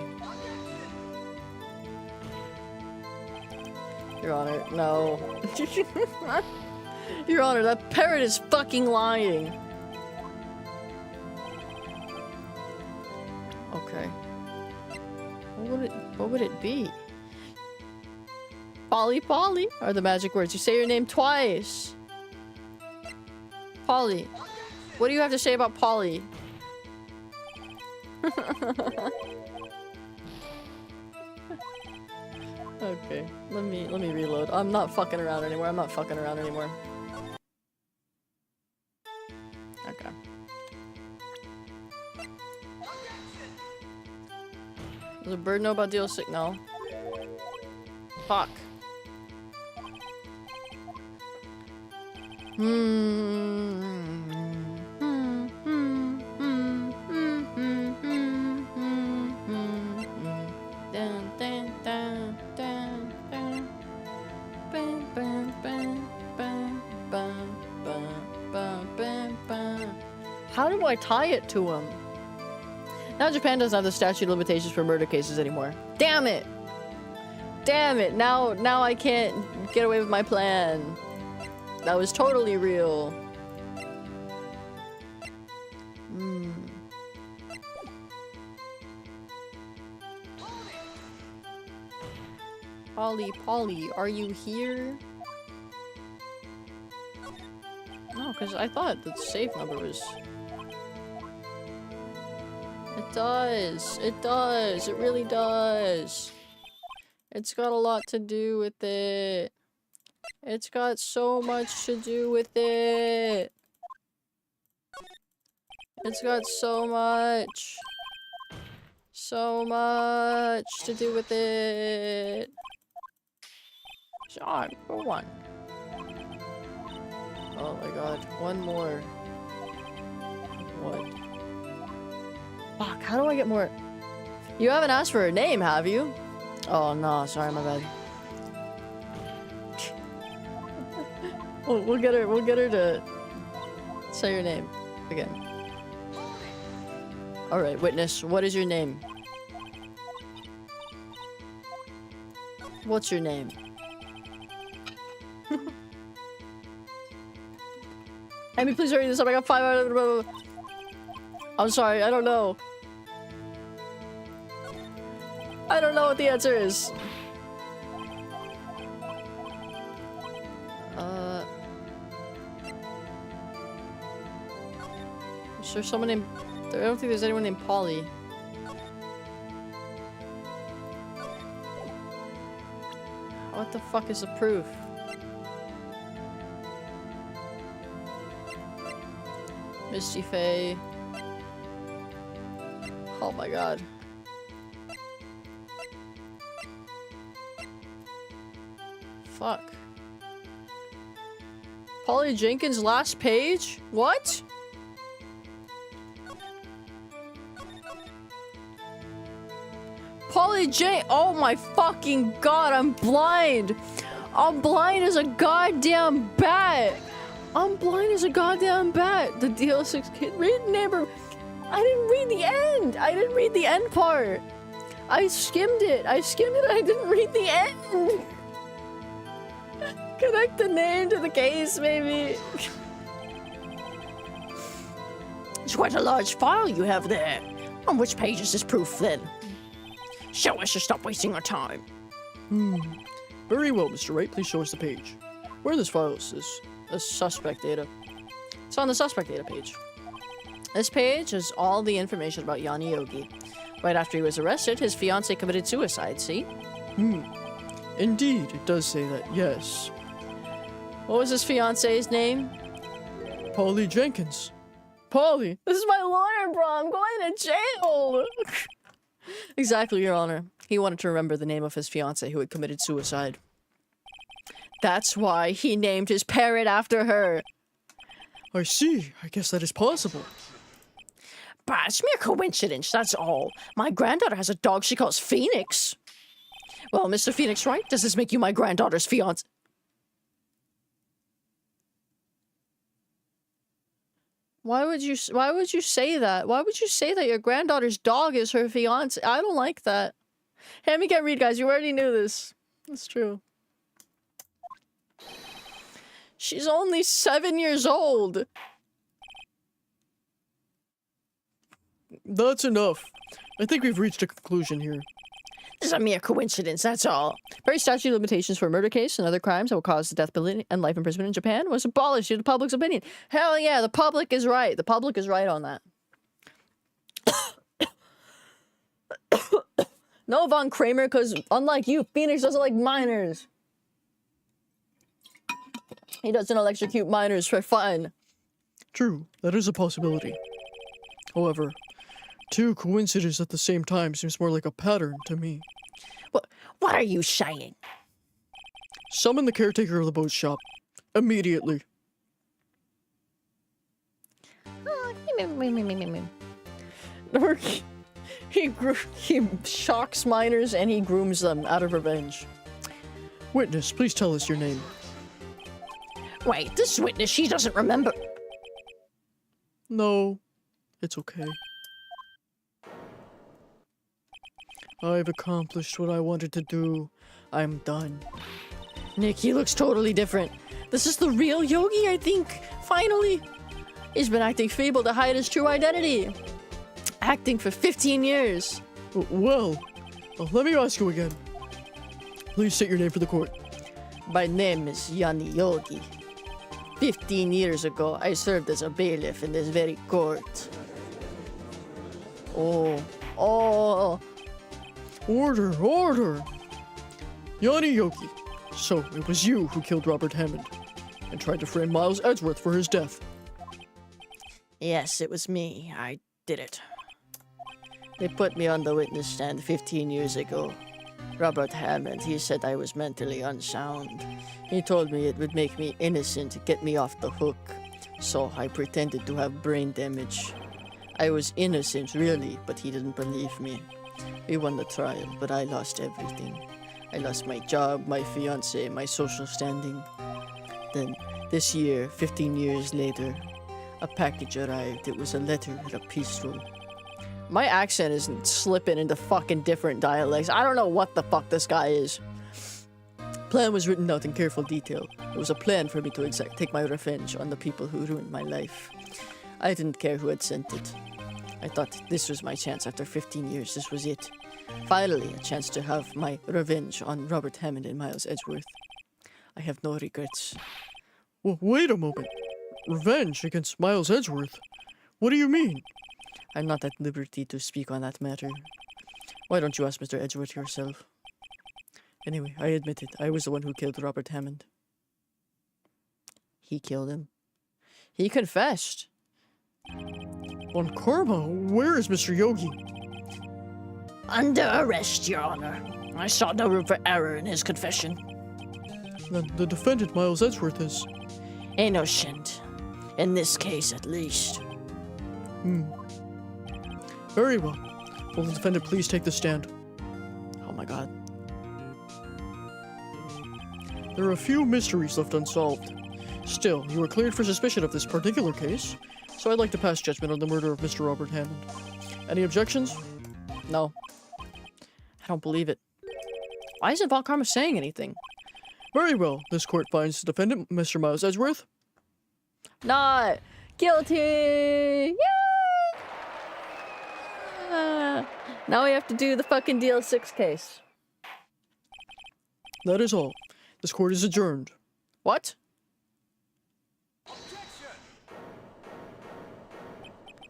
Your Honor, no. Your Honor, that parrot is fucking lying. Okay. What would it be? Polly are the magic words. You say your name twice. Polly. What do you have to say about Polly? Okay, let me reload. I'm not fucking around anymore. Okay. Does a bird know about deal signal? Fuck. How do I tie it to him? Now Japan doesn't have the statute of limitations for murder cases anymore. Damn it! Damn it! Now I can't get away with my plan. That was totally real. Polly, are you here? No, because I thought the safe number was... It really does. It's got a lot to do with it. It's got so much to do with it. It's got so much to do with it. Sean, go on. Oh my god, one more. What? Fuck, how do I get more? You haven't asked for her name, have you? Oh no, sorry, my bad. We'll get her to say your name again. Alright, witness, what is your name? What's your name? Amy, please hurry this up. I got 5 out of... I'm sorry, I don't know. I don't know what the answer is. Is there someone named... I don't think there's anyone named Polly. What the fuck is the proof? Misty Faye. Oh my god. Fuck. Polly Jenkins' last page? What? Polly J. Oh my fucking god, I'm blind. I'm blind as a goddamn bat. I'm blind as a goddamn bat. The DL6 kid. Read neighbor. I didn't read the end. I didn't read the end part. I skimmed it. I didn't read the end. Connect the name to the case, maybe. It's quite a large file you have there. On which page is this proof, then? Show us or stop wasting our time. Very well, Mr. Wright. Please show us the page. Where this file is The suspect data. It's on the suspect data page. This page is all the information about Yanni Yogi. Right after he was arrested, his fiancée committed suicide, see? Indeed, it does say that, yes. What was his fiancée's name? Polly Jenkins. Polly! This is my lawyer, bro! I'm going to jail! Exactly, Your Honor. He wanted to remember the name of his fiancée who had committed suicide. That's why he named his parrot after her. I see. I guess that is possible. But it's mere coincidence, that's all. My granddaughter has a dog she calls Phoenix. Well, Mr. Phoenix Wright, does this make you my granddaughter's fiancé? Why would you say that? Why would you say that your granddaughter's dog is her fiancé? I don't like that. Hammy can't read, guys. You already knew this. That's true. She's only 7 years old. That's enough. I think we've reached a conclusion here. This is a mere coincidence, that's all. Very statute of limitations for a murder case and other crimes that will cause the death penalty and life imprisonment in Japan was abolished due to the public's opinion. Hell yeah, the public is right. The public is right on that. No, Von Kramer, because unlike you, Phoenix doesn't like minors. He doesn't electrocute minors for fun. True, that is a possibility. However, two coincidences at the same time seems more like a pattern to me. What are you saying? Summon the caretaker of the boat shop. Immediately. He shocks minors and he grooms them out of revenge. Witness, please tell us your name. Wait, this witness, she doesn't remember. No, it's okay. I've accomplished what I wanted to do. I'm done. Nick, he looks totally different. This is the real Yogi, I think. Finally. He's been acting feeble to hide his true identity. Acting for 15 years. Well, let me ask you again. Please state your name for the court. My name is Yanni Yogi. 15 years ago, I served as a bailiff in this very court. Oh. Order, order! Yanni Yogi. So, it was you who killed Robert Hammond and tried to frame Miles Edgeworth for his death. Yes, it was me. I did it. They put me on the witness stand 15 years ago. Robert Hammond, he said I was mentally unsound. He told me it would make me innocent to get me off the hook. So I pretended to have brain damage. I was innocent, really, but he didn't believe me. We won the trial, but I lost everything. I lost my job, my fiancé, my social standing. Then, this year, 15 years later, a package arrived. It was a letter and a pistol. My accent is slipping into fucking different dialects. I don't know what the fuck this guy is. Plan was written out in careful detail. It was a plan for me to take my revenge on the people who ruined my life. I didn't care who had sent it. I thought this was my chance after 15 years. This was it. Finally, a chance to have my revenge on Robert Hammond and Miles Edgeworth. I have no regrets. Well, wait a moment. Revenge against Miles Edgeworth? What do you mean? I'm not at liberty to speak on that matter. Why don't you ask Mr. Edgeworth yourself? Anyway, I admit it. I was the one who killed Robert Hammond. He killed him. He confessed. On karma, where is Mr. Yogi? Under arrest, Your Honor. I saw no room for error in his confession. The defendant, Miles Edgeworth, is... Innocent. In this case, at least. Very well. Will the defendant please take the stand? Oh my god. There are a few mysteries left unsolved. Still, you are cleared for suspicion of this particular case, so I'd like to pass judgment on the murder of Mr. Robert Hammond. Any objections? No. I don't believe it. Why isn't Von Karma saying anything? Very well. This court finds the defendant, Mr. Miles Edgeworth, Not guilty! Yeah! Now we have to do the fucking DL6 case. That is all. This court is adjourned. What?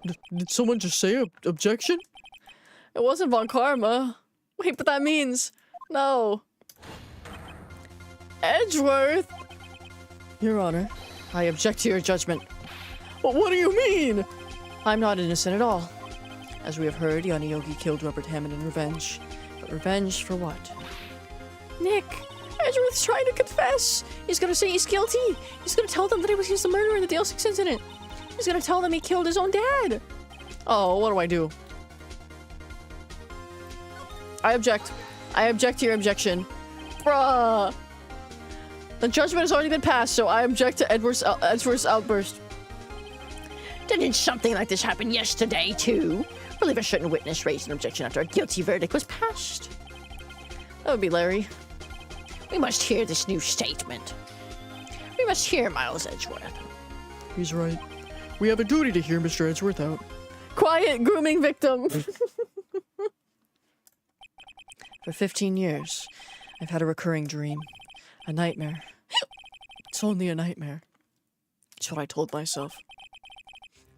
Did someone just say objection? It wasn't Von Karma. Wait, but that means... No. Edgeworth! Your Honor, I object to your judgment. Well, what do you mean? I'm not innocent at all. As we have heard, Yanni Yogi killed Robert Hammond in revenge. But revenge for what? Nick! Edgeworth's trying to confess! He's gonna say he's guilty! He's gonna tell them that he was the murderer in the DL6 incident! He's gonna tell them he killed his own dad! Oh, what do I do? I object. I object to your objection. Bruh! The judgment has already been passed, so I object to Edward's outburst. Didn't something like this happen yesterday, too? I believe a certain witness raised an objection after a guilty verdict was passed. That would be Larry. We must hear this new statement. We must hear Miles Edgeworth. He's right. We have a duty to hear Mr. Edgeworth out. Quiet grooming victim! For 15 years, I've had a recurring dream. A nightmare. It's only a nightmare. It's what I told myself.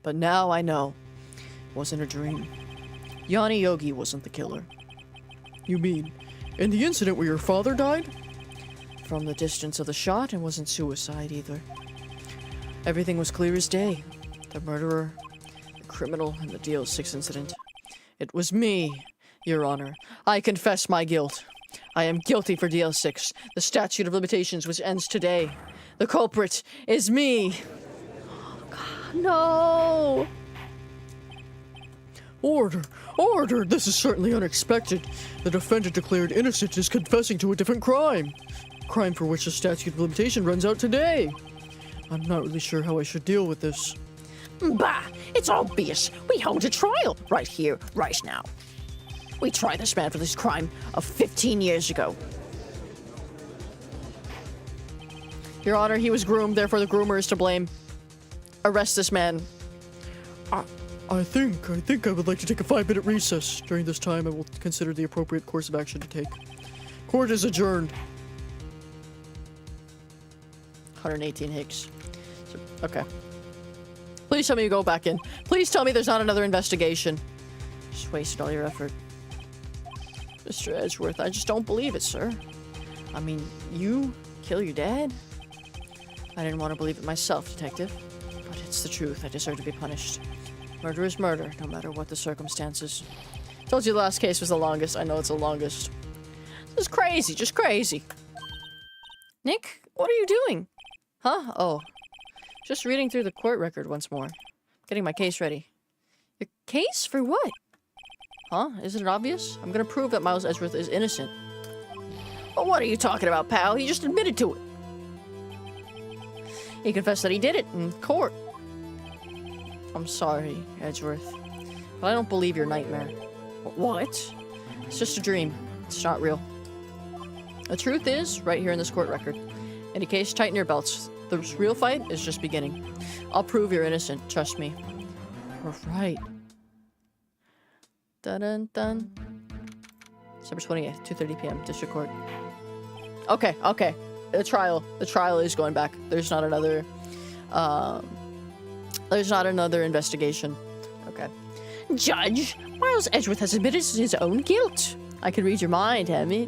But now I know. It wasn't a dream. Yanni Yogi wasn't the killer. You mean, in the incident where your father died? From the distance of the shot, it wasn't suicide either. Everything was clear as day. The murderer, the criminal, and the DL6 incident. It was me, Your Honor. I confess my guilt. I am guilty for DL6, the statute of limitations which ends today. The culprit is me. Oh, God, no. Order! Order! This is certainly unexpected. The defendant declared innocent is confessing to a different crime. Crime for which the statute of limitation runs out today. I'm not really sure how I should deal with this. Bah! It's obvious. We hold a trial right here, right now. We tried this man for this crime of 15 years ago. Your Honor, he was groomed, therefore the groomer is to blame. Arrest this man. I think I would like to take a 5-minute recess. During this time, I will consider the appropriate course of action to take. Court is adjourned. 118 Higgs. Okay. Please tell me you go back in. Please tell me there's not another investigation. Just wasted all your effort. Mr. Edgeworth, I just don't believe it, sir. I mean, you kill your dad? I didn't want to believe it myself, detective. But it's the truth. I deserve to be punished. Murder is murder, no matter what the circumstances. Told you the last case was the longest. I know it's the longest. This is crazy, just crazy. Nick, what are you doing? Huh? Oh. Just reading through the court record once more. Getting my case ready. Your case? For what? Huh? Isn't it obvious? I'm gonna prove that Miles Edgeworth is innocent. Well, what are you talking about, pal? He just admitted to it. He confessed that he did it in court. I'm sorry, Edgeworth, but I don't believe your nightmare. What? It's just a dream. It's not real. The truth is, right here in this court record. In case, tighten your belts. The real fight is just beginning. I'll prove you're innocent, trust me. We're right. Dun-dun-dun. December 28th, 2:30 p.m., District Court. Okay, okay. The trial is going back. There's not another investigation. Okay. Judge, Miles Edgeworth has admitted his own guilt. I can read your mind, Hammy.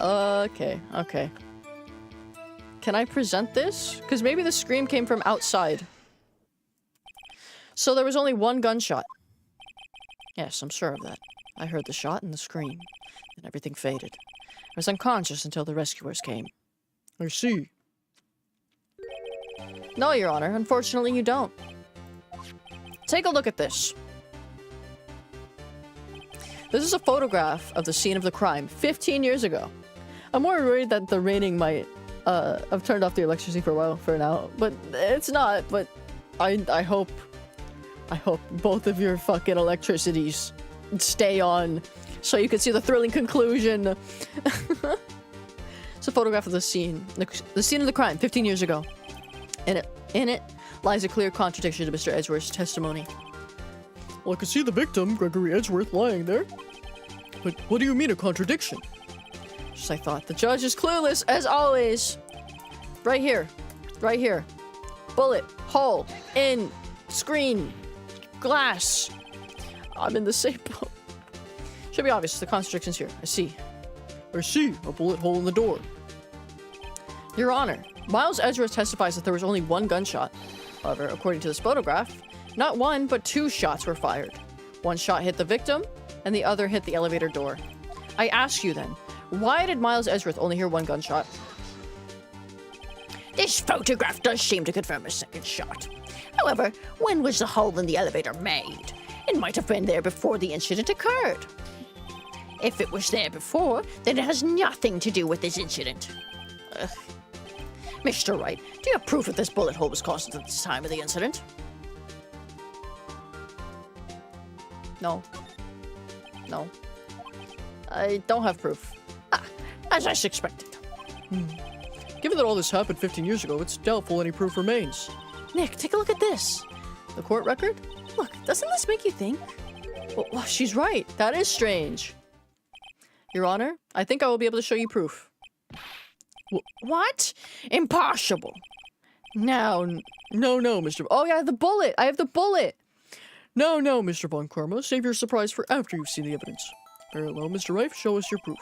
Okay, okay. Can I present this? Because maybe the scream came from outside. So there was only one gunshot. Yes, I'm sure of that. I heard the shot and the scream, and everything faded. I was unconscious until the rescuers came. I see. No, Your Honor, unfortunately you don't. Take a look at this. This is a photograph of the scene of the crime 15 years ago. I'm more worried that the raining might... I've turned off the electricity for a while for now, but it's not, but I hope both of your fucking electricities stay on so you can see the thrilling conclusion. It's a photograph of the scene. The scene of the crime 15 years ago. In it lies a clear contradiction to Mr. Edgeworth's testimony. Well, I can see the victim, Gregory Edgeworth, lying there. But what do you mean a contradiction? Just I thought. The judge is clueless, as always. Right here. Right here. Bullet. Hole. In. Screen. Glass. I'm in the same boat. Should be obvious. The contradiction's here. I see. I see. A bullet hole in the door. Your Honor, Miles Edgeworth testifies that there was only one gunshot. However, according to this photograph, not one, but two shots were fired. One shot hit the victim, and the other hit the elevator door. I ask you then, why did Miles Edgeworth only hear one gunshot? This photograph does seem to confirm a second shot. However, when was the hole in the elevator made? It might have been there before the incident occurred. If it was there before, then it has nothing to do with this incident. Ugh. Mr. Wright, do you have proof that this bullet hole was caused at the time of the incident? No. No. I don't have proof. Ah, as I suspected. Given that all this happened 15 years ago, it's doubtful any proof remains. Nick, take a look at this. The court record? Look, doesn't this make you think? Well, she's right. That is strange. Your Honor, I think I will be able to show you proof. What? Impossible. No, Mr. Oh yeah, the bullet! I have the bullet! No, Mr. Von Karma. Save your surprise for after you've seen the evidence. Very well, Mr. Reif, show us your proof.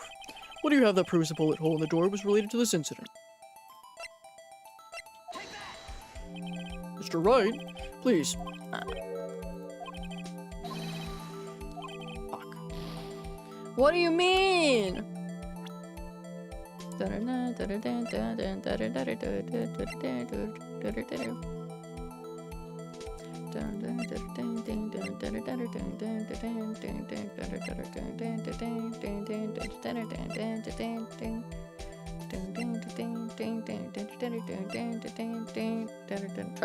What do you have that proves the bullet hole in the door was related to this incident? Mr. Wright, please. Fuck. What do you mean? Try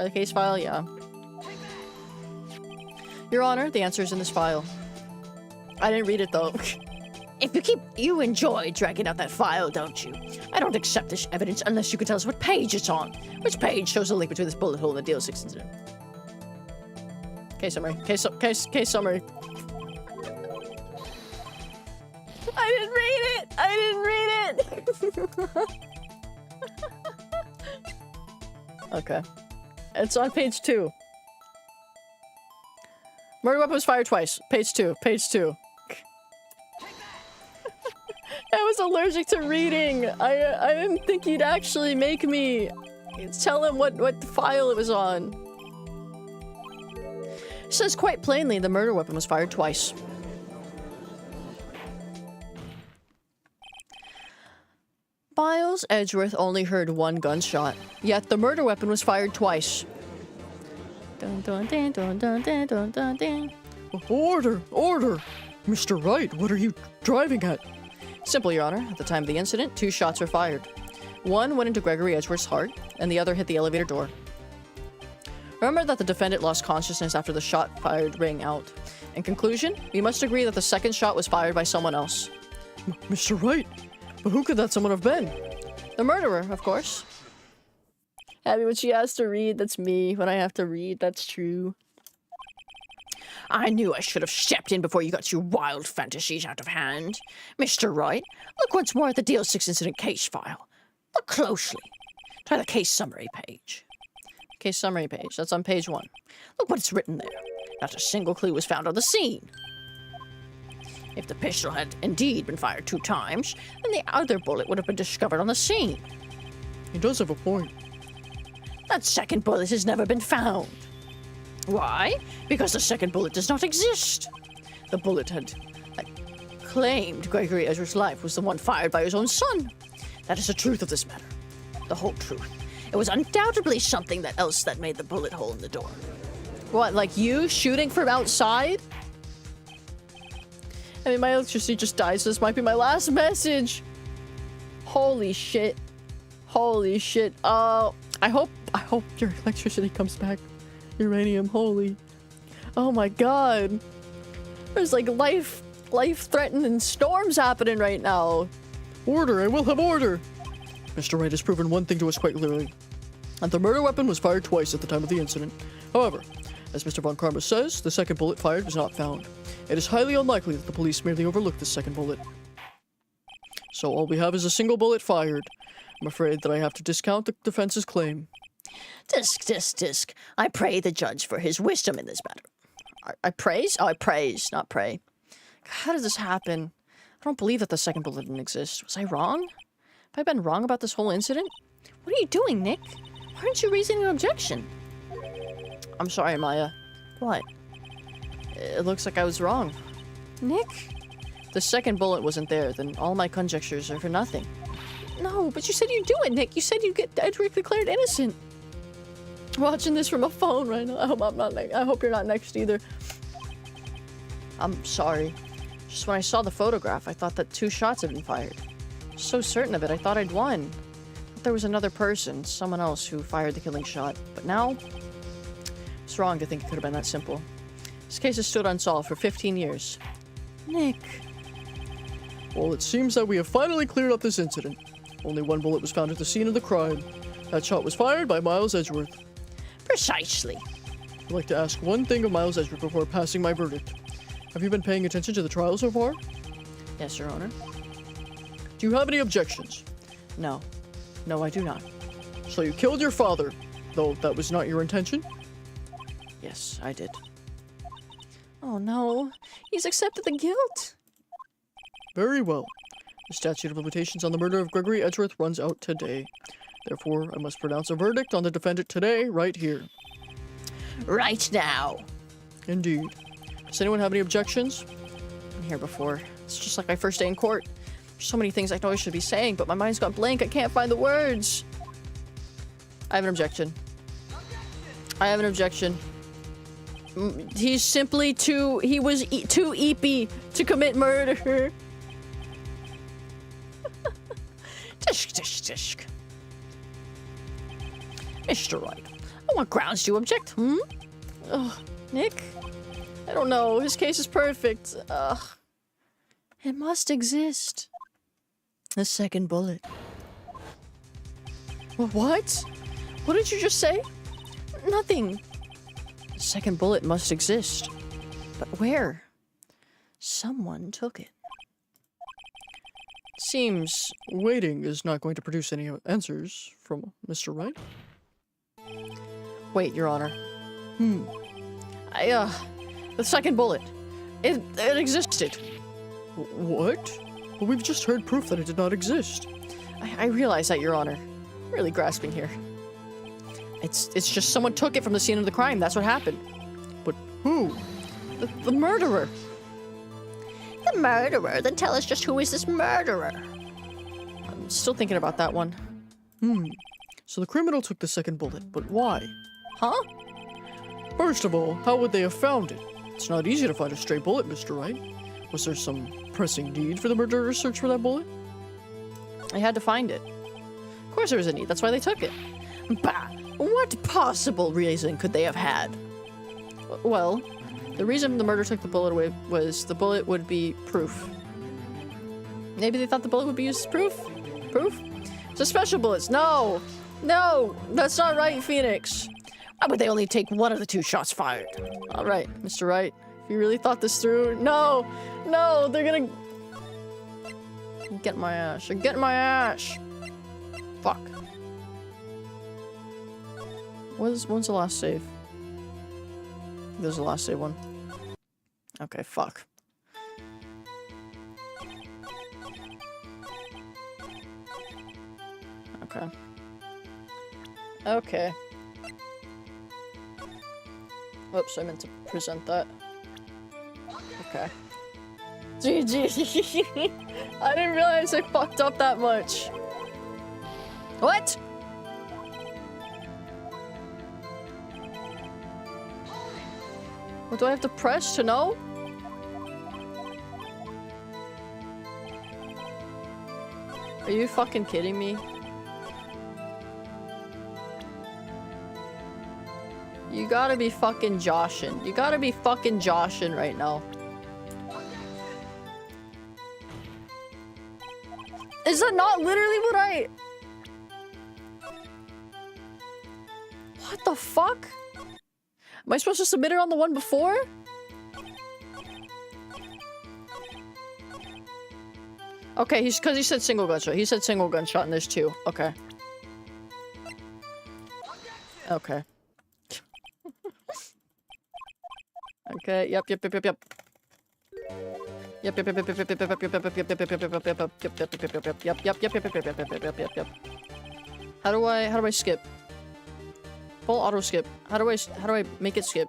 the case file, yeah. Your Honor, the answer is in this file. I didn't read it though. You enjoy dragging out that file, don't you? I don't accept this evidence unless you can tell us what page it's on. Which page shows the link between this bullet hole and the DL6 incident? Case summary. Case summary. I didn't read it! Okay. It's on page 2. Murder weapon was fired twice. Page 2. I was allergic to reading. I didn't think you'd actually make me tell him what file it was on. It says quite plainly the murder weapon was fired twice. Miles Edgeworth only heard one gunshot, yet the murder weapon was fired twice. Order! Mr. Wright, what are you driving at? Simple, Your Honor. At the time of the incident, 2 shots were fired. One went into Gregory Edgeworth's heart, and the other hit the elevator door. Remember that the defendant lost consciousness after the shot fired rang out. In conclusion, we must agree that the second shot was fired by someone else. Mr. Wright, but who could that someone have been? The murderer, of course. Abby, when she has to read, that's me. When I have to read, that's true. I knew I should have stepped in before you got your wild fantasies out of hand. Mr. Wright, look once more at the DL6 incident case file. Look closely. Try the case summary page. Case summary page. That's on page 1. Look what's written there. Not a single clue was found on the scene. If the pistol had indeed been fired 2 times, then the other bullet would have been discovered on the scene. He does have a point. That second bullet has never been found. Why? Because the second bullet does not exist. The bullet had claimed Gregory Edgeworth's life was the one fired by his own son. That is the truth of this matter. The whole truth. It was undoubtedly something else that made the bullet hole in the door. What, like you shooting from outside? I mean, my electricity just died, so this might be my last message. Holy shit. Holy shit. I hope your electricity comes back. Uranium, holy. Oh my god. There's like life-threatening storms happening right now. Order! I will have order! Mr. Wright has proven one thing to us quite clearly. And the murder weapon was fired twice at the time of the incident. However, as Mr. Von Karma says, the second bullet fired was not found. It is highly unlikely that the police merely overlooked the second bullet. So all we have is a single bullet fired. I'm afraid that I have to discount the defense's claim. Disc. I pray the judge for his wisdom in this matter. I praise? Oh, I praise, not pray. How did this happen? I don't believe that the second bullet didn't exist. Was I wrong? Have I been wrong about this whole incident? What are you doing, Nick? Why aren't you raising an objection? I'm sorry, Maya. What? It looks like I was wrong. Nick? The second bullet wasn't there, then all my conjectures are for nothing. No, but you said you'd do it, Nick. You said you'd get Edric declared innocent. Watching this from a phone right now. I hope you're not next either. I'm sorry. Just when I saw the photograph, I thought that 2 shots had been fired. So certain of it, I thought I'd won. But there was another person, someone else, who fired the killing shot. But now, it's wrong to think it could have been that simple. This case has stood unsolved for 15 years. Nick. Well, it seems that we have finally cleared up this incident. Only 1 bullet was found at the scene of the crime. That shot was fired by Miles Edgeworth. Precisely. I'd like to ask one thing of Miles Edgeworth before passing my verdict. Have you been paying attention to the trial so far? Yes, Your Honor. Do you have any objections? No. No, I do not. So you killed your father, though that was not your intention? Yes, I did. Oh no. He's accepted the guilt. Very well. The statute of limitations on the murder of Gregory Edgeworth runs out today. Therefore, I must pronounce a verdict on the defendant today, right here. Right now. Indeed. Does anyone have any objections? Been here before. It's just like my first day in court. There's so many things I know I should be saying, but my mind's gone blank. I can't find the words. I have an objection. I have an objection. He's simply too... He was too eepy to commit murder. Disk. Mr. Wright, on what grounds do you object, Ugh, Nick? I don't know. His case is perfect. It must exist. The second bullet. What? What did you just say? Nothing. The second bullet must exist. But where? Someone took it. Seems waiting is not going to produce any answers from Mr. Wright. Wait, Your Honor. The second bullet. It existed. What? Well, we've just heard proof that it did not exist. I realize that, Your Honor. I'm really grasping here. It's just someone took it from the scene of the crime. That's what happened. But who? The murderer. The murderer? Then tell us just who is this murderer? I'm still thinking about that one. So the criminal took the second bullet, but why? Huh? First of all, how would they have found it? It's not easy to find a stray bullet, Mr. Wright. Was there some pressing need for the murderer to search for that bullet? I had to find it. Of course there was a need. That's why they took it. Bah! What possible reason could they have had? Well, the reason the murderer took the bullet away was the bullet would be proof. Maybe they thought the bullet would be used as proof? Proof? It's a special bullets. No! No! That's not right, Phoenix. Why would they only take one of the 2 shots fired? All right, Mr. Wright. If you really thought this through... No! No! They're gonna... Get my ass. You're getting my ass! Fuck. When's the last save? There's the last save one. Okay, fuck. Okay. Okay. Whoops, I meant to present that. Okay. GG. I didn't realize I fucked up that much. What? What do I have to press to know? Are you fucking kidding me? You gotta be fucking joshing. You gotta be fucking joshing right now. Is that not literally what I... What the fuck? Am I supposed to submit it on the one before? Okay, he's because he said single gunshot. He said single gunshot and there's two. Okay. Okay. Okay, yep. How do I skip? Full auto skip. How do I make it skip?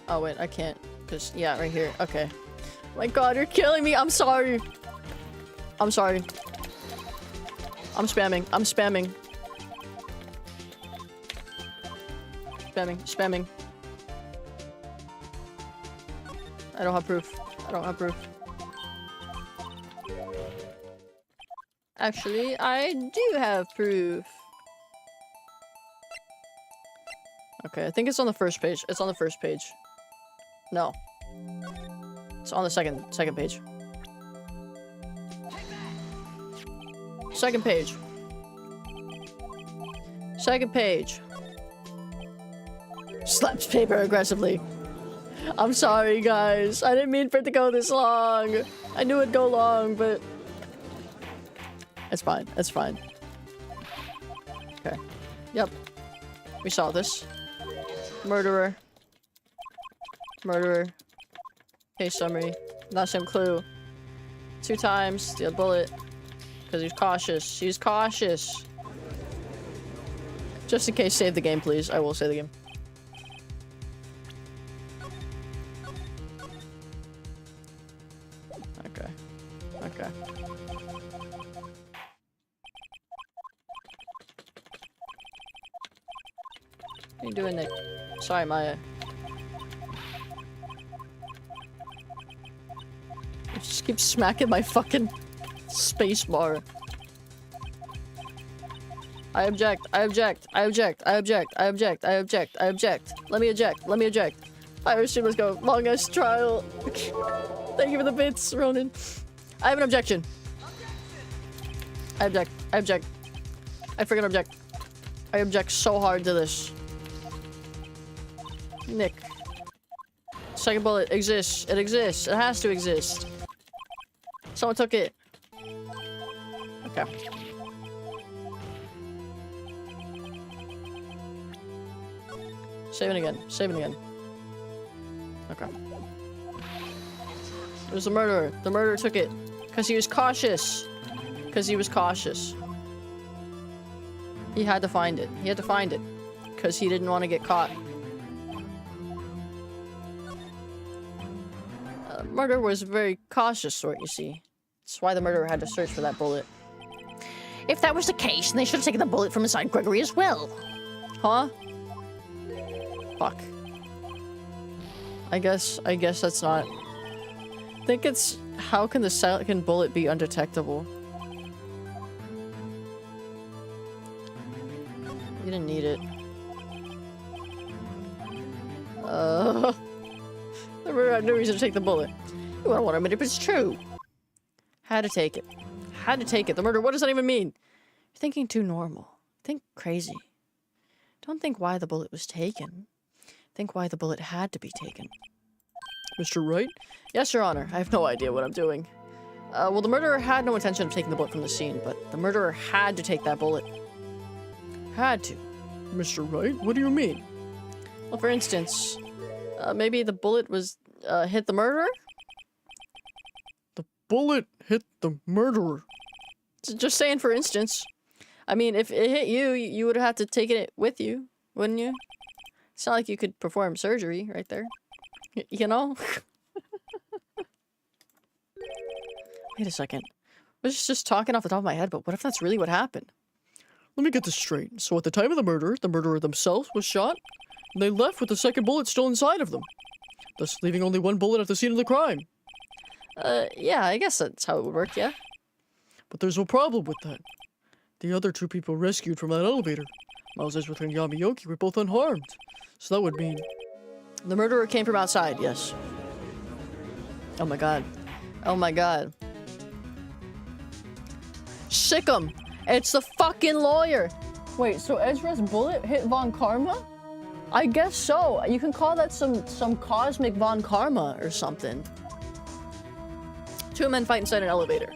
Oh wait, I can't. Cause yeah, right here. Okay. My god, you're killing me. I'm sorry. I'm sorry. I'm spamming. I'm spamming. Spamming. I don't have proof. Actually, I do have proof. Okay, I think it's on the first page. It's on the first page. No. It's on the second page. Second page. Slaps paper aggressively. I'm sorry, guys. I didn't mean for it to go this long. I knew it'd go long, but... It's fine. It's fine. Okay. Yep. We saw this. Murderer. Case summary. Last name clue. 2 times. Steal bullet. Because he's cautious. He's cautious. Just in case, save the game, please. I will save the game. Okay. What are you doing, Nick? Sorry, Maya. I just keep smacking my fucking space bar. I object. Let me eject. Fire stream, let's go. Long ass trial. Thank you for the bits, Ronan. I have an objection. I object. I freaking object. I object so hard to this. Nick. Second bullet exists. It exists. It has to exist. Someone took it. Okay. Saving again. Okay. It was the murderer. The murderer took it. Because he was cautious. He had to find it. Because he didn't want to get caught. Murderer was a very cautious sort, you see. That's why the murderer had to search for that bullet. If that was the case, then they should have taken the bullet from inside Gregory as well. Huh? Fuck. I guess that's not... I think it's... How can the second bullet be undetectable? You didn't need it. The murderer had no reason to take the bullet. You don't want to admit it, but it's true. Had to take it. The murder, what does that even mean? You're thinking too normal. Think crazy. Don't think why the bullet was taken. Think why the bullet had to be taken. Mr. Wright? Yes, Your Honor. I have no idea what I'm doing. Well, the murderer had no intention of taking the bullet from the scene, but the murderer had to take that bullet. Had to. Mr. Wright? What do you mean? Well, for instance, maybe the bullet was, hit the murderer? The bullet hit the murderer. Just saying, for instance. I mean, if it hit you, you would have to take it with you, wouldn't you? It's not like you could perform surgery right there. You know? Wait a second. I was just talking off the top of my head, but what if that's really what happened? Let me get this straight. So at the time of the murderer themselves was shot, and they left with the second bullet still inside of them, thus leaving only one bullet at the scene of the crime. Yeah, I guess that's how it would work, yeah. But there's no problem with that. The other two people rescued from that elevator, Miles Edgeworth and Yamayoki, were both unharmed. So that would mean... The murderer came from outside, yes. Oh my god. Oh my god. Sick 'em! It's the fucking lawyer! Wait, so Ezra's bullet hit Von Karma? I guess so. You can call that some cosmic Von Karma or something. Two men fight inside an elevator.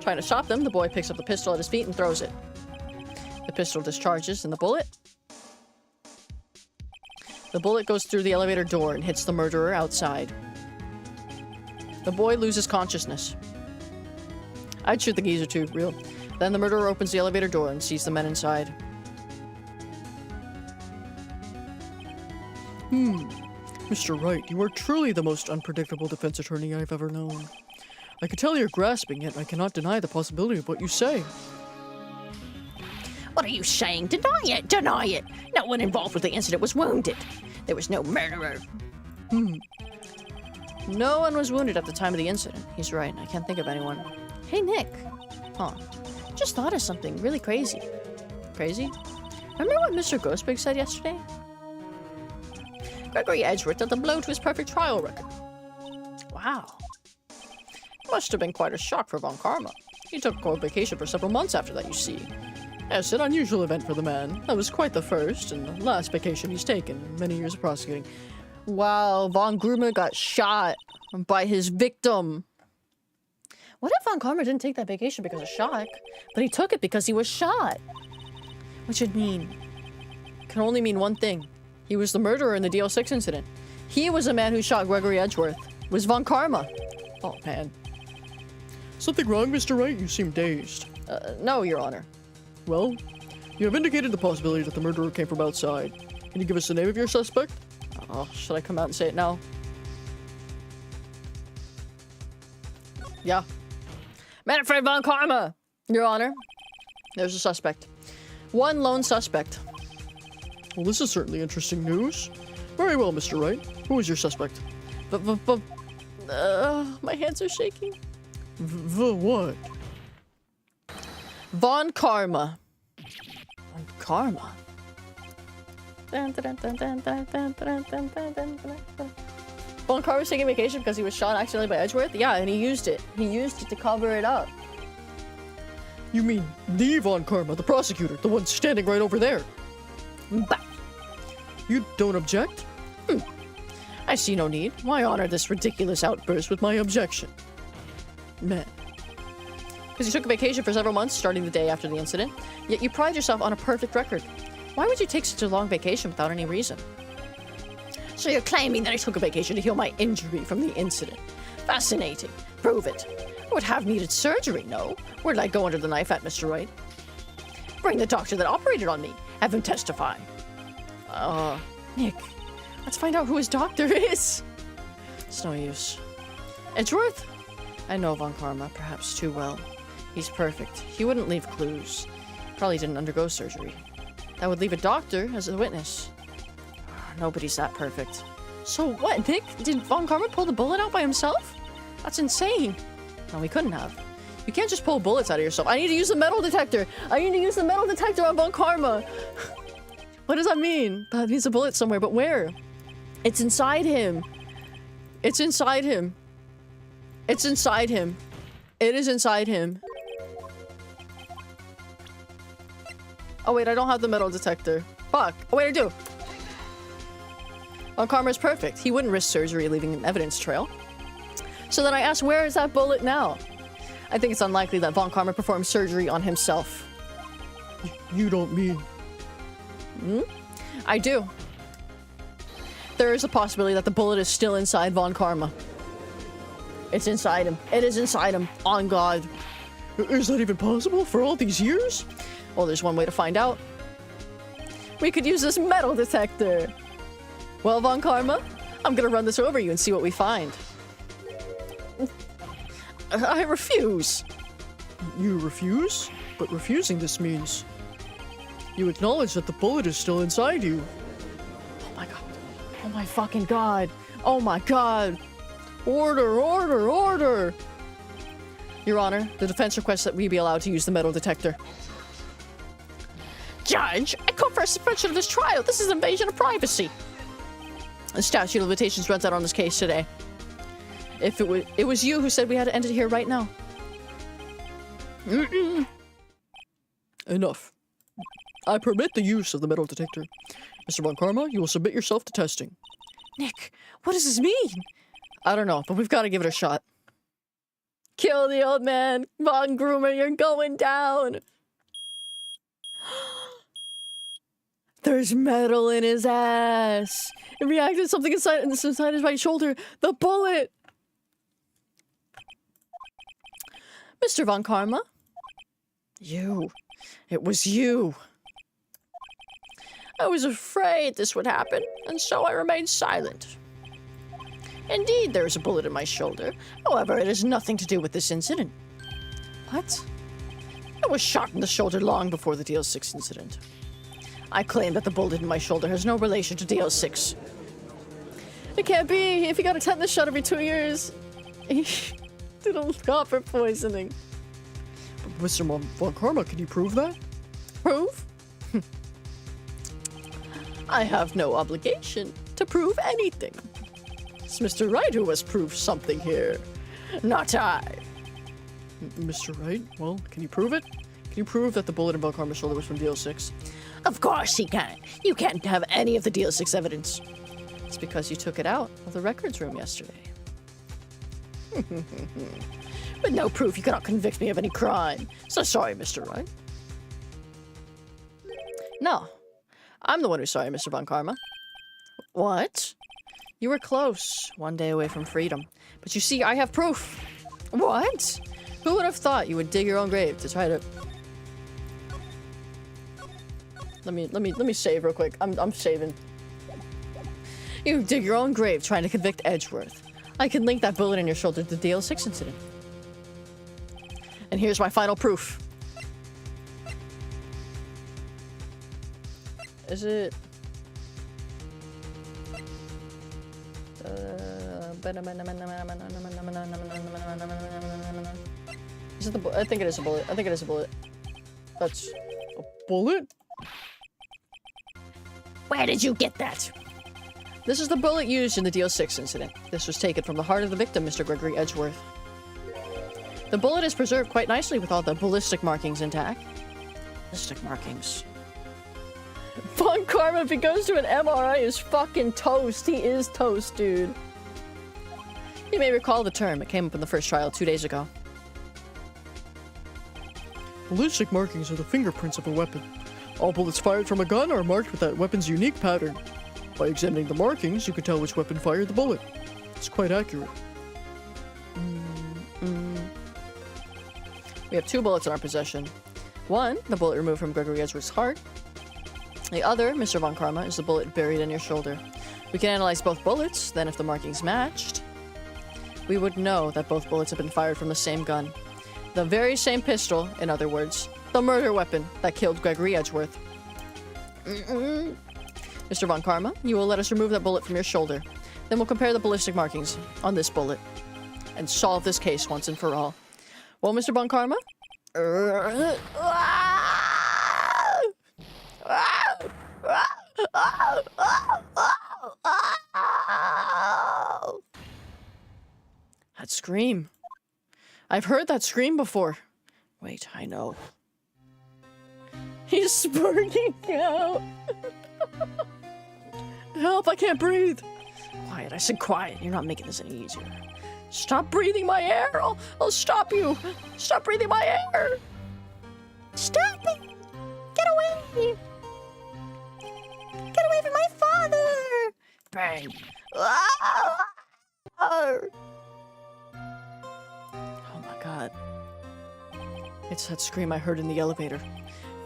Trying to stop them, the boy picks up the pistol at his feet and throws it. The pistol discharges, and the bullet goes through the elevator door and hits the murderer outside. The boy loses consciousness. I'd shoot the geezer too, real. Then the murderer opens the elevator door and sees the men inside. Mr. Wright, you are truly the most unpredictable defense attorney I've ever known. I can tell you're grasping, yet I cannot deny the possibility of what you say. What are you saying? Deny it! Deny it! No one involved with the incident was wounded. There was no murderer. No one was wounded at the time of the incident. He's right. I can't think of anyone. Hey, Nick. Huh. Just thought of something really crazy. Crazy? Remember what Mr. Ghostbig said yesterday? Gregory Edgeworth dealt a blow to his perfect trial record. Wow. Must have been quite a shock for Von Karma. He took a cold vacation for several months after that, you see. Yes, an unusual event for the man. That was quite the first and the last vacation he's taken in many years of prosecuting. Wow, Von Gruma got shot by his victim. What if Von Karma didn't take that vacation because of shock, but he took it because he was shot? What should mean? Can only mean one thing. He was the murderer in the DL6 incident. He was the man who shot Gregory Edgeworth. It was Von Karma. Oh, man. Something wrong, Mr. Wright? You seem dazed. No, Your Honor. Well, you have indicated the possibility that the murderer came from outside. Can you give us the name of your suspect? Oh, should I come out and say it now? Yeah. Manfred Von Karma! Your Honor. There's a suspect. One lone suspect. Well, this is certainly interesting news. Very well, Mr. Wright. Who is your suspect? My hands are shaking. What? Von Karma. Von Karma? Von Karma was taking vacation because he was shot accidentally by Edgeworth? Yeah, and he used it. He used it to cover it up. You mean the Von Karma, the prosecutor, the one standing right over there? Bah. You don't object? I see no need. Why honor this ridiculous outburst with my objection? Man. Because you took a vacation for several months, starting the day after the incident, yet you pride yourself on a perfect record. Why would you take such a long vacation without any reason? So you're claiming that I took a vacation to heal my injury from the incident? Fascinating. Prove it. I would have needed surgery, no? Where did I go under the knife at, Mr. Wright? Bring the doctor that operated on me. Have him testify. Nick, let's find out who his doctor is. It's no use. Edgeworth? I know Von Karma, perhaps too well. He's perfect. He wouldn't leave clues. Probably didn't undergo surgery. That would leave a doctor as a witness. Nobody's that perfect. So what, Nick? Did Von Karma pull the bullet out by himself? That's insane. No, he couldn't have. You can't just pull bullets out of yourself. I need to use the metal detector. I need to use the metal detector on Von Karma. What does that mean? That means a bullet somewhere, but where? It's inside him. It's inside him. It's inside him. It is inside him. Oh wait, I don't have the metal detector. Fuck. Oh wait, I do. Von Karma's perfect. He wouldn't risk surgery leaving an evidence trail. So then I asked, where is that bullet now? I think it's unlikely that Von Karma performed surgery on himself. You don't mean... I do. There is a possibility that the bullet is still inside Von Karma. It's inside him. It is inside him. On God. Is that even possible for all these years? Well, there's one way to find out. We could use this metal detector. Well, Von Karma, I'm gonna run this over you and see what we find. I refuse. You refuse? But refusing this means you acknowledge that the bullet is still inside you. Oh my God. Oh my fucking God. Oh my God. Order, order, order. Your Honor, the defense requests that we be allowed to use the metal detector. Judge, I call for a suspension of this trial. This is invasion of privacy. The statute of limitations runs out on this case today. If it was you who said we had to end it here right now. Enough. I permit the use of the metal detector. Mr. Von Karma, you will submit yourself to testing. Nick, what does this mean? I don't know, but we've got to give it a shot. Kill the old man. Von Groomer, you're going down. There's metal in his ass. It reacted to something inside his right shoulder. The bullet. Mr. Von Karma? You. It was you. I was afraid this would happen, and so I remained silent. Indeed, there is a bullet in my shoulder. However, it has nothing to do with this incident. What? I was shot in the shoulder long before the DL6 incident. I claim that the bullet in my shoulder has no relation to DL6. It can't be. If he got a tetanus shot every 2 years, he did a copper poisoning. Mr. Von Karma, can you prove that? Prove? I have no obligation to prove anything. It's Mr. Wright who must prove something here, not I. Mr. Wright, well, can you prove it? Can you prove that the bullet in Von Karma's shoulder was from DL6? Of course he can. You can't have any of the DL6 evidence. It's because you took it out of the records room yesterday. With no proof, you cannot convict me of any crime. So sorry, Mr. Wright. No, I'm the one who's sorry, Mr. Von Karma. What? You were close, 1 day away from freedom. But you see, I have proof. What? Who would have thought you would dig your own grave to try to... Let me save real quick. I'm saving. You dig your own grave trying to convict Edgeworth. I can link that bullet in your shoulder to the DL6 incident. And here's my final proof. Is it... Is it the bullet? I think it is a bullet. I think it is a bullet. That's A bullet? Where did you get that? This is the bullet used in the DL6 incident. This was taken from the heart of the victim, Mr. Gregory Edgeworth. The bullet is preserved quite nicely with all the ballistic markings intact. Ballistic markings. Von Karma, if he goes to an MRI, is fucking toast. He is toast, dude. You may recall the term. It came up in the first trial 2 days ago. Ballistic markings are the fingerprints of a weapon. All bullets fired from a gun are marked with that weapon's unique pattern. By examining the markings, you can tell which weapon fired the bullet. It's quite accurate. We have 2 bullets in our possession. One, the bullet removed from Gregory Edgeworth's heart. The other, Mr. Von Karma, is the bullet buried in your shoulder. We can analyze both bullets, then if the markings matched, we would know that both bullets have been fired from the same gun. The very same pistol, in other words, the murder weapon that killed Gregory Edgeworth. Mr. Von Karma, you will let us remove that bullet from your shoulder. Then we'll compare the ballistic markings on this bullet and solve this case once and for all. Well, Mr. Von Karma? That scream. I've heard that scream before. Wait, I know. He's spurting out. Help, I can't breathe. Quiet, I said quiet. You're not making this any easier. Stop breathing my air. I'll stop you. Stop breathing my air. Stop it! Get away! Get away from my father! Bang! that? It's that scream I heard in the elevator.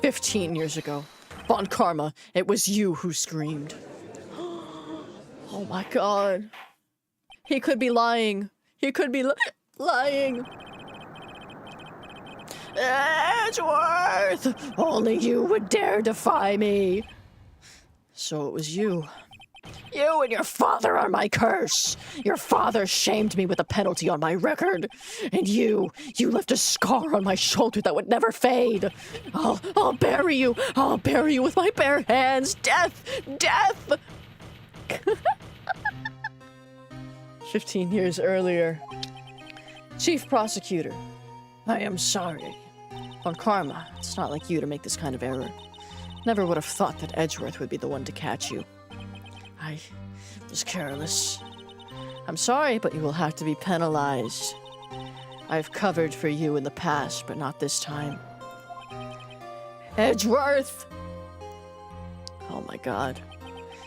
15 years ago. Von Karma, it was you who screamed. Oh my god. He could be lying. He could be lying. Edgeworth! Only you would dare defy me. So it was you. You and your father are my curse. Your father shamed me with a penalty on my record. And you left a scar on my shoulder that would never fade. I'll bury you. I'll bury you with my bare hands. Death! Death! 15 years earlier. Chief Prosecutor, I am sorry. On Karma, it's not like you to make this kind of error. Never would have thought that Edgeworth would be the one to catch you. I was careless. I'm sorry, but you will have to be penalized. I've covered for you in the past, but not this time. Edgeworth! Oh my god.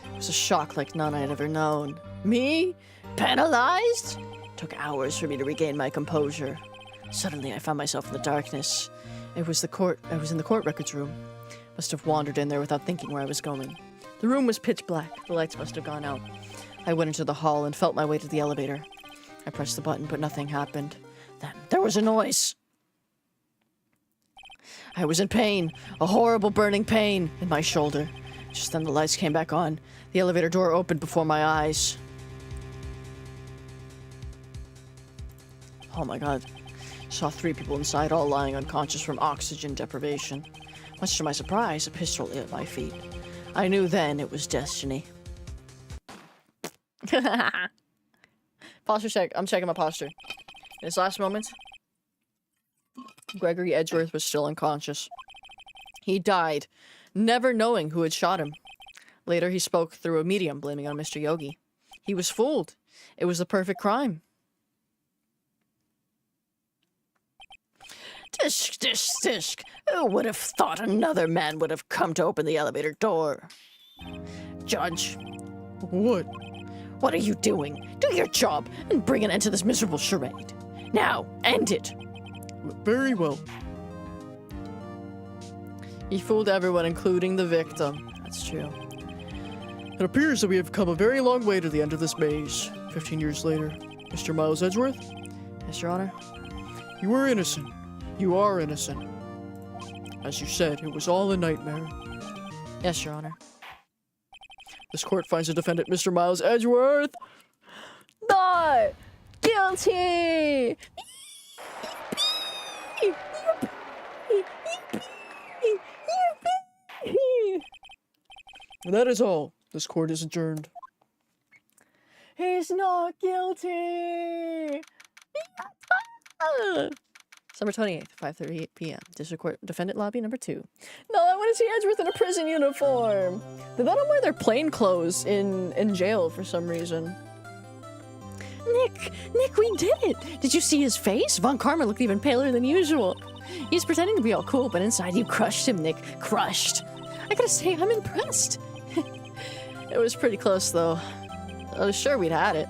It was a shock like none I had ever known. Me? Penalized? Took hours for me to regain my composure. Suddenly, I found myself in the darkness. I was in the court records room. Must have wandered in there without thinking where I was going. The room was pitch black. The lights must have gone out. I went into the hall and felt my way to the elevator. I pressed the button, but nothing happened. Then there was a noise. I was in pain, a horrible burning pain in my shoulder. Just then the lights came back on. The elevator door opened before my eyes. Oh my god. Saw 3 people inside, all lying unconscious from oxygen deprivation. Much to my surprise, a pistol lay at my feet. I knew then it was destiny. Posture check. I'm checking my posture. In his last moments, Gregory Edgeworth was still unconscious. He died, never knowing who had shot him. Later, he spoke through a medium, blaming on Mr. Yogi. He was fooled. It was the perfect crime. Tishk, tishk, tishk. Who would have thought another man would have come to open the elevator door? Judge. What? What are you doing? Do your job and bring an end to this miserable charade. Now, end it. Very well. He fooled everyone, including the victim. That's true. It appears that we have come a very long way to the end of this maze. 15 years later. Mr. Miles Edgeworth? Yes, Your Honor. You were innocent. You are innocent. As you said, it was all a nightmare. Yes, Your Honor. This court finds the defendant, Mr. Miles Edgeworth, Not guilty. and that is all. This court is adjourned. He's not guilty. December 28th, 5:38 p.m. District Court Defendant Lobby number 2. No, I want to see Edgeworth in a prison uniform. They let him wear their plain clothes in jail for some reason. Nick, we did it! Did you see his face? Von Karma looked even paler than usual. He's pretending to be all cool, but inside you crushed him, Nick. Crushed. I gotta say, I'm impressed. It was pretty close, though. I was sure we'd had it.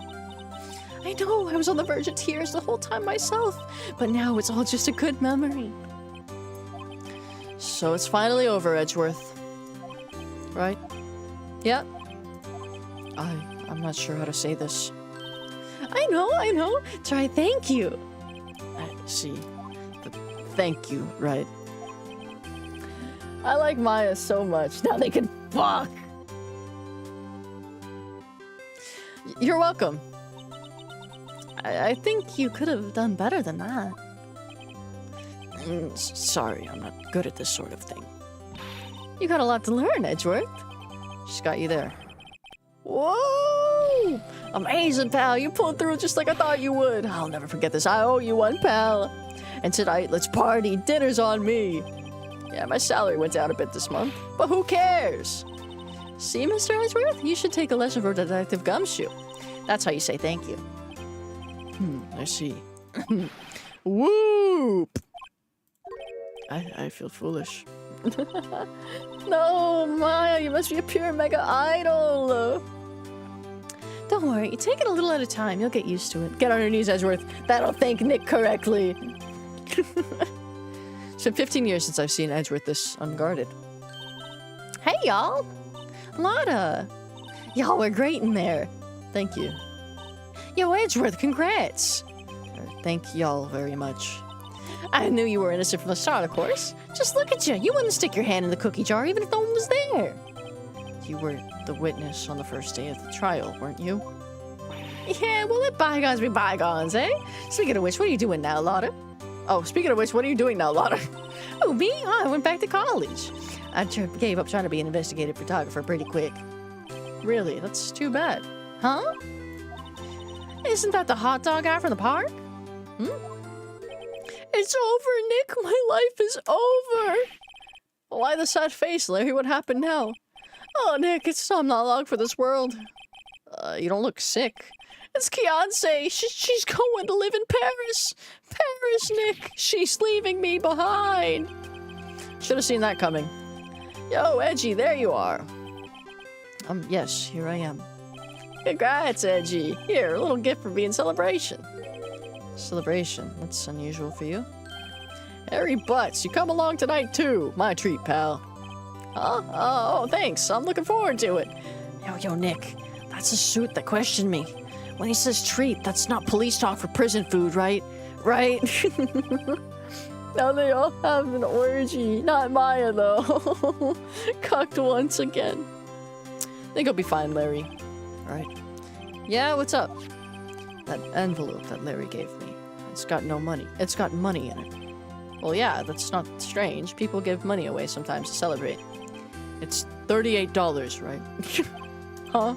I know, I was on the verge of tears the whole time myself, but now it's all just a good memory. So it's finally over, Edgeworth. Right? Yeah. I'm not sure how to say this. I know. Try thank you. I see. Thank you, right? I like Maya so much. Now they can fuck. You're welcome. I think you could have done better than that. Sorry, I'm not good at this sort of thing. You got a lot to learn, Edgeworth. Just got you there. Whoa! Amazing, pal. You pulled through just like I thought you would. I'll never forget this. I owe you one, pal. And tonight, let's party. Dinner's on me. Yeah, my salary went down a bit this month, but who cares? See, Mr. Edgeworth? You should take a lesson from Detective Gumshoe. That's how you say thank you. I see. Whoop! I feel foolish. No, Maya, you must be a pure mega idol. Don't worry, take it a little at a time. You'll get used to it. Get on your knees, Edgeworth. That'll thank Nick correctly. It's been 15 years since I've seen Edgeworth this unguarded. Hey, y'all. Lotta. Y'all were great in there. Thank you. Yo, Edgeworth, congrats. Thank y'all very much. I knew you were innocent from the start, of course. Just look at you. You wouldn't stick your hand in the cookie jar even if no one was there. You were the witness on the first day of the trial, weren't you? Yeah, well, let bygones be bygones, eh? Speaking of which, what are you doing now, Lotta? Oh, speaking of which, what are you doing now, Lotta? Oh, me? I went back to college. I gave up trying to be an investigative photographer pretty quick. Really? That's too bad. Huh? Isn't that the hot dog guy from the park? It's over, Nick. My life is over. Why the sad face, Larry? What happened now? Oh, Nick, I'm not long for this world. You don't look sick. It's Beyonce. She's going to live in Paris. Paris, Nick. She's leaving me behind. Should have seen that coming. Yo, Edgy, there you are. Yes, here I am. Congrats, Edgy. Here, a little gift for me in celebration. Celebration? That's unusual for you. Harry Butts, you come along tonight too. My treat, pal. Huh? Oh, thanks. I'm looking forward to it. Yo, Nick. That's the suit that questioned me. When he says treat, that's not police talk for prison food, right? Right? Now they all have an orgy. Not Maya, though. Cucked once again. Think I'll be fine, Larry. Alright. Yeah, what's up? That envelope that Larry gave me. It's got no money. It's got money in it. Well, yeah, that's not strange. People give money away sometimes to celebrate. It's $38, right? Huh?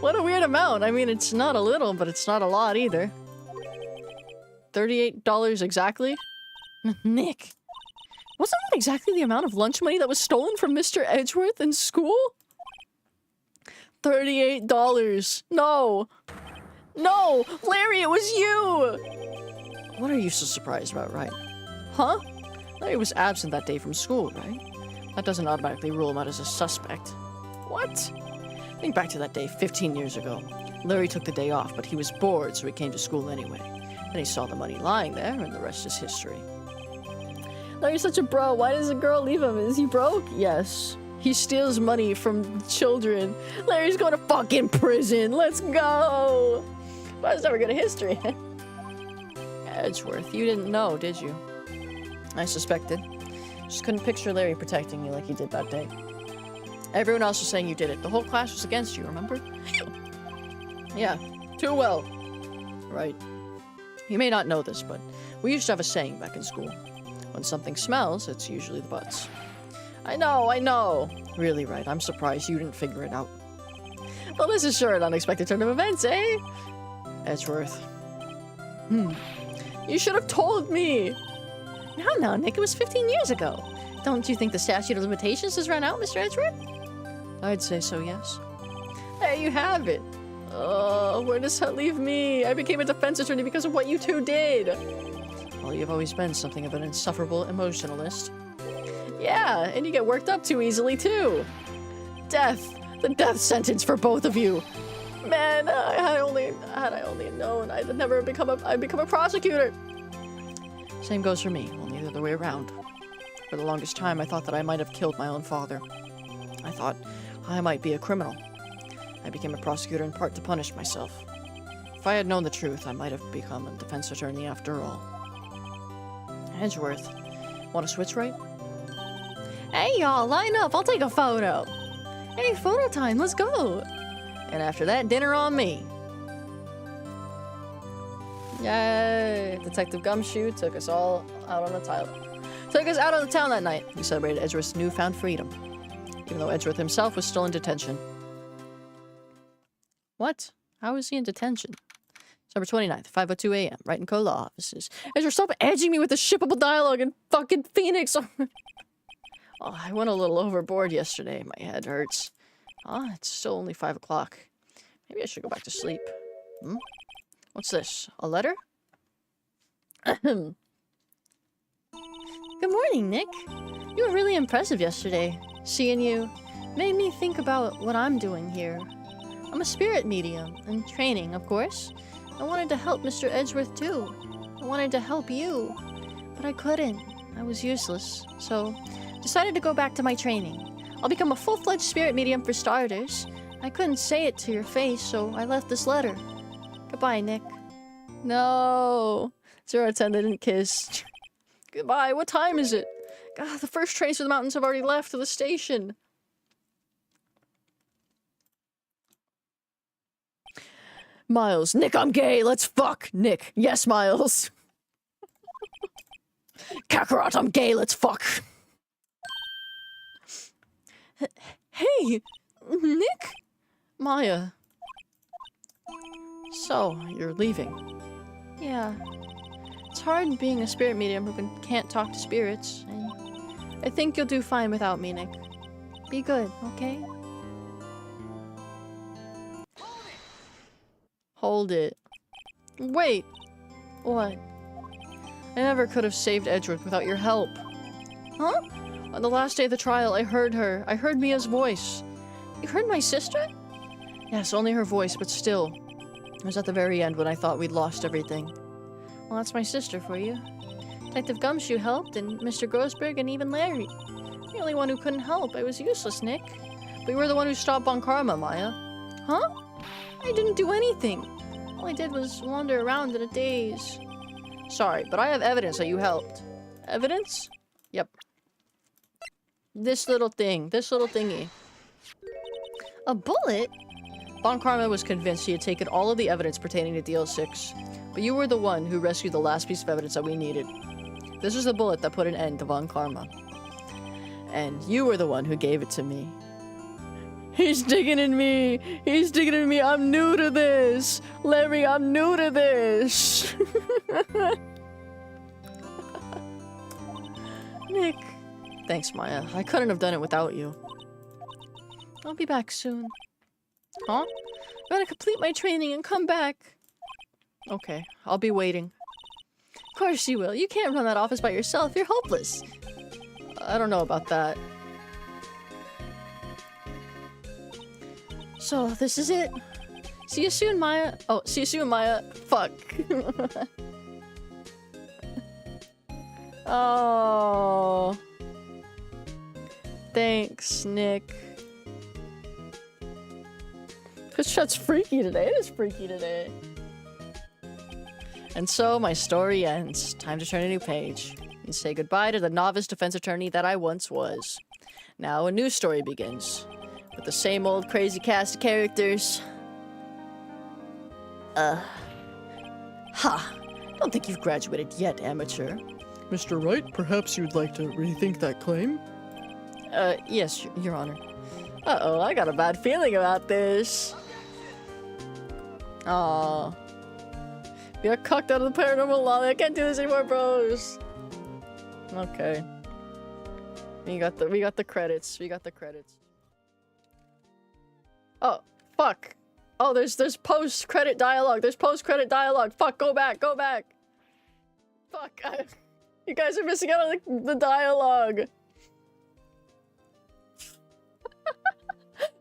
What a weird amount. I mean, it's not a little, but it's not a lot either. $38 exactly? Nick, wasn't that exactly the amount of lunch money that was stolen from Mr. Edgeworth in school? $38. No! No! Larry, it was you! What are you so surprised about, right? Huh? Larry was absent that day from school, right? That doesn't automatically rule him out as a suspect. What? Think back to that day 15 years ago. Larry took the day off, but he was bored, so he came to school anyway. Then he saw the money lying there, and the rest is history. Larry's such a bro. Why does the girl leave him? Is he broke? Yes. He steals money from children. Larry's going to fucking prison. Let's go. Well, it's never good at history. Edgeworth, you didn't know, did you? I suspected. Just couldn't picture Larry protecting you like he did that day. Everyone else was saying you did it. The whole class was against you, remember? Yeah, too well. Right. You may not know this, but we used to have a saying back in school. When something smells, it's usually the butts. I know. Really, right. I'm surprised you didn't figure it out. Well, this is sure an unexpected turn of events, eh? Edgeworth. You should have told me. No, Nick, it was 15 years ago. Don't you think the statute of limitations has run out, Mr. Edgeworth? I'd say so, yes. There you have it. Oh, where does that leave me? I became a defense attorney because of what you two did. Well, you've always been something of an insufferable emotionalist. Yeah, and you get worked up too easily, too. Death. The death sentence for both of you. Man, had I only known, I'd never become a prosecutor. Same goes for me, only the other way around. For the longest time, I thought that I might have killed my own father. I thought I might be a criminal. I became a prosecutor in part to punish myself. If I had known the truth, I might have become a defense attorney after all. Edgeworth, want to switch right? Hey y'all, line up, I'll take a photo. Hey, photo time, let's go. And after that, dinner on me. Yay! Detective Gumshoe took us all out on the town. Took us out of the town that night. We celebrated Edgeworth's newfound freedom, even though Edgeworth himself was still in detention. What? How is he in detention? December 29th, 5:02 a.m. Right in Cola offices. Edgeworth, stop edging me with the shippable dialogue in fucking Phoenix. Oh, I went a little overboard yesterday. My head hurts. It's still only 5 o'clock. Maybe I should go back to sleep. What's this? A letter? Good morning, Nick. You were really impressive yesterday. Seeing you made me think about what I'm doing here. I'm a spirit medium, in training, of course. I wanted to help Mr. Edgeworth, too. I wanted to help you. But I couldn't. I was useless. So, decided to go back to my training. I'll become a full-fledged spirit medium for starters. I couldn't say it to your face, so I left this letter. Goodbye, Nick. No. 0-10 didn't kiss. Goodbye. What time is it? God, the first trains for the mountains have already left to the station. Miles. Nick, I'm gay. Let's fuck. Nick. Yes, Miles. Kakarot, I'm gay. Let's fuck. Hey, Nick? Maya. So, you're leaving. Yeah. It's hard being a spirit medium who can't talk to spirits, and I think you'll do fine without me, Nick. Be good, okay? Hold it. Wait! What? I never could have saved Edgeworth without your help. Huh? On the last day of the trial, I heard her. I heard Mia's voice. You heard my sister? Yes, only her voice, but still. It was at the very end when I thought we'd lost everything. Well, that's my sister for you. Detective Gumshoe helped, and Mr. Grossberg, and even Larry. You're the only one who couldn't help. I was useless, Nick. But you were the one who stopped Von Karma, Maya. Huh? I didn't do anything. All I did was wander around in a daze. Sorry, but I have evidence that you helped. Evidence? Yep. This little thing. This little thingy. A bullet? Von Karma was convinced he had taken all of the evidence pertaining to DL6, but you were the one who rescued the last piece of evidence that we needed. This was the bullet that put an end to Von Karma. And you were the one who gave it to me. He's digging in me! He's digging in me! I'm new to this! Larry, I'm new to this! Nick. Thanks, Maya. I couldn't have done it without you. I'll be back soon. Huh? I'm gonna complete my training and come back. Okay, I'll be waiting. Of course you will. You can't run that office by yourself. You're hopeless. I don't know about that. So, this is it. See you soon, Maya. Oh, see you soon, Maya. Fuck. Oh. Thanks, Nick. This shot's freaky today. It is freaky today. And so my story ends. Time to turn a new page and say goodbye to the novice defense attorney that I once was. Now a new story begins with the same old crazy cast of characters. Don't think you've graduated yet, amateur. Mr. Wright, perhaps you'd like to rethink that claim? Yes, Your Honor. Uh-oh, I got a bad feeling about this. Aww. We got cucked out of the paranormal lobby. I can't do this anymore, bros. Okay. We got the credits. We got the credits. Oh, fuck. Oh, there's post-credit dialogue. There's post-credit dialogue. Fuck, go back, go back. Fuck, you guys are missing out on the dialogue.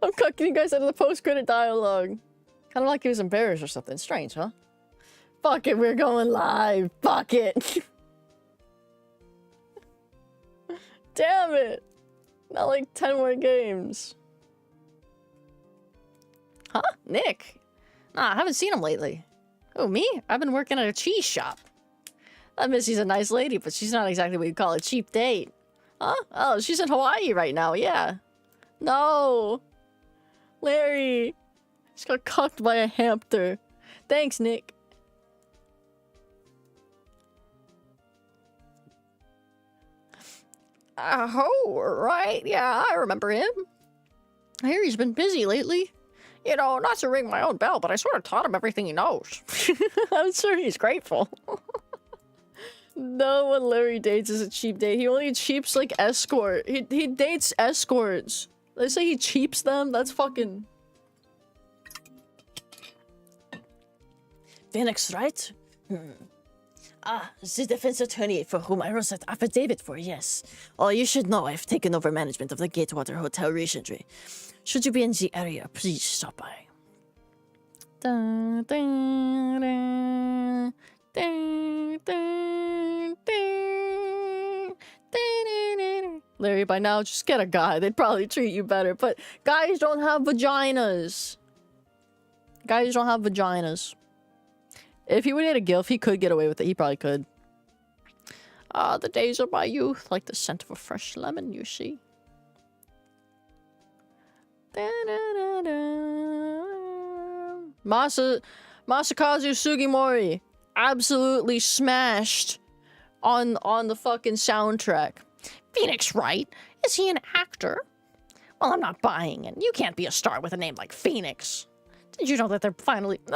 I'm cucking you guys out of the post-credit dialogue. Kind of like he was embarrassed or something. Strange, huh? Fuck it, we're going live. Fuck it. Damn it. Not like 10 more games. Huh? Nick? Nah, I haven't seen him lately. Oh, me? I've been working at a cheese shop. That Missy's a nice lady, but she's not exactly what you'd call a cheap date. Huh? Oh, she's in Hawaii right now, yeah. No. Larry. She got cucked by a hamster. Thanks, Nick. Oh, right. Yeah, I remember him. I hear he's been busy lately. You know, not to ring my own bell, but I sort of taught him everything he knows. I'm sure he's grateful. No one Larry dates is a cheap date. He only cheaps, like, escort. He dates escorts. They say he cheaps them? That's fucking... Phoenix, right? The defense attorney for whom I wrote that affidavit for, yes. Oh, you should know I've taken over management of the Gatewater Hotel recently. Should you be in the area, please stop by. Dun, dun, dun, dun, dun, dun. military by now, just get a guy. They'd probably treat you better. But guys don't have vaginas. Guys don't have vaginas. If he would hit a gilf, he could get away with it. He probably could. Ah, the days of my youth, like the scent of a fresh lemon, you see. Masakazu Sugimori absolutely smashed on the fucking soundtrack. Phoenix Wright? Is he an actor? Well, I'm not buying it. You can't be a star with a name like Phoenix. Did you know that they're finally... It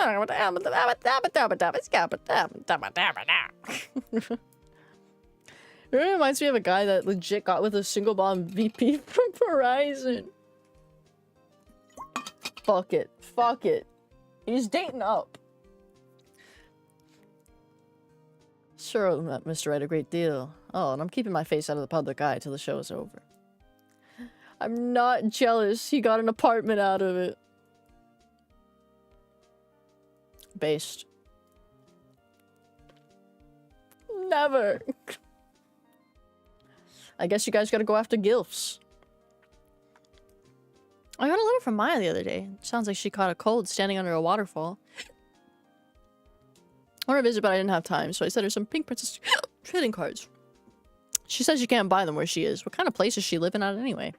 reminds me of a guy that legit got with a single bomb VP from Verizon. Fuck it. Fuck it. He's dating up. Sure, I met Mr. Wright a great deal. Oh, and I'm keeping my face out of the public eye till the show is over. I'm not jealous. He got an apartment out of it. Based. Never. I guess you guys gotta go after gilfs. I got a letter from Maya the other day. Sounds like she caught a cold standing under a waterfall. I want to visit, but I didn't have time, so I sent her some Pink Princess trading cards. She says you can't buy them where she is. What kind of place is she living at anyway?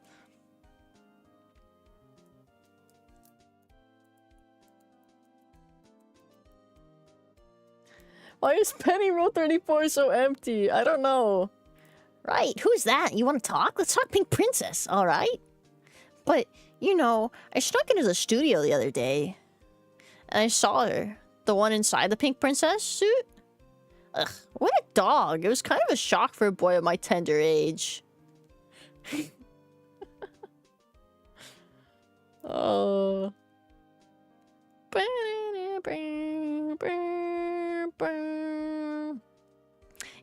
Why is Penny Row 34 so empty? I don't know. Right, who's that? You want to talk? Let's talk Pink Princess, all right? But, you know, I snuck into the studio the other day, and I saw her. The one inside the Pink Princess suit? Ugh, what a dog. It was kind of a shock for a boy of my tender age. Oh.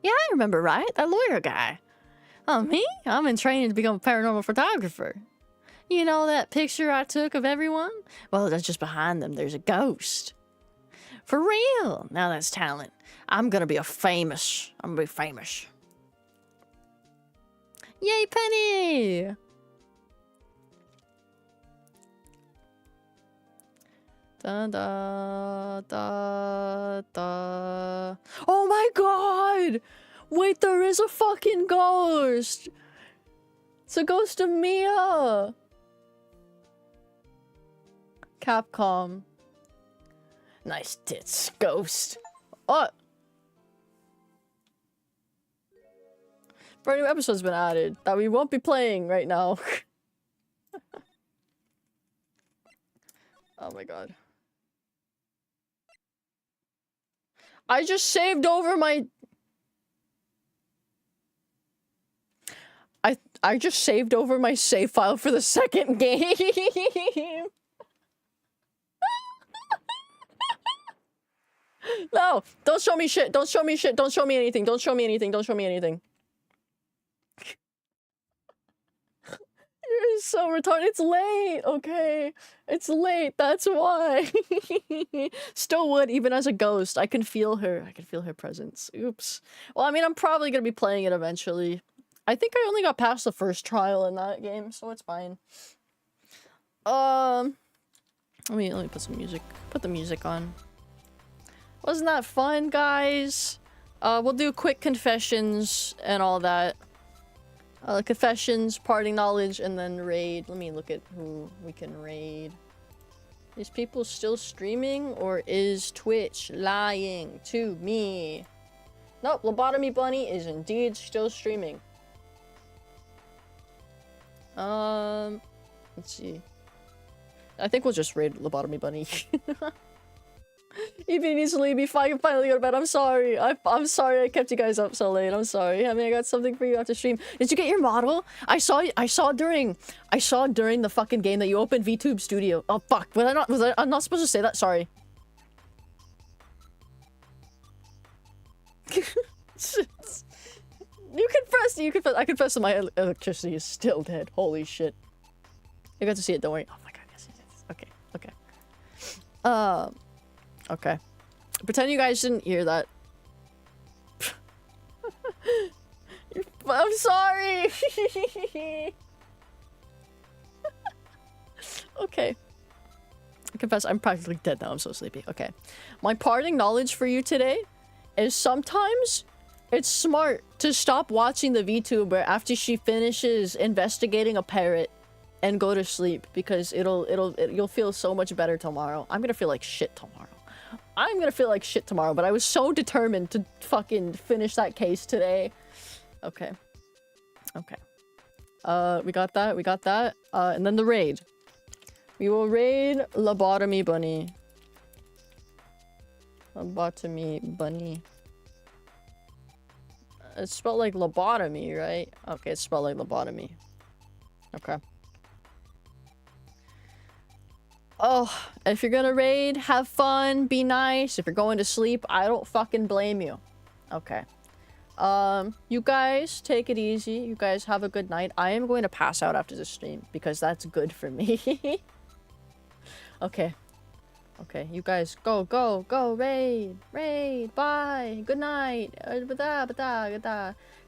Yeah, I remember, right? That lawyer guy. Oh, me? I'm in training to become a paranormal photographer. You know that picture I took of everyone? Well, that's just behind them. There's a ghost. For real. Now that's talent. I'm gonna be famous. I'm gonna be famous. Yay, Penny! Da da da da. Oh my god! Wait, there is a fucking ghost! It's a ghost of Mia! Capcom. Nice tits, ghost. Oh! Brand new episode's been added that we won't be playing right now. Oh my god. I just saved over my... I just saved over my save file for the second game. No, don't show me shit. Don't show me shit. Don't show me anything. Don't show me anything. Don't show me anything. You're so retarded. It's late, okay? It's late. That's why. Still would, even as a ghost. I can feel her. I can feel her presence. Oops. Well, I mean, I'm probably gonna be playing it eventually. I think I only got past the first trial in that game, so it's fine. Let me put some music. Put the music on. Wasn't that fun, guys? We'll do quick confessions and all that. Confessions, parting knowledge, and then raid. Let me look at who we can raid. Is people still streaming, or is Twitch lying to me? Nope, Lobotomy Bunny is indeed still streaming. Let's see. I think we'll just raid Lobotomy Bunny. He needs to leave me. I can finally go to bed. I'm sorry. I'm sorry I kept you guys up so late. I'm sorry. I mean, I got something for you after stream. Did you get your model? I saw during the fucking game that you opened VTube Studio. Oh fuck. I'm not supposed to say that. Sorry. You confess. I confess that my electricity is still dead. Holy shit. You got to see it. Don't worry. Oh my god. Yes. Okay. Okay. Okay. Pretend you guys didn't hear that. I'm sorry. Okay. I confess, I'm practically dead now. I'm so sleepy. Okay. My parting knowledge for you today is sometimes it's smart to stop watching the VTuber after she finishes investigating a parrot and go to sleep, because you'll feel so much better tomorrow. I'm gonna feel like shit tomorrow. But I was so determined to fucking finish that case today. Okay. Okay. We got that. And then the raid. We will raid Lobotomy Bunny. Lobotomy Bunny. It's spelled like lobotomy, right? Okay, it's spelled like lobotomy. Okay. Oh, if you're gonna raid, have fun, be nice. If you're going to sleep, I don't fucking blame you. Okay. You guys take it easy. You guys have a good night. I am going to pass out after the stream because that's good for me. Okay. Okay, you guys go, raid, bye, good night,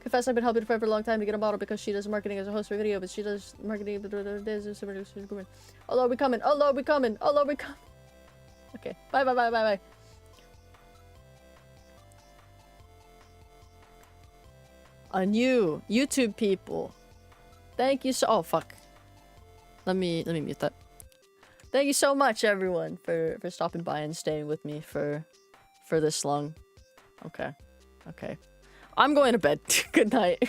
Confess I've been helping her for a long time to get a model because she does marketing as a host for video, but she does marketing, oh Lord, we coming, Okay, bye. On you, YouTube people, thank you so, oh fuck, let me mute that. Thank you so much, everyone, for stopping by and staying with me for this long. Okay. I'm going to bed. Good night.